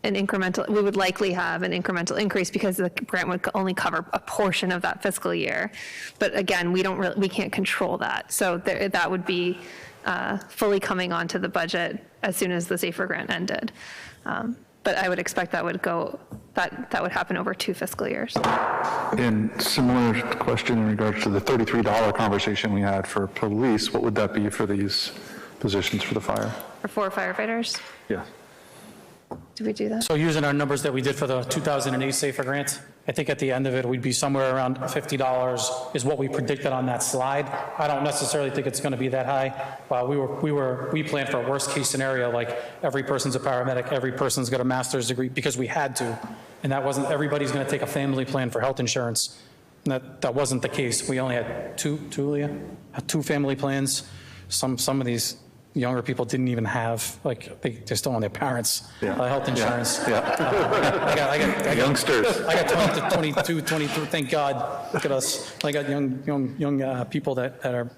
we would likely have an incremental increase because the grant would only cover a portion of that fiscal year. But again, we can't control that. So that would be fully coming onto the budget as soon as the SAFER grant ended. But I would expect that would happen over 2 fiscal years. And similar question in regards to the $33 conversation we had for police, what would that be for these positions for the fire? For 4 firefighters? Yeah. Did we do that? So using our numbers that we did for the 2008 SAFER grant, I think at the end of it, we'd be somewhere around $50 is what we predicted on that slide. I don't necessarily think it's going to be that high. We planned for a worst case scenario, like every person's a paramedic, every person's got a master's degree, because we had to. And that wasn't, everybody's going to take a family plan for health insurance. And that wasn't the case. We only had two family plans. Some of these younger people didn't even have, they're still on their parents' health insurance. I got youngsters. I got 22, 23, thank God. Look at us. I got young people that are,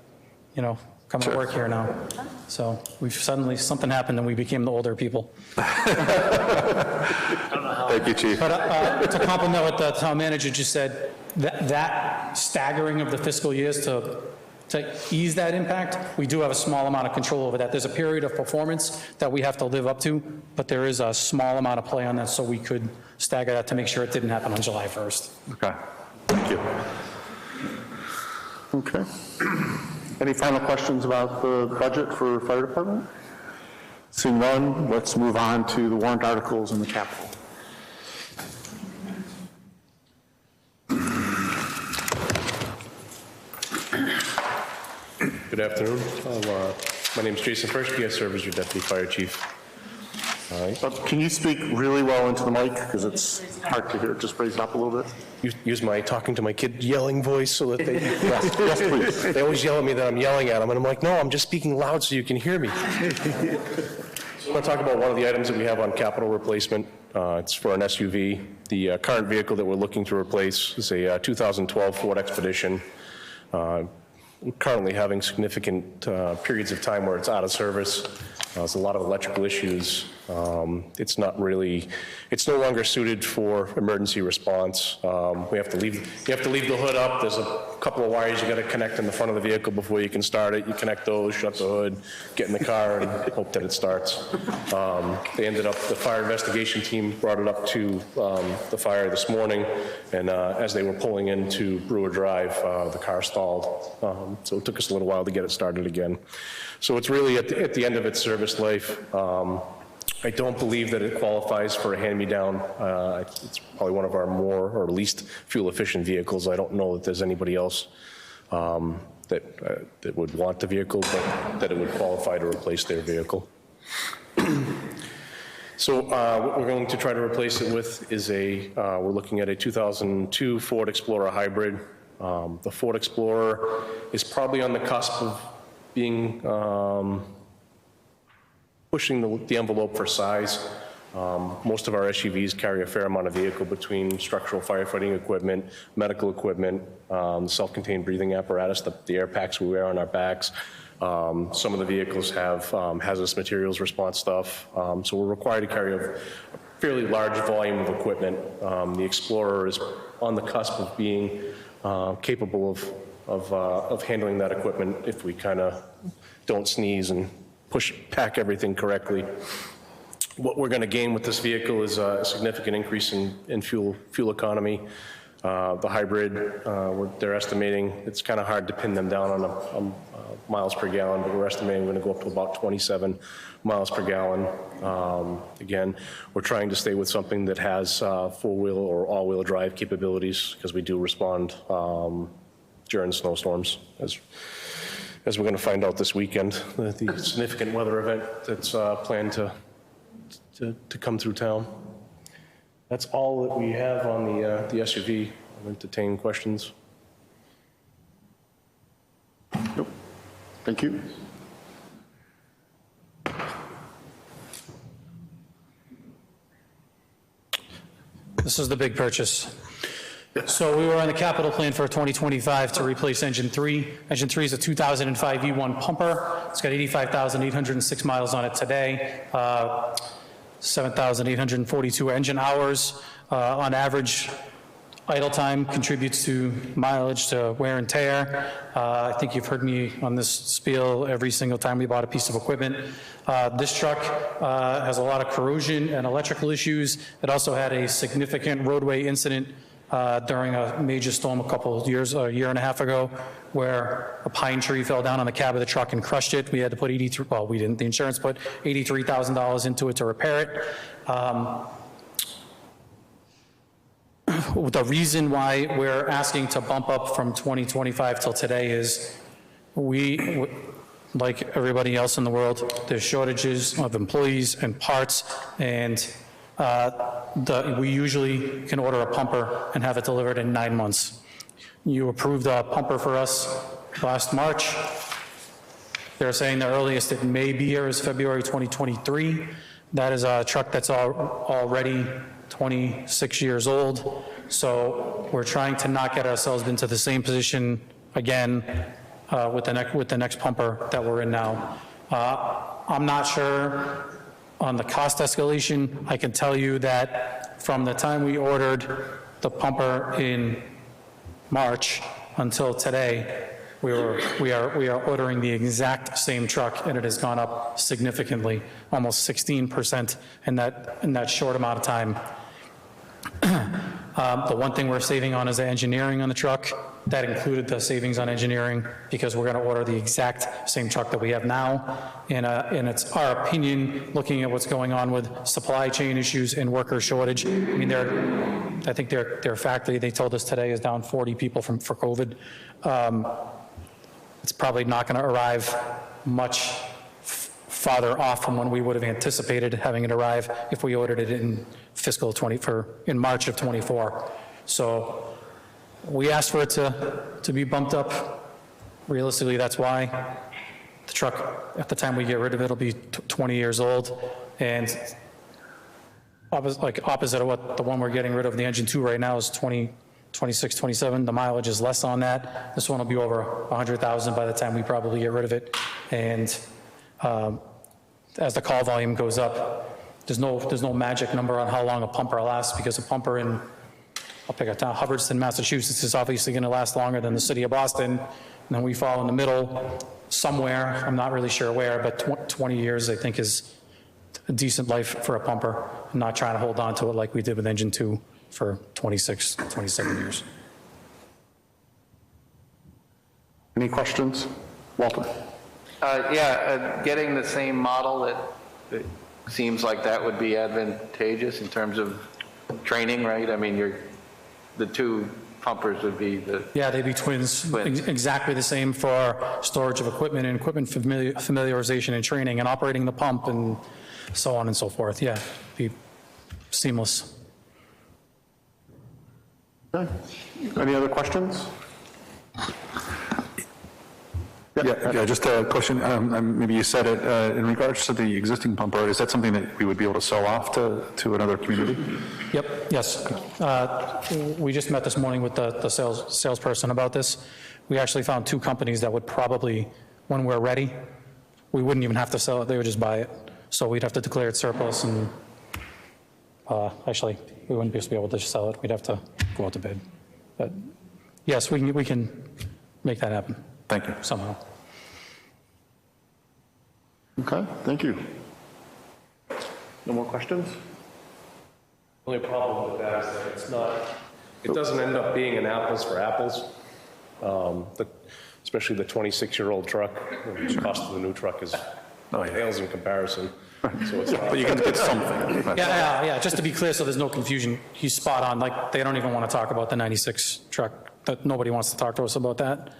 coming to work here now. So something happened and we became the older people. Thank you, Chief. But to compliment what the town manager just said, that staggering of the fiscal years to ease that impact, we do have a small amount of control over that. There's a period of performance that we have to live up to, but there is a small amount of play on that, so we could stagger that to make sure it didn't happen on July 1st. Okay, thank you. Okay. Any final questions about the budget for fire department? Seeing none, let's move on to the warrant articles and the capital. Good afternoon. My name is Jason Fershke. I serve as your Deputy Fire Chief. Can you speak really well into the mic? Because it's hard to hear. Just raise it up a little bit. Use my talking to my kid yelling voice so that they... yes, please. They always yell at me that I'm yelling at them, and I'm like, no, I'm just speaking loud so you can hear me. So I'm going to talk about one of the items that we have on capital replacement. It's for an SUV. The current vehicle that we're looking to replace is a 2012 Ford Expedition. Currently having significant periods of time where it's out of service. There's a lot of electrical issues. It's no longer suited for emergency response. You have to leave the hood up. There's a couple of wires you got to connect in the front of the vehicle before you can start it. You connect those, shut the hood, get in the car, and hope that it starts. The fire investigation team brought it up to the fire this morning, and as they were pulling into Brewer Drive, the car stalled. So it took us a little while to get it started again. So it's really at the end of its service life. I don't believe that it qualifies for a hand-me-down. It's probably one of our more or least fuel-efficient vehicles. I don't know that there's anybody else that would want the vehicle, but that it would qualify to replace their vehicle. So what we're going to try to replace it with is we're looking at a 2002 Ford Explorer Hybrid. The Ford Explorer is probably on the cusp of being pushing the envelope for size. Most of our SUVs carry a fair amount of vehicle between structural firefighting equipment, medical equipment, self-contained breathing apparatus, the air packs we wear on our backs. Some of the vehicles have hazardous materials response stuff. So we're required to carry a fairly large volume of equipment. The Explorer is on the cusp of being capable of handling that equipment if we kind of don't sneeze and pack everything correctly. What we're going to gain with this vehicle is a significant increase in fuel economy. The hybrid, they're estimating, it's kind of hard to pin them down on miles per gallon, but we're estimating we're going to go up to about 27 miles per gallon. Again, we're trying to stay with something that has four-wheel or all-wheel drive capabilities, because we do respond during snowstorms, as we're going to find out this weekend, the significant weather event that's planned to come through town. That's all that we have on the SUV. I'll entertain questions. Nope. Thank you. This is the big purchase. So we were on the capital plan for 2025 to replace engine 3. Engine 3 is a 2005 E1 pumper. It's got 85,806 miles on it today, 7,842 engine hours. On average, idle time contributes to mileage, to wear and tear. I think you've heard me on this spiel every single time we bought a piece of equipment. This truck has a lot of corrosion and electrical issues. It also had a significant roadway incident during a major storm a year and a half ago, where a pine tree fell down on the cab of the truck and crushed it. We had to put the insurance put $83,000 into it to repair it. The reason why we're asking to bump up from 2025 till today is we, like everybody else in the world, there's shortages of employees and parts, and we usually can order a pumper and have it delivered in 9 months. You approved a pumper for us last March. They're saying the earliest it may be here is February 2023. That is a truck that's already 26 years old. So we're trying to not get ourselves into the same position again with the next pumper that we're in now. I'm not sure on the cost escalation. I can tell you that from the time we ordered the pumper in March until today, we are ordering the exact same truck, and it has gone up significantly, almost 16% in that short amount of time. The one thing we're saving on is the engineering on the truck. That included the savings on engineering, because we're going to order the exact same truck that we have now. And it's our opinion, looking at what's going on with supply chain issues and worker shortage. I mean, I think their factory, they told us today, is down 40 people for COVID. It's probably not going to arrive much farther off from when we would have anticipated having it arrive if we ordered it in in March of 24. So we asked for it to be bumped up. Realistically, that's why. The truck, at the time we get rid of it, will be 20 years old. And opposite of what the one we're getting rid of, the engine 2 right now is 26, 27. The mileage is less on that. This one will be over 100,000 by the time we probably get rid of it. And as the call volume goes up, there's no magic number on how long a pumper lasts, because a pumper in, I'll pick a town, Hubbardston, Massachusetts, is obviously going to last longer than the city of Boston. And then we fall in the middle somewhere. I'm not really sure where, but 20 years I think is a decent life for a pumper. I'm not trying to hold on to it like we did with engine 2 for 26, 27 years. Any questions? Walter? Getting the same model, it seems like that would be advantageous in terms of training, right? I mean, the two pumpers would be Yeah, they'd be twins. Exactly the same for storage of equipment and equipment familiarization and training and operating the pump and so on and so forth. Yeah, be seamless. Okay. Any other questions? Yeah, just a question. Maybe you said it in regards to the existing pumper. Is that something that we would be able to sell off to another community? Yep. Yes. We just met this morning with the salesperson about this. We actually found 2 companies that would probably, when we're ready, we wouldn't even have to sell it. They would just buy it. So we'd have to declare it surplus, and actually, we wouldn't be able to sell it. We'd have to go out to bid. But yes, we can make that happen. Thank you. Somehow. Okay, thank you. No more questions? The only problem with that is that it's not it doesn't end up being an apples for apples. Especially the 26-year-old truck, the cost of the new truck is pales in comparison. So it's But you can get something. Yeah, just to be clear, so there's no confusion, he's spot on, like, they don't even want to talk about the 96 truck, that nobody wants to talk to us about that.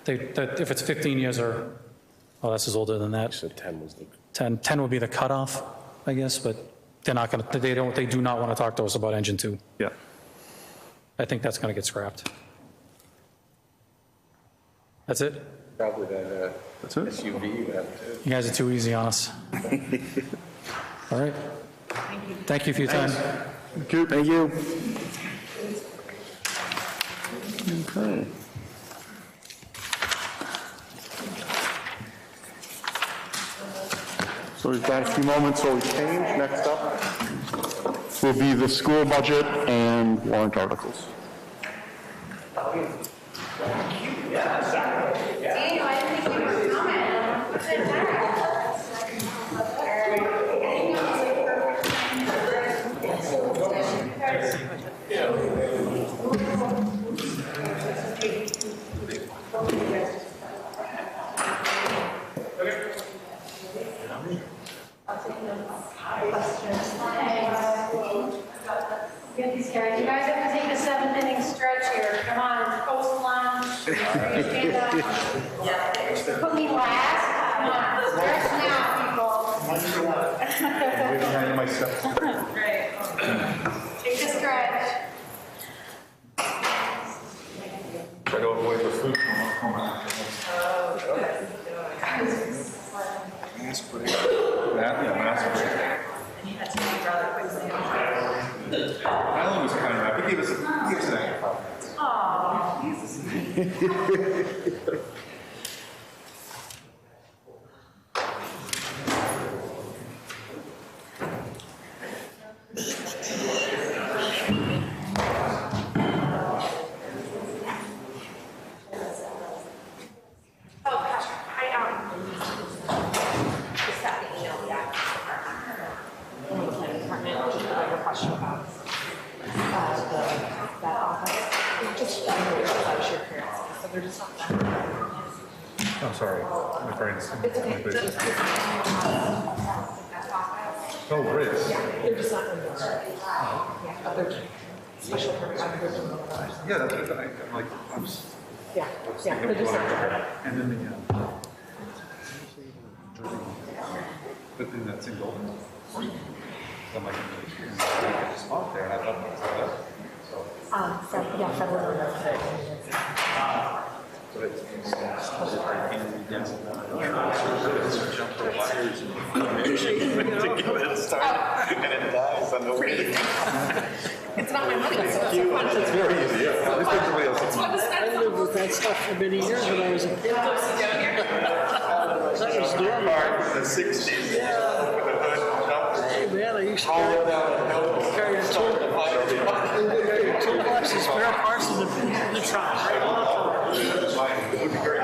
If it's 15 years or, oh, this is older than that. So 10 was the... 10 would be the cutoff, I guess, but they're not going to, they do not want to talk to us about engine 2. Yeah. I think that's going to get scrapped. That's it? Probably that That's it? SUV you have too. You guys are too easy on us. All right. Thank you for your time. Thank you. Thank you. Okay. So we've got a few moments while we change. Next up will be the school budget and warrant articles. Get these guys. You guys have to take a 7th-inning stretch here. Come on, post lunch. Stand up. Put me last. Come on, stretch now, people. Great. Take a stretch. Try to avoid the food. Alan was kind enough. He gave us an extra 5 minutes. Oh, sorry. My brain's... Oh, Riz. They're just not in there. Yeah, they're special purpose. Yeah, that's what I'm like. Yeah, they're just not there. And then the thing that's in gold. I'm like, there's a spot there, and I thought it was that. Federal. But it's jump the wires to get it started, and it dies on the way. It's not my money, so that's It's fun. It's very easy, yeah. At least there's somebody else. I lived with that stuff for many years when I was a kid. That was normal. In the 60s. Hey, man, I used to carry the toolbox and spare parts in the truck. Right on top. It would be great.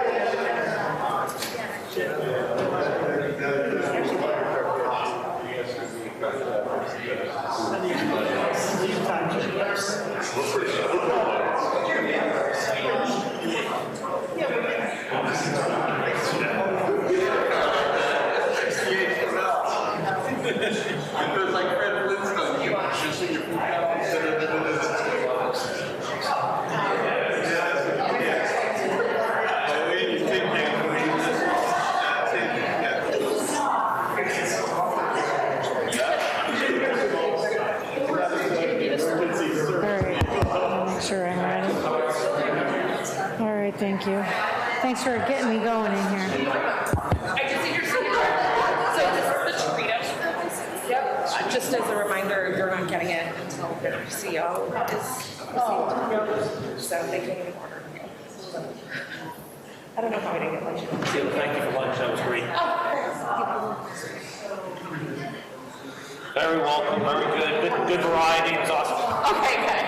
Thank you. Thanks for getting me going in here. I just need your signature. So this is the Doritos. Yep. Just as a reminder, you're not getting it until the CO is received. So they can't even order. I don't know how I didn't get lunch. Thank you for lunch, that was great. Oh, Very welcome, very good. Good variety, it's awesome. okay, good.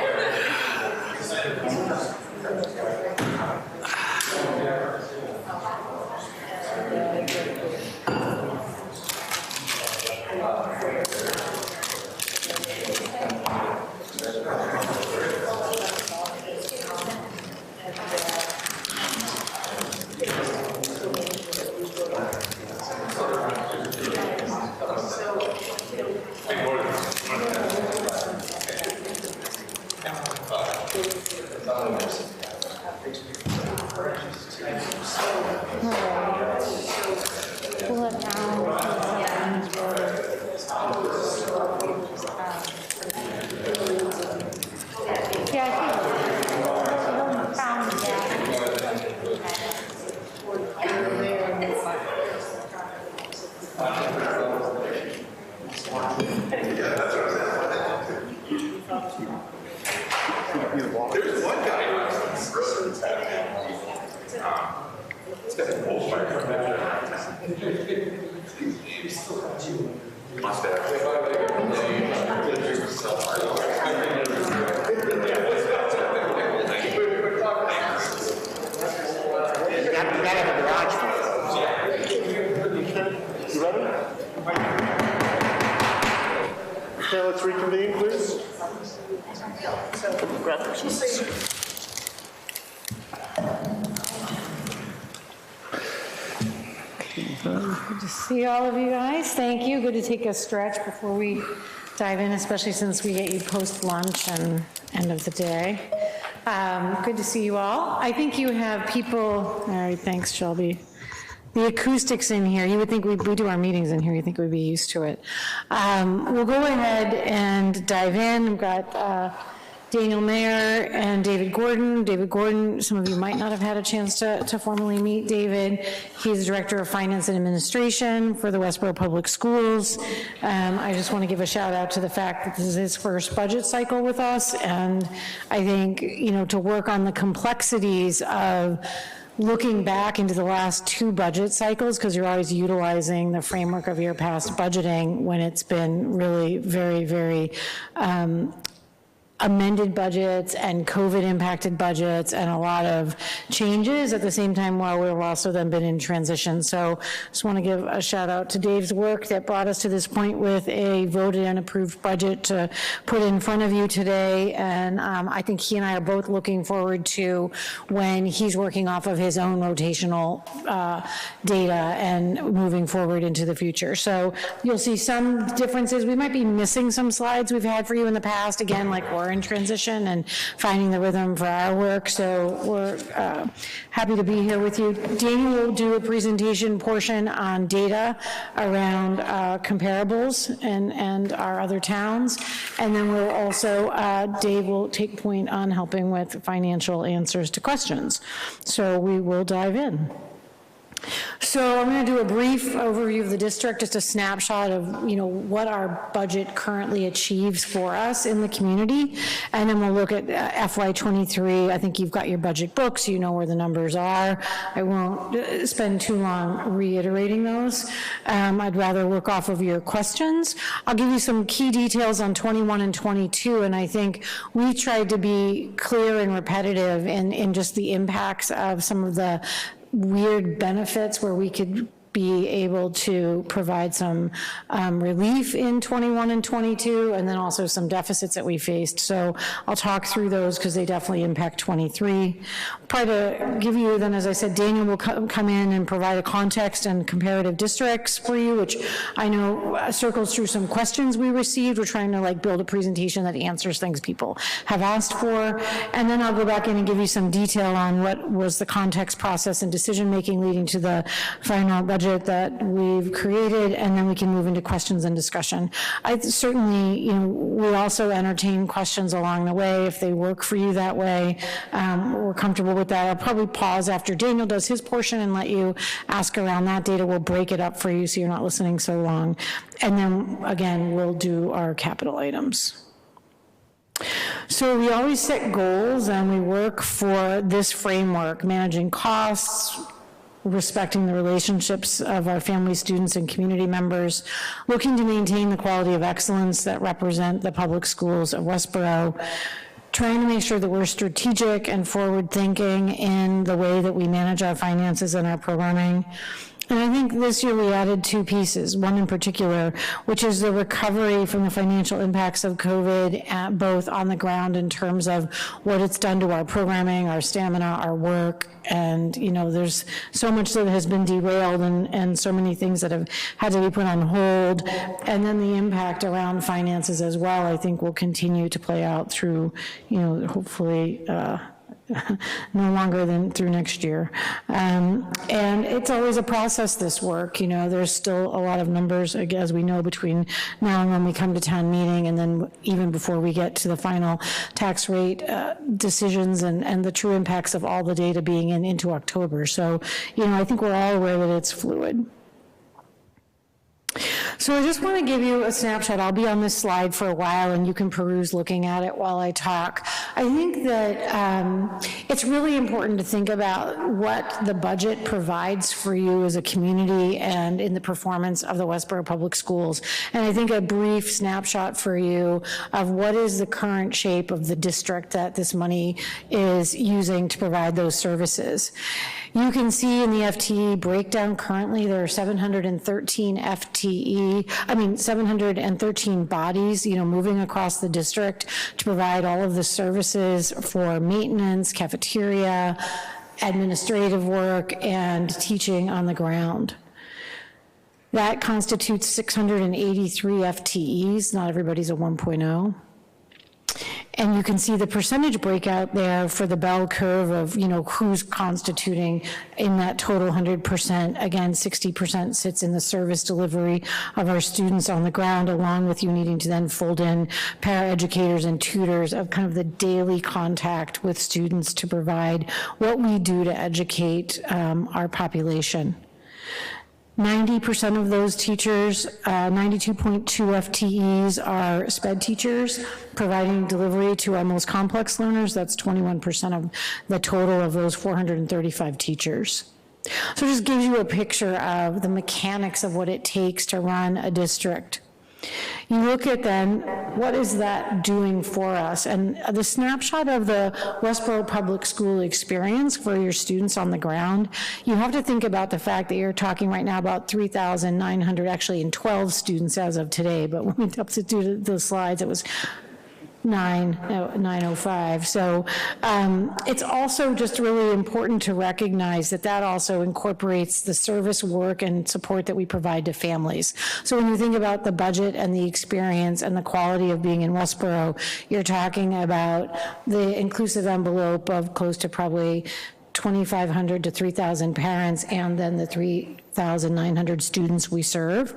There's one guy who's really it's got a coal fire. Must have. You gotta have a garage. You ready? Okay, let's reconvene, please. Grab your seats. Good to see all of you guys. Thank you. Good to take a stretch before we dive in, especially since we get you post-lunch and end of the day. Good to see you all. I think you have people, all right, thanks, Shelby. The acoustics in here, you would think we do our meetings in here, you think we'd be used to it. We'll go ahead and dive in. We've got Daniel Mayer and David Gordon. David Gordon, some of you might not have had a chance to formally meet David. He's Director of Finance and Administration for the Westborough Public Schools. I just want to give a shout out to the fact that this is his first budget cycle with us, and I think, you know, to work on the complexities of looking back into the last 2 budget cycles, because you're always utilizing the framework of your past budgeting when it's been really very, very amended budgets and COVID impacted budgets and a lot of changes at the same time while we've also then been in transition. So just want to give a shout out to Dave's work that brought us to this point with a voted and approved budget to put in front of you today. And I think he and I are both looking forward to when he's working off of his own rotational data and moving forward into the future. So you'll see some differences. We might be missing some slides we've had for you in the past, again, like we're in transition and finding the rhythm for our work. So we're happy to be here with you. Daniel will do a presentation portion on data around comparables and our other towns. And then we'll also, Dave will take point on helping with financial answers to questions. So we will dive in. So I'm going to do a brief overview of the district, just a snapshot of, you know, what our budget currently achieves for us in the community, and then we'll look at FY23. I think you've got your budget books, you know where the numbers are. I won't spend too long reiterating those. I'd rather work off of your questions. I'll give you some key details on 21 and 22, and I think we tried to be clear and repetitive in just the impacts of some of the weird benefits where we could be able to provide some relief in 21 and 22, and then also some deficits that we faced. So I'll talk through those because they definitely impact 23. Try to give you, then, as I said, Daniel will come in and provide a context and comparative districts for you, which I know circles through some questions we received. We're trying to like build a presentation that answers things people have asked for. And then I'll go back in and give you some detail on what was the context, process, and decision-making leading to the final budget that we've created, and then we can move into questions and discussion. I certainly, you know, we also entertain questions along the way if they work for you that way. We're comfortable with that. I'll probably pause after Daniel does his portion and let you ask around that data. We'll break it up for you so you're not listening so long. And then, again, we'll do our capital items. So we always set goals and we work for this framework, managing costs, respecting the relationships of our family, students, and community members, looking to maintain the quality of excellence that represent the public schools of Westborough, trying to make sure that we're strategic and forward-thinking in the way that we manage our finances and our programming. And I think this year we added 2 pieces, one in particular, which is the recovery from the financial impacts of COVID, both on the ground in terms of what it's done to our programming, our stamina, our work, and, you know, there's so much that has been derailed and so many things that have had to be put on hold. And then the impact around finances as well, I think will continue to play out through, you know, hopefully, no longer than through next year. And it's always a process, this work. You know, there's still a lot of numbers, as we know, between now and when we come to town meeting, and then even before we get to the final tax rate decisions and the true impacts of all the data being into October. So, you know, I think we're all aware that it's fluid. So I just want to give you a snapshot. I'll be on this slide for a while and you can peruse looking at it while I talk. I think that it's really important to think about what the budget provides for you as a community and in the performance of the Westborough Public Schools. And I think a brief snapshot for you of what is the current shape of the district that this money is using to provide those services. You can see in the FTE breakdown currently there are 713 713 bodies, moving across the district to provide all of the services for maintenance, cafeteria, administrative work, and teaching on the ground. That constitutes 683 FTEs. Not everybody's a 1.0. And you can see the percentage breakout there for the bell curve of, who's constituting in that total 100%. Again, 60% sits in the service delivery of our students on the ground, along with you needing to then fold in paraeducators and tutors of kind of the daily contact with students to provide what we do to educate our population. 90% of those teachers, 92.2 FTEs are SPED teachers, providing delivery to our most complex learners. That's 21% of the total of those 435 teachers. So it just gives you a picture of the mechanics of what it takes to run a district. You look at then, what is that doing for us? And the snapshot of the Westborough Public School experience for your students on the ground, you have to think about the fact that you're talking right now about 3,900, actually in 12 students as of today, but when we substituted the slides, it was 905. So it's also just really important to recognize that that also incorporates the service work and support that we provide to families. So when you think about the budget and the experience and the quality of being in Westborough, you're talking about the inclusive envelope of close to probably 2,500 to 3,000 parents and then the 3,900 students we serve.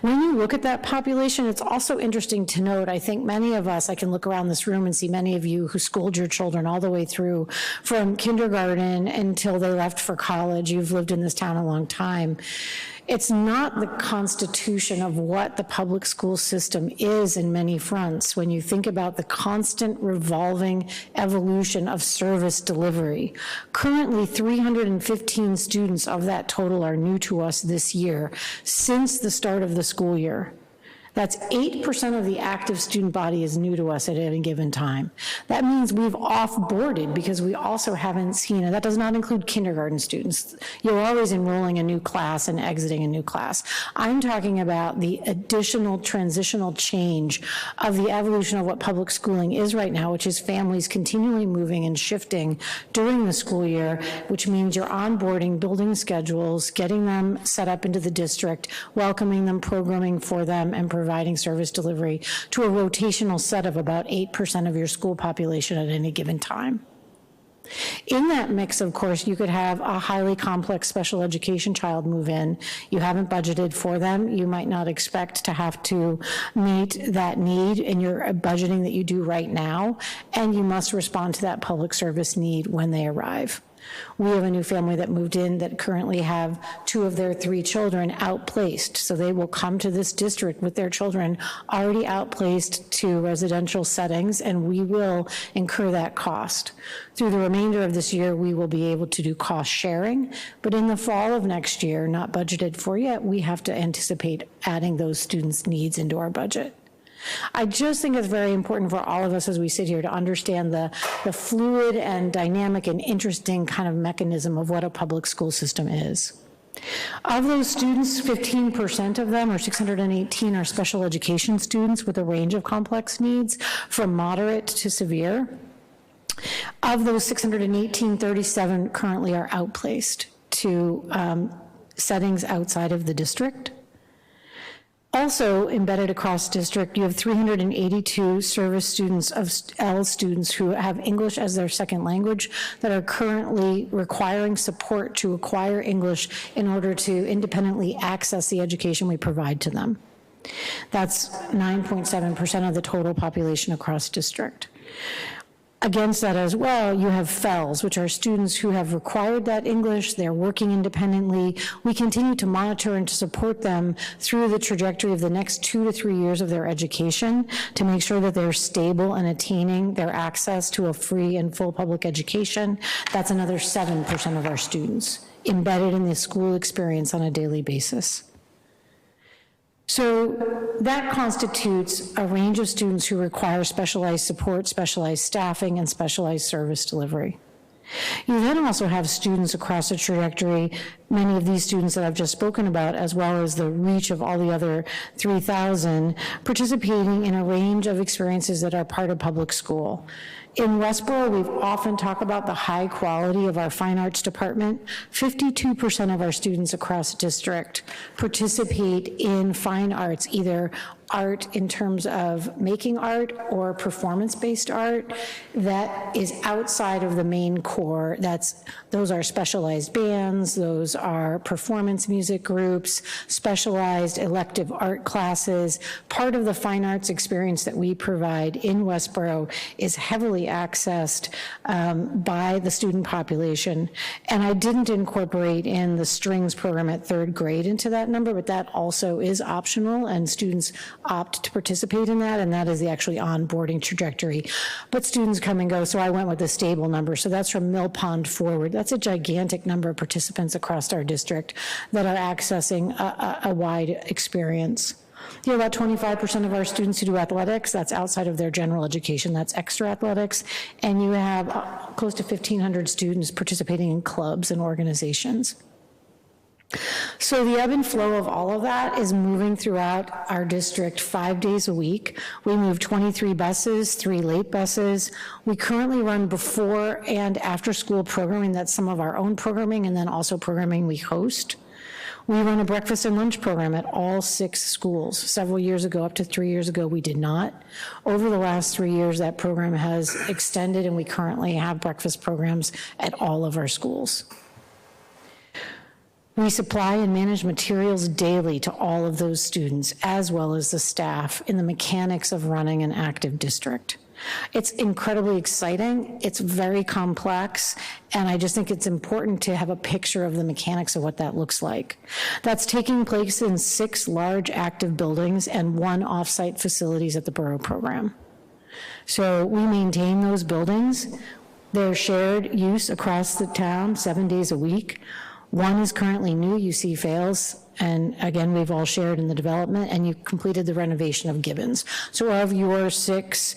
When you look at that population, it's also interesting to note, I think many of us, I can look around this room and see many of you who schooled your children all the way through from kindergarten until they left for college. You've lived in this town a long time. It's not the constitution of what the public school system is in many fronts when you think about the constant revolving evolution of service delivery. Currently, 315 students of that total are new to us this year since the start of the school year. That's 8% of the active student body is new to us at any given time. That means we've off-boarded because we also haven't seen, and that does not include kindergarten students. You're always enrolling a new class and exiting a new class. I'm talking about the additional transitional change of the evolution of what public schooling is right now, which is families continually moving and shifting during the school year, which means you're onboarding, building schedules, getting them set up into the district, welcoming them, programming for them, and providing service delivery to a rotational set of about 8% of your school population at any given time. In that mix, of course, you could have a highly complex special education child move in. You haven't budgeted for them. You might not expect to have to meet that need in your budgeting that you do right now, and you must respond to that public service need when they arrive. We have a new family that moved in that currently have 2 of their 3 children outplaced. So they will come to this district with their children already outplaced to residential settings, and we will incur that cost. Through the remainder of this year, we will be able to do cost sharing, but in the fall of next year, not budgeted for yet, we have to anticipate adding those students' needs into our budget. I just think it's very important for all of us as we sit here to understand the fluid and dynamic and interesting kind of mechanism of what a public school system is. Of those students, 15% of them, or 618, are special education students with a range of complex needs, from moderate to severe. Of those 618, 37 currently are outplaced to settings outside of the district. Also embedded across district, you have 382 service students of L students who have English as their second language that are currently requiring support to acquire English in order to independently access the education we provide to them. That's 9.7% of the total population across district. Against that as well, you have FELS, which are students who have required that English, they're working independently. We continue to monitor and to support them through the trajectory of the next 2 to 3 years of their education to make sure that they're stable and attaining their access to a free and full public education. That's another 7% of our students embedded in the school experience on a daily basis. So that constitutes a range of students who require specialized support, specialized staffing, and specialized service delivery. You then also have students across the trajectory, many of these students that I've just spoken about, as well as the reach of all the other 3,000, participating in a range of experiences that are part of public school. In Westborough, we've often talked about the high quality of our fine arts department. 52% of our students across the district participate in fine arts, either art in terms of making art or performance-based art that is outside of the main core. Those are specialized bands, those are performance music groups, specialized elective art classes. Part of the fine arts experience that we provide in Westborough is heavily accessed by the student population. And I didn't incorporate in the strings program at 3rd grade into that number, but that also is optional, and students opt to participate in that, and that is the actually onboarding trajectory. But students come and go, so I went with a stable number. So that's from Mill Pond forward. That's a gigantic number of participants across our district that are accessing a wide experience. You have about 25% of our students who do athletics. That's outside of their general education. That's extra athletics. And you have close to 1,500 students participating in clubs and organizations. So the ebb and flow of all of that is moving throughout our district 5 days a week. We move 23 buses, 3 late buses. We currently run before and after school programming. That's some of our own programming, and then also programming we host. We run a breakfast and lunch program at all 6 schools. Several years ago, up to 3 years ago, we did not. Over the last 3 years, that program has extended, and we currently have breakfast programs at all of our schools. We supply and manage materials daily to all of those students, as well as the staff, in the mechanics of running an active district. It's incredibly exciting, it's very complex, and I just think it's important to have a picture of the mechanics of what that looks like. That's taking place in 6 large active buildings and 1 off-site facilities at the borough program. So we maintain those buildings. They're shared use across the town 7 days a week. 1 is currently new, UC Fails, and again, we've all shared in the development, and you completed the renovation of Gibbons. So of your 6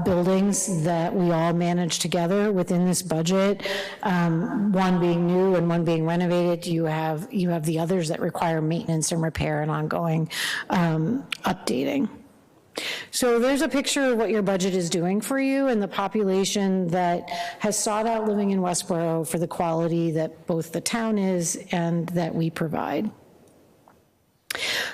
buildings that we all manage together within this budget, 1 being new and 1 being renovated, you have the others that require maintenance and repair and ongoing updating. So there's a picture of what your budget is doing for you and the population that has sought out living in Westborough for the quality that both the town is and that we provide.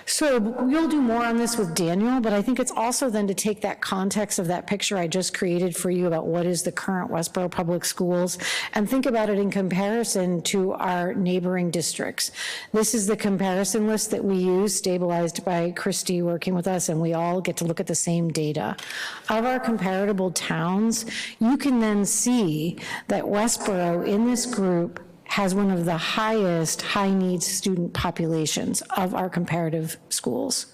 So we'll do more on this with Daniel, but I think it's also then to take that context of that picture I just created for you about what is the current Westborough Public Schools and think about it in comparison to our neighboring districts. This is the comparison list that we use, stabilized by Christy working with us, and we all get to look at the same data. Of our comparable towns, you can then see that Westborough in this group has one of the highest high-needs student populations of our comparative schools.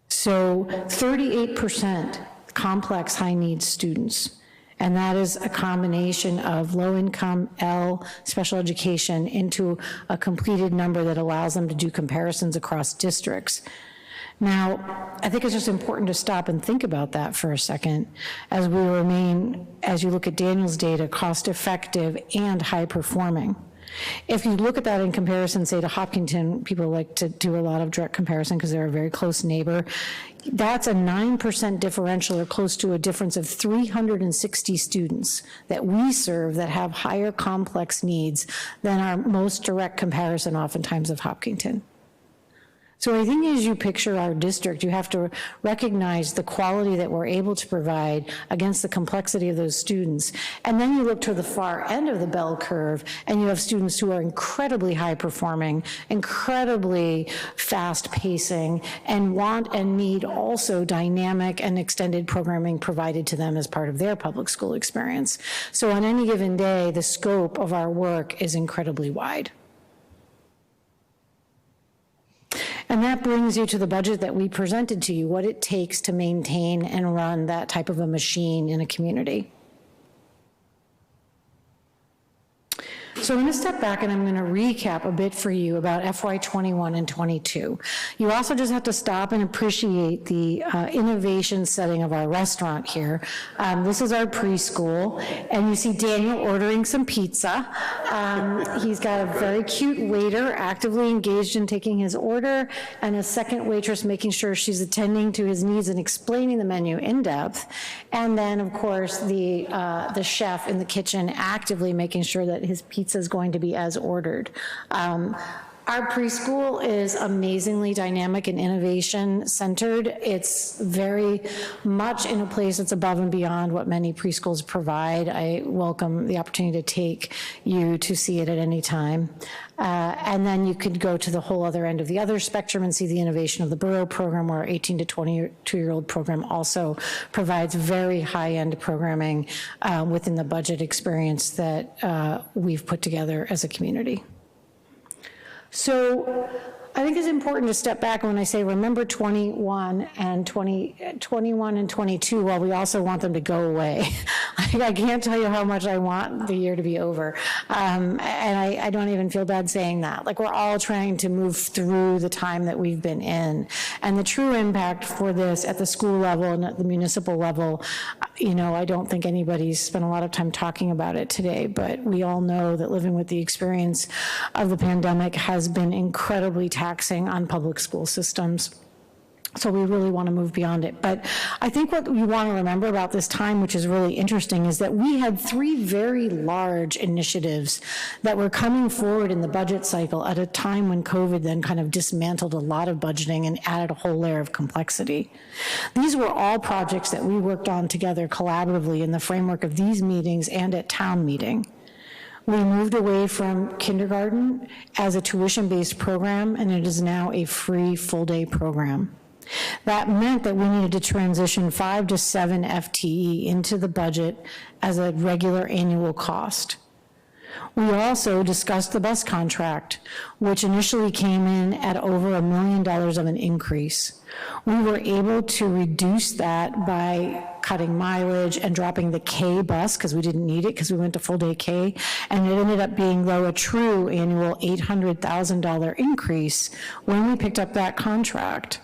So 38% complex high-needs students, and that is a combination of low-income, L, special education, into a completed number that allows them to do comparisons across districts. Now, I think it's just important to stop and think about that for a second as we remain, as you look at Daniel's data, cost-effective and high-performing. If you look at that in comparison, say, to Hopkinton, people like to do a lot of direct comparison because they're a very close neighbor. That's a 9% differential, or close to a difference of 360 students that we serve that have higher complex needs than our most direct comparison oftentimes of Hopkinton. So I think as you picture our district, you have to recognize the quality that we're able to provide against the complexity of those students. And then you look to the far end of the bell curve, and you have students who are incredibly high performing, incredibly fast pacing, and want and need also dynamic and extended programming provided to them as part of their public school experience. So on any given day, the scope of our work is incredibly wide. And that brings you to the budget that we presented to you, what it takes to maintain and run that type of a machine in a community. So I'm going to step back and I'm going to recap a bit for you about FY21 and 22. You also just have to stop and appreciate the innovation setting of our restaurant here. This is our preschool, and you see Daniel ordering some pizza. He's got a very cute waiter actively engaged in taking his order, and a second waitress making sure she's attending to his needs and explaining the menu in depth. And then, of course, the chef in the kitchen actively making sure that his pizza is going to be as ordered. Our preschool is amazingly dynamic and innovation centered. It's very much in a place that's above and beyond what many preschools provide. I welcome the opportunity to take you to see it at any time. And then you could go to the whole other end of the other spectrum and see the innovation of the Borough program, where our 18 to 22-year-old program also provides very high-end programming within the budget experience that we've put together as a community. So I think it's important to step back when I say remember 21 and 22, while we also want them to go away. I can't tell you how much I want the year to be over. And I don't even feel bad saying that. Like, we're all trying to move through the time that we've been in. And the true impact for this at the school level and at the municipal level, you know, I don't think anybody's spent a lot of time talking about it today, but we all know that living with the experience of the pandemic has been incredibly taxing on public school systems. So we really want to move beyond it. But I think what you want to remember about this time, which is really interesting, is that we had 3 very large initiatives that were coming forward in the budget cycle at a time when COVID then kind of dismantled a lot of budgeting and added a whole layer of complexity. These were all projects that we worked on together collaboratively in the framework of these meetings and at town meeting. We moved away from kindergarten as a tuition-based program, and it is now a free full-day program. That meant that we needed to transition 5 to 7 FTE into the budget as a regular annual cost. We also discussed the bus contract, which initially came in at over $1 million of an increase. We were able to reduce that by cutting mileage and dropping the K bus because we didn't need it because we went to full day K, and it ended up being, though, a true annual $800,000 increase when we picked up that contract.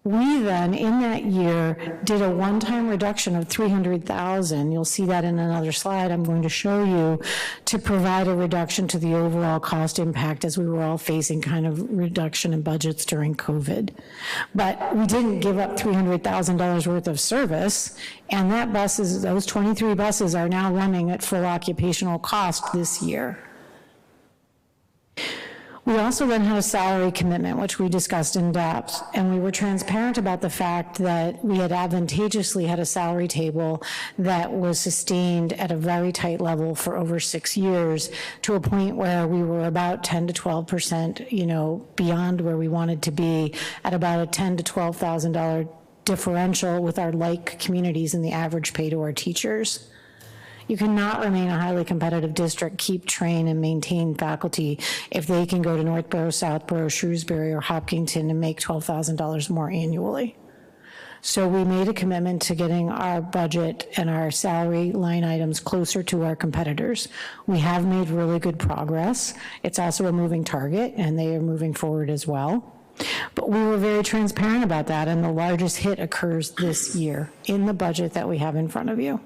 We then, in that year, did a one-time reduction of $300,000. You'll see that in another slide I'm going to show you, to provide a reduction to the overall cost impact as we were all facing kind of reduction in budgets during COVID. But we didn't give up $300,000 worth of service, and that those 23 buses are now running at full occupational cost this year. We also then had a salary commitment, which we discussed in depth, and we were transparent about the fact that we had advantageously had a salary table that was sustained at a very tight level for over 6 years, to a point where we were about 10 to 12%, you know, beyond where we wanted to be, at about a $10,000 to $12,000 differential with our like communities in the average pay to our teachers. You cannot remain a highly competitive district, keep, train, and maintain faculty if they can go to Northborough, Southborough, Shrewsbury, or Hopkinton and make $12,000 more annually. So we made a commitment to getting our budget and our salary line items closer to our competitors. We have made really good progress. It's also a moving target, and they are moving forward as well. But we were very transparent about that, and the largest hit occurs this year in the budget that we have in front of you.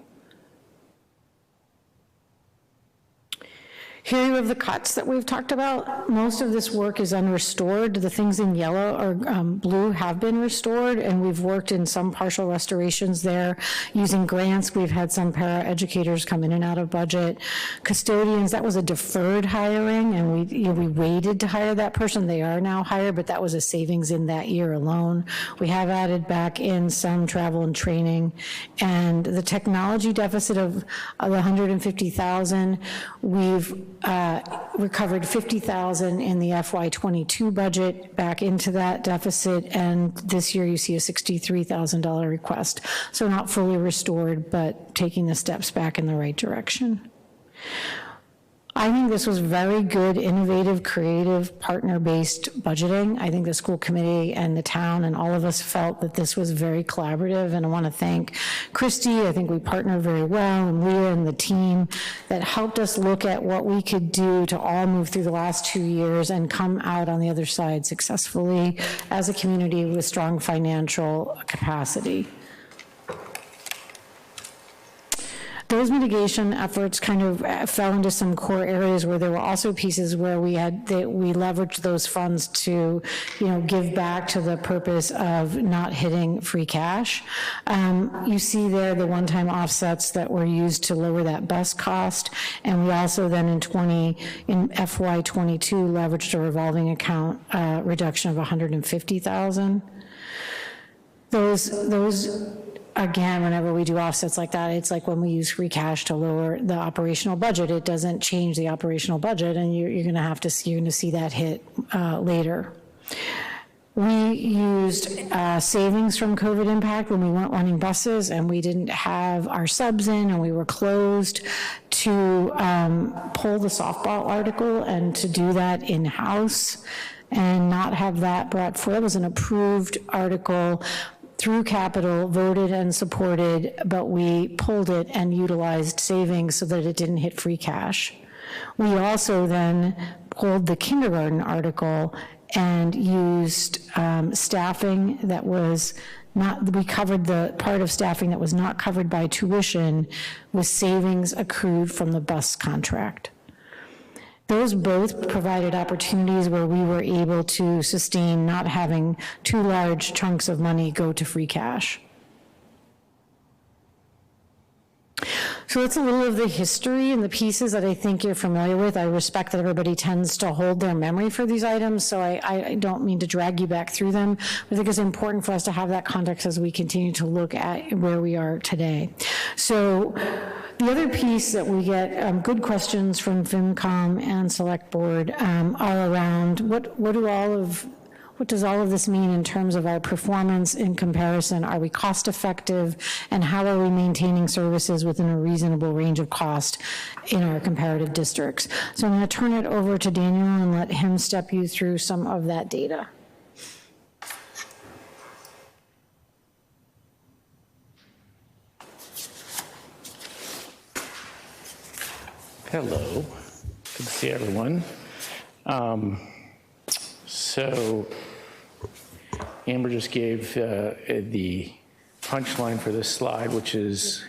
Here you have the cuts that we've talked about. Most of this work is unrestored. The things in yellow or blue have been restored, and we've worked in some partial restorations there using grants. We've had some para-educators come in and out of budget. Custodians, that was a deferred hiring, and we waited to hire that person. They are now hired, but that was a savings in that year alone. We have added back in some travel and training, and the technology deficit of $150,000, we've recovered $50,000 in the FY22 budget back into that deficit, and this year you see a $63,000 request. So not fully restored, but taking the steps back in the right direction. I think this was very good, innovative, creative, partner-based budgeting. I think the school committee and the town and all of us felt that this was very collaborative, and I want to thank Christy. I think we partnered very well, and Leah and the team that helped us look at what we could do to all move through the last 2 years and come out on the other side successfully as a community with strong financial capacity. Those mitigation efforts kind of fell into some core areas where there were also pieces where we leveraged those funds to, give back to the purpose of not hitting free cash. You see there the one-time offsets that were used to lower that bus cost, and we also then in FY22 leveraged a revolving account reduction of $150,000. Those again, whenever we do offsets like that, it's like when we use free cash to lower the operational budget, it doesn't change the operational budget, and you're going to see that hit later. We used savings from COVID impact when we weren't running buses and we didn't have our subs in and we were closed to pull the softball article and to do that in-house and not have that brought forward. It was an approved article through capital, voted and supported, but we pulled it and utilized savings so that it didn't hit free cash. We also then pulled the kindergarten article and used staffing that was not, we covered the part of staffing that was not covered by tuition with savings accrued from the bus contract. Those both provided opportunities where we were able to sustain not having too large chunks of money go to free cash. So that's a little of the history and the pieces that I think you're familiar with. I respect that everybody tends to hold their memory for these items, so I don't mean to drag you back through them. I think it's important for us to have that context as we continue to look at where we are today. So the other piece that we get good questions from FinCom and Select Board are around what does all of this mean in terms of our performance in comparison? Are we cost effective? And how are we maintaining services within a reasonable range of cost in our comparative districts? So I'm going to turn it over to Daniel and let him step you through some of that data. Hello, good to see everyone. So Amber just gave the punchline for this slide, which is,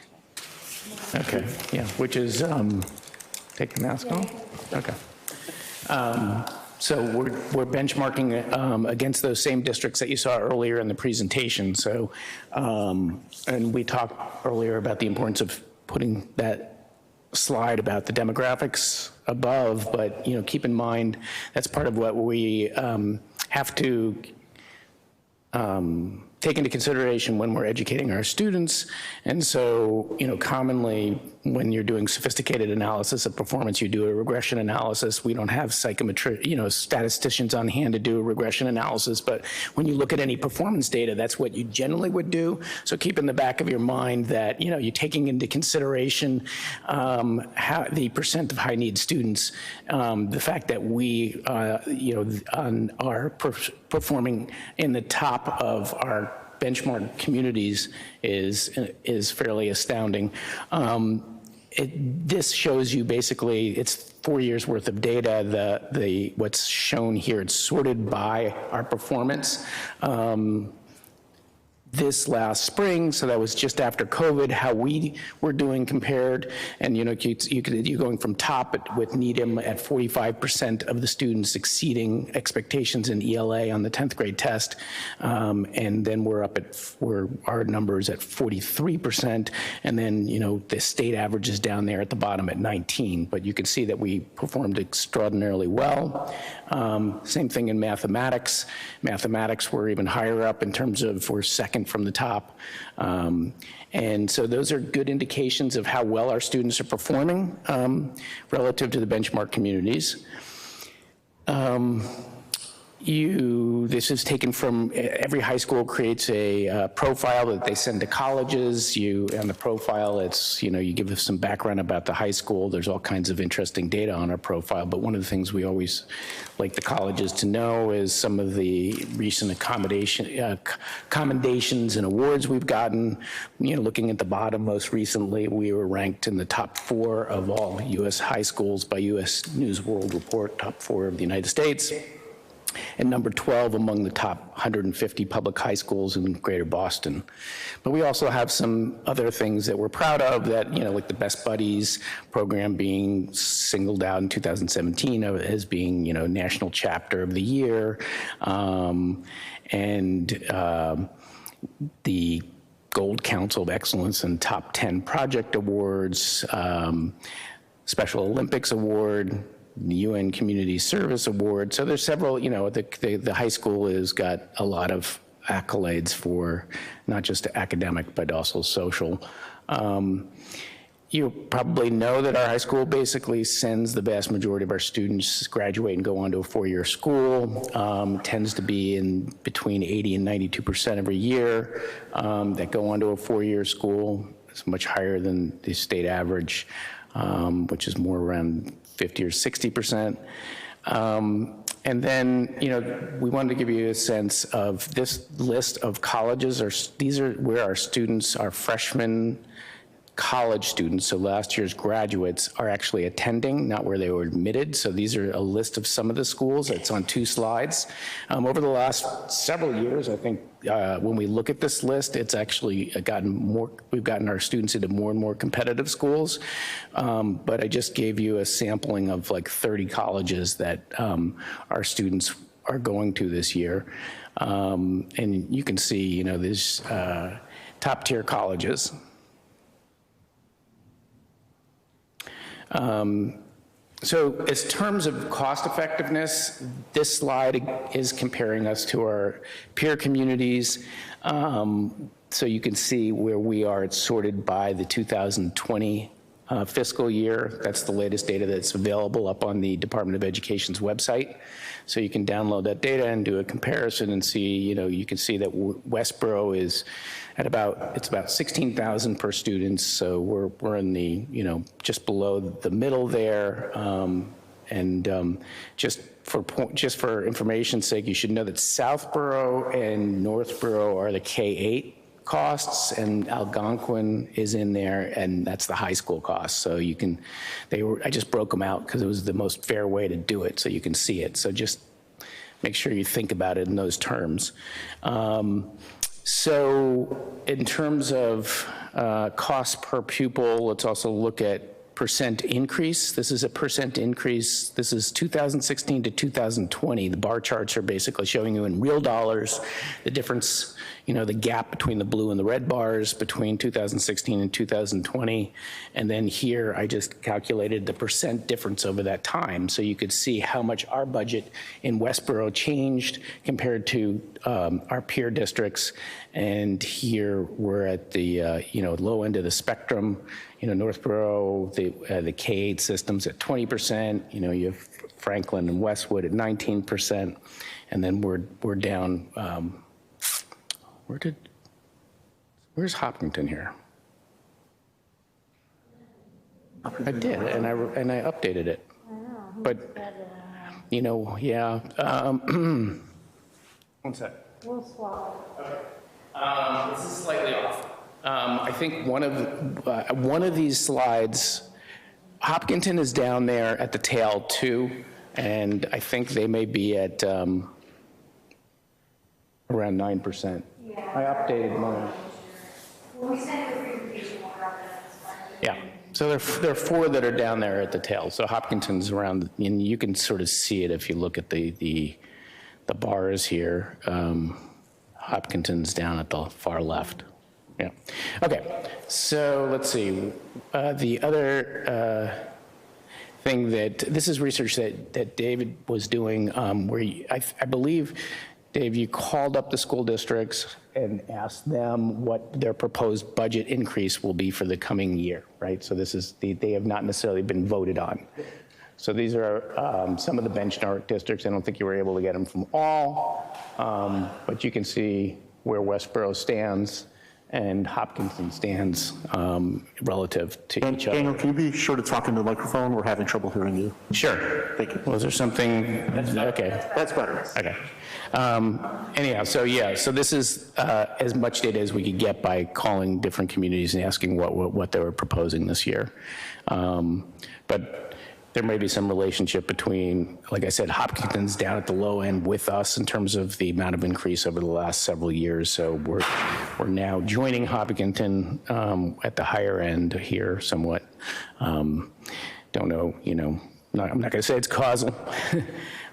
okay, yeah, which is, take the mask off? Okay. So we're benchmarking against those same districts that you saw earlier in the presentation. So, and we talked earlier about the importance of putting that slide about the demographics above, but keep in mind that's part of what we have to take into consideration when we're educating our students. And so, commonly when you're doing sophisticated analysis of performance, you do a regression analysis. We don't have statisticians on hand to do a regression analysis, but when you look at any performance data, that's what you generally would do. So keep in the back of your mind that, you're taking into consideration how the percent of high need students, the fact that we, are performing in the top of our benchmark communities is fairly astounding. This shows you basically, it's 4 years worth of data. What's shown here, it's sorted by our performance. this last spring, so that was just after COVID, how we were doing compared. And you're going from top with Needham at 45% of the students exceeding expectations in ELA on the 10th grade test. And then our numbers at 43%. And then, the state average is down there at the bottom at 19. But you can see that we performed extraordinarily well. Same thing in mathematics. Mathematics, we're even higher up in terms of we're second from the top. And so those are good indications of how well our students are performing relative to the benchmark communities. This is taken from, every high school creates a profile that they send to colleges. On the profile, it's, you give us some background about the high school. There's all kinds of interesting data on our profile, but one of the things we always like the colleges to know is some of the recent commendations and awards we've gotten. Looking at the bottom, most recently, we were ranked in the top 4 of all U.S. high schools by U.S. News World Report, top 4 of the United States. And number 12 among the top 150 public high schools in Greater Boston. But we also have some other things that we're proud of that, like the Best Buddies program being singled out in 2017 as being, National Chapter of the Year, and the Gold Council of Excellence and Top 10 Project Awards, Special Olympics Award, the UN Community Service Award. So there's several, the high school has got a lot of accolades for not just academic, but also social. You probably know that our high school basically sends the vast majority of our students graduate and go on to a 4-year school. Tends to be in between 80 and 92% every year that go on to a 4-year school. It's much higher than the state average, which is more around 50 or 60%. And then, we wanted to give you a sense of this list of colleges. These are where our students, our freshmen college students, so last year's graduates, are actually attending, not where they were admitted. So these are a list of some of the schools. It's on 2 slides. Over the last several years, I think when we look at this list, it's actually we've gotten our students into more and more competitive schools. But I just gave you a sampling of like 30 colleges that our students are going to this year. And you can see, these top tier colleges. So as terms of cost effectiveness, this slide is comparing us to our peer communities. So you can see where we are. It's sorted by the 2020 fiscal year. That's the latest data that's available up on the Department of Education's website. So you can download that data and do a comparison and see, you can see that Westborough is at it's about 16,000 per student. So we're in the, just below the middle there. Just for information's sake, you should know that Southborough and Northborough are the K-8 costs, and Algonquin is in there, and that's the high school costs. So I just broke them out because it was the most fair way to do it, so you can see it. So just make sure you think about it in those terms. So in terms of cost per pupil, let's also look at percent increase. This is a percent increase. This is 2016 to 2020. The bar charts are basically showing you in real dollars the difference, the gap between the blue and the red bars between 2016 and 2020. And then here I just calculated the percent difference over that time. So you could see how much our budget in Westborough changed compared to our peer districts. And here we're at the low end of the spectrum. Northborough, the K-8 systems at 20%. You have Franklin and Westwood at 19%, and then we're down. Where's Hopkinton here? I did, and I updated it. But yeah. One sec. We'll swallow. Okay. This is slightly off. I think one of these slides, Hopkinton is down there at the tail too, and I think they may be at around 9%. Yeah. updated mine. When we send you a presentation, we'll drop it. Yeah, so there are 4 that are down there at the tail. So Hopkinton's around, and you can sort of see it if you look at the bars here. Hopkinton's down at the far left. Yeah. Okay, so let's see. The other thing this is research that David was doing, where I believe, Dave, you called up the school districts and asked them what their proposed budget increase will be for the coming year, right? So this is, they have not necessarily been voted on. So these are some of the benchmark districts. I don't think you were able to get them from all, but you can see where Westborough stands and Hopkinton stands relative to each other. Daniel, can you be sure to talk into the microphone? We're having trouble hearing you. Sure. Thank you. Was there something? Okay. That's better. Okay. Anyhow, so yeah, so this is as much data as we could get by calling different communities and asking what they were proposing this year. But there may be some relationship between, like I said, Hopkinton's down at the low end with us in terms of the amount of increase over the last several years. So we're now joining Hopkinton at the higher end here somewhat. Don't know, I'm not going to say it's causal.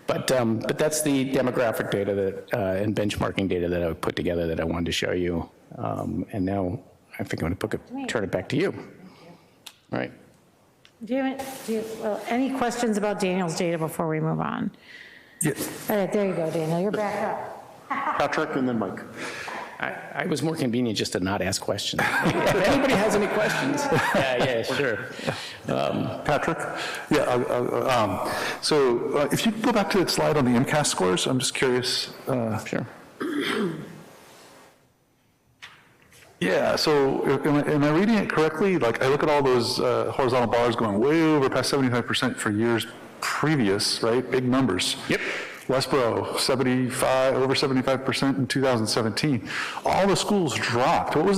But that's the demographic data that and benchmarking data that I put together that I wanted to show you. And now I think I'm going to turn it back to you. All right. Do you have any questions about Daniel's data before we move on? Yes. All right, there you go, Daniel. You're back up. Patrick and then Mike. I was more convenient just to not ask questions. If anybody has any questions. Yeah, sure. Patrick? Yeah, so if you go back to that slide on the MCAS scores, I'm just curious. Sure. Yeah, so am I reading it correctly? Like, I look at all those horizontal bars going way over past 75% for years previous, right? Big numbers. Yep. Westborough, over 75% in 2017. All the schools dropped. What was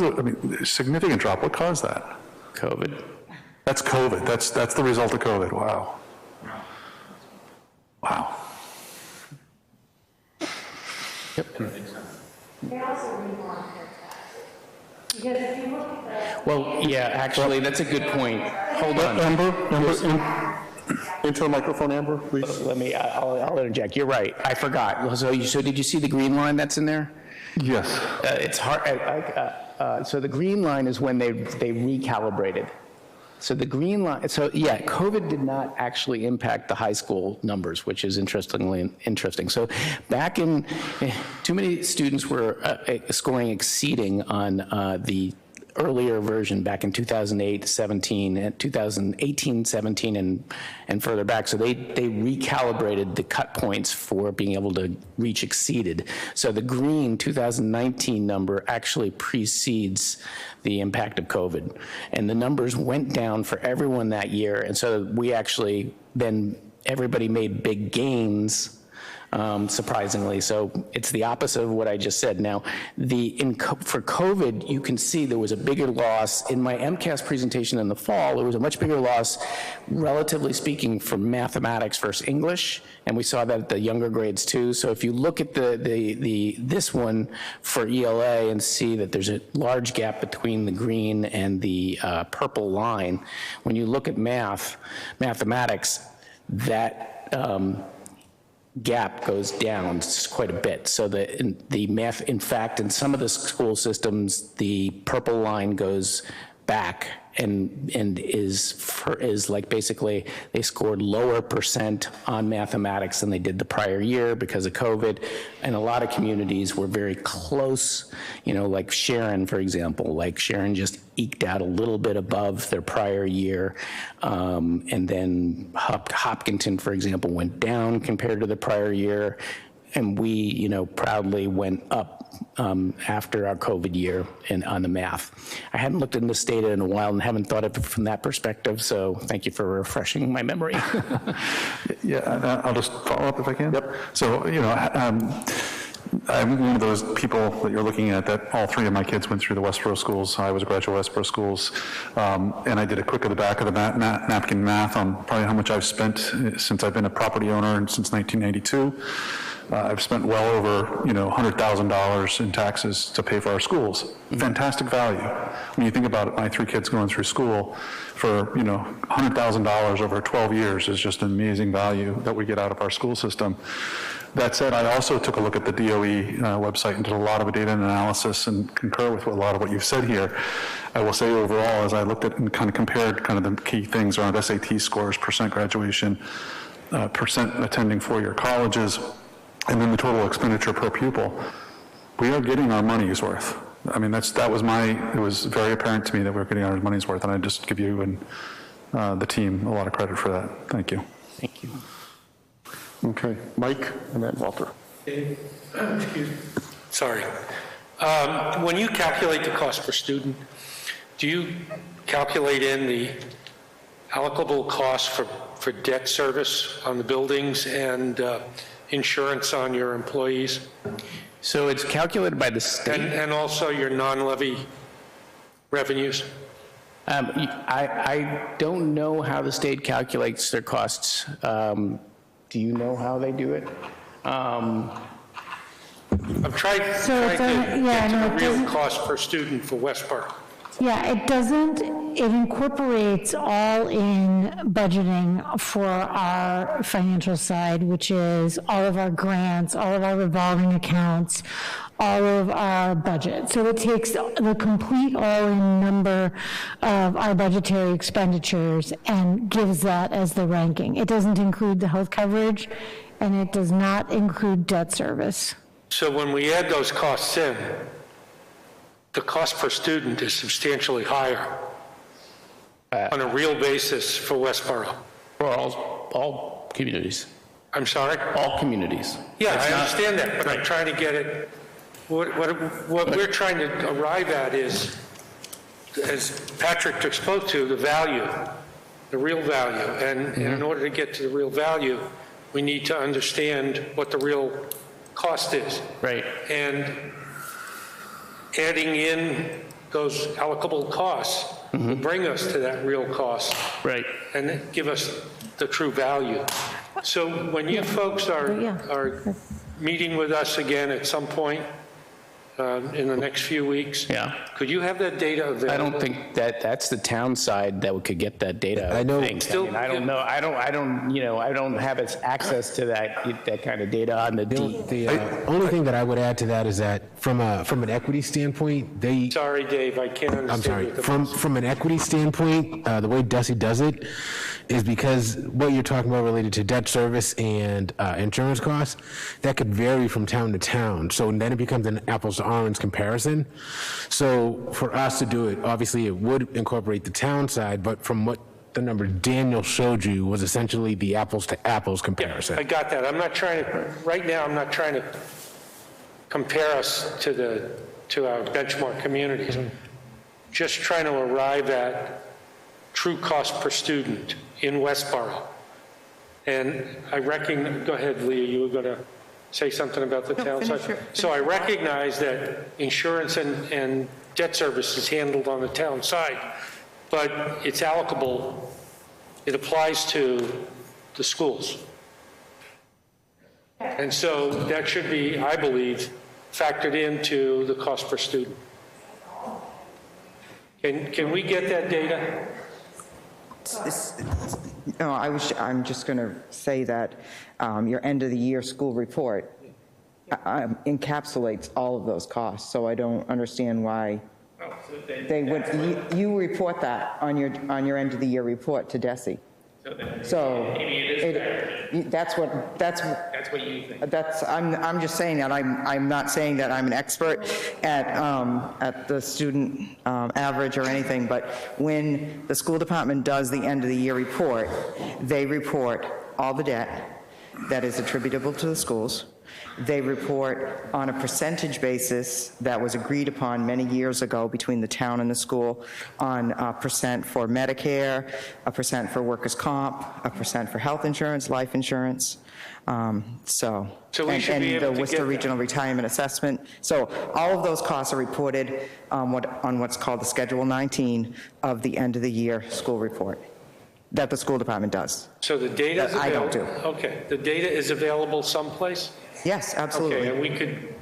significant drop? What caused that? COVID. That's COVID. That's the result of COVID. Wow. Wow. Yep. They also remarked that. Because if you look at Well, yeah, actually, that's a good point. Hold on. Amber, into the microphone, Amber, please. Let me, I'll interject. You're right. I forgot. So did you see the green line that's in there? Yes. It's hard. So the green line is when they recalibrated. So the green line, so yeah, COVID did not actually impact the high school numbers, which is interesting. So back in, too many students were scoring exceeding on the earlier version back in 2008, 17, and 2018, 17, and further back. So they recalibrated the cut points for being able to reach exceeded. So the green 2019 number actually precedes the impact of COVID. And the numbers went down for everyone that year. And so we actually, then everybody made big gains, surprisingly. So it's the opposite of what I just said. Now, for COVID, you can see there was a bigger loss. In my MCAS presentation in the fall, there was a much bigger loss, relatively speaking, for mathematics versus English, and we saw that at the younger grades too. So if you look at this one for ELA and see that there's a large gap between the green and the purple line, when you look at mathematics, that gap goes down quite a bit. So the math, in fact, in some of the school systems, the purple line goes back and is like basically they scored lower percent on mathematics than they did the prior year because of COVID. And a lot of communities were very close, like Sharon, for example, like Sharon just eked out a little bit above their prior year. And then Hopkinton, for example, went down compared to the prior year. And we, proudly went up after our COVID year and on the math. I hadn't looked at this data in a while and haven't thought of it from that perspective, so thank you for refreshing my memory. Yeah, I'll just follow up if I can. Yep. So, I'm one of those people that you're looking at that all three of my kids went through the Westborough schools. I was a graduate of Westborough schools. And I did a quick of the back of the napkin math on probably how much I've spent since I've been a property owner and since 1992. I've spent well over, $100,000 in taxes to pay for our schools. Fantastic value. When you think about it, my 3 kids going through school for, $100,000 over 12 years is just an amazing value that we get out of our school system. That said, I also took a look at the DOE website and did a lot of data analysis and concur with a lot of what you've said here. I will say overall, as I looked at and kind of compared kind of the key things around SAT scores, percent graduation, percent attending four-year colleges, and then the total expenditure per pupil, we are getting our money's worth. I mean, it was very apparent to me that we're getting our money's worth, and I just give you and the team a lot of credit for that. Thank you. Thank you. Okay, Mike, and then Walter. Excuse me. Sorry. When you calculate the cost per student, do you calculate in the allocable cost for debt service on the buildings and insurance on your employees? So it's calculated by the state. And also your non-levy revenues? I don't know how the state calculates their costs. Do you know how they do it? I'm trying to get to the real cost per student for Westborough. Yeah, it doesn't, it incorporates all in budgeting for our financial side, which is all of our grants, all of our revolving accounts, all of our budget. So it takes the complete all-in number of our budgetary expenditures and gives that as the ranking. It doesn't include the health coverage, and it does not include debt service. So when we add those costs in, the cost per student is substantially higher on a real basis for Westborough. For all communities. I'm sorry? All communities. Yeah, I understand that, but I'm trying to get it. What we're trying to arrive at is, as Patrick spoke to, the value, the real value. And in order to get to the real value, we need to understand what the real cost is. Right. And adding in those allocable costs will bring us to that real cost. Right. And give us the true value. So when you folks are meeting with us again at some point in the next few weeks, could you have that data available? I don't think that's the town side that could get that data. I know. I don't know. I don't have access to that kind of data on the The only thing that I would add to that is that from an equity standpoint, Sorry, Dave, I can't understand. I'm sorry. From an equity standpoint, the way DESE does it is because what you're talking about related to debt service and insurance costs, that could vary from town to town. So then it becomes an apples to orange comparison. So for us to do it, obviously it would incorporate the town side, but from what the number Daniel showed you was essentially the apples to apples comparison. Yeah, I got that. I'm not trying to, right now, I'm not trying to compare us to our benchmark communities. Just trying to arrive at true cost per student in Westborough. And I reckon, go ahead, Leah, you were going to say something about the town side. So I recognize that insurance and debt service is handled on the town side, but it's allocable. It applies to the schools. And so that should be, I believe, factored into the cost per student. Can we get that data? No, I'm just going to say that your end of the year school report encapsulates all of those costs. So I don't understand why they would. You report that on your end of the year report to DESE. So that's what you think. I'm just saying that I'm not saying that I'm an expert at the student average or anything, but when the school department does the end of the year report, they report all the debt that is attributable to the schools. They report on a percentage basis that was agreed upon many years ago between the town and the school on a percent for Medicare, a percent for workers' comp, a percent for health insurance, life insurance. So we should be able to get Worcester Regional Retirement Assessment. So all of those costs are reported on what's called the Schedule 19 of the end of the year school report that the school department does. So the data is available? I don't do. Okay. The data is available someplace? Yes, absolutely. Okay, and we could,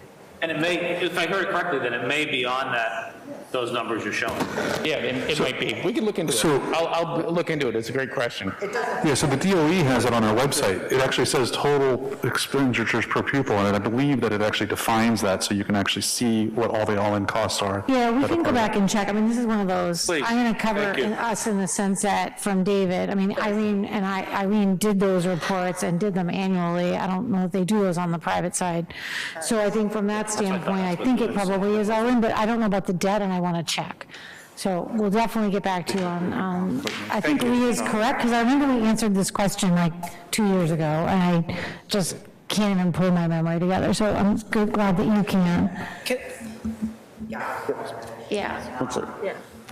and it may, if I heard it correctly, then it may be on that, those numbers you're showing. Yeah, it might be. We can look into So- it. I'll look into it. It's a great question. Yeah, so the DOE has it on our website. It actually says total expenditures per pupil, and I believe that it actually defines that, so you can actually see what all the all-in costs are. Yeah, we that are can go part of it. back and check. I mean, this is one of those, Please. I'm going to cover Thank you. us in the sense that from David, I mean, Irene did those reports and did them annually. I don't know if they do those on the private side. So I think from that standpoint, I think it probably is all in, but I don't know about the debt and I want to check. So we'll definitely get back to you on I think Lee is correct, because I remember we answered this question like 2 years ago, and I just can't even pull my memory together, so I'm glad that you can. Yeah.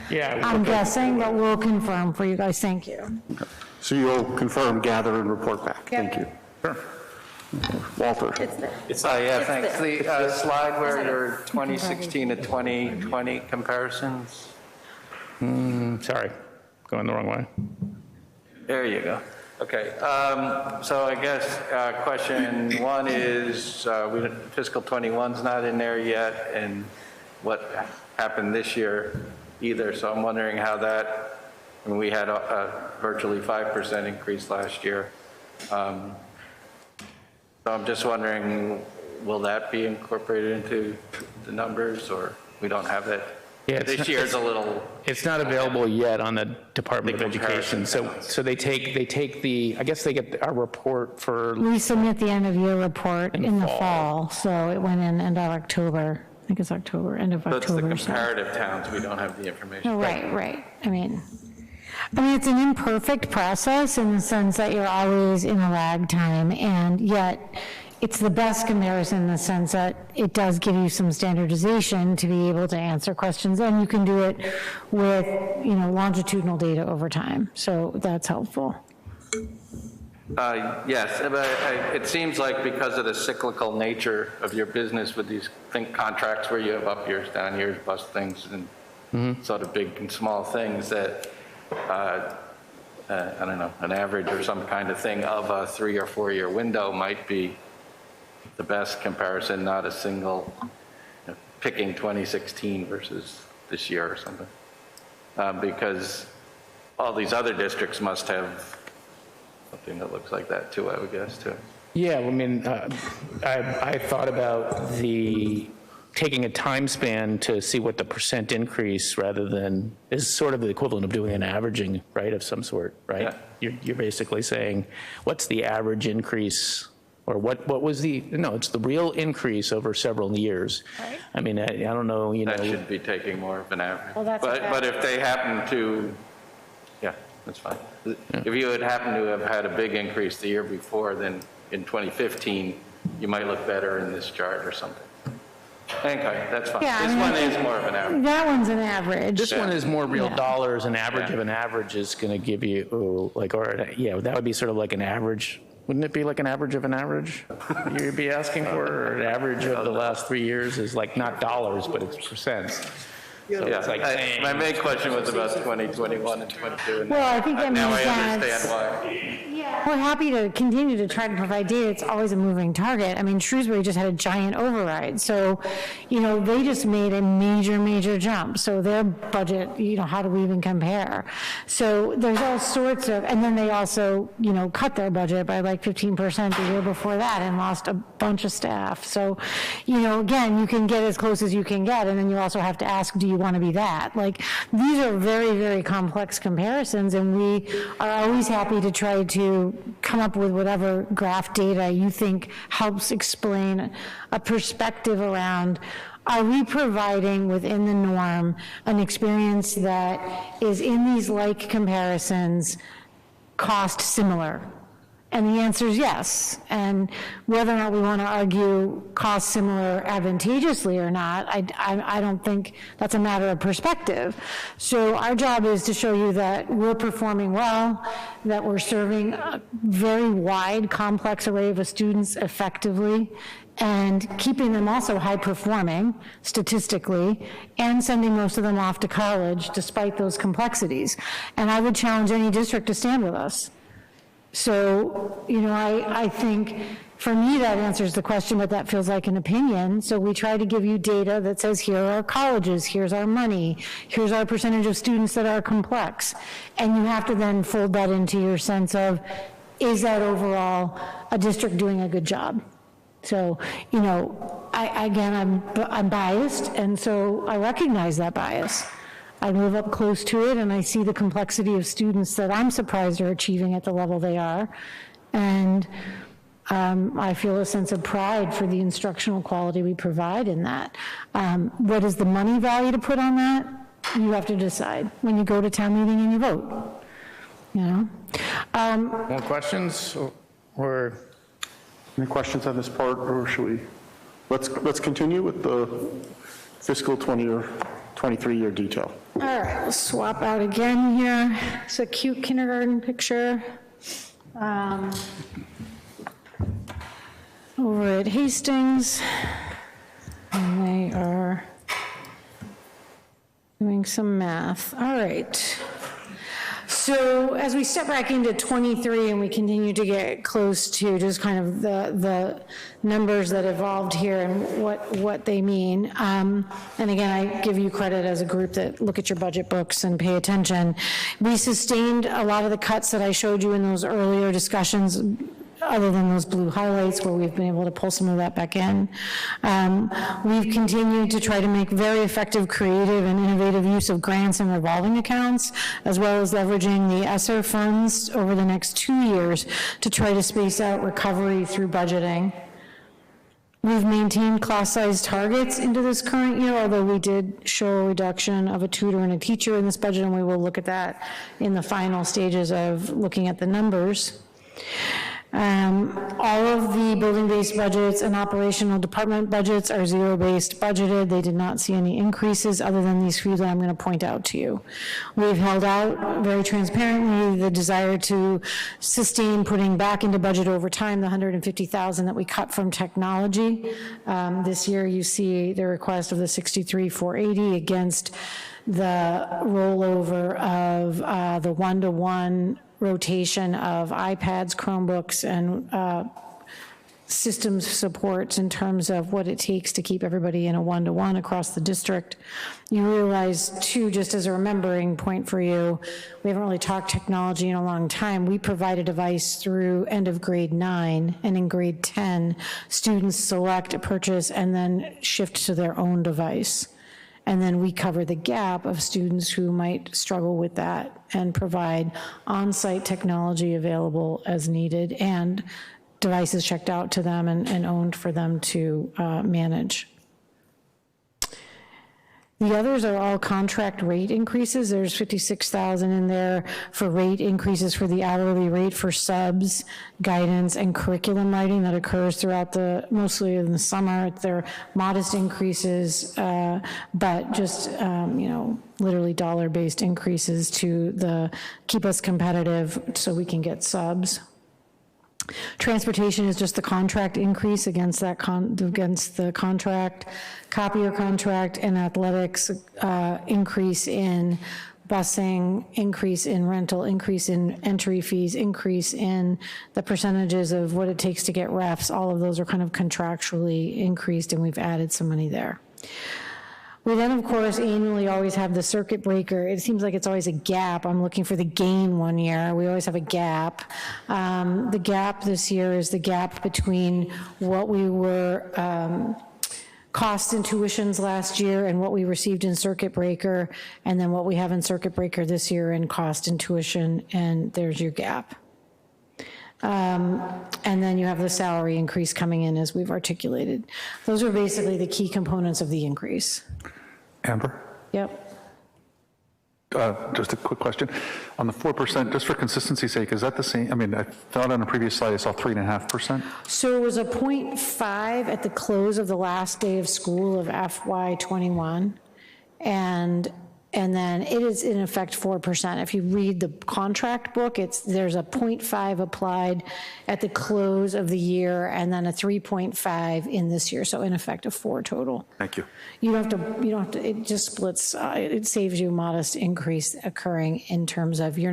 Yeah. I'm guessing, but we'll confirm for you guys. Thank you. So you'll confirm, gather, and report back. Thank you. Sure. Walter? Yeah, thanks. The slide where your 2016 to 2020 comparisons. Sorry, going the wrong way. There you go. Okay, so I guess question one is, fiscal 21's not in there yet, and what happened this year either, so I'm wondering how that, I mean, we had a virtually 5% increase last year. So I'm just wondering, will that be incorporated into the numbers, or we don't have that? Yeah, This year's a little. It's not available yet on the Department of Education. So they take the, I guess they get our report for. We submit the end of year report in the fall, so it went in end of October. I think it's October, end of So it's the October. comparative towns, we don't have the information. No, right. I mean, it's an imperfect process in the sense that you're always in a lag time, and yet it's the best comparison in the sense that it does give you some standardization to be able to answer questions, and you can do it with, longitudinal data over time. So that's helpful. Yes, but it seems like because of the cyclical nature of your business with these contracts where you have up years, down years, bust things, and sort of big and small things that, I don't know, an average or some kind of thing of a 3 or 4 year window might be the best comparison, not a single, picking 2016 versus this year or something. Because all these other districts must have something that looks like that too, I would guess, too. Yeah, I mean, I thought about taking a time span to see what the percent increase rather than, is sort of the equivalent of doing an averaging, right, of some sort, right? Yeah. You're basically saying, what's the average increase, or what was it's the real increase over several years. Right. I mean, I don't know, That should be taking more of an average. Well, that's But if they happen to, yeah, that's fine. If you had happened to have had a big increase the year before, then in 2015, you might look better in this chart or something. Okay, that's fine. Yeah, This one is more of an average. That one's an average. This one is more real Yeah. dollars. An average of an average is going to give you, that would be sort of like an average. Wouldn't it be like an average of an average you'd be asking for? Or an average of the last 3 years is like not dollars, but it's percents. So Yeah, it's like saying, my main question was about 2021 and 22. And Well, I think that now means I that- understand why. We're happy to continue to try to provide data. It's always a moving target. I mean, Shrewsbury just had a giant override. So, they just made a major jump. So their budget, how do we even compare? So there's all sorts of, and then they also, cut their budget by like 15% the year before that and lost a bunch of staff. So, again, you can get as close as you can get. And then you also have to ask, do you want to be that? Like, these are very, very complex comparisons. And we are always happy to try to come up with whatever graph data you think helps explain a perspective around, are we providing within the norm an experience that is in these like comparisons cost similar? And the answer is yes. And whether or not we want to argue cost similar advantageously or not, I don't think that's a matter of perspective. So our job is to show you that we're performing well, that we're serving a very wide, complex array of students effectively, and keeping them also high performing statistically, and sending most of them off to college despite those complexities. And I would challenge any district to stand with us. So, I think for me, that answers the question, but that feels like an opinion. So we try to give you data that says, here are our colleges, here's our money, here's our percentage of students that are complex. And you have to then fold that into your sense of, is that overall a district doing a good job? So, you know, I'm biased, and so I recognize that bias. I live up close to it, and I see the complexity of students that I'm surprised are achieving at the level they are. And I feel a sense of pride for the instructional quality we provide in that. What is the money value to put on that? You have to decide when you go to town meeting and you vote, you know? More questions, or? Any questions on this part, or should we? Let's continue with the fiscal 23-year detail. All right, we'll swap out again here. It's a cute kindergarten picture. Over at Hastings, and they are doing some math. All right. So as we step back into 23 and we continue to get close to just kind of the numbers that evolved here and what they mean. And again, I give you credit as a group that look at your budget books and pay attention. We sustained a lot of the cuts that I showed you in those earlier discussions, other than those blue highlights where we've been able to pull some of that back in. We've continued to try to make very effective, creative, and innovative use of grants and revolving accounts, as well as leveraging the ESSER funds over the next 2 years to try to space out recovery through budgeting. We've maintained class size targets into this current year, although we did show a reduction of a tutor and a teacher in this budget, and we will look at that in the final stages of looking at the numbers. All of the building-based budgets and operational department budgets are zero-based budgeted. They did not see any increases other than these few that I'm going to point out to you. We've held out very transparently the desire to sustain putting back into budget over time the $150,000 that we cut from technology. This year you see the request of the $63,480 against the rollover of the one-to-one rotation of iPads, Chromebooks, and systems supports in terms of what it takes to keep everybody in a one-to-one across the district. You realize too, just as a remembering point for you, we haven't really talked technology in a long time. We provide a device through end of grade 9, and in grade 10, students select, purchase, and then shift to their own device. And then we cover the gap of students who might struggle with that and provide on-site technology available as needed and devices checked out to them and owned for them to manage. The others are all contract rate increases. There's $56,000 in there for rate increases for the hourly rate for subs, guidance, and curriculum writing that occurs throughout mostly in the summer. They're modest increases, but just, you know, literally dollar-based increases to keep us competitive so we can get subs. Transportation is just the contract increase against that against the contract, copier contract, and athletics increase in busing, increase in rental, increase in entry fees, increase in the percentages of what it takes to get refs. All of those are kind of contractually increased, and we've added some money there. We then, of course, annually always have the circuit breaker. It seems like it's always a gap. I'm looking for the gain one year. We always have a gap. The gap this year is the gap between what we were costs and tuitions last year and what we received in circuit breaker, and then what we have in circuit breaker this year in cost and tuition, and there's your gap. And then you have the salary increase coming in as we've articulated. Those are basically the key components of the increase. Amber? Yep. Just a quick question. On the 4%, just for consistency's sake, is that the same? I mean, I thought on a previous slide I saw 3.5%. So it was a 0.5 at the close of the last day of school of FY21. And then it is in effect 4%. If you read the contract book, there's a 0.5 applied at the close of the year, and then a 3.5 in this year. So in effect, a 4 total. Thank you. You don't have to. It just splits. It saves you a modest increase occurring in terms of you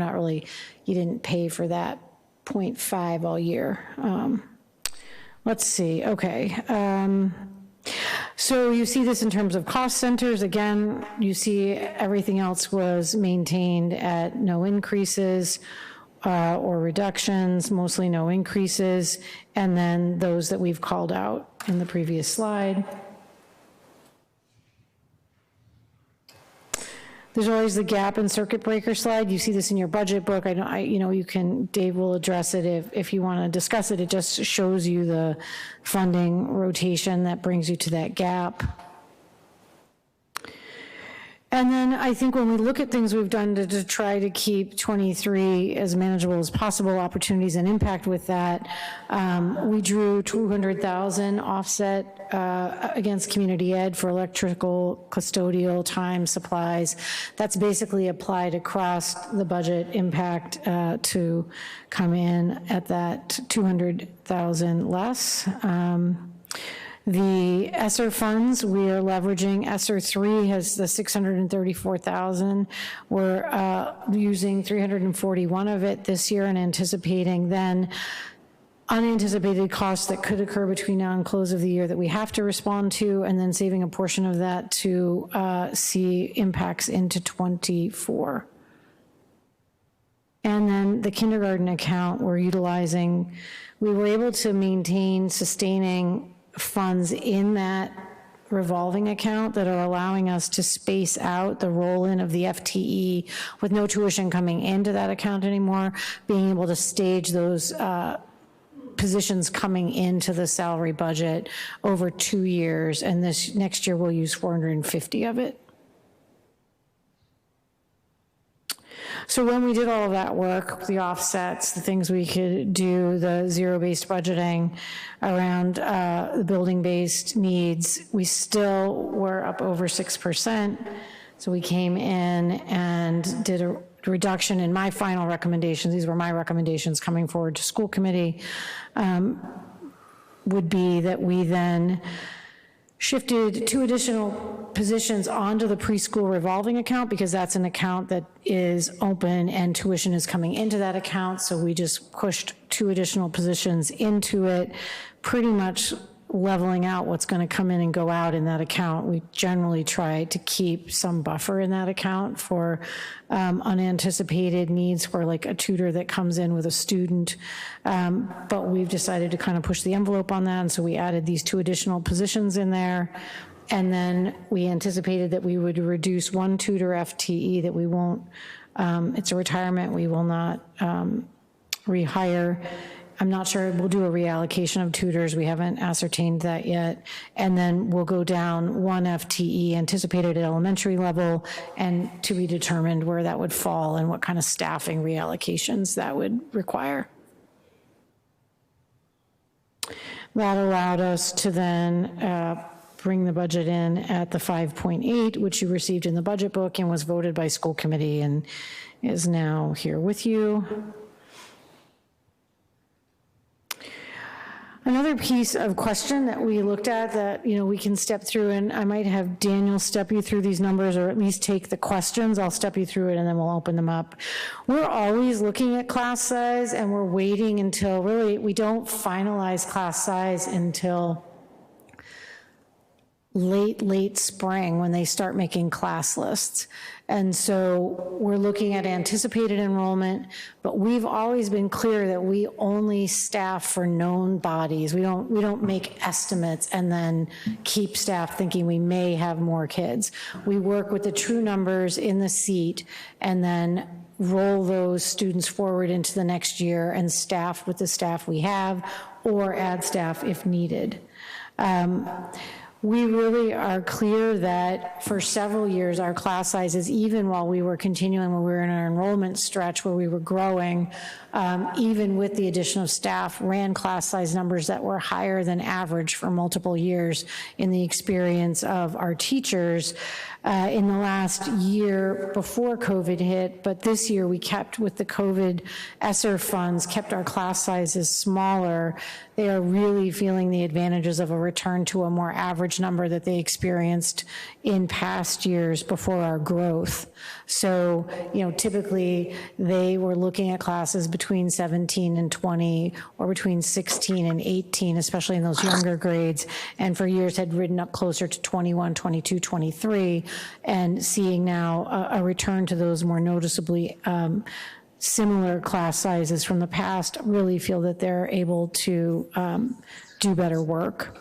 didn't pay for that 0.5 all year. Let's see, okay. So you see this in terms of cost centers. Again, you see everything else was maintained at no increases or reductions, mostly no increases, and then those that we've called out in the previous slide. There's always the gap and circuit breaker slide. You see this in your budget book. You can, Dave will address it if you want to discuss it. It just shows you the funding rotation that brings you to that gap. And then I think when we look at things we've done to try to keep 23 as manageable as possible, opportunities and impact with that, we drew 200,000 offset against community ed for electrical, custodial, time, supplies. That's basically applied across the budget impact to come in at that 200,000 less. The ESSER funds, we are leveraging. ESSER 3 has the 634,000. We're using 341 of it this year and anticipating then unanticipated costs that could occur between now and close of the year that we have to respond to, and then saving a portion of that to see impacts into 24. And then the kindergarten account we're utilizing, we were able to maintain sustaining funds in that revolving account that are allowing us to space out the roll-in of the FTE with no tuition coming into that account anymore, being able to stage those positions coming into the salary budget over 2 years, and this next year we'll use 450 of it. So when we did all of that work, the offsets, the things we could do, the zero-based budgeting around the building-based needs, we still were up over 6%. So we came in and did a reduction in my final recommendations. These were my recommendations coming forward to school committee, would be that we then shifted 2 additional positions onto the preschool revolving account because that's an account that is open and tuition is coming into that account. So we just pushed 2 additional positions into it, pretty much leveling out what's going to come in and go out in that account. We generally try to keep some buffer in that account for unanticipated needs for like a tutor that comes in with a student. But we've decided to kind of push the envelope on that. And so we added these 2 additional positions in there. And then we anticipated that we would reduce 1 tutor FTE that we won't, it's a retirement, we will not rehire. I'm not sure, we'll do a reallocation of tutors. We haven't ascertained that yet. And then we'll go down 1 FTE anticipated at elementary level and to be determined where that would fall and what kind of staffing reallocations that would require. That allowed us to then bring the budget in at the 5.8, which you received in the budget book and was voted by school committee and is now here with you. Another piece of question that we looked at that, we can step through, and I might have Daniel step you through these numbers or at least take the questions. I'll step you through it and then we'll open them up. We're always looking at class size and we're waiting until really, we don't finalize class size until late spring when they start making class lists. And so we're looking at anticipated enrollment, but we've always been clear that we only staff for known bodies. We don't make estimates and then keep staff thinking we may have more kids. We work with the true numbers in the seat and then roll those students forward into the next year and staff with the staff we have or add staff if needed. We really are clear that for several years, our class sizes, even while we were continuing, when we were in our enrollment stretch where we were growing, even with the addition of staff, ran class size numbers that were higher than average for multiple years in the experience of our teachers. In the last year before COVID hit, but this year we kept with the COVID ESSER funds, kept our class sizes smaller. they are really feeling the advantages of a return to a more average number that they experienced in past years before our growth. So, typically they were looking at classes between 17 and 20 or between 16 and 18, especially in those younger grades, and for years had ridden up closer to 21, 22, 23, and seeing now a return to those more noticeably similar class sizes from the past, really feel that they're able to do better work.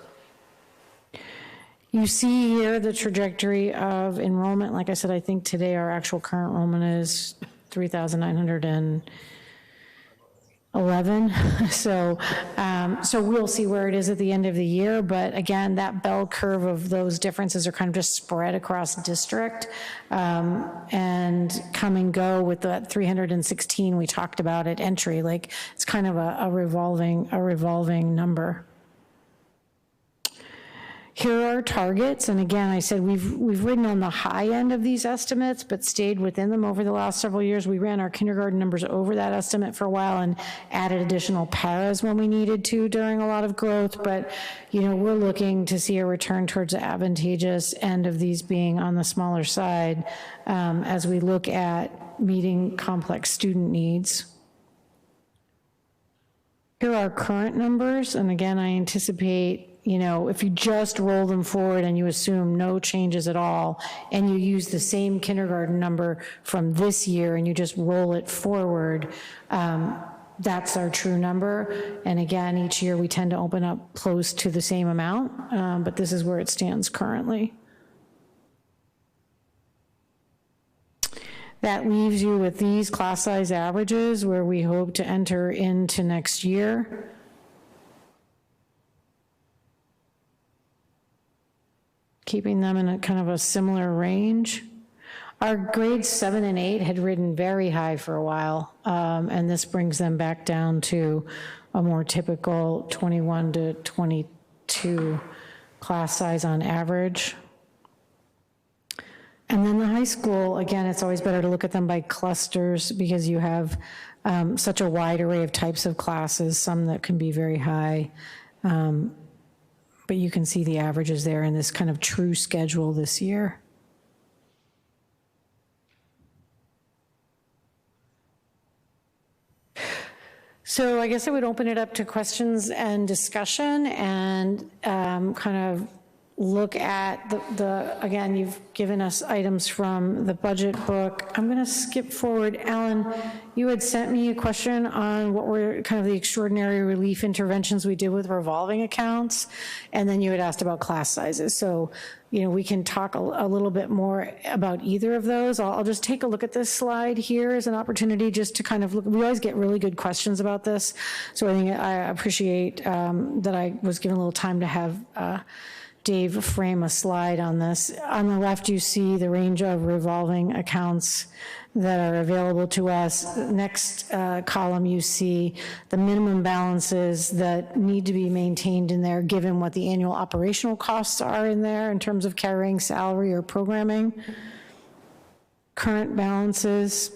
You see here the trajectory of enrollment. Like I said, I think today our actual current enrollment is 3,911. So we'll see where it is at the end of the year. But again, that bell curve of those differences are kind of just spread across district and come and go with that 316 we talked about at entry. Like it's kind of a revolving number. Here are our targets, and again, I said we've ridden on the high end of these estimates, but stayed within them over the last several years. We ran our kindergarten numbers over that estimate for a while and added additional paras when we needed to during a lot of growth, but we're looking to see a return towards the advantageous end of these being on the smaller side as we look at meeting complex student needs. Here are our current numbers, and again, I anticipate if you just roll them forward and you assume no changes at all, and you use the same kindergarten number from this year and you just roll it forward, that's our true number. And again, each year we tend to open up close to the same amount, but this is where it stands currently. That leaves you with these class size averages where we hope to enter into next year. Keeping them in a kind of a similar range. Our grades 7 and 8 had ridden very high for a while, and this brings them back down to a more typical 21 to 22 class size on average. And then the high school, again, it's always better to look at them by clusters because you have such a wide array of types of classes, some that can be very high. But you can see the averages there in this kind of true schedule this year. So I guess I would open it up to questions and discussion and kind of look at again, you've given us items from the budget book. I'm gonna skip forward. Alan, you had sent me a question on what were kind of the extraordinary relief interventions we did with revolving accounts, and then you had asked about class sizes. So, we can talk a little bit more about either of those. I'll just take a look at this slide here as an opportunity just to kind of look. We always get really good questions about this, so I think I appreciate that I was given a little time to have Dave frame a slide on this. On the left, you see the range of revolving accounts that are available to us. Next column, you see the minimum balances that need to be maintained in there given what the annual operational costs are in there in terms of carrying salary or programming. Current balances.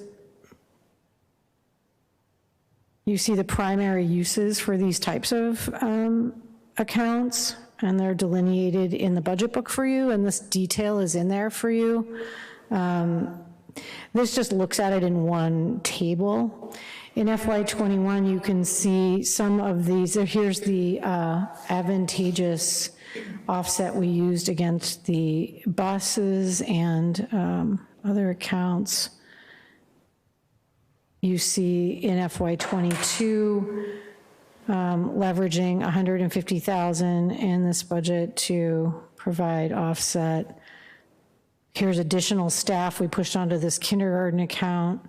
You see the primary uses for these types of accounts, and they're delineated in the budget book for you, and this detail is in there for you. This just looks at it in one table. In FY21, you can see some of these. Here's the advantageous offset we used against the buses and other accounts. You see in FY22, leveraging $150,000 in this budget to provide offset. Here's additional staff we pushed onto this kindergarten account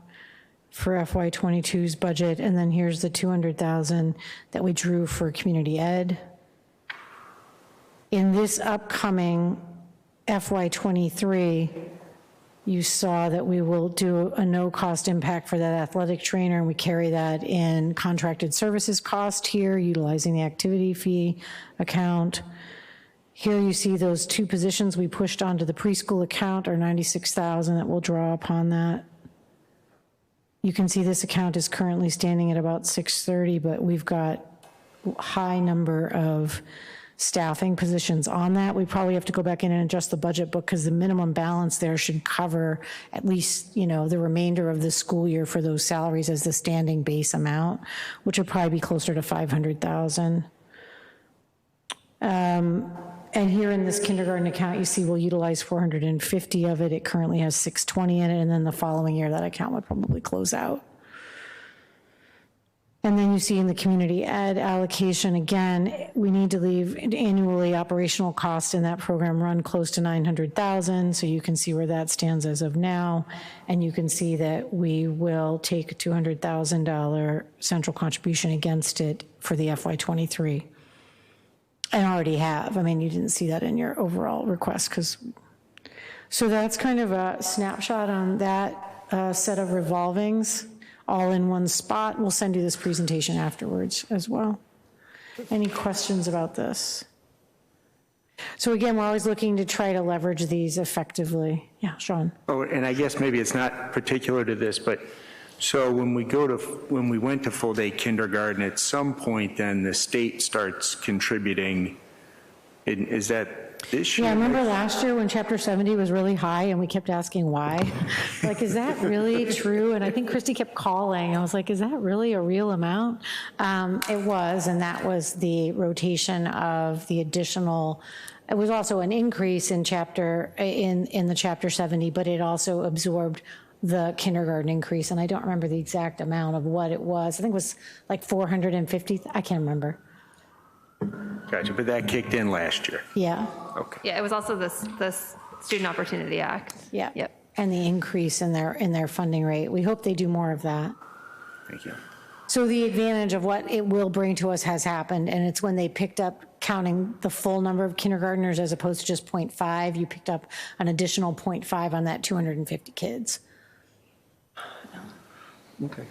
for FY22's budget, and then here's the $200,000 that we drew for community ed. In this upcoming FY23, you saw that we will do a no-cost impact for that athletic trainer, and we carry that in contracted services cost here, utilizing the activity fee account. Here you see those two positions we pushed onto the preschool account are $96,000 that we'll draw upon that. You can see this account is currently standing at about $630,000, but we've got high number of staffing positions on that. We probably have to go back in and adjust the budget book because the minimum balance there should cover at least, you know, the remainder of the school year for those salaries as the standing base amount, which would probably be closer to 500,000. And here in this kindergarten account, you see we'll utilize 450 of it. It currently has 620 in it, and then the following year that account would probably close out. And then you see in the community ed allocation, again, we need to leave annually operational costs in that program run close to 900,000. So you can see where that stands as of now. And you can see that we will take a $200,000 central contribution against it for the FY23. And already have. I mean, you didn't see that in your overall request because, so that's kind of a snapshot on that set of revolvings. All in one spot. We'll send you this presentation afterwards as well. Any questions about this? So again, we're always looking to try to leverage these effectively. Yeah, Sean. Oh, and I guess maybe it's not particular to this, but so when we went to full day kindergarten, at some point then the state starts contributing. Is that this year? Yeah, I remember last year when Chapter 70 was really high and we kept asking why. Like, is that really true? And I think Christy kept calling. I was like, is that really a real amount? It was, and that was the rotation of the additional. It was also an increase in the Chapter 70, but it also absorbed the kindergarten increase. And I don't remember the exact amount of what it was. I think it was like 450. I can't remember. Gotcha, but that kicked in last year. Yeah. Okay. Yeah, it was also this Student Opportunity Act. Yeah. Yep. And the increase in their funding rate. We hope they do more of that. Thank you. So the advantage of what it will bring to us has happened, and it's when they picked up counting the full number of kindergartners as opposed to just 0.5, you picked up an additional 0.5 on that 250 kids. Okay.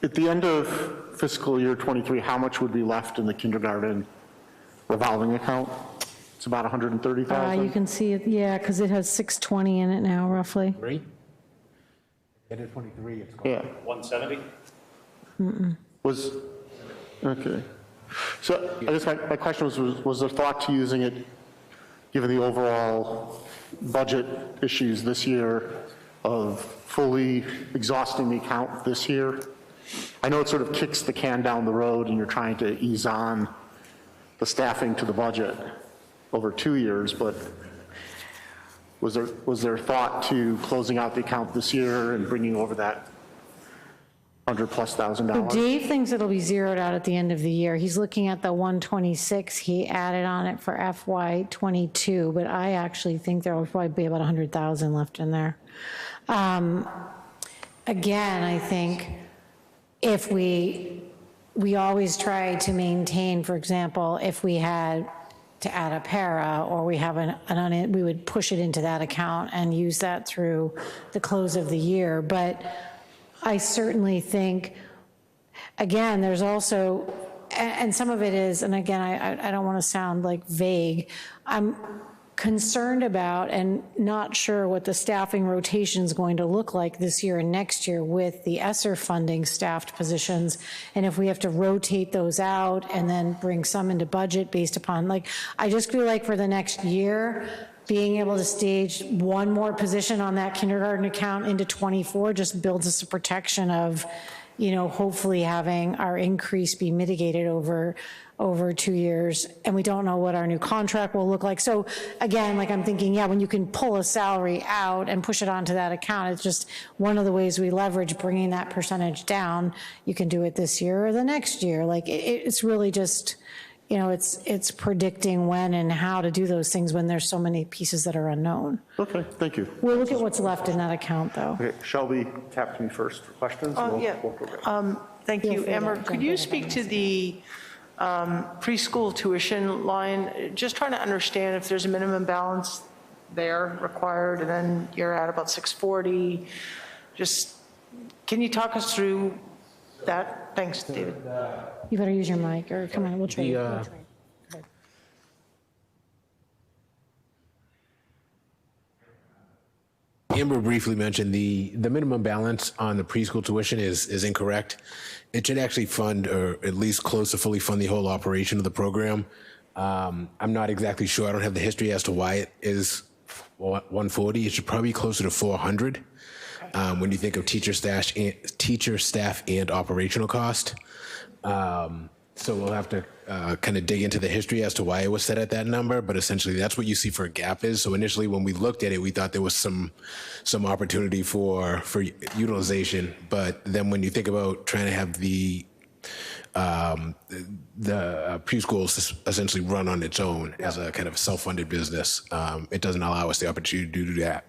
At the end of fiscal year 23, how much would be left in the kindergarten revolving account? It's about 130,000? You can see it, yeah, because it has 620 in it now, roughly. Right? It is 23, it's Yeah. 170? Okay. So I guess my question was there thought to using it, given the overall budget issues this year, of fully exhausting the account this year? I know it sort of kicks the can down the road and you're trying to ease on the staffing to the budget over 2 years, but was there thought to closing out the account this year and bringing over that $100,000+? So Dave thinks it'll be zeroed out at the end of the year. He's looking at the 126 he added on it for FY22, but I actually think there will probably be about 100,000 left in there. Again, I think if we always try to maintain, for example, if we had to add a para or we have we would push it into that account and use that through the close of the year. But I certainly think, again, there's also, and some of it is, and again, I don't want to sound like vague, I'm concerned about and not sure what the staffing rotation is going to look like this year and next year with the ESSER funding staffed positions, and if we have to rotate those out and then bring some into budget based upon, like, I just feel like for the next year, being able to stage one more position on that kindergarten account into 24 just builds us a protection of, you know, hopefully having our increase be mitigated over 2 years, and we don't know what our new contract will look like. So again, like, I'm thinking, yeah, when you can pull a salary out and push it onto that account, it's just one of the ways we leverage bringing that percentage down. You can do it this year or the next year. Like, it's really just, you know, it's predicting when and how to do those things when there's so many pieces that are unknown. Okay, thank you. We'll look at what's left in that account, though. Okay, Shelby tapped me first for questions. Oh, We'll yeah. go there. Thank you. Amber, could you speak to the preschool tuition line? Just trying to understand if there's a minimum balance there required, and then you're at about 640. Just, can you talk us through that? Thanks, David. You better use your mic, or come on, we'll try. Amber briefly mentioned the minimum balance on the preschool tuition is incorrect. It should actually fund, or at least close to fully fund, the whole operation of the program. I'm not exactly sure. I don't have the history as to why it is 140. It should probably be closer to 400 when you think of teacher, staff, and operational cost. So we'll have to kind of dig into the history as to why it was set at that number, but essentially that's what you see for a gap is. So initially when we looked at it, we thought there was some opportunity for utilization, but then when you think about trying to have the preschool essentially run on its own as a kind of self-funded business, it doesn't allow us the opportunity to do that.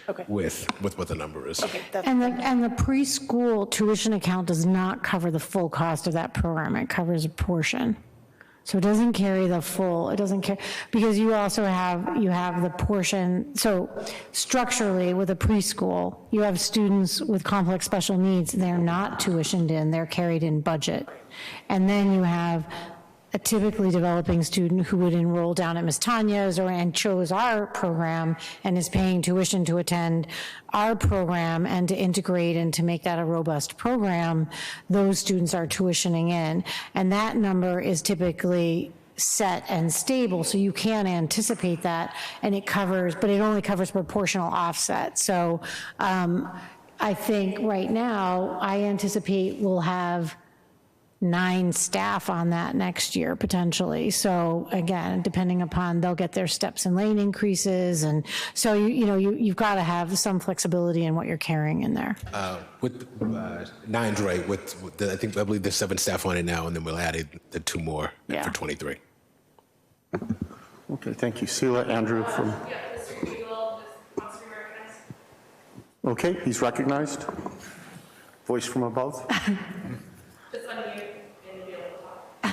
Okay. With what the number is. Okay, And the preschool tuition account does not cover the full cost of that program. It covers a portion. So it doesn't carry the full, it doesn't carry, because you also have the portion, so structurally with a preschool, you have students with complex special needs, they're not tuitioned in, they're carried in budget. And then you have a typically developing student who would enroll down at Miss Tanya's and chose our program and is paying tuition to attend our program and to integrate and to make that a robust program, those students are tuitioning in. And that number is typically set and stable, so you can anticipate that, and it covers, but it only covers proportional offset. So I think right now, I anticipate we'll have 9 staff on that next year, potentially. So again, depending upon, they'll get their steps and lane increases. And so, you've got to have some flexibility in what you're carrying in there. With 9's right, I believe there's 7 staff on it now, and then we'll add the 2 more for 23. Okay, thank you. Sela, Andrew from... Okay, he's recognized. Voice from above. Just unmute and be able to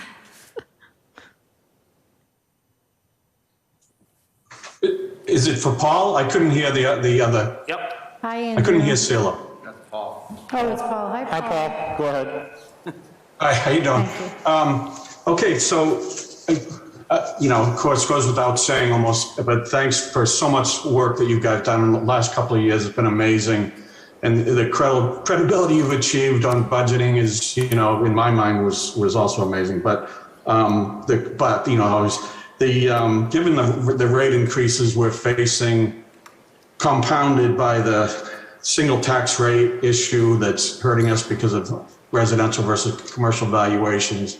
talk. Is it for Paul? I couldn't hear the other. Yep. Hi, Andrew. I couldn't hear Sela. That's Paul. Oh, it's Paul. Hi, Paul. Hi, Paul. Go ahead. Hi, how you doing? Okay, so, of course, goes without saying almost, but thanks for so much work that you guys done in the last couple of years. It's been amazing. And the credibility you've achieved on budgeting is, in my mind, was also amazing. But given the rate increases we're facing, compounded by the single tax rate issue that's hurting us because of residential versus commercial valuations.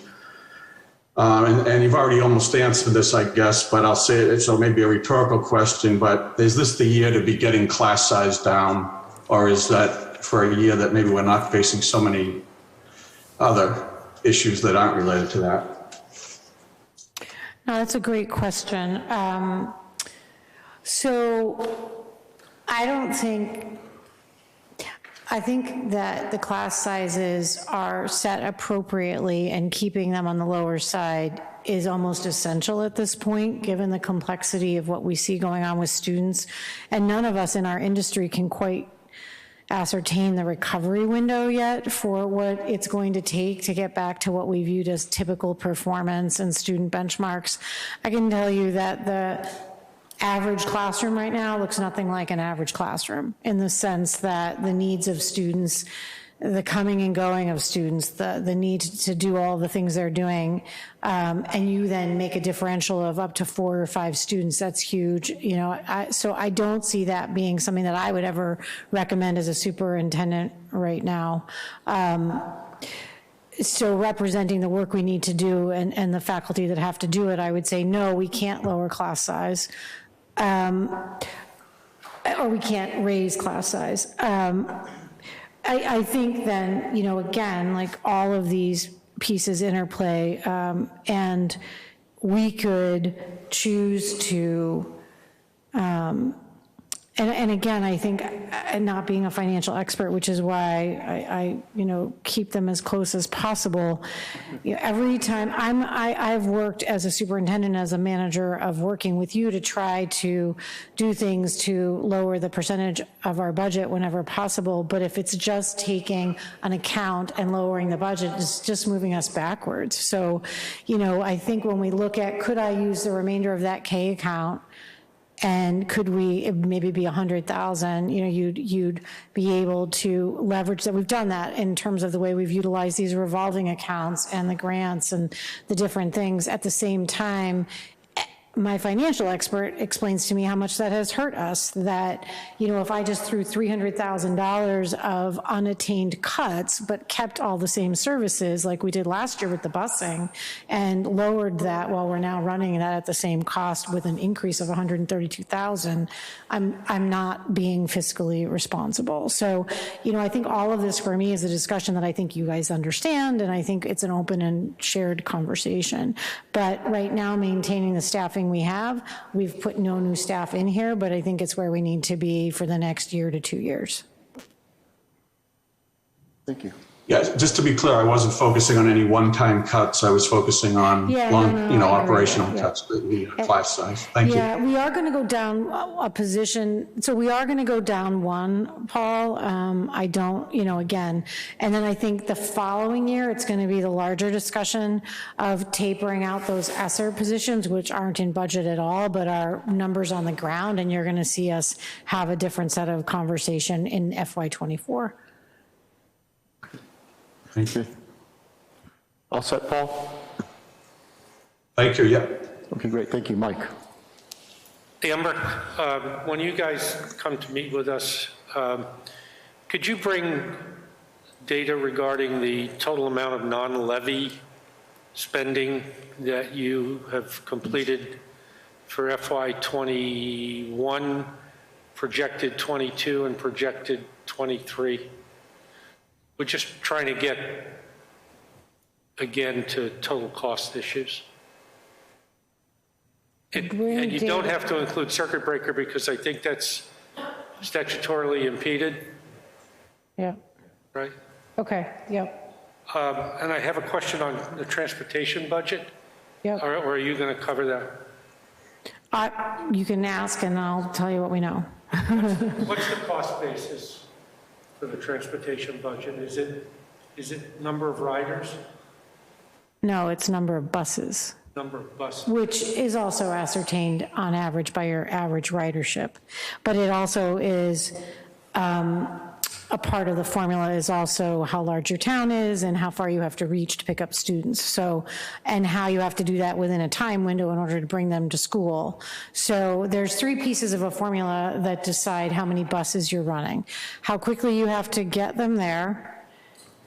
And you've already almost answered this, I guess, but I'll say it, so maybe a rhetorical question, but is this the year to be getting class size down? Or is that for a year that maybe we're not facing so many other issues that aren't related to that? No, that's a great question. So I think that the class sizes are set appropriately, and keeping them on the lower side is almost essential at this point, given the complexity of what we see going on with students. And none of us in our industry can quite ascertain the recovery window yet for what it's going to take to get back to what we viewed as typical performance and student benchmarks. I can tell you that the average classroom right now looks nothing like an average classroom, in the sense that the needs of students, the coming and going of students, the need to do all the things they're doing, and you then make a differential of up to 4 or 5 students, that's huge. So I don't see that being something that I would ever recommend as a superintendent right now. So representing the work we need to do and the faculty that have to do it, I would say, no, we can't lower class size, or we can't raise class size. I think then, again, like all of these pieces interplay, and we could choose to, and again, I think not being a financial expert, which is why I keep them as close as possible. Every time I've worked as a superintendent, as a manager, of working with you to try to do things to lower the percentage of our budget whenever possible. But if it's just taking an account and lowering the budget, it's just moving us backwards. So, I think when we look at, could I use the remainder of that K account And could we, it maybe be 100,000, you know, you'd be able to leverage that. We've done that in terms of the way we've utilized these revolving accounts and the grants and the different things. At the same time, my financial expert explains to me how much that has hurt us, that, you know, if I just threw $300,000 of unattained cuts, but kept all the same services like we did last year with the busing and lowered that while we're now running that at the same cost with an increase of 132,000, I'm not being fiscally responsible. So, you know, I think all of this for me is a discussion that I think you guys understand, and I think it's an open and shared conversation. But right now, maintaining the staffing we have, we've put no new staff in here, but I think it's where we need to be for the next year to 2 years. Thank you. Yeah, just to be clear, I wasn't focusing on any one-time cuts. I was focusing on operational cuts, but class size. Thank you. Yeah, we are going to go down a position. So we are going to go down one, Paul. I don't, you know, again, and then I think the following year, it's going to be the larger discussion of tapering out those ESSER positions, which aren't in budget at all, but are numbers on the ground. And you're going to see us have a different set of conversation in FY24. Thank you. All set, Paul? Thank you, yeah. Okay, great. Thank you, Mike. Amber, when you guys come to meet with us, could you bring data regarding the total amount of non-levy spending that you have completed for FY21, projected 22, and projected 23? We're just trying to get, again, to total cost issues. And you don't have to include circuit breaker because I think that's statutorily impeded. Yeah. Right? Okay, yep. And I have a question on the transportation budget. Yep. Or are you going to cover that? You can ask and I'll tell you what we know. What's the cost basis for the transportation budget? Is it number of riders? No, it's number of buses. Number of buses. Which is also ascertained on average by your average ridership. But it also is, a part of the formula is also how large your town is and how far you have to reach to pick up students. So, and how you have to do that within a time window in order to bring them to school. So there's 3 pieces of a formula that decide how many buses you're running, how quickly you have to get them there,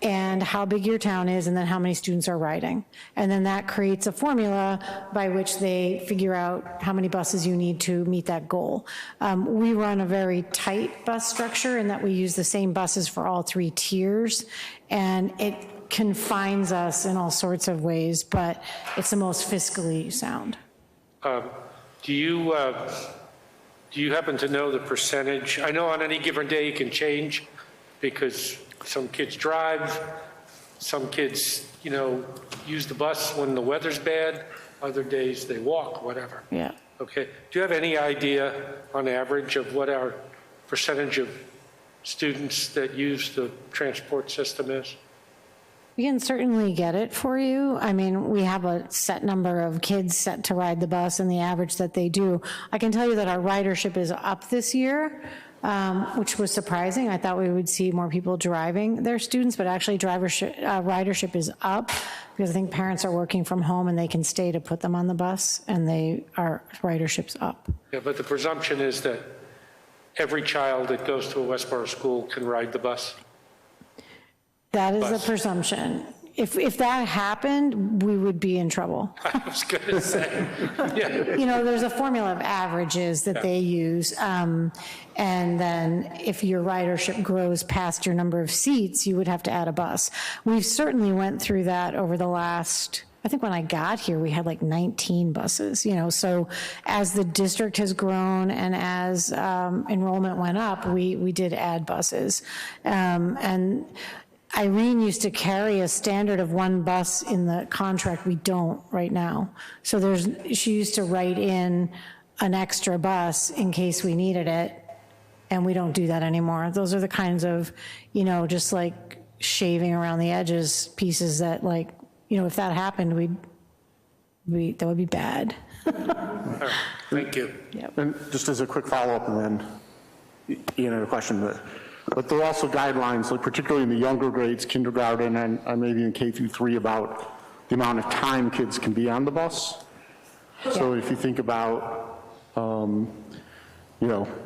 and how big your town is, and then how many students are riding. And then that creates a formula by which they figure out how many buses you need to meet that goal. We run a very tight bus structure in that we use the same buses for all 3 tiers, and it confines us in all sorts of ways, but it's the most fiscally sound. Do you happen to know the percentage? I know on any given day it can change because some kids drive, some kids, you know, use the bus when the weather's bad, other days they walk, whatever. Yeah. Okay. Do you have any idea on average of what our percentage of students that use the transport system is? We can certainly get it for you. I mean, we have a set number of kids set to ride the bus and the average that they do. I can tell you that our ridership is up this year, which was surprising. I thought we would see more people driving their students, but actually ridership is up because I think parents are working from home and they can stay to put them on the bus, and our ridership's up. Yeah, but the presumption is that every child that goes to a Westborough school can ride the bus. That is a presumption. If that happened, we would be in trouble. I was going to say, yeah. You know, there's a formula of averages that they use. And then if your ridership grows past your number of seats, you would have to add a bus. We've certainly went through that over the last, I think when I got here, we had like 19 buses, you know, so as the district has grown and as enrollment went up, we did add buses. And Irene used to carry a standard of 1 bus in the contract. We don't right now. So she used to write in an extra bus in case we needed it, and we don't do that anymore. Those are the kinds of, you know, just like shaving around the edges pieces that, like, you know, if that happened, that would be bad. Thank you. And just as a quick follow-up, and then, a question, but there are also guidelines, like particularly in the younger grades, kindergarten and maybe in K through 3, about the amount of time kids can be on the bus. So if you think about,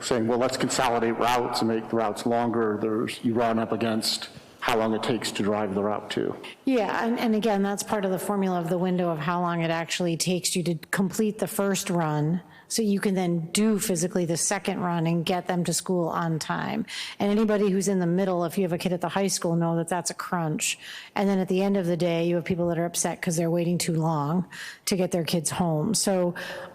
saying, well, let's consolidate routes and make the routes longer, you run up against how long it takes to drive the route too. Yeah, and again, that's part of the formula of the window of how long it actually takes you to complete the first run, so you can then do physically the second run and get them to school on time. And anybody who's in the middle, if you have a kid at the high school, know that that's a crunch. And then at the end of the day, you have people that are upset because they're waiting too long to get their kids home. So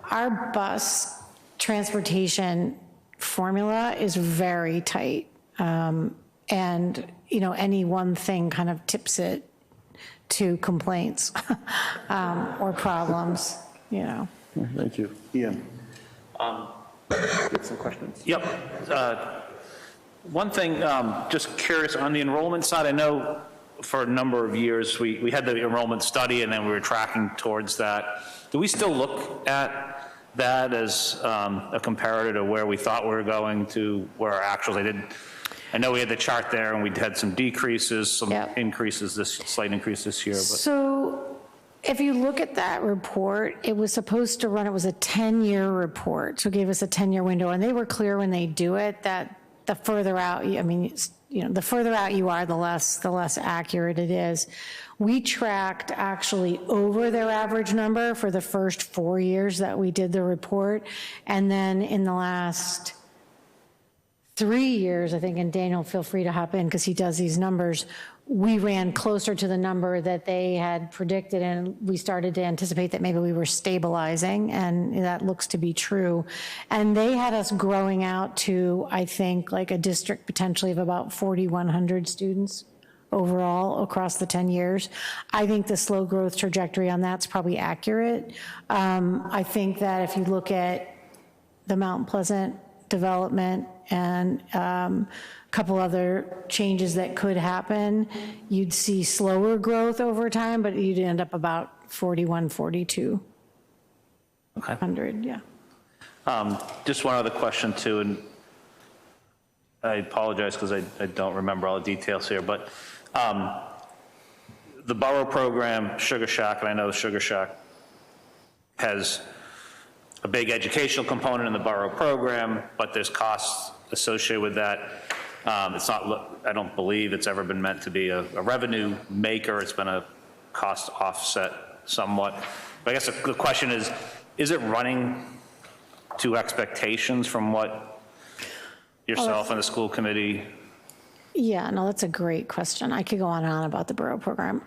our bus transportation formula is very tight. And, any one thing kind of tips it to complaints or problems, Thank you. Ian? Get some questions. Yep. One thing, just curious, on the enrollment side, I know for a number of years, we had the enrollment study and then we were tracking towards that. Do we still look at that as a comparator to where we thought we were going to where our actuals? I know we had the chart there and we had some decreases, some increases, slight increase this year. But. So if you look at that report, it was supposed to run, it was a 10-year report, so it gave us a 10-year window, and they were clear when they do it that the further out, the further out you are, the less accurate it is. We tracked actually over their average number for the first 4 years that we did the report, and then in the last 3 years, I think, and Daniel, feel free to hop in because he does these numbers, we ran closer to the number that they had predicted, and we started to anticipate that maybe we were stabilizing, and that looks to be true. And they had us growing out to, I think, like a district potentially of about 4,100 students overall across the 10 years. I think the slow growth trajectory on that's probably accurate. I think that if you look at the Mount Pleasant development and a couple other changes that could happen, you'd see slower growth over time, but you'd end up about 41, 4,200, yeah. Just one other question too, and I apologize because I don't remember all the details here, but the borough program, Sugar Shack, and I know the Sugar Shack has a big educational component in the borough program, but there's costs associated with that. It's not, I don't believe it's ever been meant to be a revenue maker. It's been a cost offset somewhat. But I guess the question is it running to expectations from what yourself and the school committee? Yeah, no, that's a great question. I could go on and on about the borough program.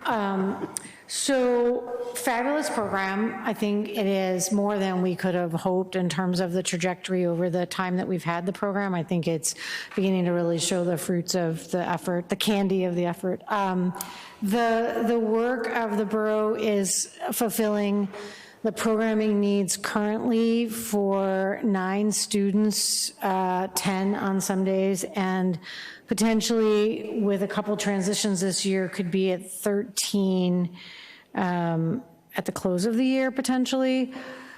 So fabulous program. I think it is more than we could have hoped in terms of the trajectory over the time that we've had the program. I think it's beginning to really show the fruits of the effort, the candy of the effort. The work of the borough is fulfilling the programming needs currently for 9 students, 10 on some days, and potentially with a couple transitions this year could be at 13 at the close of the year potentially.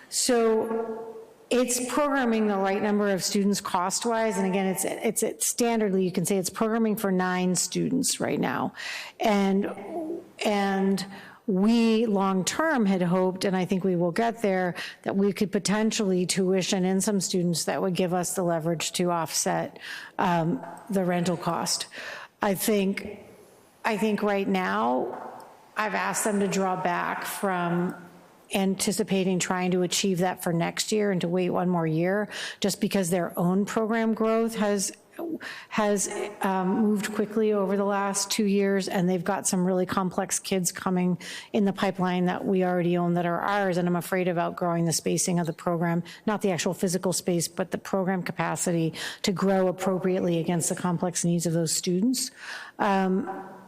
So it's programming the right number of students cost-wise, and again, it's standardly, you can say it's programming for 9 students right now. And we long-term had hoped, and I think we will get there, that we could potentially tuition in some students that would give us the leverage to offset the rental cost. I think right now, I've asked them to draw back from anticipating trying to achieve that for next year and to wait 1 more year, just because their own program growth has moved quickly over the last 2 years, and they've got some really complex kids coming in the pipeline that we already own that are ours, and I'm afraid of outgrowing the spacing of the program, not the actual physical space, but the program capacity to grow appropriately against the complex needs of those students.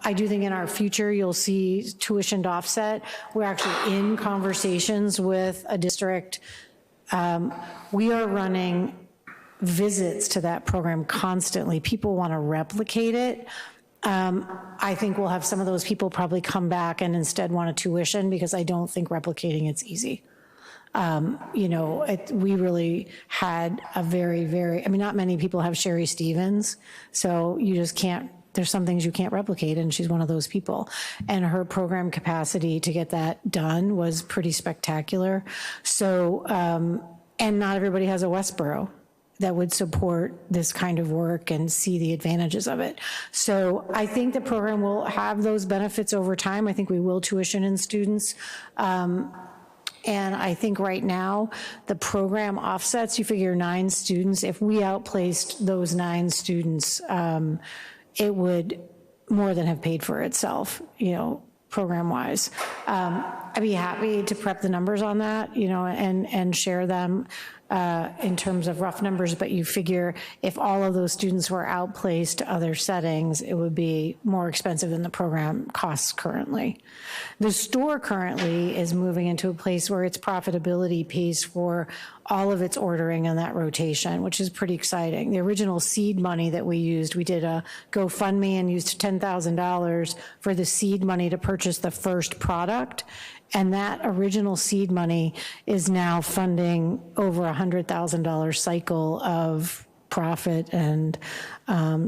I do think in our future you'll see tuition to offset. We're actually in conversations with a district. We are running visits to that program constantly. People want to replicate it. I think we'll have some of those people probably come back and instead want a tuition, because I don't think replicating it's easy. We really had a very, not many people have Sherry Stevens, so you just can't, there's some things you can't replicate, and she's one of those people. And her program capacity to get that done was pretty spectacular. So, and not everybody has a Westborough that would support this kind of work and see the advantages of it. So I think the program will have those benefits over time. I think we will tuition in students. And I think right now, the program offsets, you figure 9 students, if we outplaced those 9 students, it would more than have paid for itself, program-wise. I'd be happy to prep the numbers on that, and share them in terms of rough numbers, but you figure if all of those students were outplaced to other settings, it would be more expensive than the program costs currently. The store currently is moving into a place where its profitability pays for all of its ordering and that rotation, which is pretty exciting. The original seed money that we used, we did a GoFundMe and used $10,000 for the seed money to purchase the first product. And that original seed money is now funding over $100,000 cycle of profit and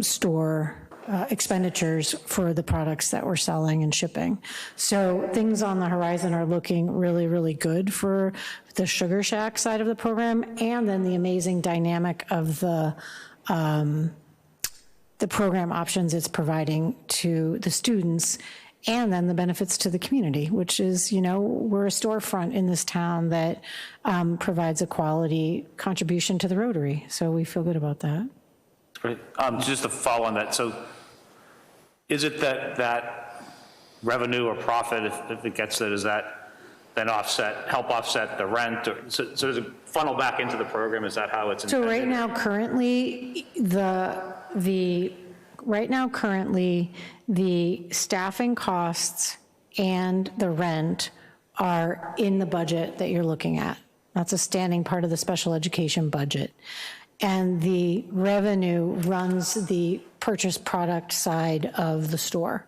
store expenditures for the products that we're selling and shipping. So things on the horizon are looking really, really good for the Sugar Shack side of the program, and then the amazing dynamic of the program options it's providing to the students, and then the benefits to the community, which is, we're a storefront in this town that provides a quality contribution to the Rotary. So we feel good about that. Great. Just to follow on that, so is it that revenue or profit, if it gets it, is that then help offset the rent? Or, so does it funnel back into the program? Is that how it's intended? So right now, currently, the staffing costs and the rent are in the budget that you're looking at. That's a standing part of the special education budget. And the revenue runs the purchase product side of the store.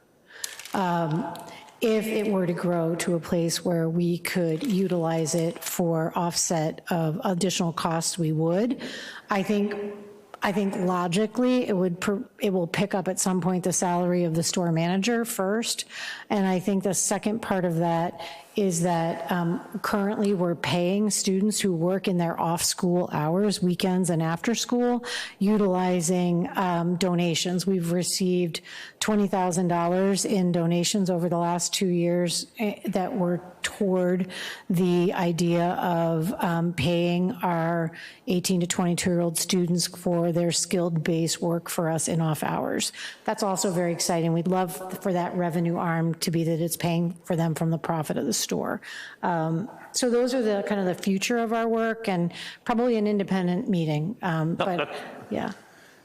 If it were to grow to a place where we could utilize it for offset of additional costs, we would. I think logically it will pick up at some point the salary of the store manager first. And I think the second part of that is that currently we're paying students who work in their off-school hours, weekends and after school, utilizing donations. We've received $20,000 in donations over the last 2 years that were toward the idea of paying our 18 to 22-year-old students for their skilled base work for us in off hours. That's also very exciting. We'd love for that revenue arm to be that it's paying for them from the profit of the store. So those are the kind of the future of our work, and probably an independent meeting. Yeah.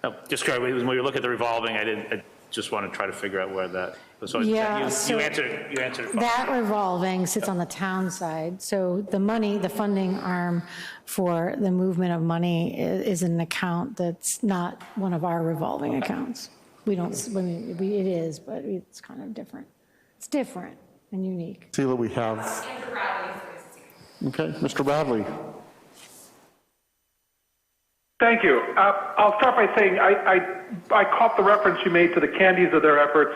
No, just when you look at the revolving, I just want to try to figure out where that. So yeah, you answered it. That revolving sits on the town side. So the money, the funding arm for the movement of money is an account that's not one of our revolving accounts. We don't. It is, but it's kind of different. It's different and unique. Sheila, we have. Okay, Mr. Bradley. Thank you. I'll start by saying I caught the reference you made to the candies of their efforts,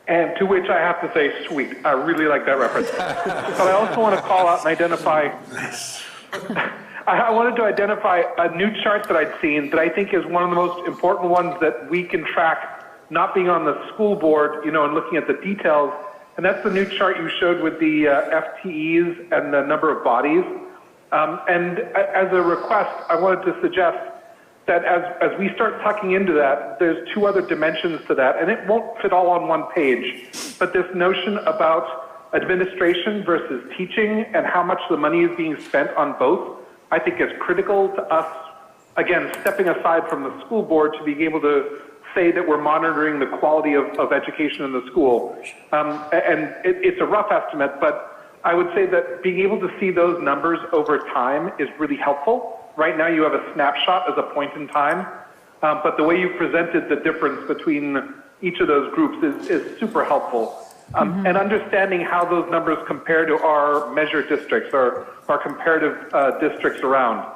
and to which I have to say, sweet. I really like that reference. But I also want to call out and identify. I wanted to identify a new chart that I'd seen that I think is one of the most important ones that we can track, not being on the school board, and looking at the details. And that's the new chart you showed with the FTEs and the number of bodies. And as a request, I wanted to suggest that as we start tucking into that, there's 2 other dimensions to that, and it won't fit all on one page, but this notion about administration versus teaching and how much the money is being spent on both, I think is critical to us, again, stepping aside from the school board to being able to say that we're monitoring the quality of education in the school. And it's a rough estimate, but I would say that being able to see those numbers over time is really helpful. Right now you have a snapshot as a point in time, but the way you presented the difference between each of those groups is super helpful. and understanding how those numbers compare to our measured districts or our comparative districts around.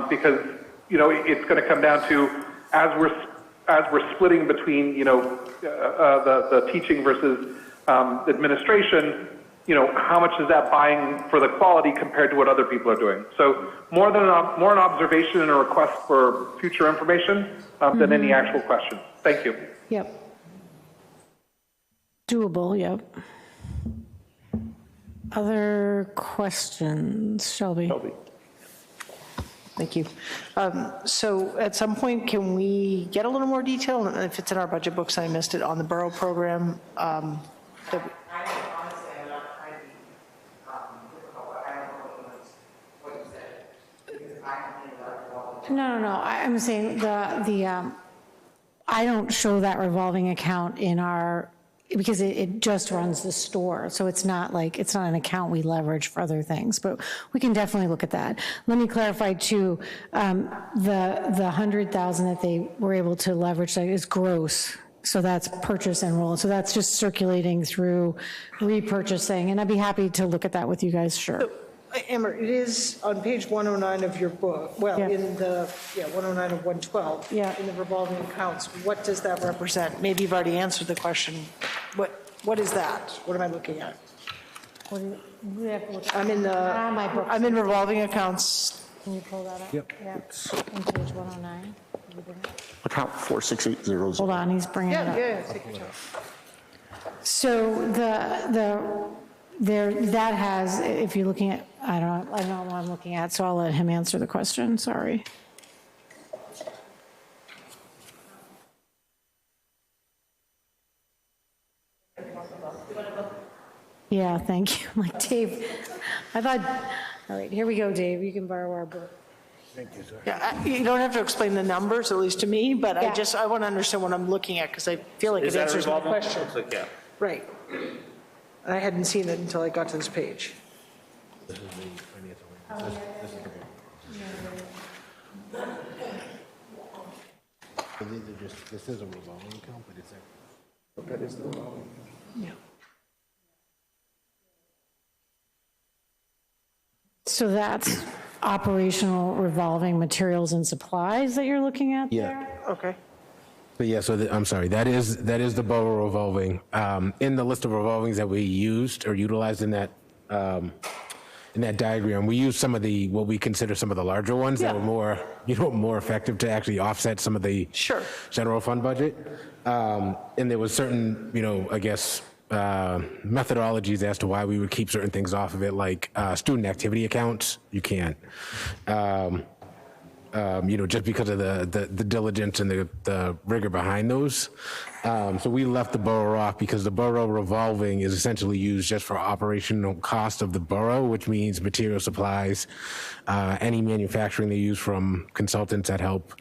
Because, it's going to come down to, as we're splitting between, the teaching versus administration, how much is that buying for the quality compared to what other people are doing? So more an observation and a request for future information than any actual question. Thank you. Yep. Doable, yep. Other questions, Shelby? Thank you. So at some point, can we get a little more detail, if it's in our budget books, I missed it, on the borough program? No. I'm saying I don't show that revolving account in our, because it just runs the store. So it's not an account we leverage for other things, but we can definitely look at that. Let me clarify too, the 100,000 that they were able to leverage is gross. So that's purchase and roll. So that's just circulating through repurchasing. And I'd be happy to look at that with you guys, sure. So, Amber, it is on page 109 of your book, well, Yeah. in the, 109 of 112, Yeah. in the revolving accounts, what does that represent? Maybe you've already answered the question. What is that? What am I looking at? I'm in my book. I'm in revolving accounts. Can you pull that up? Yep. Yeah, on page 109. Account 4680. Hold on, he's bringing it up. Yeah, take your time. So that has, if you're looking at, I don't know what I'm looking at, so I'll let him answer the question, sorry. Yeah, thank you. I'm like, Dave, I thought, all right, here we go, Dave, you can borrow our book. Thank you, sir. Yeah, you don't have to explain the numbers, at least to me, but Yeah. I want to understand what I'm looking at, because I feel like it answers my question. Looks like, yeah. Right. And I hadn't seen it until I got to this page. This is the financial. This is the this is a revolving account, but it's That is the revolving. Yeah. So that's operational revolving materials and supplies that you're looking at there? Okay. But yeah, so I'm sorry, that is the borough revolving. In the list of revolvings that we used or utilized in that diagram, we used some of the, what we consider some of the larger ones that were more, more effective to actually offset some of the general fund budget. And there was certain, I guess, methodologies as to why we would keep certain things off of it, like student activity accounts, you can't. Just because of the diligence and the rigor behind those. So we left the borough off because the borough revolving is essentially used just for operational cost of the borough, which means material supplies, any manufacturing they use from consultants that help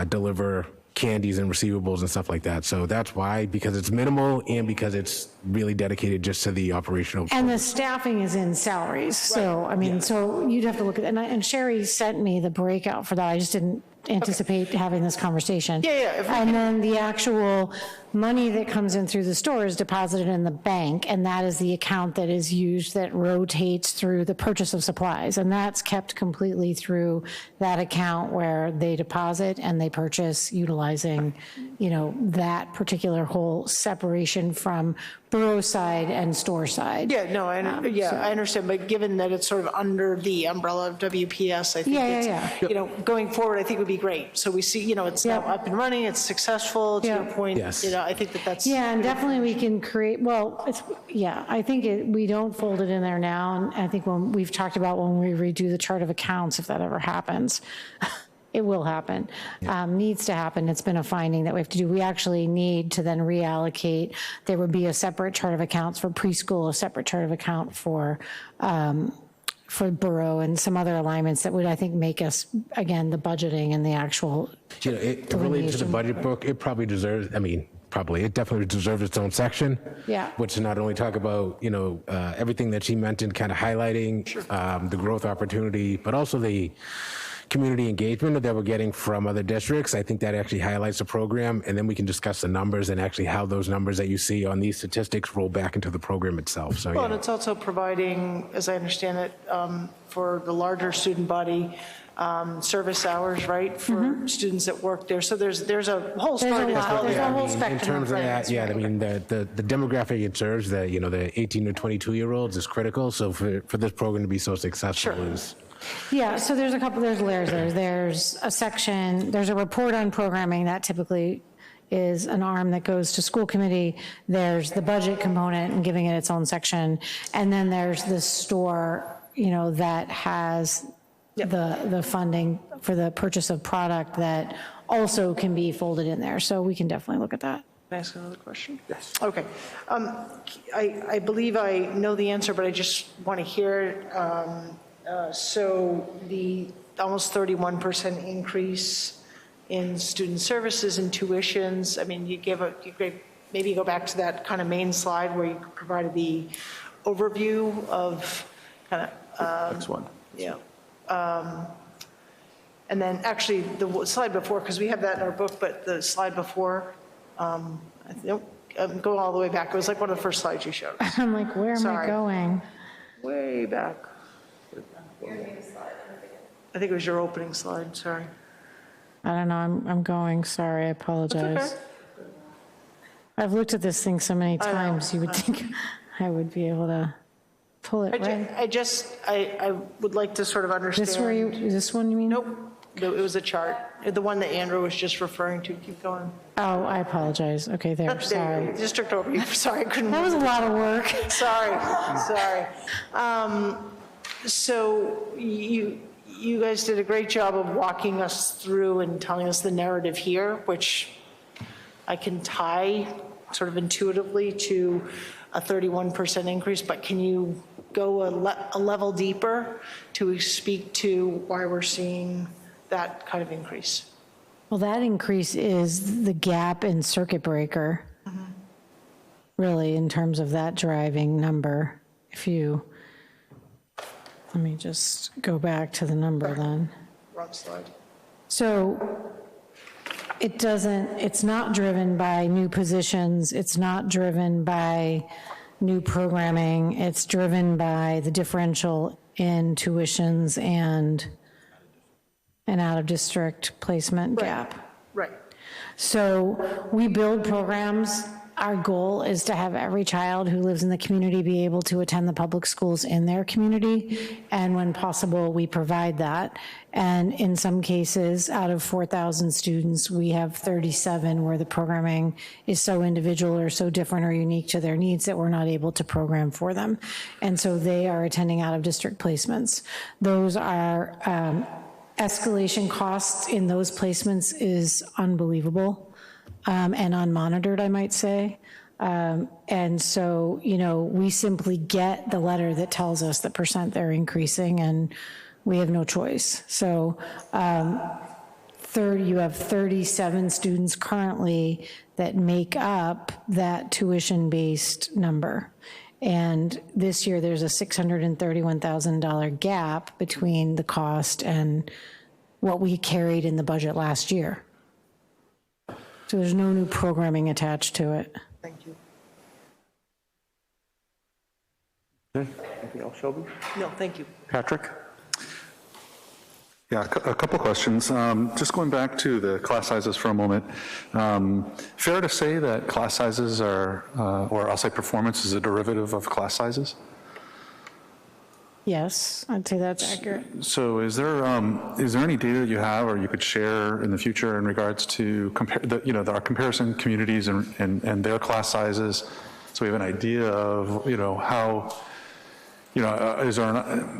deliver candies and receivables and stuff like that. So that's why, because it's minimal and because it's really dedicated just to the operational. And the staffing is in salaries. So, I mean, so you'd have to look at, and Sherry sent me the breakout for that. I just didn't anticipate having this conversation. And then the actual money that comes in through the store is deposited in the bank, and that is the account that is used that rotates through the purchase of supplies. And that's kept completely through that account where they deposit and they purchase utilizing, that particular whole separation from borough side and store side. Yeah, no, I understand, but given that it's sort of under the umbrella of WPS, I think it's, going forward, I think would be great. So we see, it's now up and running, it's successful, to your point, I think that's. Yeah, and definitely we can create, I think we don't fold it in there now, and I think when we've talked about when we redo the chart of accounts, if that ever happens, it will happen, needs to happen. It's been a finding that we have to do. We actually need to then reallocate. There would be a separate chart of accounts for preschool, a separate chart of account for borough, and some other alignments that would, I think, make us, again, the budgeting and the actual. It related to the budget book, it probably deserves, it definitely deserves its own section. Yeah. Which not only talk about, everything that she mentioned, kind of highlighting the growth opportunity, but also the community engagement that we're getting from other districts. I think that actually highlights the program, and then we can discuss the numbers and actually how those numbers that you see on these statistics roll back into the program itself. So, Well, yeah. and it's also providing, as I understand it, for the larger student body, service hours, right, for students that work there. So there's a whole story to tell There's there. a whole In spectrum terms of of that, things. yeah, I mean, the demographic it serves, the 18 to 22-year-olds is critical. So for this program to be so successful is. Yeah, so there's layers there. There's a section, there's a report on programming that typically is an arm that goes to school committee. There's the budget component and giving it its own section. And then there's the store, that has the funding for the purchase of product that also can be folded in there. So we can definitely look at that. Can I ask another question? Yes. Okay. I believe I know the answer, but I just want to hear it. So the almost 31% increase in student services and tuitions, I mean, maybe go back to that kind of main slide where you provided the overview of kind of. Next one. Yeah. And then actually the slide before, because we have that in our book, but the slide before, I'm going all the way back. It was like one of the first slides you showed us. I'm like, where am I Sorry. going? Way back. I think it was your opening slide, sorry. I don't know, I'm going, sorry, I apologize. okay. I've looked at this thing so many I know, times, you would think I would be able to pull it right. I would like to sort of understand. Is this one you mean? Nope, it was a chart, the one that Andrew was just referring to. Keep going. Oh, I apologize. Okay, there, sorry. District overview, sorry, I couldn't. That was a lot of work. Sorry. So you guys did a great job of walking us through and telling us the narrative here, which I can tie sort of intuitively to a 31% increase, but can you go a level deeper to speak to why we're seeing that kind of increase? Well, that increase is the gap in circuit breaker, really, in terms of that driving number. Let me just go back to the number then. Wrong slide. So it's not driven by new positions, it's not driven by new programming, it's driven by the differential in tuitions and an out-of-district placement gap. Right. So we build programs. Our goal is to have every child who lives in the community be able to attend the public schools in their community, and when possible, we provide that. And in some cases, out of 4,000 students, we have 37 where the programming is so individual or so different or unique to their needs that we're not able to program for them. And so they are attending out-of-district placements. Those are escalation costs in those placements is unbelievable. And unmonitored, I might say. And so, we simply get the letter that tells us the percent they're increasing, and we have no choice. So you have 37 students currently that make up that tuition-based number. And this year, there's a $631,000 gap between the cost and what we carried in the budget last year. So there's no new programming attached to it. Thank you. Okay, anything else, Shelby? No, thank you. Patrick? Yeah, a couple questions. Just going back to the class sizes for a moment. Fair to say that class sizes are, or I'll say performance is a derivative of class sizes? Yes, I'd say that's accurate. So is there any data that you have or you could share in the future in regards to our comparison communities and their class sizes, so we have an idea of, how, is there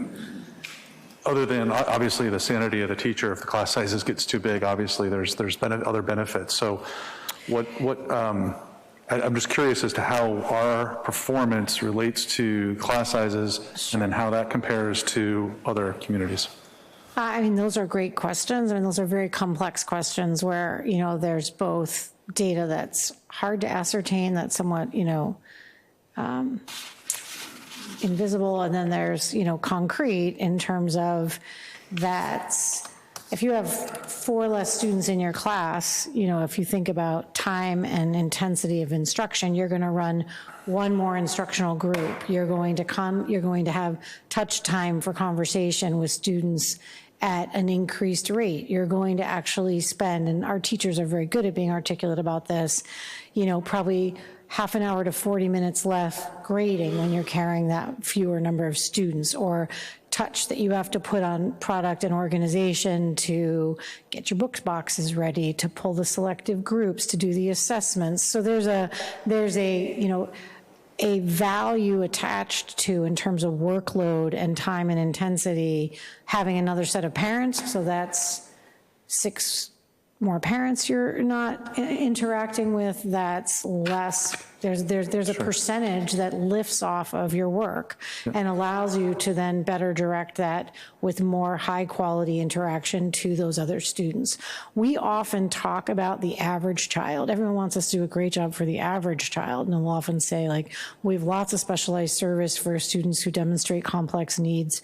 other than obviously the sanity of the teacher, if the class sizes gets too big, obviously there's other benefits. So I'm just curious as to how our performance relates to class sizes and then how that compares to other communities. I mean, those are great questions. I mean, those are very complex questions where, there's both data that's hard to ascertain, that's somewhat, invisible, and then there's, concrete in terms of that's if you have 4 less students in your class, you know, if you think about time and intensity of instruction, you're going to run 1 more instructional group. You're going to have touch time for conversation with students at an increased rate. You're going to actually spend, and our teachers are very good at being articulate about this, you know, probably half an hour to 40 minutes less grading when you're carrying that fewer number of students, or touch that you have to put on product and organization to get your books boxes ready, to pull the selective groups, to do the assessments. So there's a you know, a value attached to, in terms of workload and time and intensity, having another set of parents. So that's 6 more parents you're not interacting with. That's less. There's a percentage that lifts off of your work and allows you to then better direct that with more high quality interaction to those other students. We often talk about the average child. Everyone wants us to do a great job for the average child, and we'll often say, like, we have lots of specialized service for students who demonstrate complex needs,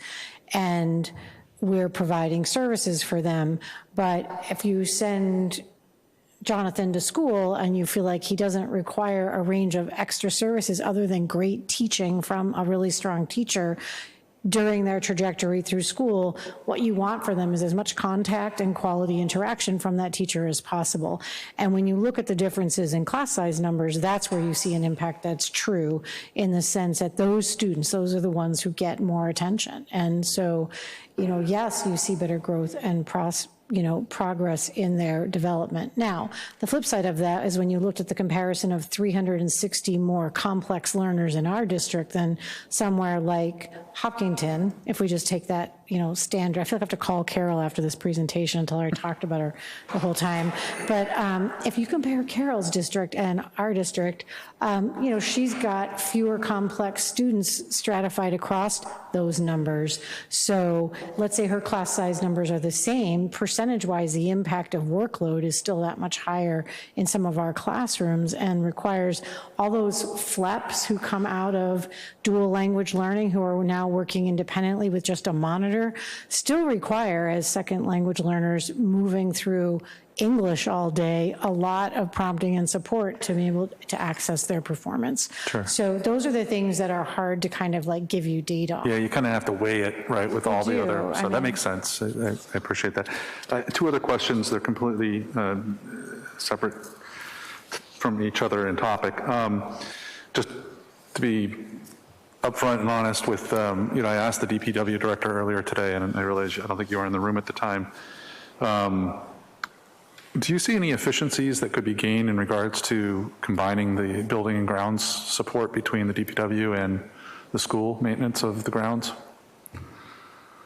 and we're providing services for them. But if you send Jonathan to school and you feel like he doesn't require a range of extra services other than great teaching from a really strong teacher during their trajectory through school, what you want for them is as much contact and quality interaction from that teacher as possible. And when you look at the differences in class size numbers, that's where you see an impact that's true, in the sense that those students, those are the ones who get more attention. And so, you know, yes, you see better growth and progress in their development. Now, the flip side of that is when you looked at the comparison of 360 more complex learners in our district than somewhere like Hopkinton, if we just take that, you know, standard. I feel like I have to call Carol after this presentation until I talked about her the whole time. But if you compare Carol's district and our district, you know, she's got fewer complex students stratified across those numbers. So let's say her class size numbers are the same, percentage-wise, the impact of workload is still that much higher in some of our classrooms, and requires all those FLEPs who come out of dual language learning, who are now working independently with just a monitor, still require, as second language learners moving through English all day, a lot of prompting and support to be able to access their performance. Sure. So those are the things that are hard to kind of like give you data on. Yeah, you kind of have to weigh it, right, with all the other, so that makes sense. I appreciate that. 2 other questions, they're completely separate from each other in topic. Just to be upfront and honest with, you know, I asked the DPW director earlier today, and I realized I don't think you were in the room at the time. Do you see any efficiencies that could be gained in regards to combining the building and grounds support between the DPW and the school maintenance of the grounds?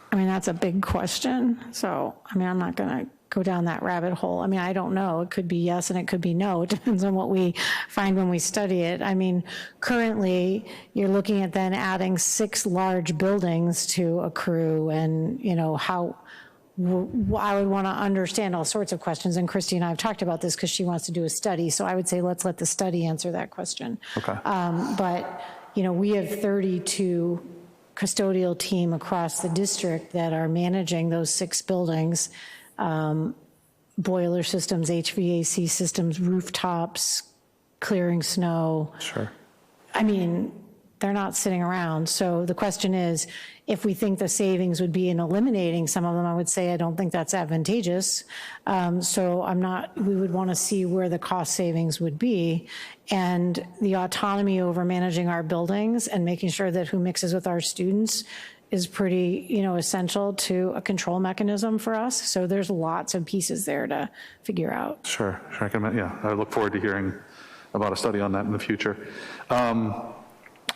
I mean, that's a big question. So, I mean, I'm not going to go down that rabbit hole. I mean, I don't know. It could be yes and it could be no. It depends on what we find when we study it. I mean, currently, you're looking at then adding 6 large buildings to a crew, and, you know, how I would want to understand all sorts of questions. And Christy and I have talked about this because she wants to do a study. So I would say let's let the study answer that question. Okay. But, you know, we have 32 custodial team across the district that are managing those 6 buildings, boiler systems, HVAC systems, rooftops, clearing snow. Sure. I mean, they're not sitting around. So the question is, if we think the savings would be in eliminating some of them, I would say I don't think that's advantageous. So we would want to see where the cost savings would be, and the autonomy over managing our buildings and making sure that who mixes with our students is pretty, you know, essential to a control mechanism for us. So there's lots of pieces there to figure out. Sure. I can, yeah, I look forward to hearing about a study on that in the future.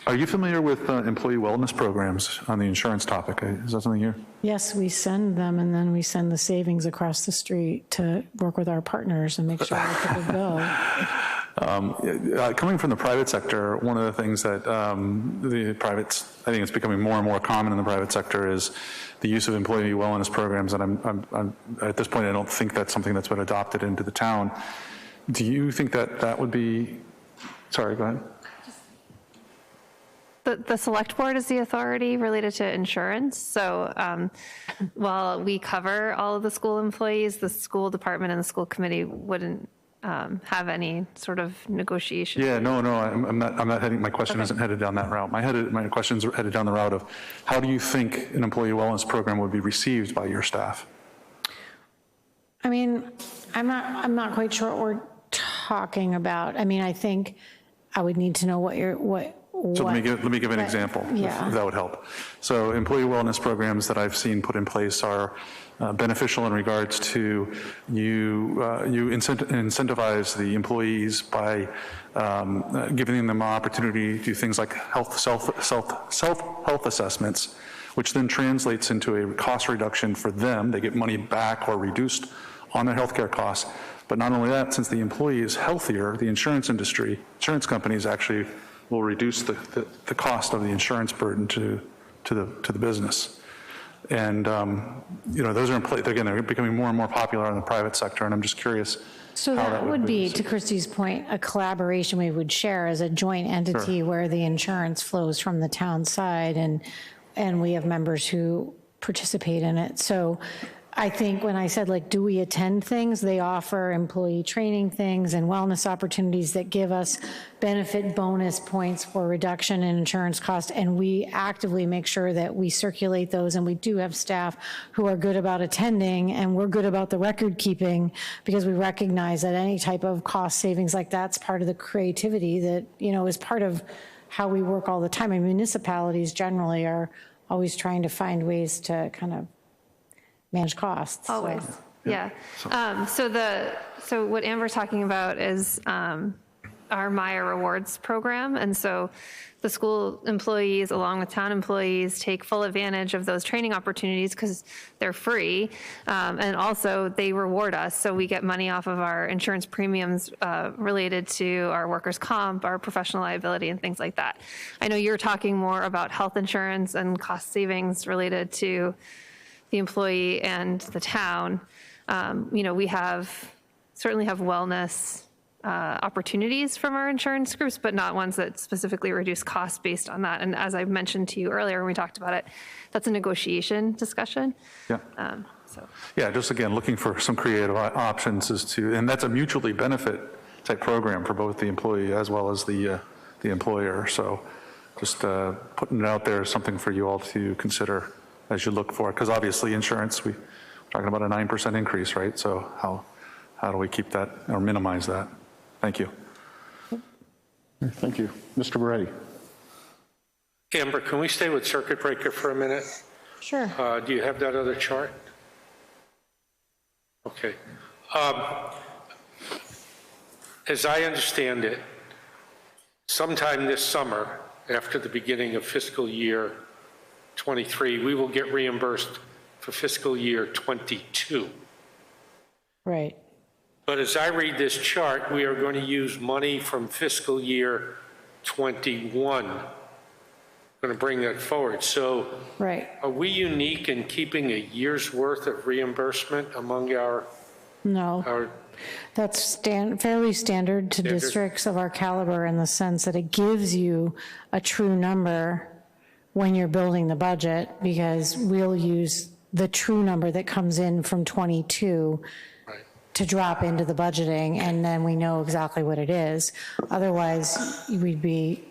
Are you familiar with employee wellness programs on the insurance topic? Is that something you're? Yes, we send them, and then we send the savings across the street to work with our partners and make sure that people go. Coming from the private sector, one of the things that the privates, I think it's becoming more and more common in the private sector, is the use of employee wellness programs. And I'm at this point, I don't think that's something that's been adopted into the town. Do you think that that would be, sorry, go ahead. the select board is the authority related to insurance. So while we cover all of the school employees, the school department and the school committee wouldn't have any sort of negotiation. Yeah, no, I'm not heading, my question isn't headed down that route. My question's headed down the route of how do you think an employee wellness program would be received by your staff? I mean, I'm not quite sure what we're talking about. I mean, I think I would need to know So let me give an example, if that would help. So employee wellness programs that I've seen put in place are beneficial in regards to you incentivize the employees by giving them an opportunity to do things like self-health assessments, which then translates into a cost reduction for them. They get money back or reduced on their healthcare costs. But not only that, since the employee is healthier, the insurance companies actually will reduce the cost of the insurance burden to the business. And, those are in place. Again, they're becoming more and more popular in the private sector, and I'm just curious. So that would be, to Christy's point, a collaboration we would share as a joint entity where the insurance flows from the town side, and we have members who participate in it. So I think when I said, like, do we attend things, they offer employee training things and wellness opportunities that give us benefit bonus points for reduction in insurance cost, and we actively make sure that we circulate those, and we do have staff who are good about attending, and we're good about the record keeping, because we recognize that any type of cost savings like that's part of the creativity that, is part of how we work all the time. And municipalities generally are always trying to find ways to kind of manage costs. Always, yeah. So what Amber's talking about is our Maya Rewards program. And so the school employees, along with town employees, take full advantage of those training opportunities because they're free. And also they reward us. So we get money off of our insurance premiums related to our workers' comp, our professional liability, and things like that. I know you're talking more about health insurance and cost savings related to the employee and the town. We certainly have wellness opportunities from our insurance groups, but not ones that specifically reduce costs based on that. And as I mentioned to you earlier when we talked about it, that's a negotiation discussion. Yeah. Yeah, just again, looking for some creative options and that's a mutually benefit type program for both the employee as well as the employer. So just putting it out there is something for you all to consider as you look for it, because obviously insurance, we're talking about a 9% increase, right? So how do we keep that or minimize that? Thank you. Thank you. Mr. Moretti. Amber, can we stay with circuit breaker for a minute? Sure. Do you have that other chart? Okay. As I understand it, sometime this summer, after the beginning of fiscal year 23, we will get reimbursed for fiscal year 22. Right. But as I read this chart, we are going to use money from fiscal year 21. I'm going to bring that forward. So are we unique in keeping a year's worth of reimbursement among our? No. That's fairly standard to districts of our caliber in the sense that it gives you a true number when you're building the budget, because we'll use the true number that comes in from 22 to drop into the budgeting, and then we know exactly what it is. Otherwise, we'd be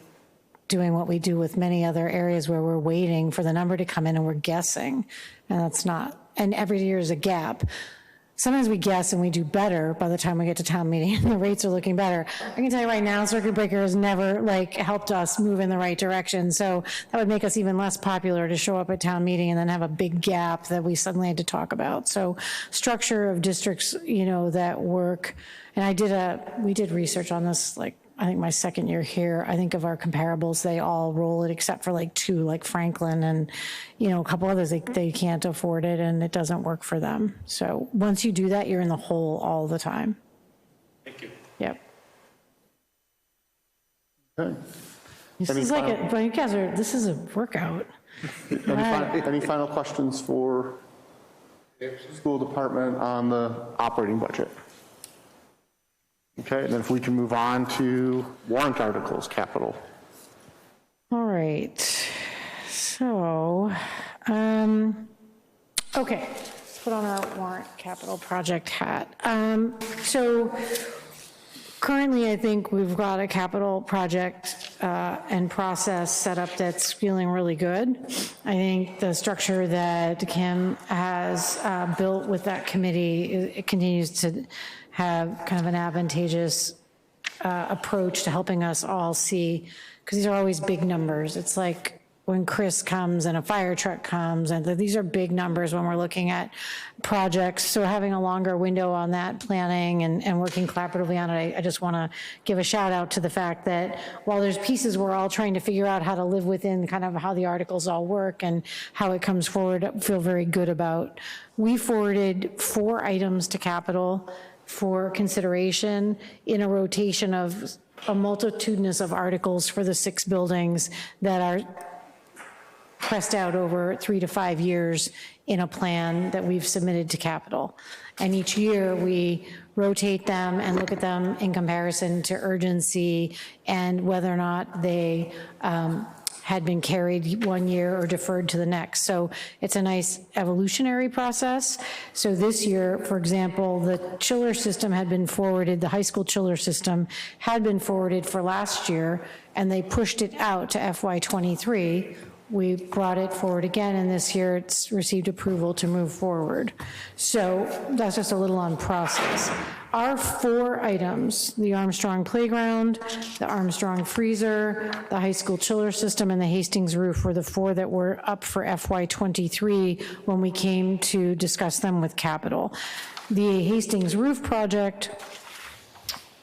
doing what we do with many other areas where we're waiting for the number to come in and we're guessing, and that's not, and every year is a gap. Sometimes we guess and we do better by the time we get to town meeting and the rates are looking better. I can tell you right now, circuit breaker has never helped us move in the right direction. So that would make us even less popular to show up at town meeting and then have a big gap that we suddenly had to talk about. So structure of districts, that work. And we did research on this, I think my second year here. I think of our comparables, they all roll it except for two, like Franklin and, a couple others, they can't afford it and it doesn't work for them. So once you do that, you're in the hole all the time. Thank you. Yep. Okay. This is a workout. Any final questions for school department on the operating budget? Okay, and then if we can move on to warrant articles, capital. All right. right. So, okay, let's put on our warrant capital project hat. So currently, I think we've got a capital project and process set up that's feeling really good. I think the structure that Kim has built with that committee, it continues to have kind of an advantageous approach to helping us all see, because these are always big numbers. It's like when Chris comes and a fire truck comes, and these are big numbers when we're looking at projects. So having a longer window on that planning and working collaboratively on it, I just want to give a shout out to the fact that while there's pieces we're all trying to figure out how to live within, kind of how the articles all work and how it comes forward, I feel very good about. We forwarded 4 items to capital for consideration in a rotation of a multitudinous of articles for the 6 buildings that are pressed out over 3 to 5 years in a plan that we've submitted to capital. And each year we rotate them and look at them in comparison to urgency and whether or not they had been carried one year or deferred to the next. So it's a nice evolutionary process. So this year, for example, the chiller system had been forwarded, the high school chiller system had been forwarded for last year, and they pushed it out to FY23. We brought it forward again, and this year it's received approval to move forward. So that's just a little on process. Our 4 items, the Armstrong Playground, the Armstrong Freezer, the high school chiller system, and the Hastings roof were the 4 that were up for FY23 when we came to discuss them with capital. The Hastings roof project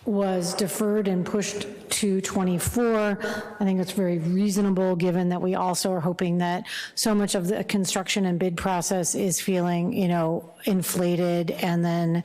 was deferred and pushed to 24. I think it's very reasonable, given that we also are hoping that so much of the construction and bid process is feeling, inflated and then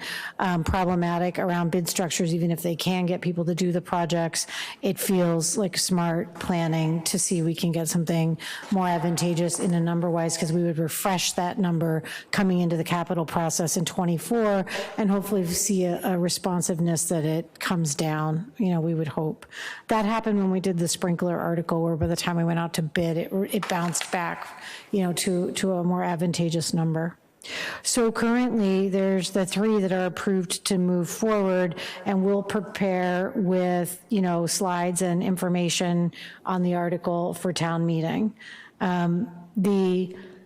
problematic around bid structures. Even if they can get people to do the projects, it feels like smart planning to see we can get something more advantageous in a number-wise, because we would refresh that number coming into the capital process in 24 and hopefully see a responsiveness that it comes down, we would hope. That happened when we did the sprinkler article, where by the time we went out to bid, it bounced back, to a more advantageous number. So currently, there's the 3 that are approved to move forward, and we'll prepare with, slides and information on the article for town meeting.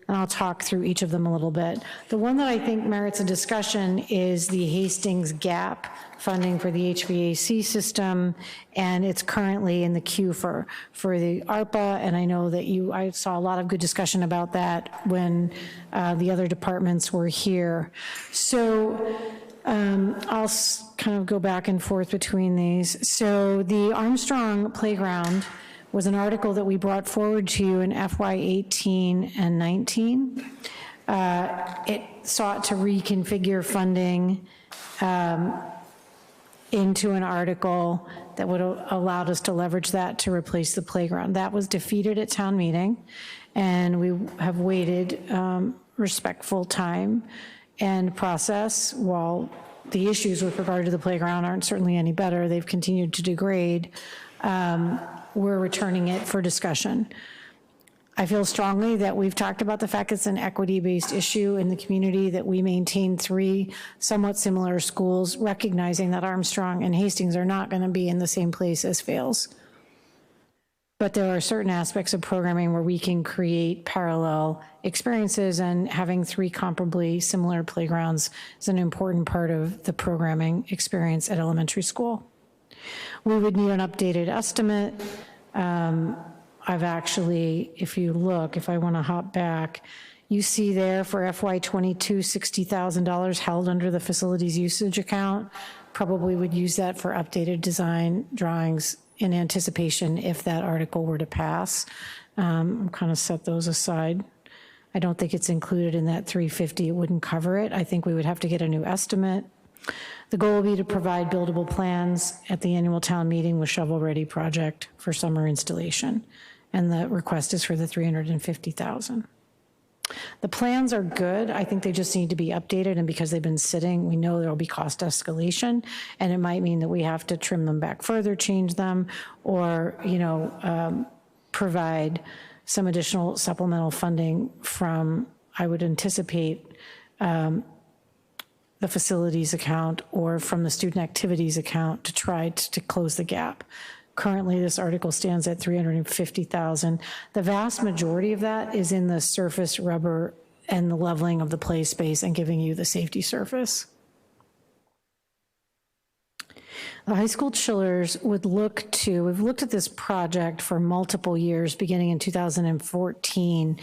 And I'll talk through each of them a little bit. The one that I think merits a discussion is the Hastings gap funding for the HVAC system, and it's currently in the queue for the ARPA, and I know that I saw a lot of good discussion about that when the other departments were here. So I'll kind of go back and forth between these. So the Armstrong Playground was an article that we brought forward to you in FY18 and 19. It sought to reconfigure funding into an article that would have allowed us to leverage that to replace the playground. That was defeated at town meeting, and we have waited respectful time and process. While the issues with regard to the playground aren't certainly any better, they've continued to degrade. We're returning it for discussion. I feel strongly that we've talked about the fact it's an equity-based issue in the community, that we maintain 3 somewhat similar schools, recognizing that Armstrong and Hastings are not going to be in the same place as Fales. But there are certain aspects of programming where we can create parallel experiences, and having 3 comparably similar playgrounds is an important part of the programming experience at elementary school. We would need an updated estimate. I've actually, if you look, if I want to hop back, you see there for FY22, $60,000 held under the facilities usage account. Probably would use that for updated design drawings in anticipation if that article were to pass. Kind of set those aside. I don't think it's included in that 350. It wouldn't cover it. I think we would have to get a new estimate. The goal will be to provide buildable plans at the annual town meeting with shovel-ready project for summer installation. And the request is for the $350,000. The plans are good. I think they just need to be updated, and because they've been sitting, we know there will be cost escalation, and it might mean that we have to trim them back further, change them, or, provide some additional supplemental funding from, I would anticipate, the facilities account or from the student activities account to try to close the gap. Currently, this article stands at $350,000. The vast majority of that is in the surface rubber and the leveling of the play space and giving you the safety surface. The high school chillers would look to, we've looked at this project for multiple years, beginning in 2014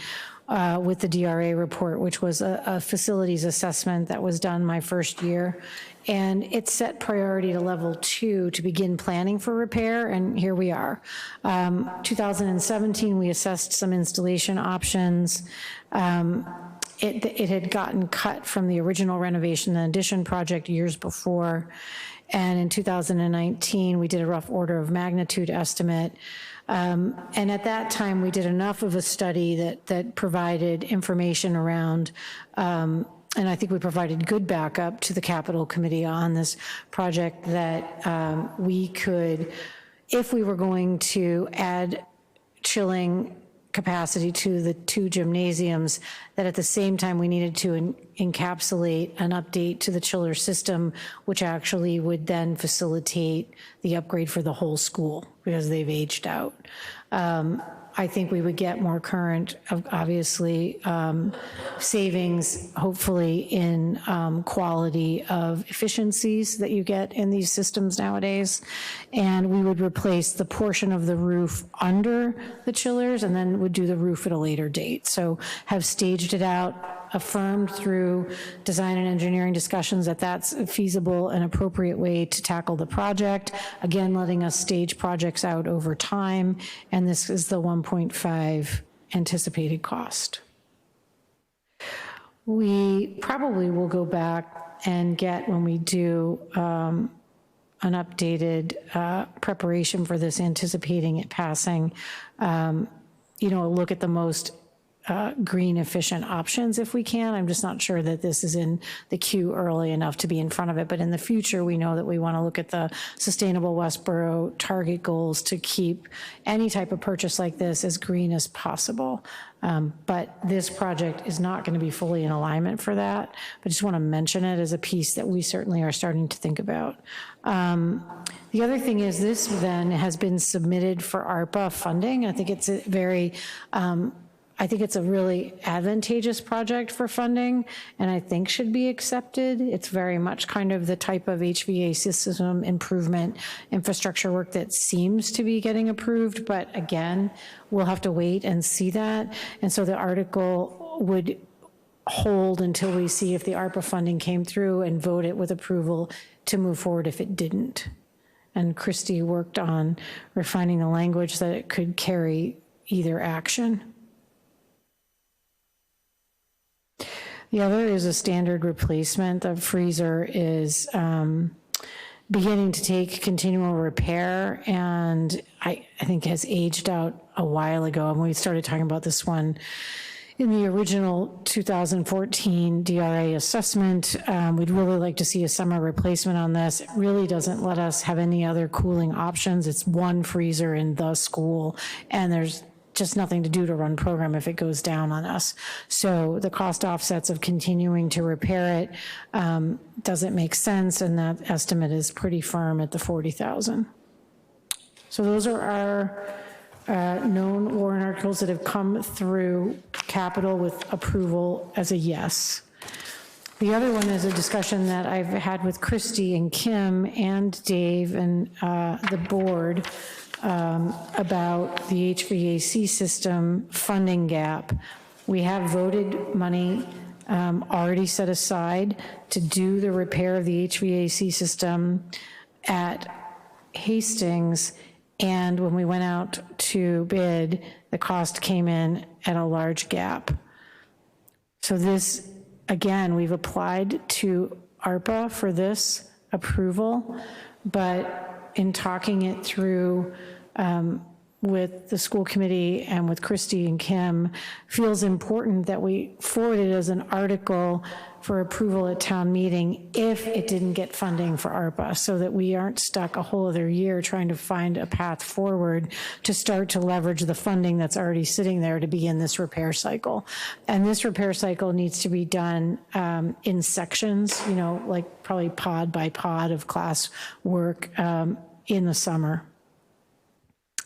with the DRA report, which was a facilities assessment that was done my first year. And it set priority to level 2 to begin planning for repair, and here we are. 2017, we assessed some installation options. It had gotten cut from the original renovation and addition project years before. And in 2019, we did a rough order of magnitude estimate. And at that time, we did enough of a study that provided information around, and I think we provided good backup to the Capital Committee on this project that we could, if we were going to add chilling capacity to the 2 gymnasiums, that at the same time we needed to encapsulate an update to the chiller system, which actually would then facilitate the upgrade for the whole school because they've aged out. I think we would get more current, obviously, savings, hopefully in quality of efficiencies that you get in these systems nowadays. And we would replace the portion of the roof under the chillers and then would do the roof at a later date. So have staged it out, affirmed through design and engineering discussions that that's a feasible and appropriate way to tackle the project. Again, letting us stage projects out over time. And this is the 1.5 anticipated cost. We probably will go back and get, when we do an updated preparation for this, anticipating it passing, look at the most green efficient options if we can. I'm just not sure that this is in the queue early enough to be in front of it, but in the future we know that we want to look at the sustainable Westborough target goals to keep any type of purchase like this as green as possible. But this project is not going to be fully in alignment for that, but I just want to mention it as a piece that we certainly are starting to think about. The other thing is this then has been submitted for ARPA funding. I think it's a very I think it's a really advantageous project for funding and I think should be accepted. It's very much kind of the type of HVAC system improvement infrastructure work that seems to be getting approved, but again, we'll have to wait and see that. And so the article would hold until we see if the ARPA funding came through and vote it with approval to move forward if it didn't. And Christy worked on refining the language that it could carry either action. The other is a standard replacement. The freezer is beginning to take continual repair and I think has aged out a while ago. And we started talking about this one in the original 2014 DRA assessment. We'd really like to see a summer replacement on this. It really doesn't let us have any other cooling options. It's one freezer in the school and there's just nothing to do to run program if it goes down on us. So the cost offsets of continuing to repair it doesn't make sense, and that estimate is pretty firm at the $40,000. So those are our known warrant articles that have come through capital with approval as a yes. The other one is a discussion that I've had with Christy and Kim and Dave and the board about the HVAC system funding gap. We have voted money already set aside to do the repair of the HVAC system at Hastings, and when we went out to bid, the cost came in at a large gap. So this, again, we've applied to ARPA for this approval, but in talking it through with the school committee and with Christy and Kim feels important that we forward it as an article for approval at town meeting if it didn't get funding for ARPA, so that we aren't stuck a whole other year trying to find a path forward to start to leverage the funding that's already sitting there to begin this repair cycle. And this repair cycle needs to be done in sections, you know, like probably pod by pod of class work in the summer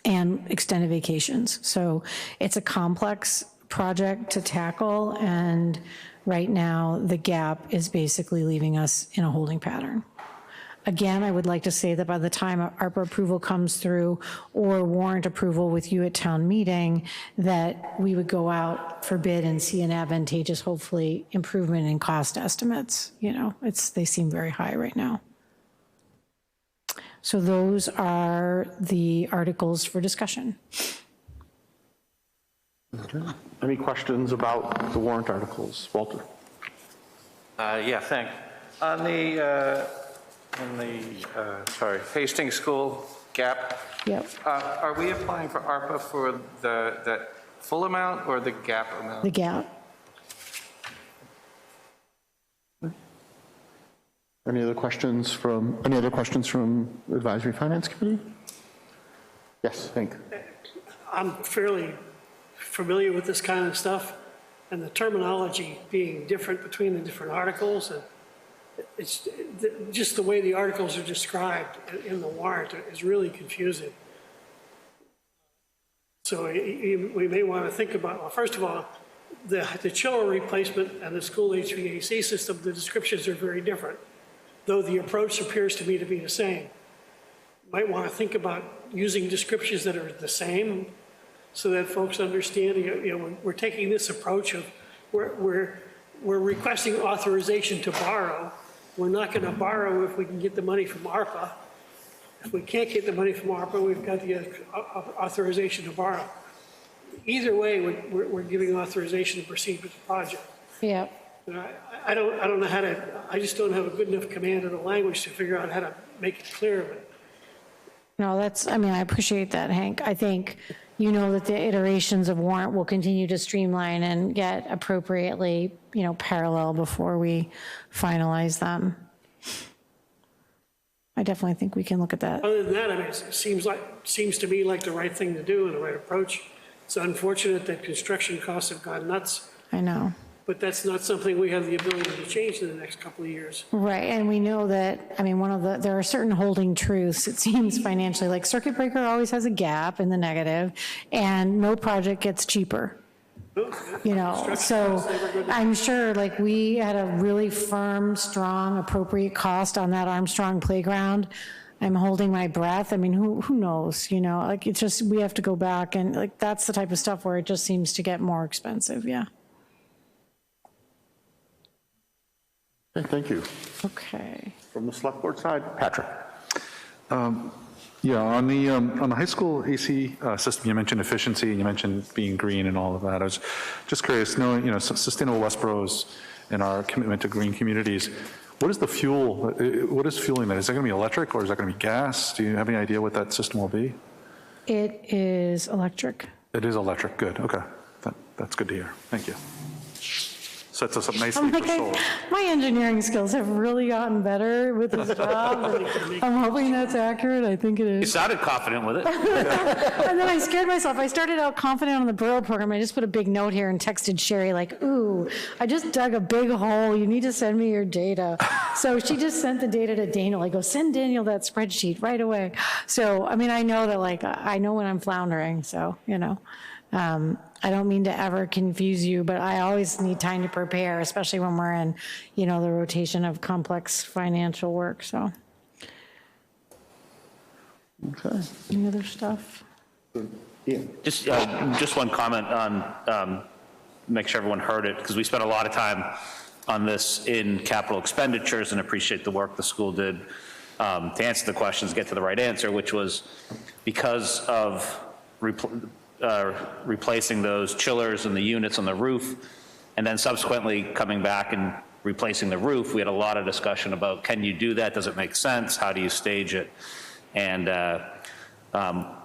and extended vacations. So it's a complex project to tackle, and right now the gap is basically leaving us in a holding pattern. Again, I would like to say that by the time ARPA approval comes through or warrant approval with you at town meeting, that we would go out for bid and see an advantageous, hopefully, improvement in cost estimates. You know, they seem very high right now. So those are the articles for discussion. Okay. Any questions about the warrant articles? Walter? Yeah, thanks. On the, Hastings School gap. Yep. Are we applying for ARPA for that full amount or the gap amount? The gap. Any other questions from Advisory Finance Committee? Yes, Hank. I'm fairly familiar with this kind of stuff, and the terminology being different between the different articles, and it's just the way the articles are described in the warrant is really confusing. So we may want to think about, well, first of all, the chiller replacement and the school HVAC system, the descriptions are very different, though the approach appears to me to be the same. You might want to think about using descriptions that are the same so that folks understand, you know, we're taking this approach of we're requesting authorization to borrow. We're not going to borrow if we can get the money from ARPA. If we can't get the money from ARPA, we've got the authorization to borrow. Either way, we're giving authorization to proceed with the project. Yeah. I don't know how to, I just don't have a good enough command of the language to figure out how to make it clear. But No, I mean, I appreciate that, Hank. I think you know that the iterations of warrant will continue to streamline and get appropriately, you know, parallel before we finalize them. I definitely think we can look at that. Other than that, I mean, it seems to me like the right thing to do and the right approach. It's unfortunate that construction costs have gone nuts. I know. But that's not something we have the ability to change in the next couple of years. Right, and we know that, I mean, there are certain holding truths, it seems financially, like circuit breaker always has a gap in the negative, and no project gets cheaper. You know, so I'm sure like we had a really firm, strong, appropriate cost on that Armstrong playground. I'm holding my breath. I mean, who knows, you know, like it's just, we have to go back and like, that's the type of stuff where it just seems to get more expensive, yeah. Okay, thank you. Okay. From the select board side, Patrick. Yeah, on the high school AC system, you mentioned efficiency and you mentioned being green and all of that. I was just curious, knowing, you know, Sustainable Westboroughs and our commitment to green communities, what is the fuel, what is fueling that? Is that going to be electric or is that going to be gas? Do you have any idea what that system will be? It is electric. It is electric, good, okay. That's good to hear, thank you. Sets us up nicely I'm like, for solar. my engineering skills have really gotten better with this job. And I'm hoping that's accurate. I think it is. You sounded confident with it. And then I scared myself. I started out confident on the borough program. I just put a big note here and texted Sherry like, ooh, I just dug a big hole. You need to send me your data. So she just sent the data to Daniel. I go, send Daniel that spreadsheet right away. So, I mean, I know that like, I know when I'm floundering. So, you know. I don't mean to ever confuse you, but I always need time to prepare, especially when we're in, you know, the rotation of complex financial work, so. Okay. Any other stuff? Yeah. Just one comment on, make sure everyone heard it, because we spent a lot of time on this in capital expenditures and appreciate the work the school did to answer the questions, get to the right answer, which was because of replacing those chillers and the units on the roof, and then subsequently coming back and replacing the roof, we had a lot of discussion about, can you do that? Does it make sense? How do you stage it? And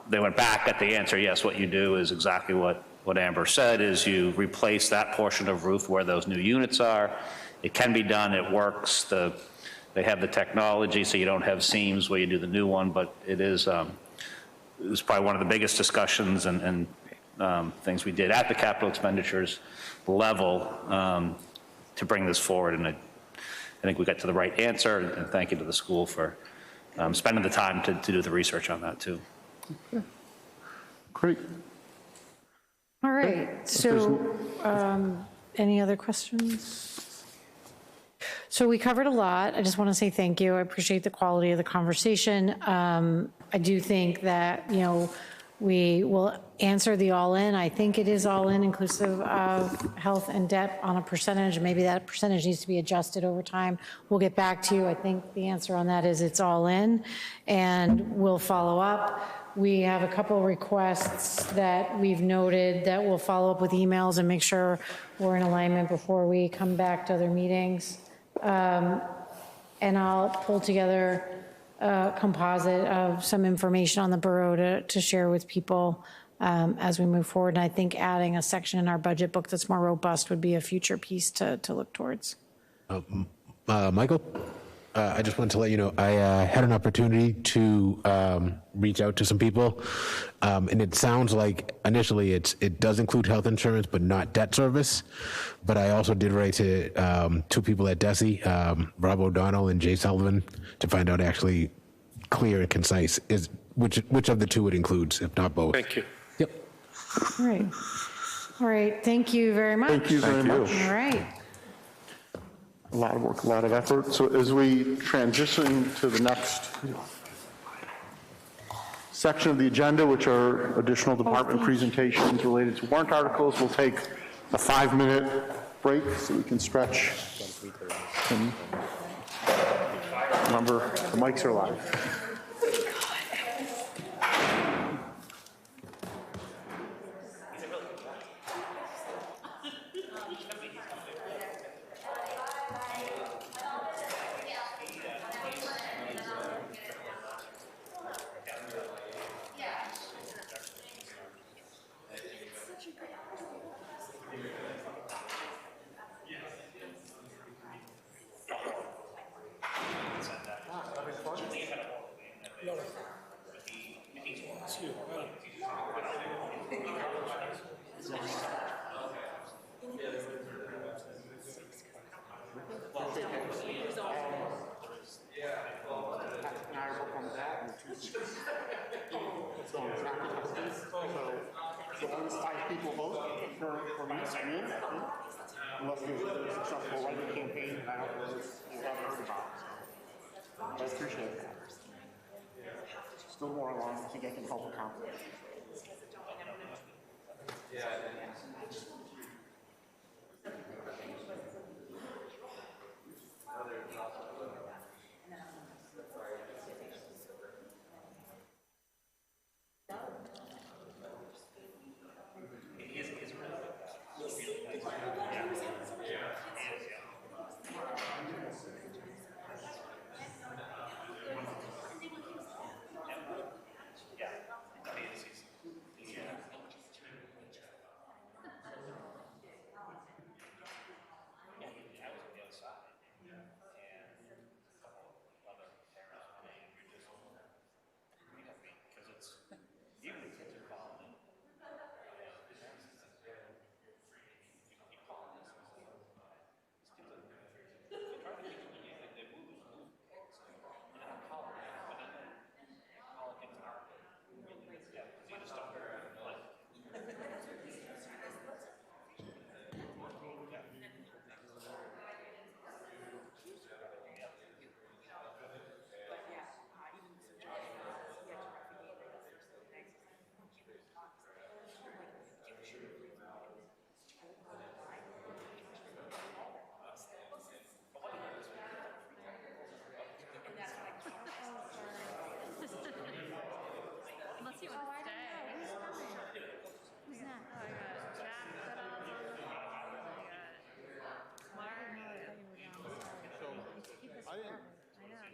they went back at the answer, yes, what you do is exactly what Amber said, is you replace that portion of roof where those new units are. It can be done, it works. They have the technology, so you don't have seams where you do the new one, but it was probably one of the biggest discussions and things we did at the capital expenditures level to bring this forward, and I think we got to the right answer, and thank you to the school for spending the time to do the research on that too. Great. All right, so any other questions? So we covered a lot. I just want to say thank you. I appreciate the quality of the conversation. I do think that, you know, we will answer the all-in. I think it is all-in inclusive of health and debt on a percentage. Maybe that percentage needs to be adjusted over time. We'll get back to you. I think the answer on that is it's all-in, and we'll follow up. We have a couple of requests that we've noted that we'll follow up with emails and make sure we're in alignment before we come back to other meetings. And I'll pull together a composite of some information on the borough to share with people as we move forward. And I think adding a section in our budget book that's more robust would be a future piece to look towards. Michael, I just wanted to let you know, I had an opportunity to reach out to some people, and it sounds like initially it does include health insurance, but not debt service. But I also did write to two people at DESI, Rob O'Donnell and Jay Sullivan, to find out actually clear and concise is which of the two it includes, if not both. Thank you. Yep. All right. All right. Thank you very much. Thank you very much. All right. A lot of work, a lot of effort. So as we transition to the next section of the agenda, which are additional department presentations related to warrant articles, we'll take a 5-minute break so we can stretch. And remember, the mics are live. Unless you're successful writing campaign, and I don't know if you haven't heard about it. I appreciate that. Still more along, I think I can help accomplish.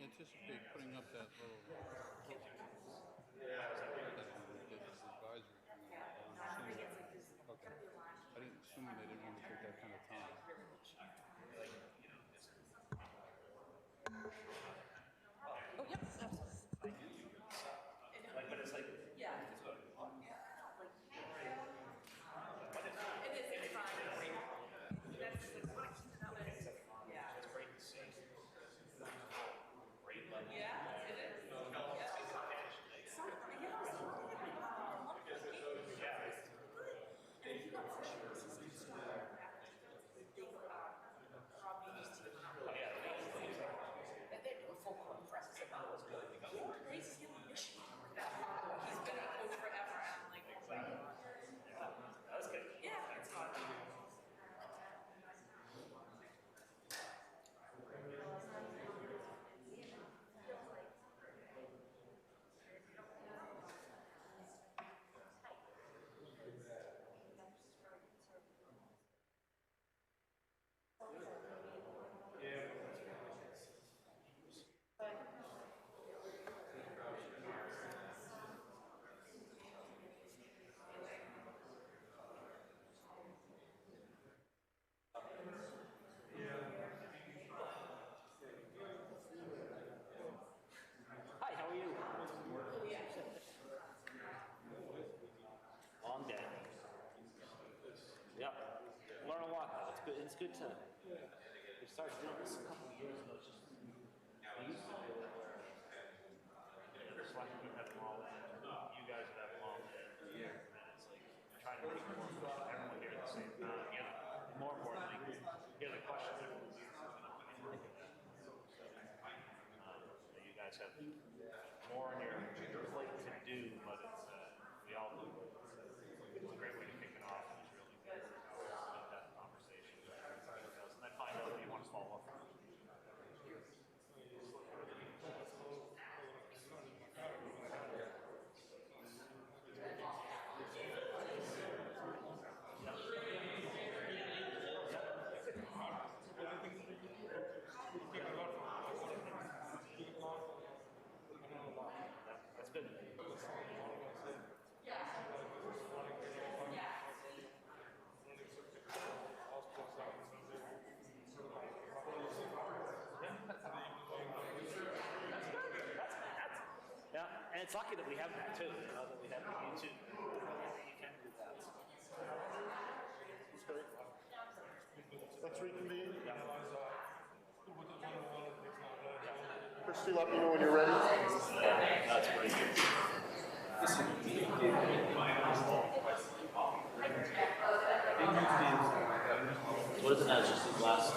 Anticipate putting up that little. it's good to, we started doing this a couple of years ago, it's just, we used to do it where, the selectmen would have them all in, you guys would have them all in, and then it's like, trying to make it more efficient, everyone here at the same time, more importantly, hear the questions everyone's answering. You guys have more on your plate to do, but it's, we all do, but it's a great way to kick it off, and it's really good to have that conversation, and then find out what you want to follow up on. That's good. Yeah, and it's lucky that we have that too, that we have YouTube. You can do that. It's great. Let's reconvene. Christie, let me know when you're ready. That's pretty good. What is it now? It's just the glass.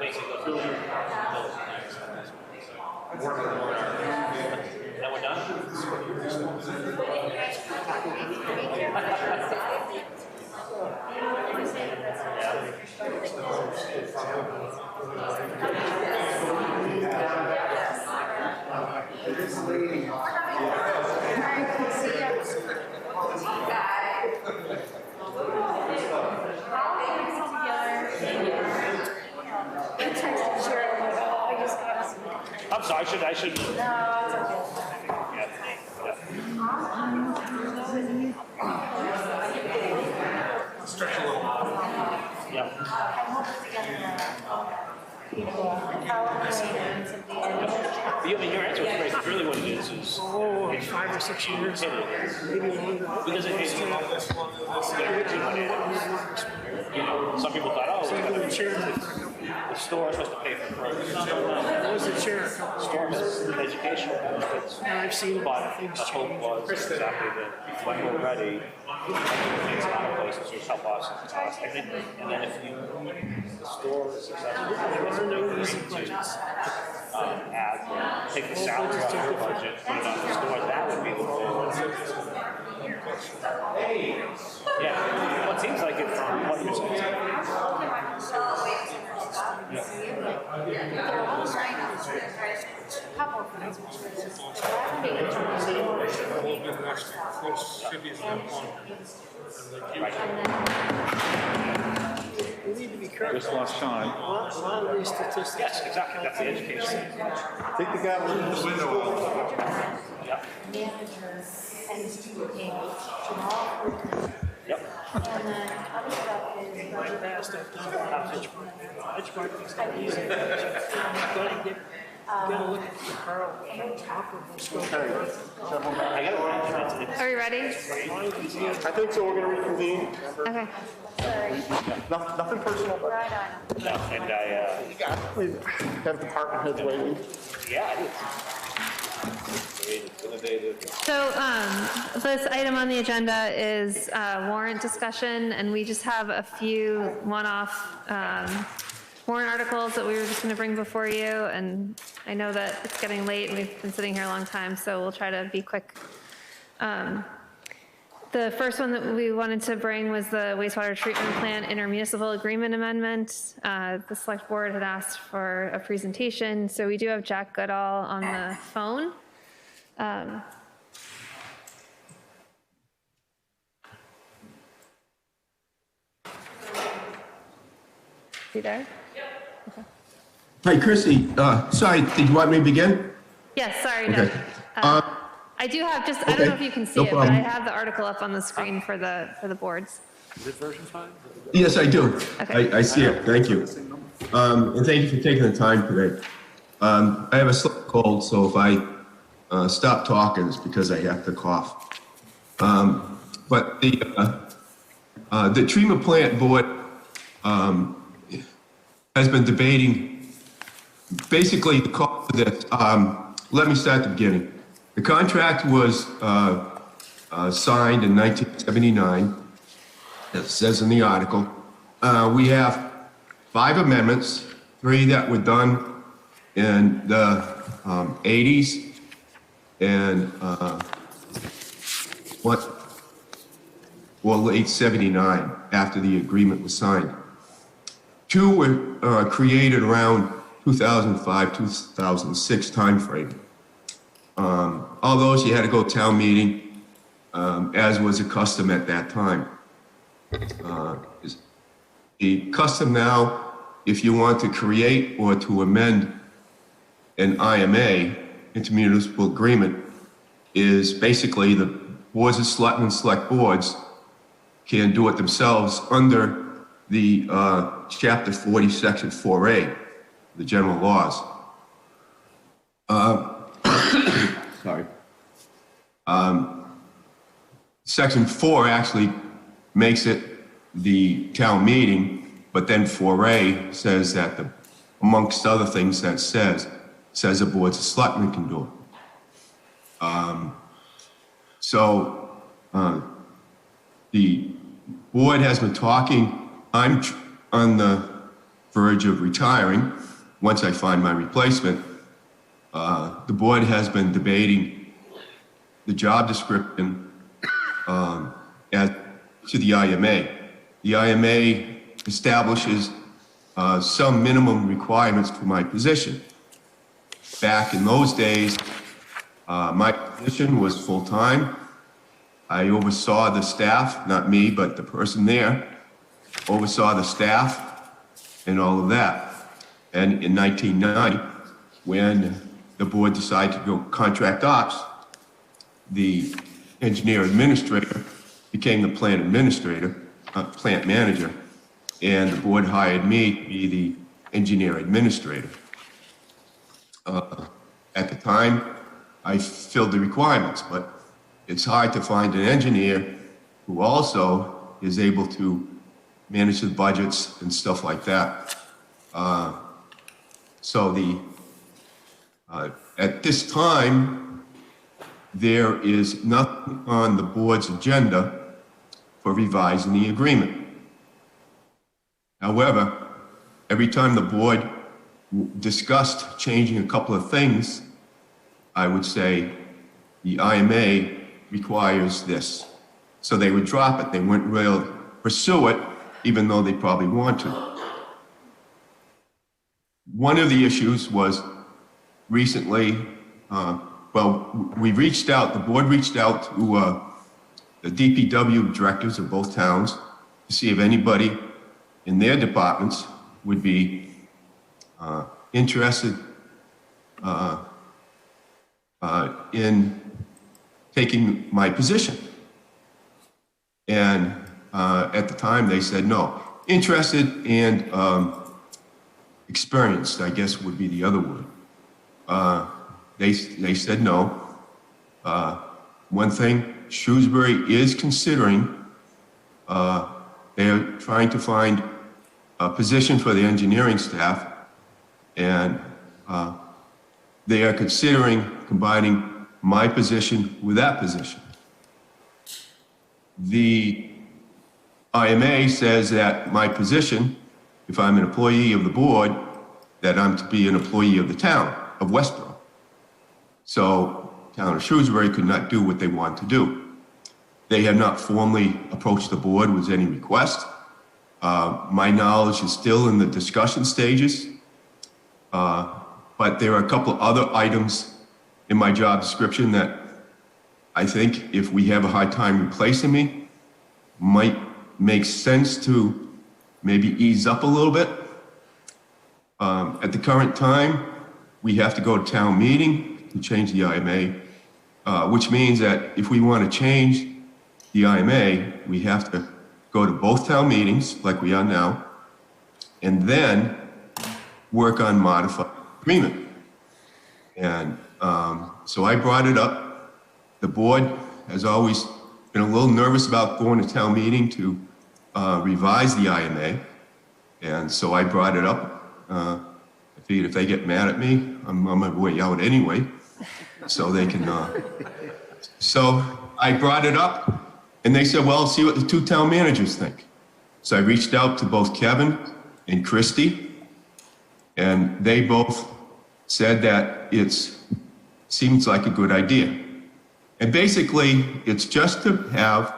Basically, now we're done? I'm sorry, I should. No, it's okay. Stretch a little. Yeah. I mean, your answer was great. Really what it is 5 or 6 years, maybe longer. Because it's some people thought, oh, the store is supposed to pay for programs. I was the chair. Store has educational benefits. I've seen but the hope was exactly that when we're ready, it's not a place to help us and cost. And then if the store is successful, take the salary out of your budget, put it on the store, that would be the goal. Yeah, well, it seems like it from what you're saying. We need to be careful. Just lost time. A lot of these statistics. Yes, exactly, that's the education. Take the gavel in the window. Yeah. Managers and student payments should all. Yep. And then other stuff is budget. Gotta look at the Carl comparable scope. I got it. Are we ready? I think so, we're going to reconvene. Okay. Nothing personal, but Right on. No, and we have department heads waiting. yeah, I did. So this item on the agenda is warrant discussion, and we just have a few one-off warrant articles that we were just going to bring before you, and I know that it's getting late and we've been sitting here a long time, so we'll try to be quick. The first one that we wanted to bring was the wastewater treatment plant intermunicipal agreement amendment. The select board had asked for a presentation, so we do have Jack Goodall on the phone. Is he there? Hi, Chrissy. Sorry, did you want me to begin? Yes, sorry, no. Okay. I do have just, I don't know if you can see no it, but I problem. have the article up on the screen for the boards. Is it version 5? Yes, I do. Okay. I see it. Thank you. And thank you for taking the time today. I have a slight cold, so if I stop talking, it's because I have to cough. But the treatment plant board has been debating, basically, the call for this. Let me start at the beginning. The contract was signed in 1979, it says in the article. We have 5 amendments, 3 that were done in the 80s, and late 79, after the agreement was signed. 2 were created around 2005, 2006 timeframe. All those you had to go town meeting, as was a custom at that time. The custom now, if you want to create or to amend an IMA, intermunicipal agreement, is basically the boards of selectmen, select boards can do it themselves under the Chapter 40, Section 4A, the general laws. Sorry. Section 4 actually makes it the town meeting, but then 4A says that, amongst other things that says the boards of selectmen can do it. The board has been talking. I'm on the verge of retiring once I find my replacement. The board has been debating the job description to the IMA. The IMA establishes some minimum requirements for my position. Back in those days, my position was full-time. I oversaw the staff, not me, but the person there, oversaw the staff and all of that. And in 1990, when the board decided to go contract ops, the engineer administrator became the plant administrator, plant manager, and the board hired me to be the engineer administrator. At the time, I filled the requirements, but it's hard to find an engineer who also is able to manage the budgets and stuff like that. At this time, there is nothing on the board's agenda for revising the agreement. However, every time the board discussed changing a couple of things, I would say the IMA requires this. So they would drop it. They wouldn't really pursue it, even though they probably want to. One of the issues was recently, we reached out, the board reached out to the DPW directors of both towns to see if anybody in their departments would be interested in taking my position. And at the time, they said no. Interested and experienced, I guess would be the other word. They said no. One thing, Shrewsbury is considering, they're trying to find a position for the engineering staff, and they are considering combining my position with that position. The IMA says that my position, if I'm an employee of the board, that I'm to be an employee of the town of Westborough. So town of Shrewsbury could not do what they want to do. They have not formally approached the board with any request. My knowledge is still in the discussion stages, but there are a couple of other items in my job description that I think if we have a hard time replacing me, might make sense to maybe ease up a little bit. At the current time, we have to go to town meeting to change the IMA, which means that if we want to change the IMA, we have to go to both town meetings like we are now, and then work on modified agreement. And so I brought it up. The board has always been a little nervous about going to town meeting to revise the IMA. And so I brought it up. I figured if they get mad at me, I'm on my way out anyway. So they can, so I brought it up and they said, well, see what the two town managers think. So I reached out to both Kevin and Christie, and they both said that seems like a good idea. And basically, it's just to have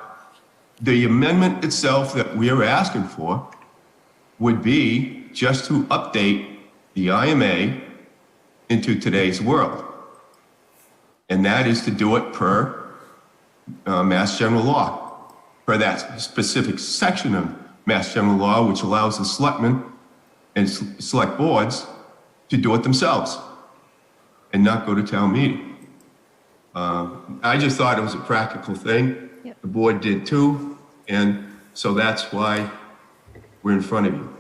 the amendment itself that we're asking for would be just to update the IMA into today's world. And that is to do it per Mass General Law, per that specific section of Mass General Law, which allows the selectmen and select boards to do it themselves and not go to town meeting. I just thought it was a practical thing. Yep. The board did too, and so that's why we're in front of you.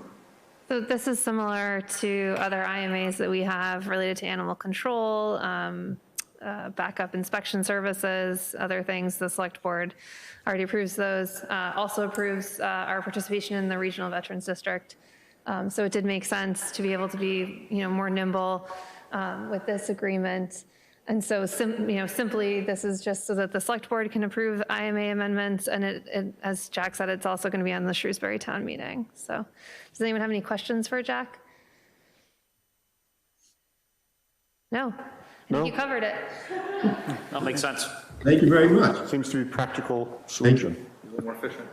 So this is similar to other IMAs that we have related to animal control, backup inspection services, other things. The select board already approves those, also approves our participation in the Regional Veterans District. So it did make sense to be able to be, more nimble with this agreement. And so, simply, this is just so that the select board can approve IMA amendments, and it, as Jack said, it's also going to be on the Shrewsbury town meeting. So, does anyone have any questions for Jack? No? I think you covered it. That makes sense. Thank you very much. Seems to be a practical solution. More efficient.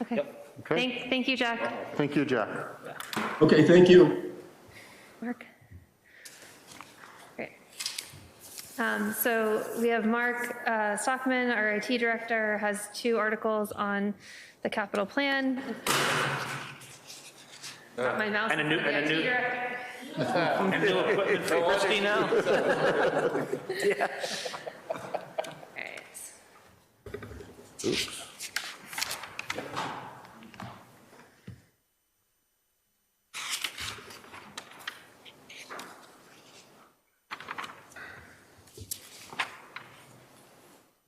Okay. Yep. Okay. Thank you, Jack. Thank you, Jack. Okay, thank you. Mark? Great. So we have Mark Stockman, our IT director, has 2 articles on the capital plan. Got my mouse. And a new- on the and a IT new- director. And new equipment for Christie now? Yeah. All right. Oops.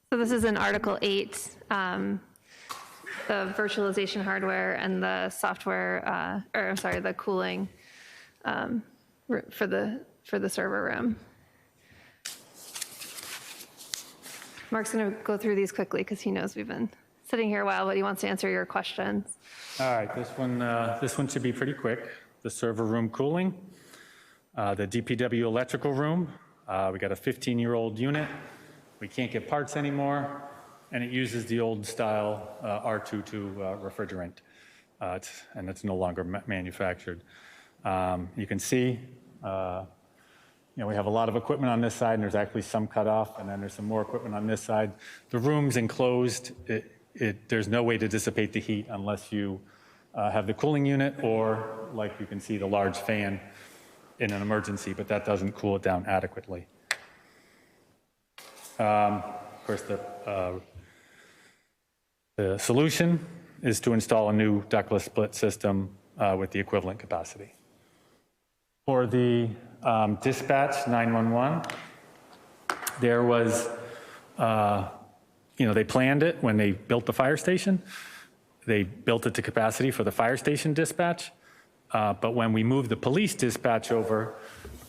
So this is in Article 8, the virtualization hardware and the software, the cooling for the server room. Mark's going to go through these quickly because he knows we've been sitting here a while, but he wants to answer your questions. All right, this one should be pretty quick. The server room cooling, the DPW electrical room. We got a 15-year-old unit. We can't get parts anymore, and it uses the old style R22 refrigerant, and it's no longer manufactured. You can see, we have a lot of equipment on this side, and there's actually some cut off, and then there's some more equipment on this side. The room's enclosed. There's no way to dissipate the heat unless you have the cooling unit or, like you can see, the large fan in an emergency, but that doesn't cool it down adequately. Of course, the solution is to install a new ductless split system with the equivalent capacity. For the dispatch 911, there was, they planned it when they built the fire station. They built it to capacity for the fire station dispatch. But when we moved the police dispatch over,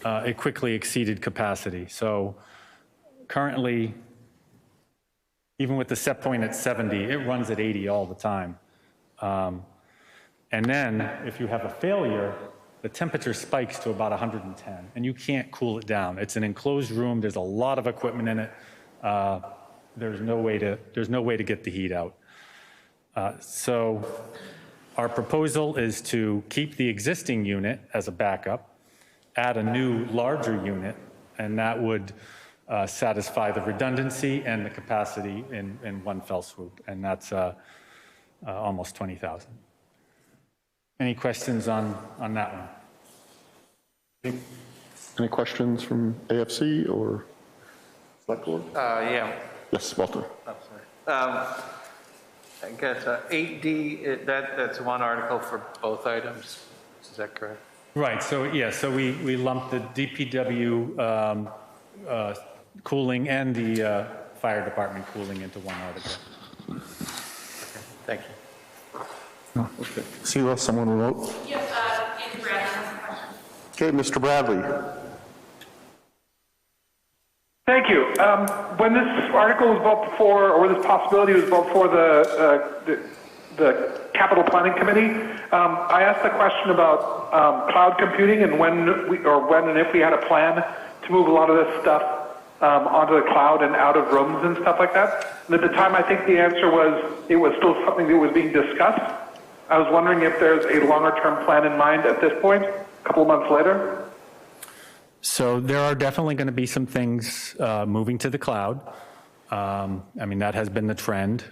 it quickly exceeded capacity. So currently, even with the set point at 70, it runs at 80 all the time. And then if you have a failure, the temperature spikes to about 110, and you can't cool it down. It's an enclosed room. There's a lot of equipment in it. There's no way to get the heat out. So our proposal is to keep the existing unit as a backup, add a new larger unit, and that would satisfy the redundancy and the capacity in one fell swoop, and that's almost 20,000. Any questions on that one? Any questions from AFC or Select Board? Yeah. Yes, Walter. I guess 8D, that's one article for both items. Is that correct? Right. So yeah. So we lumped the DPW cooling and the fire department cooling into one article. Thank you. Okay. Sheila, someone will vote? Yep, Andrew Bradley has a question. Okay, Mr. Bradley. Thank you. When this article was brought before, or when this possibility was brought before the Capital Planning Committee, I asked the question about cloud computing and when and if we had a plan to move a lot of this stuff onto the cloud and out of rooms and stuff like that. And at the time, I think the answer was it was still something that was being discussed. I was wondering if there's a longer-term plan in mind at this point, a couple of months later. So there are definitely going to be some things moving to the cloud. I mean, that has been the trend.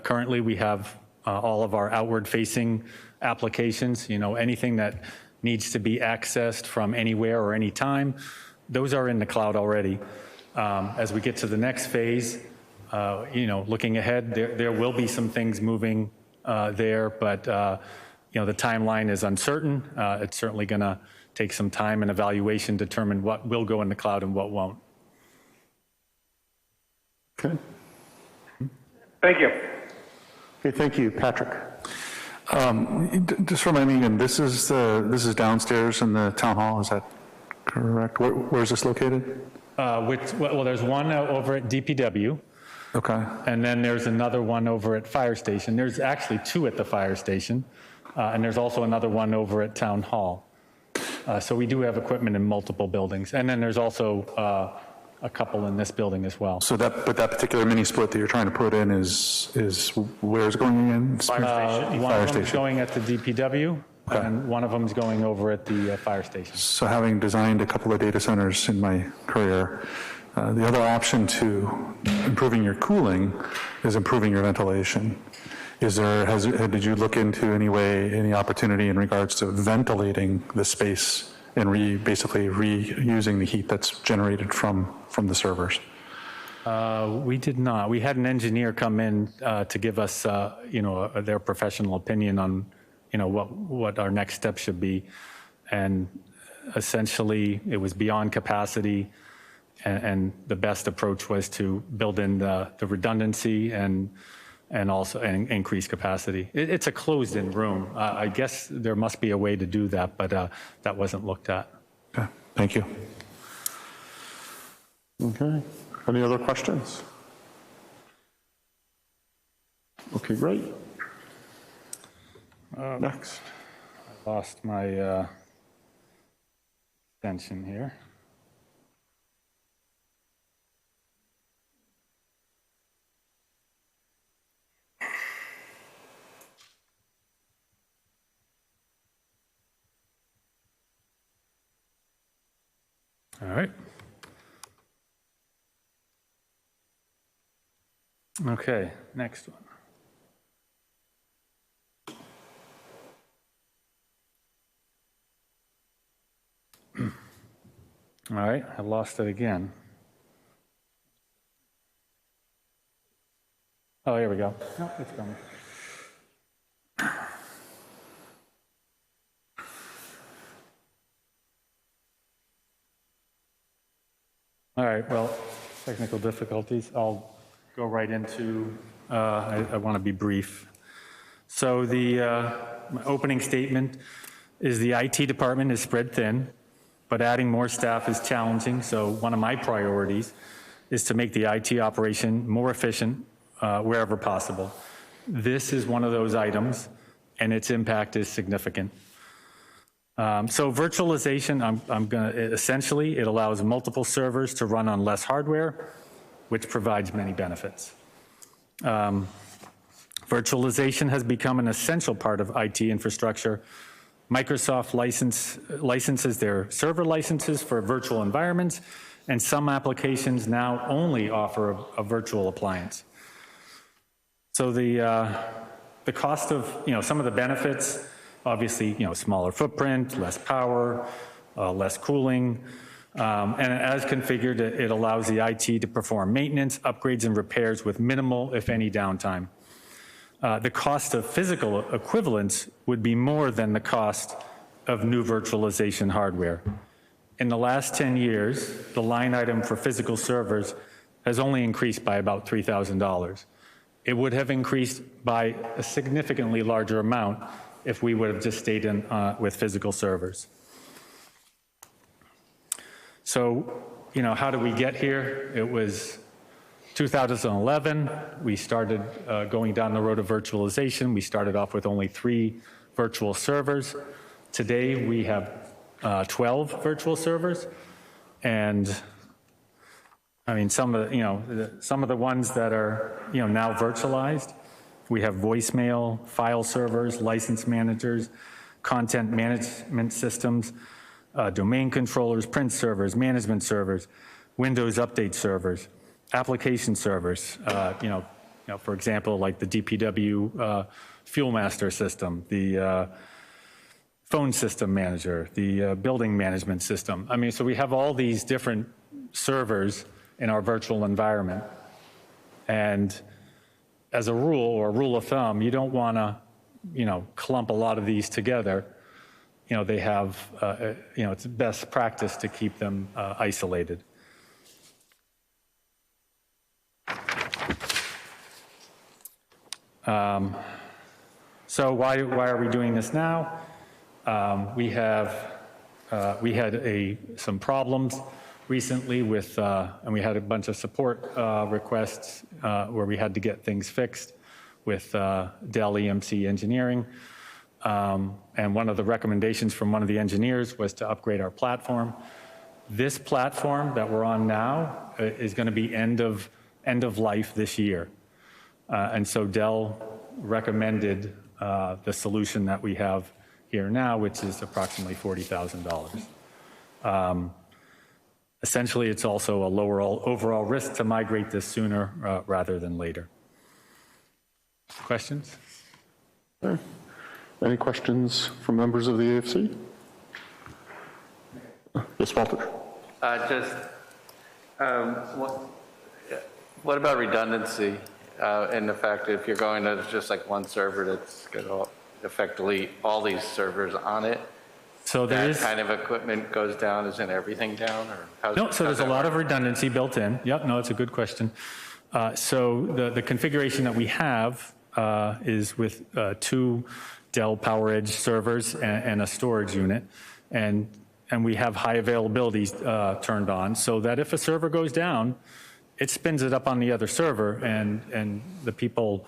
Currently, we have all of our outward-facing applications, anything that needs to be accessed from anywhere or anytime, those are in the cloud already. As we get to the next phase, looking ahead, there will be some things moving there, but the timeline is uncertain. It's certainly going to take some time and evaluation to determine what will go in the cloud and what won't. Okay. Thank you. Okay, thank you. Patrick. Just remind me again, this is downstairs in the town hall, is that correct? Where is this located? Well, there's one over at DPW. Okay. And then there's another one over at Fire Station. There's actually two at the Fire Station. And there's also another one over at Town Hall. So we do have equipment in multiple buildings. And then there's also a couple in this building as well. So that particular mini split that you're trying to put in is where's going in? Fire Station. One of them is going at the DPW, okay, and one of them is going over at the Fire Station. So having designed a couple of data centers in my career, the other option to improving your cooling is improving your ventilation. Did you look into any opportunity in regards to ventilating the space and basically reusing the heat that's generated from the servers? We did not. We had an engineer come in to give us, their professional opinion on, what our next step should be, and essentially it was beyond capacity, and the best approach was to build in the redundancy and also increase capacity. It's a closed-in room. I guess there must be a way to do that, but that wasn't looked at. Okay, thank you. Okay, any other questions? Okay, great. Next. I lost my extension here. All right. Okay, next one. All right, I lost it again. Oh, here we go. No, it's coming. All right, well, technical difficulties. I'll go right into, I want to be brief. So my opening statement is the IT department is spread thin, but adding more staff is challenging. So one of my priorities is to make the IT operation more efficient wherever possible. This is one of those items, and its impact is significant. So virtualization, essentially, it allows multiple servers to run on less hardware, which provides many benefits. Virtualization has become an essential part of IT infrastructure. Microsoft licenses their server licenses for virtual environments, and some applications now only offer a virtual appliance. So the cost of, some of the benefits, obviously, smaller footprint, less power, less cooling, and as configured, it allows the IT to perform maintenance, upgrades, and repairs with minimal, if any, downtime. The cost of physical equivalents would be more than the cost of new virtualization hardware. In the last 10 years, the line item for physical servers has only increased by about $3,000. It would have increased by a significantly larger amount if we would have just stayed in with physical servers. So, you know, how did we get here? It was 2011, we started going down the road of virtualization. We started off with only 3 virtual servers. Today, we have 12 virtual servers. And I mean, some of the ones that are, now virtualized, we have voicemail, file servers, license managers, content management systems, domain controllers, print servers, management servers, Windows update servers, application servers, for example, like the DPW Fuel Master system, the phone system manager, the building management system. I mean, so we have all these different servers in our virtual environment. And as a rule, or rule of thumb, you don't want to, clump a lot of these together. They have, it's best practice to keep them isolated. So why are we doing this now? We had some problems recently with, and we had a bunch of support requests where we had to get things fixed with Dell EMC Engineering. And one of the recommendations from one of the engineers was to upgrade our platform. This platform that we're on now is going to be end of life this year. And so Dell recommended the solution that we have here now, which is approximately $40,000. Essentially, it's also a lower overall risk to migrate this sooner rather than later. Questions? Okay. Any questions from members of the AFC? Yes, Walter. What about redundancy and the fact that if you're going to just like one server that's going to effectively all these servers on it, so that kind of equipment goes down, isn't everything down? Or no, so there's a lot of redundancy built in. Yep, no, it's a good question. So the configuration that we have is with 2 Dell PowerEdge servers and a storage unit. And we have high availability turned on so that if a server goes down, it spins it up on the other server, and the people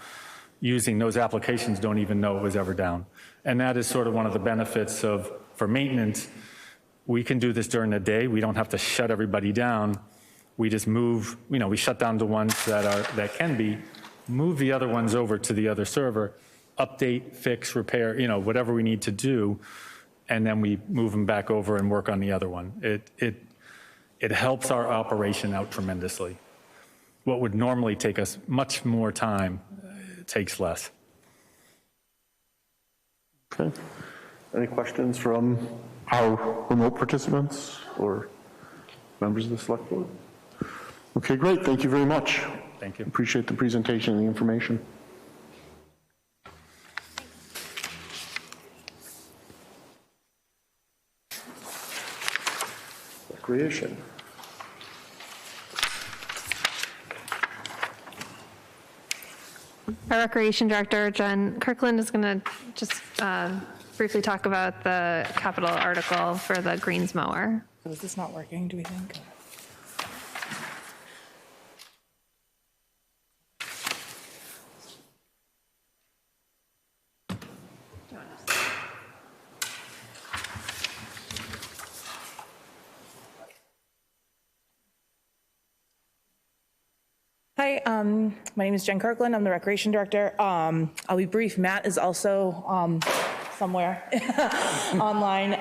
using those applications don't even know it was ever down. And that is sort of one of the benefits for maintenance. We can do this during the day. We don't have to shut everybody down. We just move, we shut down the ones that can be, move the other ones over to the other server, update, fix, repair, whatever we need to do, and then we move them back over and work on the other one. It helps our operation out tremendously. What would normally take us much more time takes less. Okay. Any questions from our remote participants or members of the Select Board? Okay, great. Thank you very much. Thank you. Appreciate the presentation and the information. Recreation. Our Recreation Director, Jen Kirkland, is going to just briefly talk about the capital article for the greens mower. So is this not working, do we think? Hi, my name is Jen Kirkland. I'm the Recreation Director. I'll be brief. Matt is also somewhere online.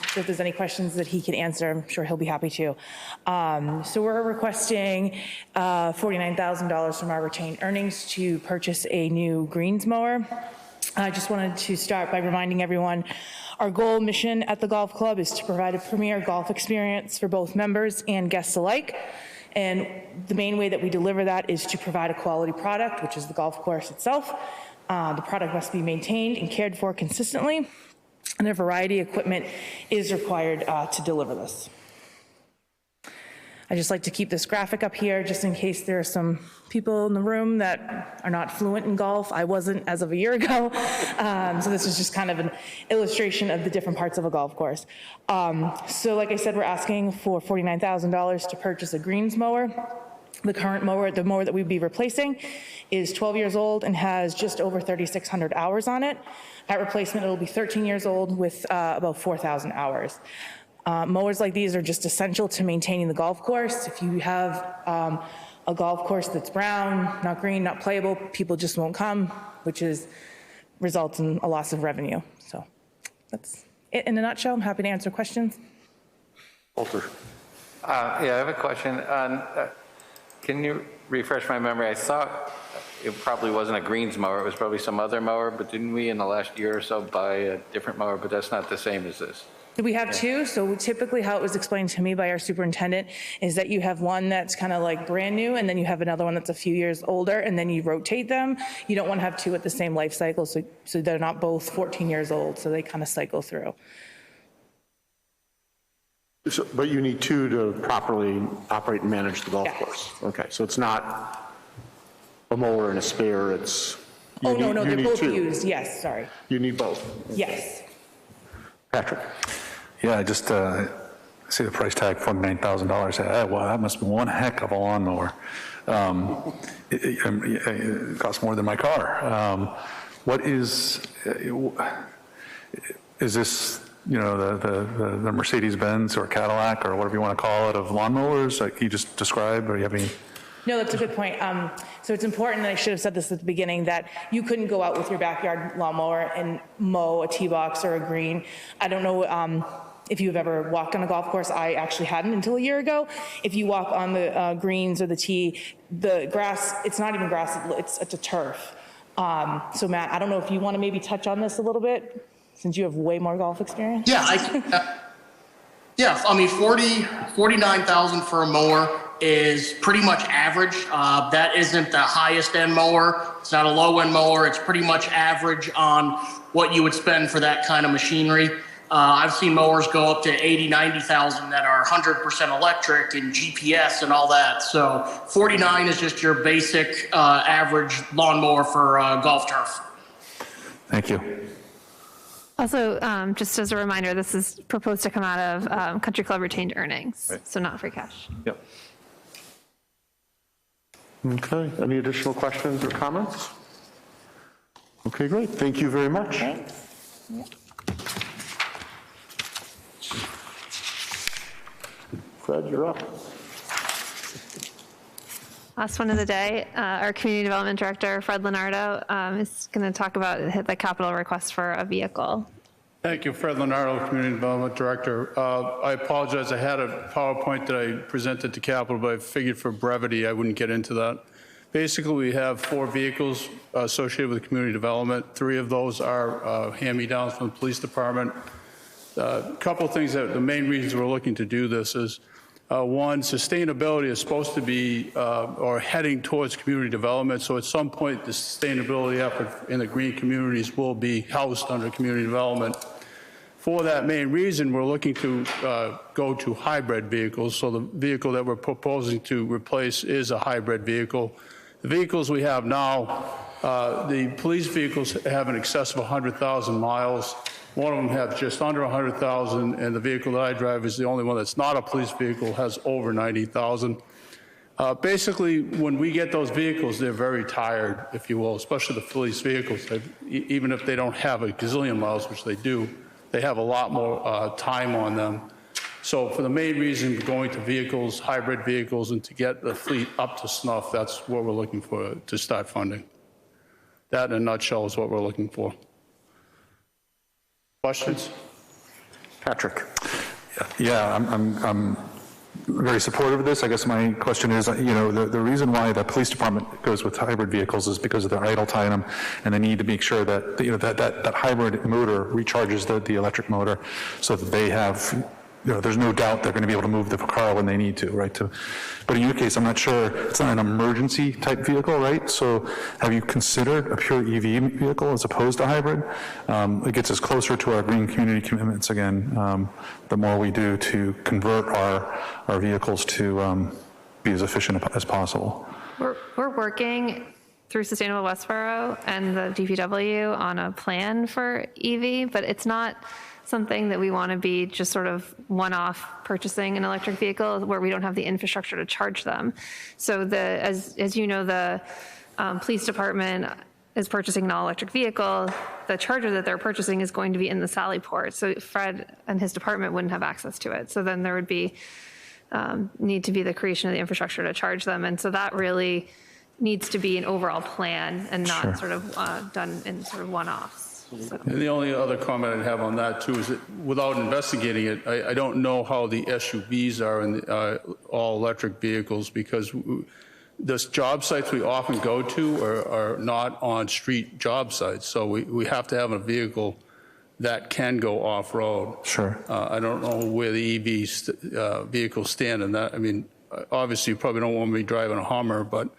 So if there's any questions that he can answer, I'm sure he'll be happy to. So we're requesting $49,000 from our retained earnings to purchase a new greens mower. I just wanted to start by reminding everyone our goal mission at the golf club is to provide a premier golf experience for both members and guests alike. And the main way that we deliver that is to provide a quality product, which is the golf course itself. The product must be maintained and cared for consistently, and a variety of equipment is required to deliver this. I just like to keep this graphic up here just in case there are some people in the room that are not fluent in golf. I wasn't as of a year ago. So this is just kind of an illustration of the different parts of a golf course. So like I said, we're asking for $49,000 to purchase a greens mower. The current mower, the mower that we'd be replacing, is 12 years old and has just over 3,600 hours on it. At replacement, it'll be 13 years old with about 4,000 hours. Mowers like these are just essential to maintaining the golf course. If you have a golf course that's brown, not green, not playable, people just won't come, which results in a loss of revenue. So that's it in a nutshell. I'm happy to answer questions. Walter. Yeah, I have a question. Can you refresh my memory? I thought it probably wasn't a greens mower. It was probably some other mower, but didn't we in the last year or so buy a different mower? But that's not the same as this. We have two. So typically how it was explained to me by our superintendent is that you have one that's kind of like brand new, and then you have another one that's a few years older, and then you rotate them. You don't want to have two at the same life cycle, so they're not both 14 years old, so they kind of cycle through. So, but you need two to properly operate and manage the golf course. Okay, so it's not a mower and a spare, it's... No, they're both used, yes, sorry. You need both? Yes. Patrick? Yeah, I just see the price tag, $49,000. Wow, that must be one heck of a lawnmower. It costs more than my car. What is this, you know, the Mercedes-Benz or Cadillac or whatever you want to call it of lawnmowers like you just described, or you have any? No, that's a good point. So it's important, and I should have said this at the beginning, that you couldn't go out with your backyard lawnmower and mow a tee box or a green. I don't know if you've ever walked on a golf course. I actually hadn't until a year ago. If you walk on the greens or the tee, the grass, it's not even grass, it's a turf. So Matt, I don't know if you want to maybe touch on this a little bit, since you have way more golf experience. Yeah, I mean, $49,000 for a mower is pretty much average. That isn't the highest end mower. It's not a low end mower. It's pretty much average on what you would spend for that kind of machinery. I've seen mowers go up to $80,000, $90,000 that are 100% electric and GPS and all that. So 49 is just your basic average lawnmower for golf turf. Thank you. Also, just as a reminder, this is proposed to come out of Country Club retained earnings, right. So not free cash. Yep. Okay, any additional questions or comments? Okay, great, thank you very much. Thanks. Yep. Fred, you're up. Last one of the day, our Community Development Director, Fred Leonardo, is going to talk about the capital request for a vehicle. Thank you, Fred Leonardo, Community Development Director. I apologize, I had a PowerPoint that I presented to Capital, but I figured for brevity I wouldn't get into that. Basically, we have 4 vehicles associated with community development. 3 of those are hand-me-downs from the police department. A couple of things that the main reasons we're looking to do this is, one, sustainability is supposed to be or heading towards community development. So at some point, the sustainability effort in the green communities will be housed under community development. For that main reason, we're looking to go to hybrid vehicles. So the vehicle that we're proposing to replace is a hybrid vehicle. The vehicles we have now, the police vehicles have an excess of 100,000 miles. One of them have just under 100,000, and the vehicle that I drive is the only one that's not a police vehicle, has over 90,000. Basically, when we get those vehicles, they're very tired, if you will, especially the police vehicles. Even if they don't have a gazillion miles, which they do, they have a lot more time on them. So for the main reason, going to vehicles, hybrid vehicles, and to get the fleet up to snuff, that's what we're looking for to start funding. That in a nutshell is what we're looking for. Questions? Patrick. Yeah, I'm very supportive of this. I guess my question is, you know, the reason why the police department goes with hybrid vehicles is because of their idle time, and they need to make sure that, you know, that hybrid motor recharges the electric motor so that they have there's no doubt they're going to be able to move the car when they need to, right? But in your case, I'm not sure, it's not an emergency type vehicle, right? So have you considered a pure EV vehicle as opposed to hybrid? It gets us closer to our green community commitments again, the more we do to convert our vehicles to be as efficient as possible. We're working through Sustainable Westborough and the DPW on a plan for EV, but it's not something that we want to be just sort of one-off purchasing an electric vehicle where we don't have the infrastructure to charge them. So as you know, the police department is purchasing an all-electric vehicle. The charger that they're purchasing is going to be in the Sally Port. So Fred and his department wouldn't have access to it. So then there would be need to be the creation of the infrastructure to charge them. And so that really needs to be an overall plan and not sort of done in sort of one-offs. So. And the only other comment I'd have on that too is that without investigating it, I don't know how the SUVs are in the, all electric vehicles, because the job sites we often go to are not on street job sites. So we have to have a vehicle that can go off-road. Sure. I don't know where the EV vehicles stand in that. I mean, obviously you probably don't want me driving a Hummer, but.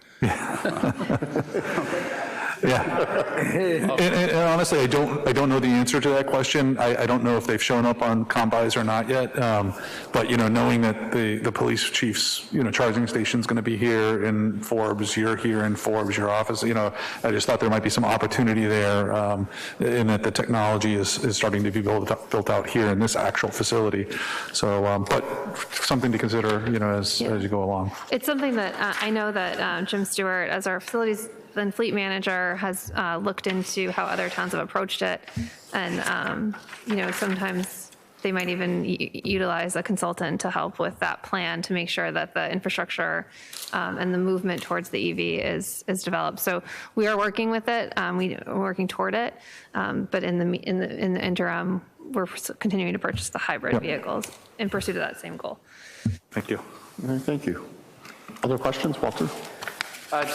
And honestly, I don't know the answer to that question. I don't know if they've shown up on combis or not yet. But knowing that the police chief's charging station's going to be here in Forbes, you're here in Forbes, your office. I just thought there might be some opportunity there, in that the technology is starting to be built out here in this actual facility. So, but something to consider, as you go along. It's something that I know that Jim Stewart, as our facilities and fleet manager, has looked into how other towns have approached it. And, sometimes they might even utilize a consultant to help with that plan to make sure that the infrastructure and the movement towards the EV is developed. So we are working with it. We're working toward it. But in the interim, we're continuing to purchase the hybrid vehicles in pursuit of that same goal. Thank you. Thank you. Other questions, Walter?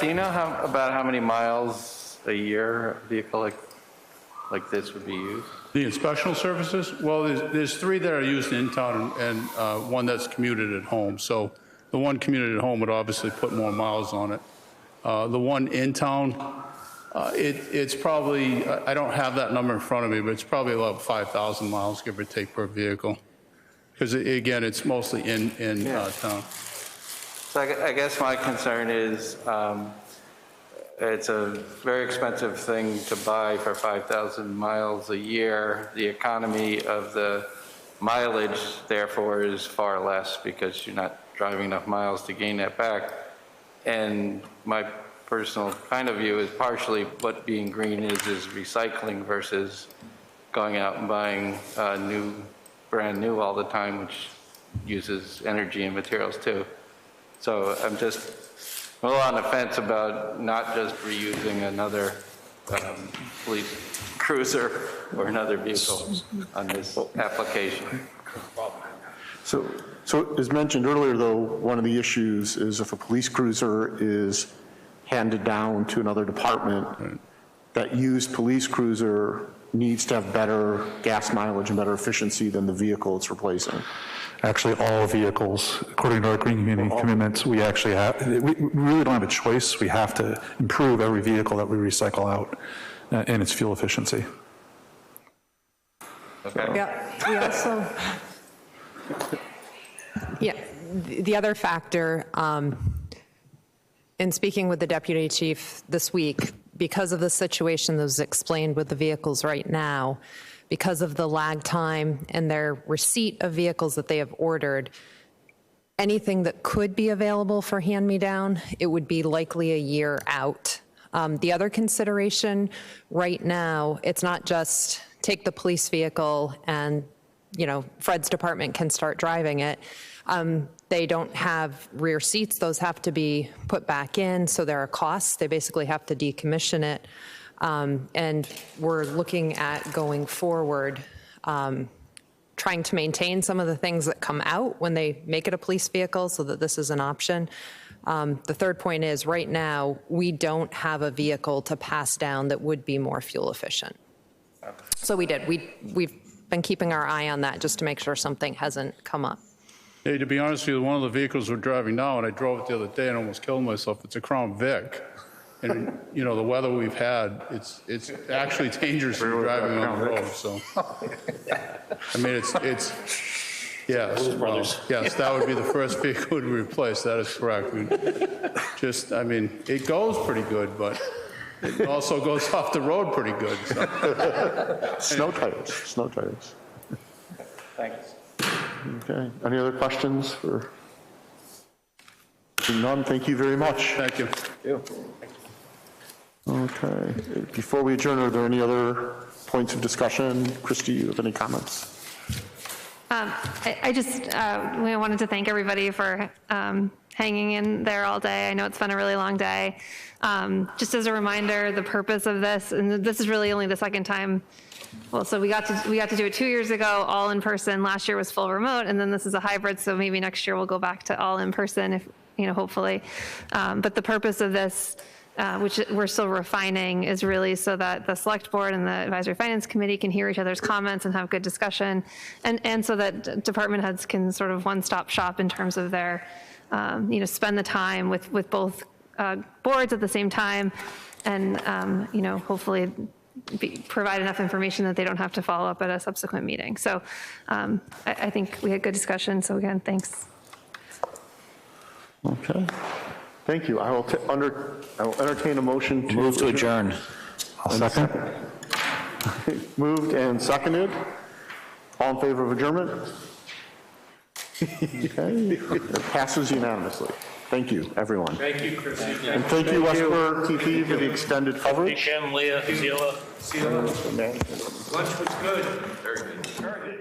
Do you know about how many miles a year a vehicle like this would be used? The inspectional services? Well, there's 3 that are used in town and one that's commuted at home. So the one commuted at home would obviously put more miles on it. The one in town, it's probably, I don't have that number in front of me, but it's probably about 5,000 miles, give or take, per vehicle. Because again, it's mostly in town. So I guess my concern is it's a very expensive thing to buy for 5,000 miles a year. The economy of the mileage, therefore, is far less because you're not driving enough miles to gain that back. And my personal kind of view is partially what being green is recycling versus going out and buying brand new all the time, which uses energy and materials too. So I'm just a little on the fence about not just reusing another police cruiser or another vehicle on this application. So as mentioned earlier, though, one of the issues is if a police cruiser is handed down to another department, that used police cruiser needs to have better gas mileage and better efficiency than the vehicle it's replacing. Actually, all vehicles, according to our green community commitments, we actually have, we really don't have a choice. We have to improve every vehicle that we recycle out and its fuel efficiency. Okay. Yeah, we also, the other factor, in speaking with the deputy chief this week, because of the situation that was explained with the vehicles right now, because of the lag time and their receipt of vehicles that they have ordered, anything that could be available for hand-me-down, it would be likely a year out. The other consideration right now, it's not just take the police vehicle and, Fred's department can start driving it. They don't have rear seats. Those have to be put back in, so there are costs. They basically have to decommission it. And we're looking at going forward, trying to maintain some of the things that come out when they make it a police vehicle so that this is an option. The third point is right now, we don't have a vehicle to pass down that would be more fuel efficient. So we did. We've been keeping our eye on that just to make sure something hasn't come up. Hey, to be honest with you, one of the vehicles we're driving now, and I drove it the other day and almost killed myself, it's a Crown Vic. And, you know, the weather we've had, it's actually dangerous to be driving on the road, so. I mean, it's yes, well, yes, that would be the first vehicle to replace, that is correct. Just, I mean, it goes pretty good, but it also goes off the road pretty good, so. Snow tires. Thanks. Okay, any other questions for? None, thank you very much. Thank you. Okay, before we adjourn, are there any other points of discussion? Christy, you have any comments? I just we wanted to thank everybody for hanging in there all day. I know it's been a really long day. Just as a reminder, the purpose of this, and this is really only the second time. Well, so we got to do it 2 years ago, all in person. Last year was full remote, and then this is a hybrid. So maybe next year we'll go back to all in person, if hopefully. But the purpose of this, which we're still refining, is really so that the select board and the advisory finance committee can hear each other's comments and have good discussion, and so that department heads can sort of one-stop shop in terms of their, spend the time with both boards at the same time, and hopefully provide enough information that they don't have to follow up at a subsequent meeting. So I think we had good discussion. So again, thanks. Okay, thank you. I will entertain a motion to Move to adjourn. I'll second. Moved and seconded. All in favor of adjournment? Okay, it passes unanimously. Thank you, everyone. Thank you, Chris. And thank you, Westborough TV, for the extended coverage. Kim, Leah, Sheila. Lunch was good. Very good.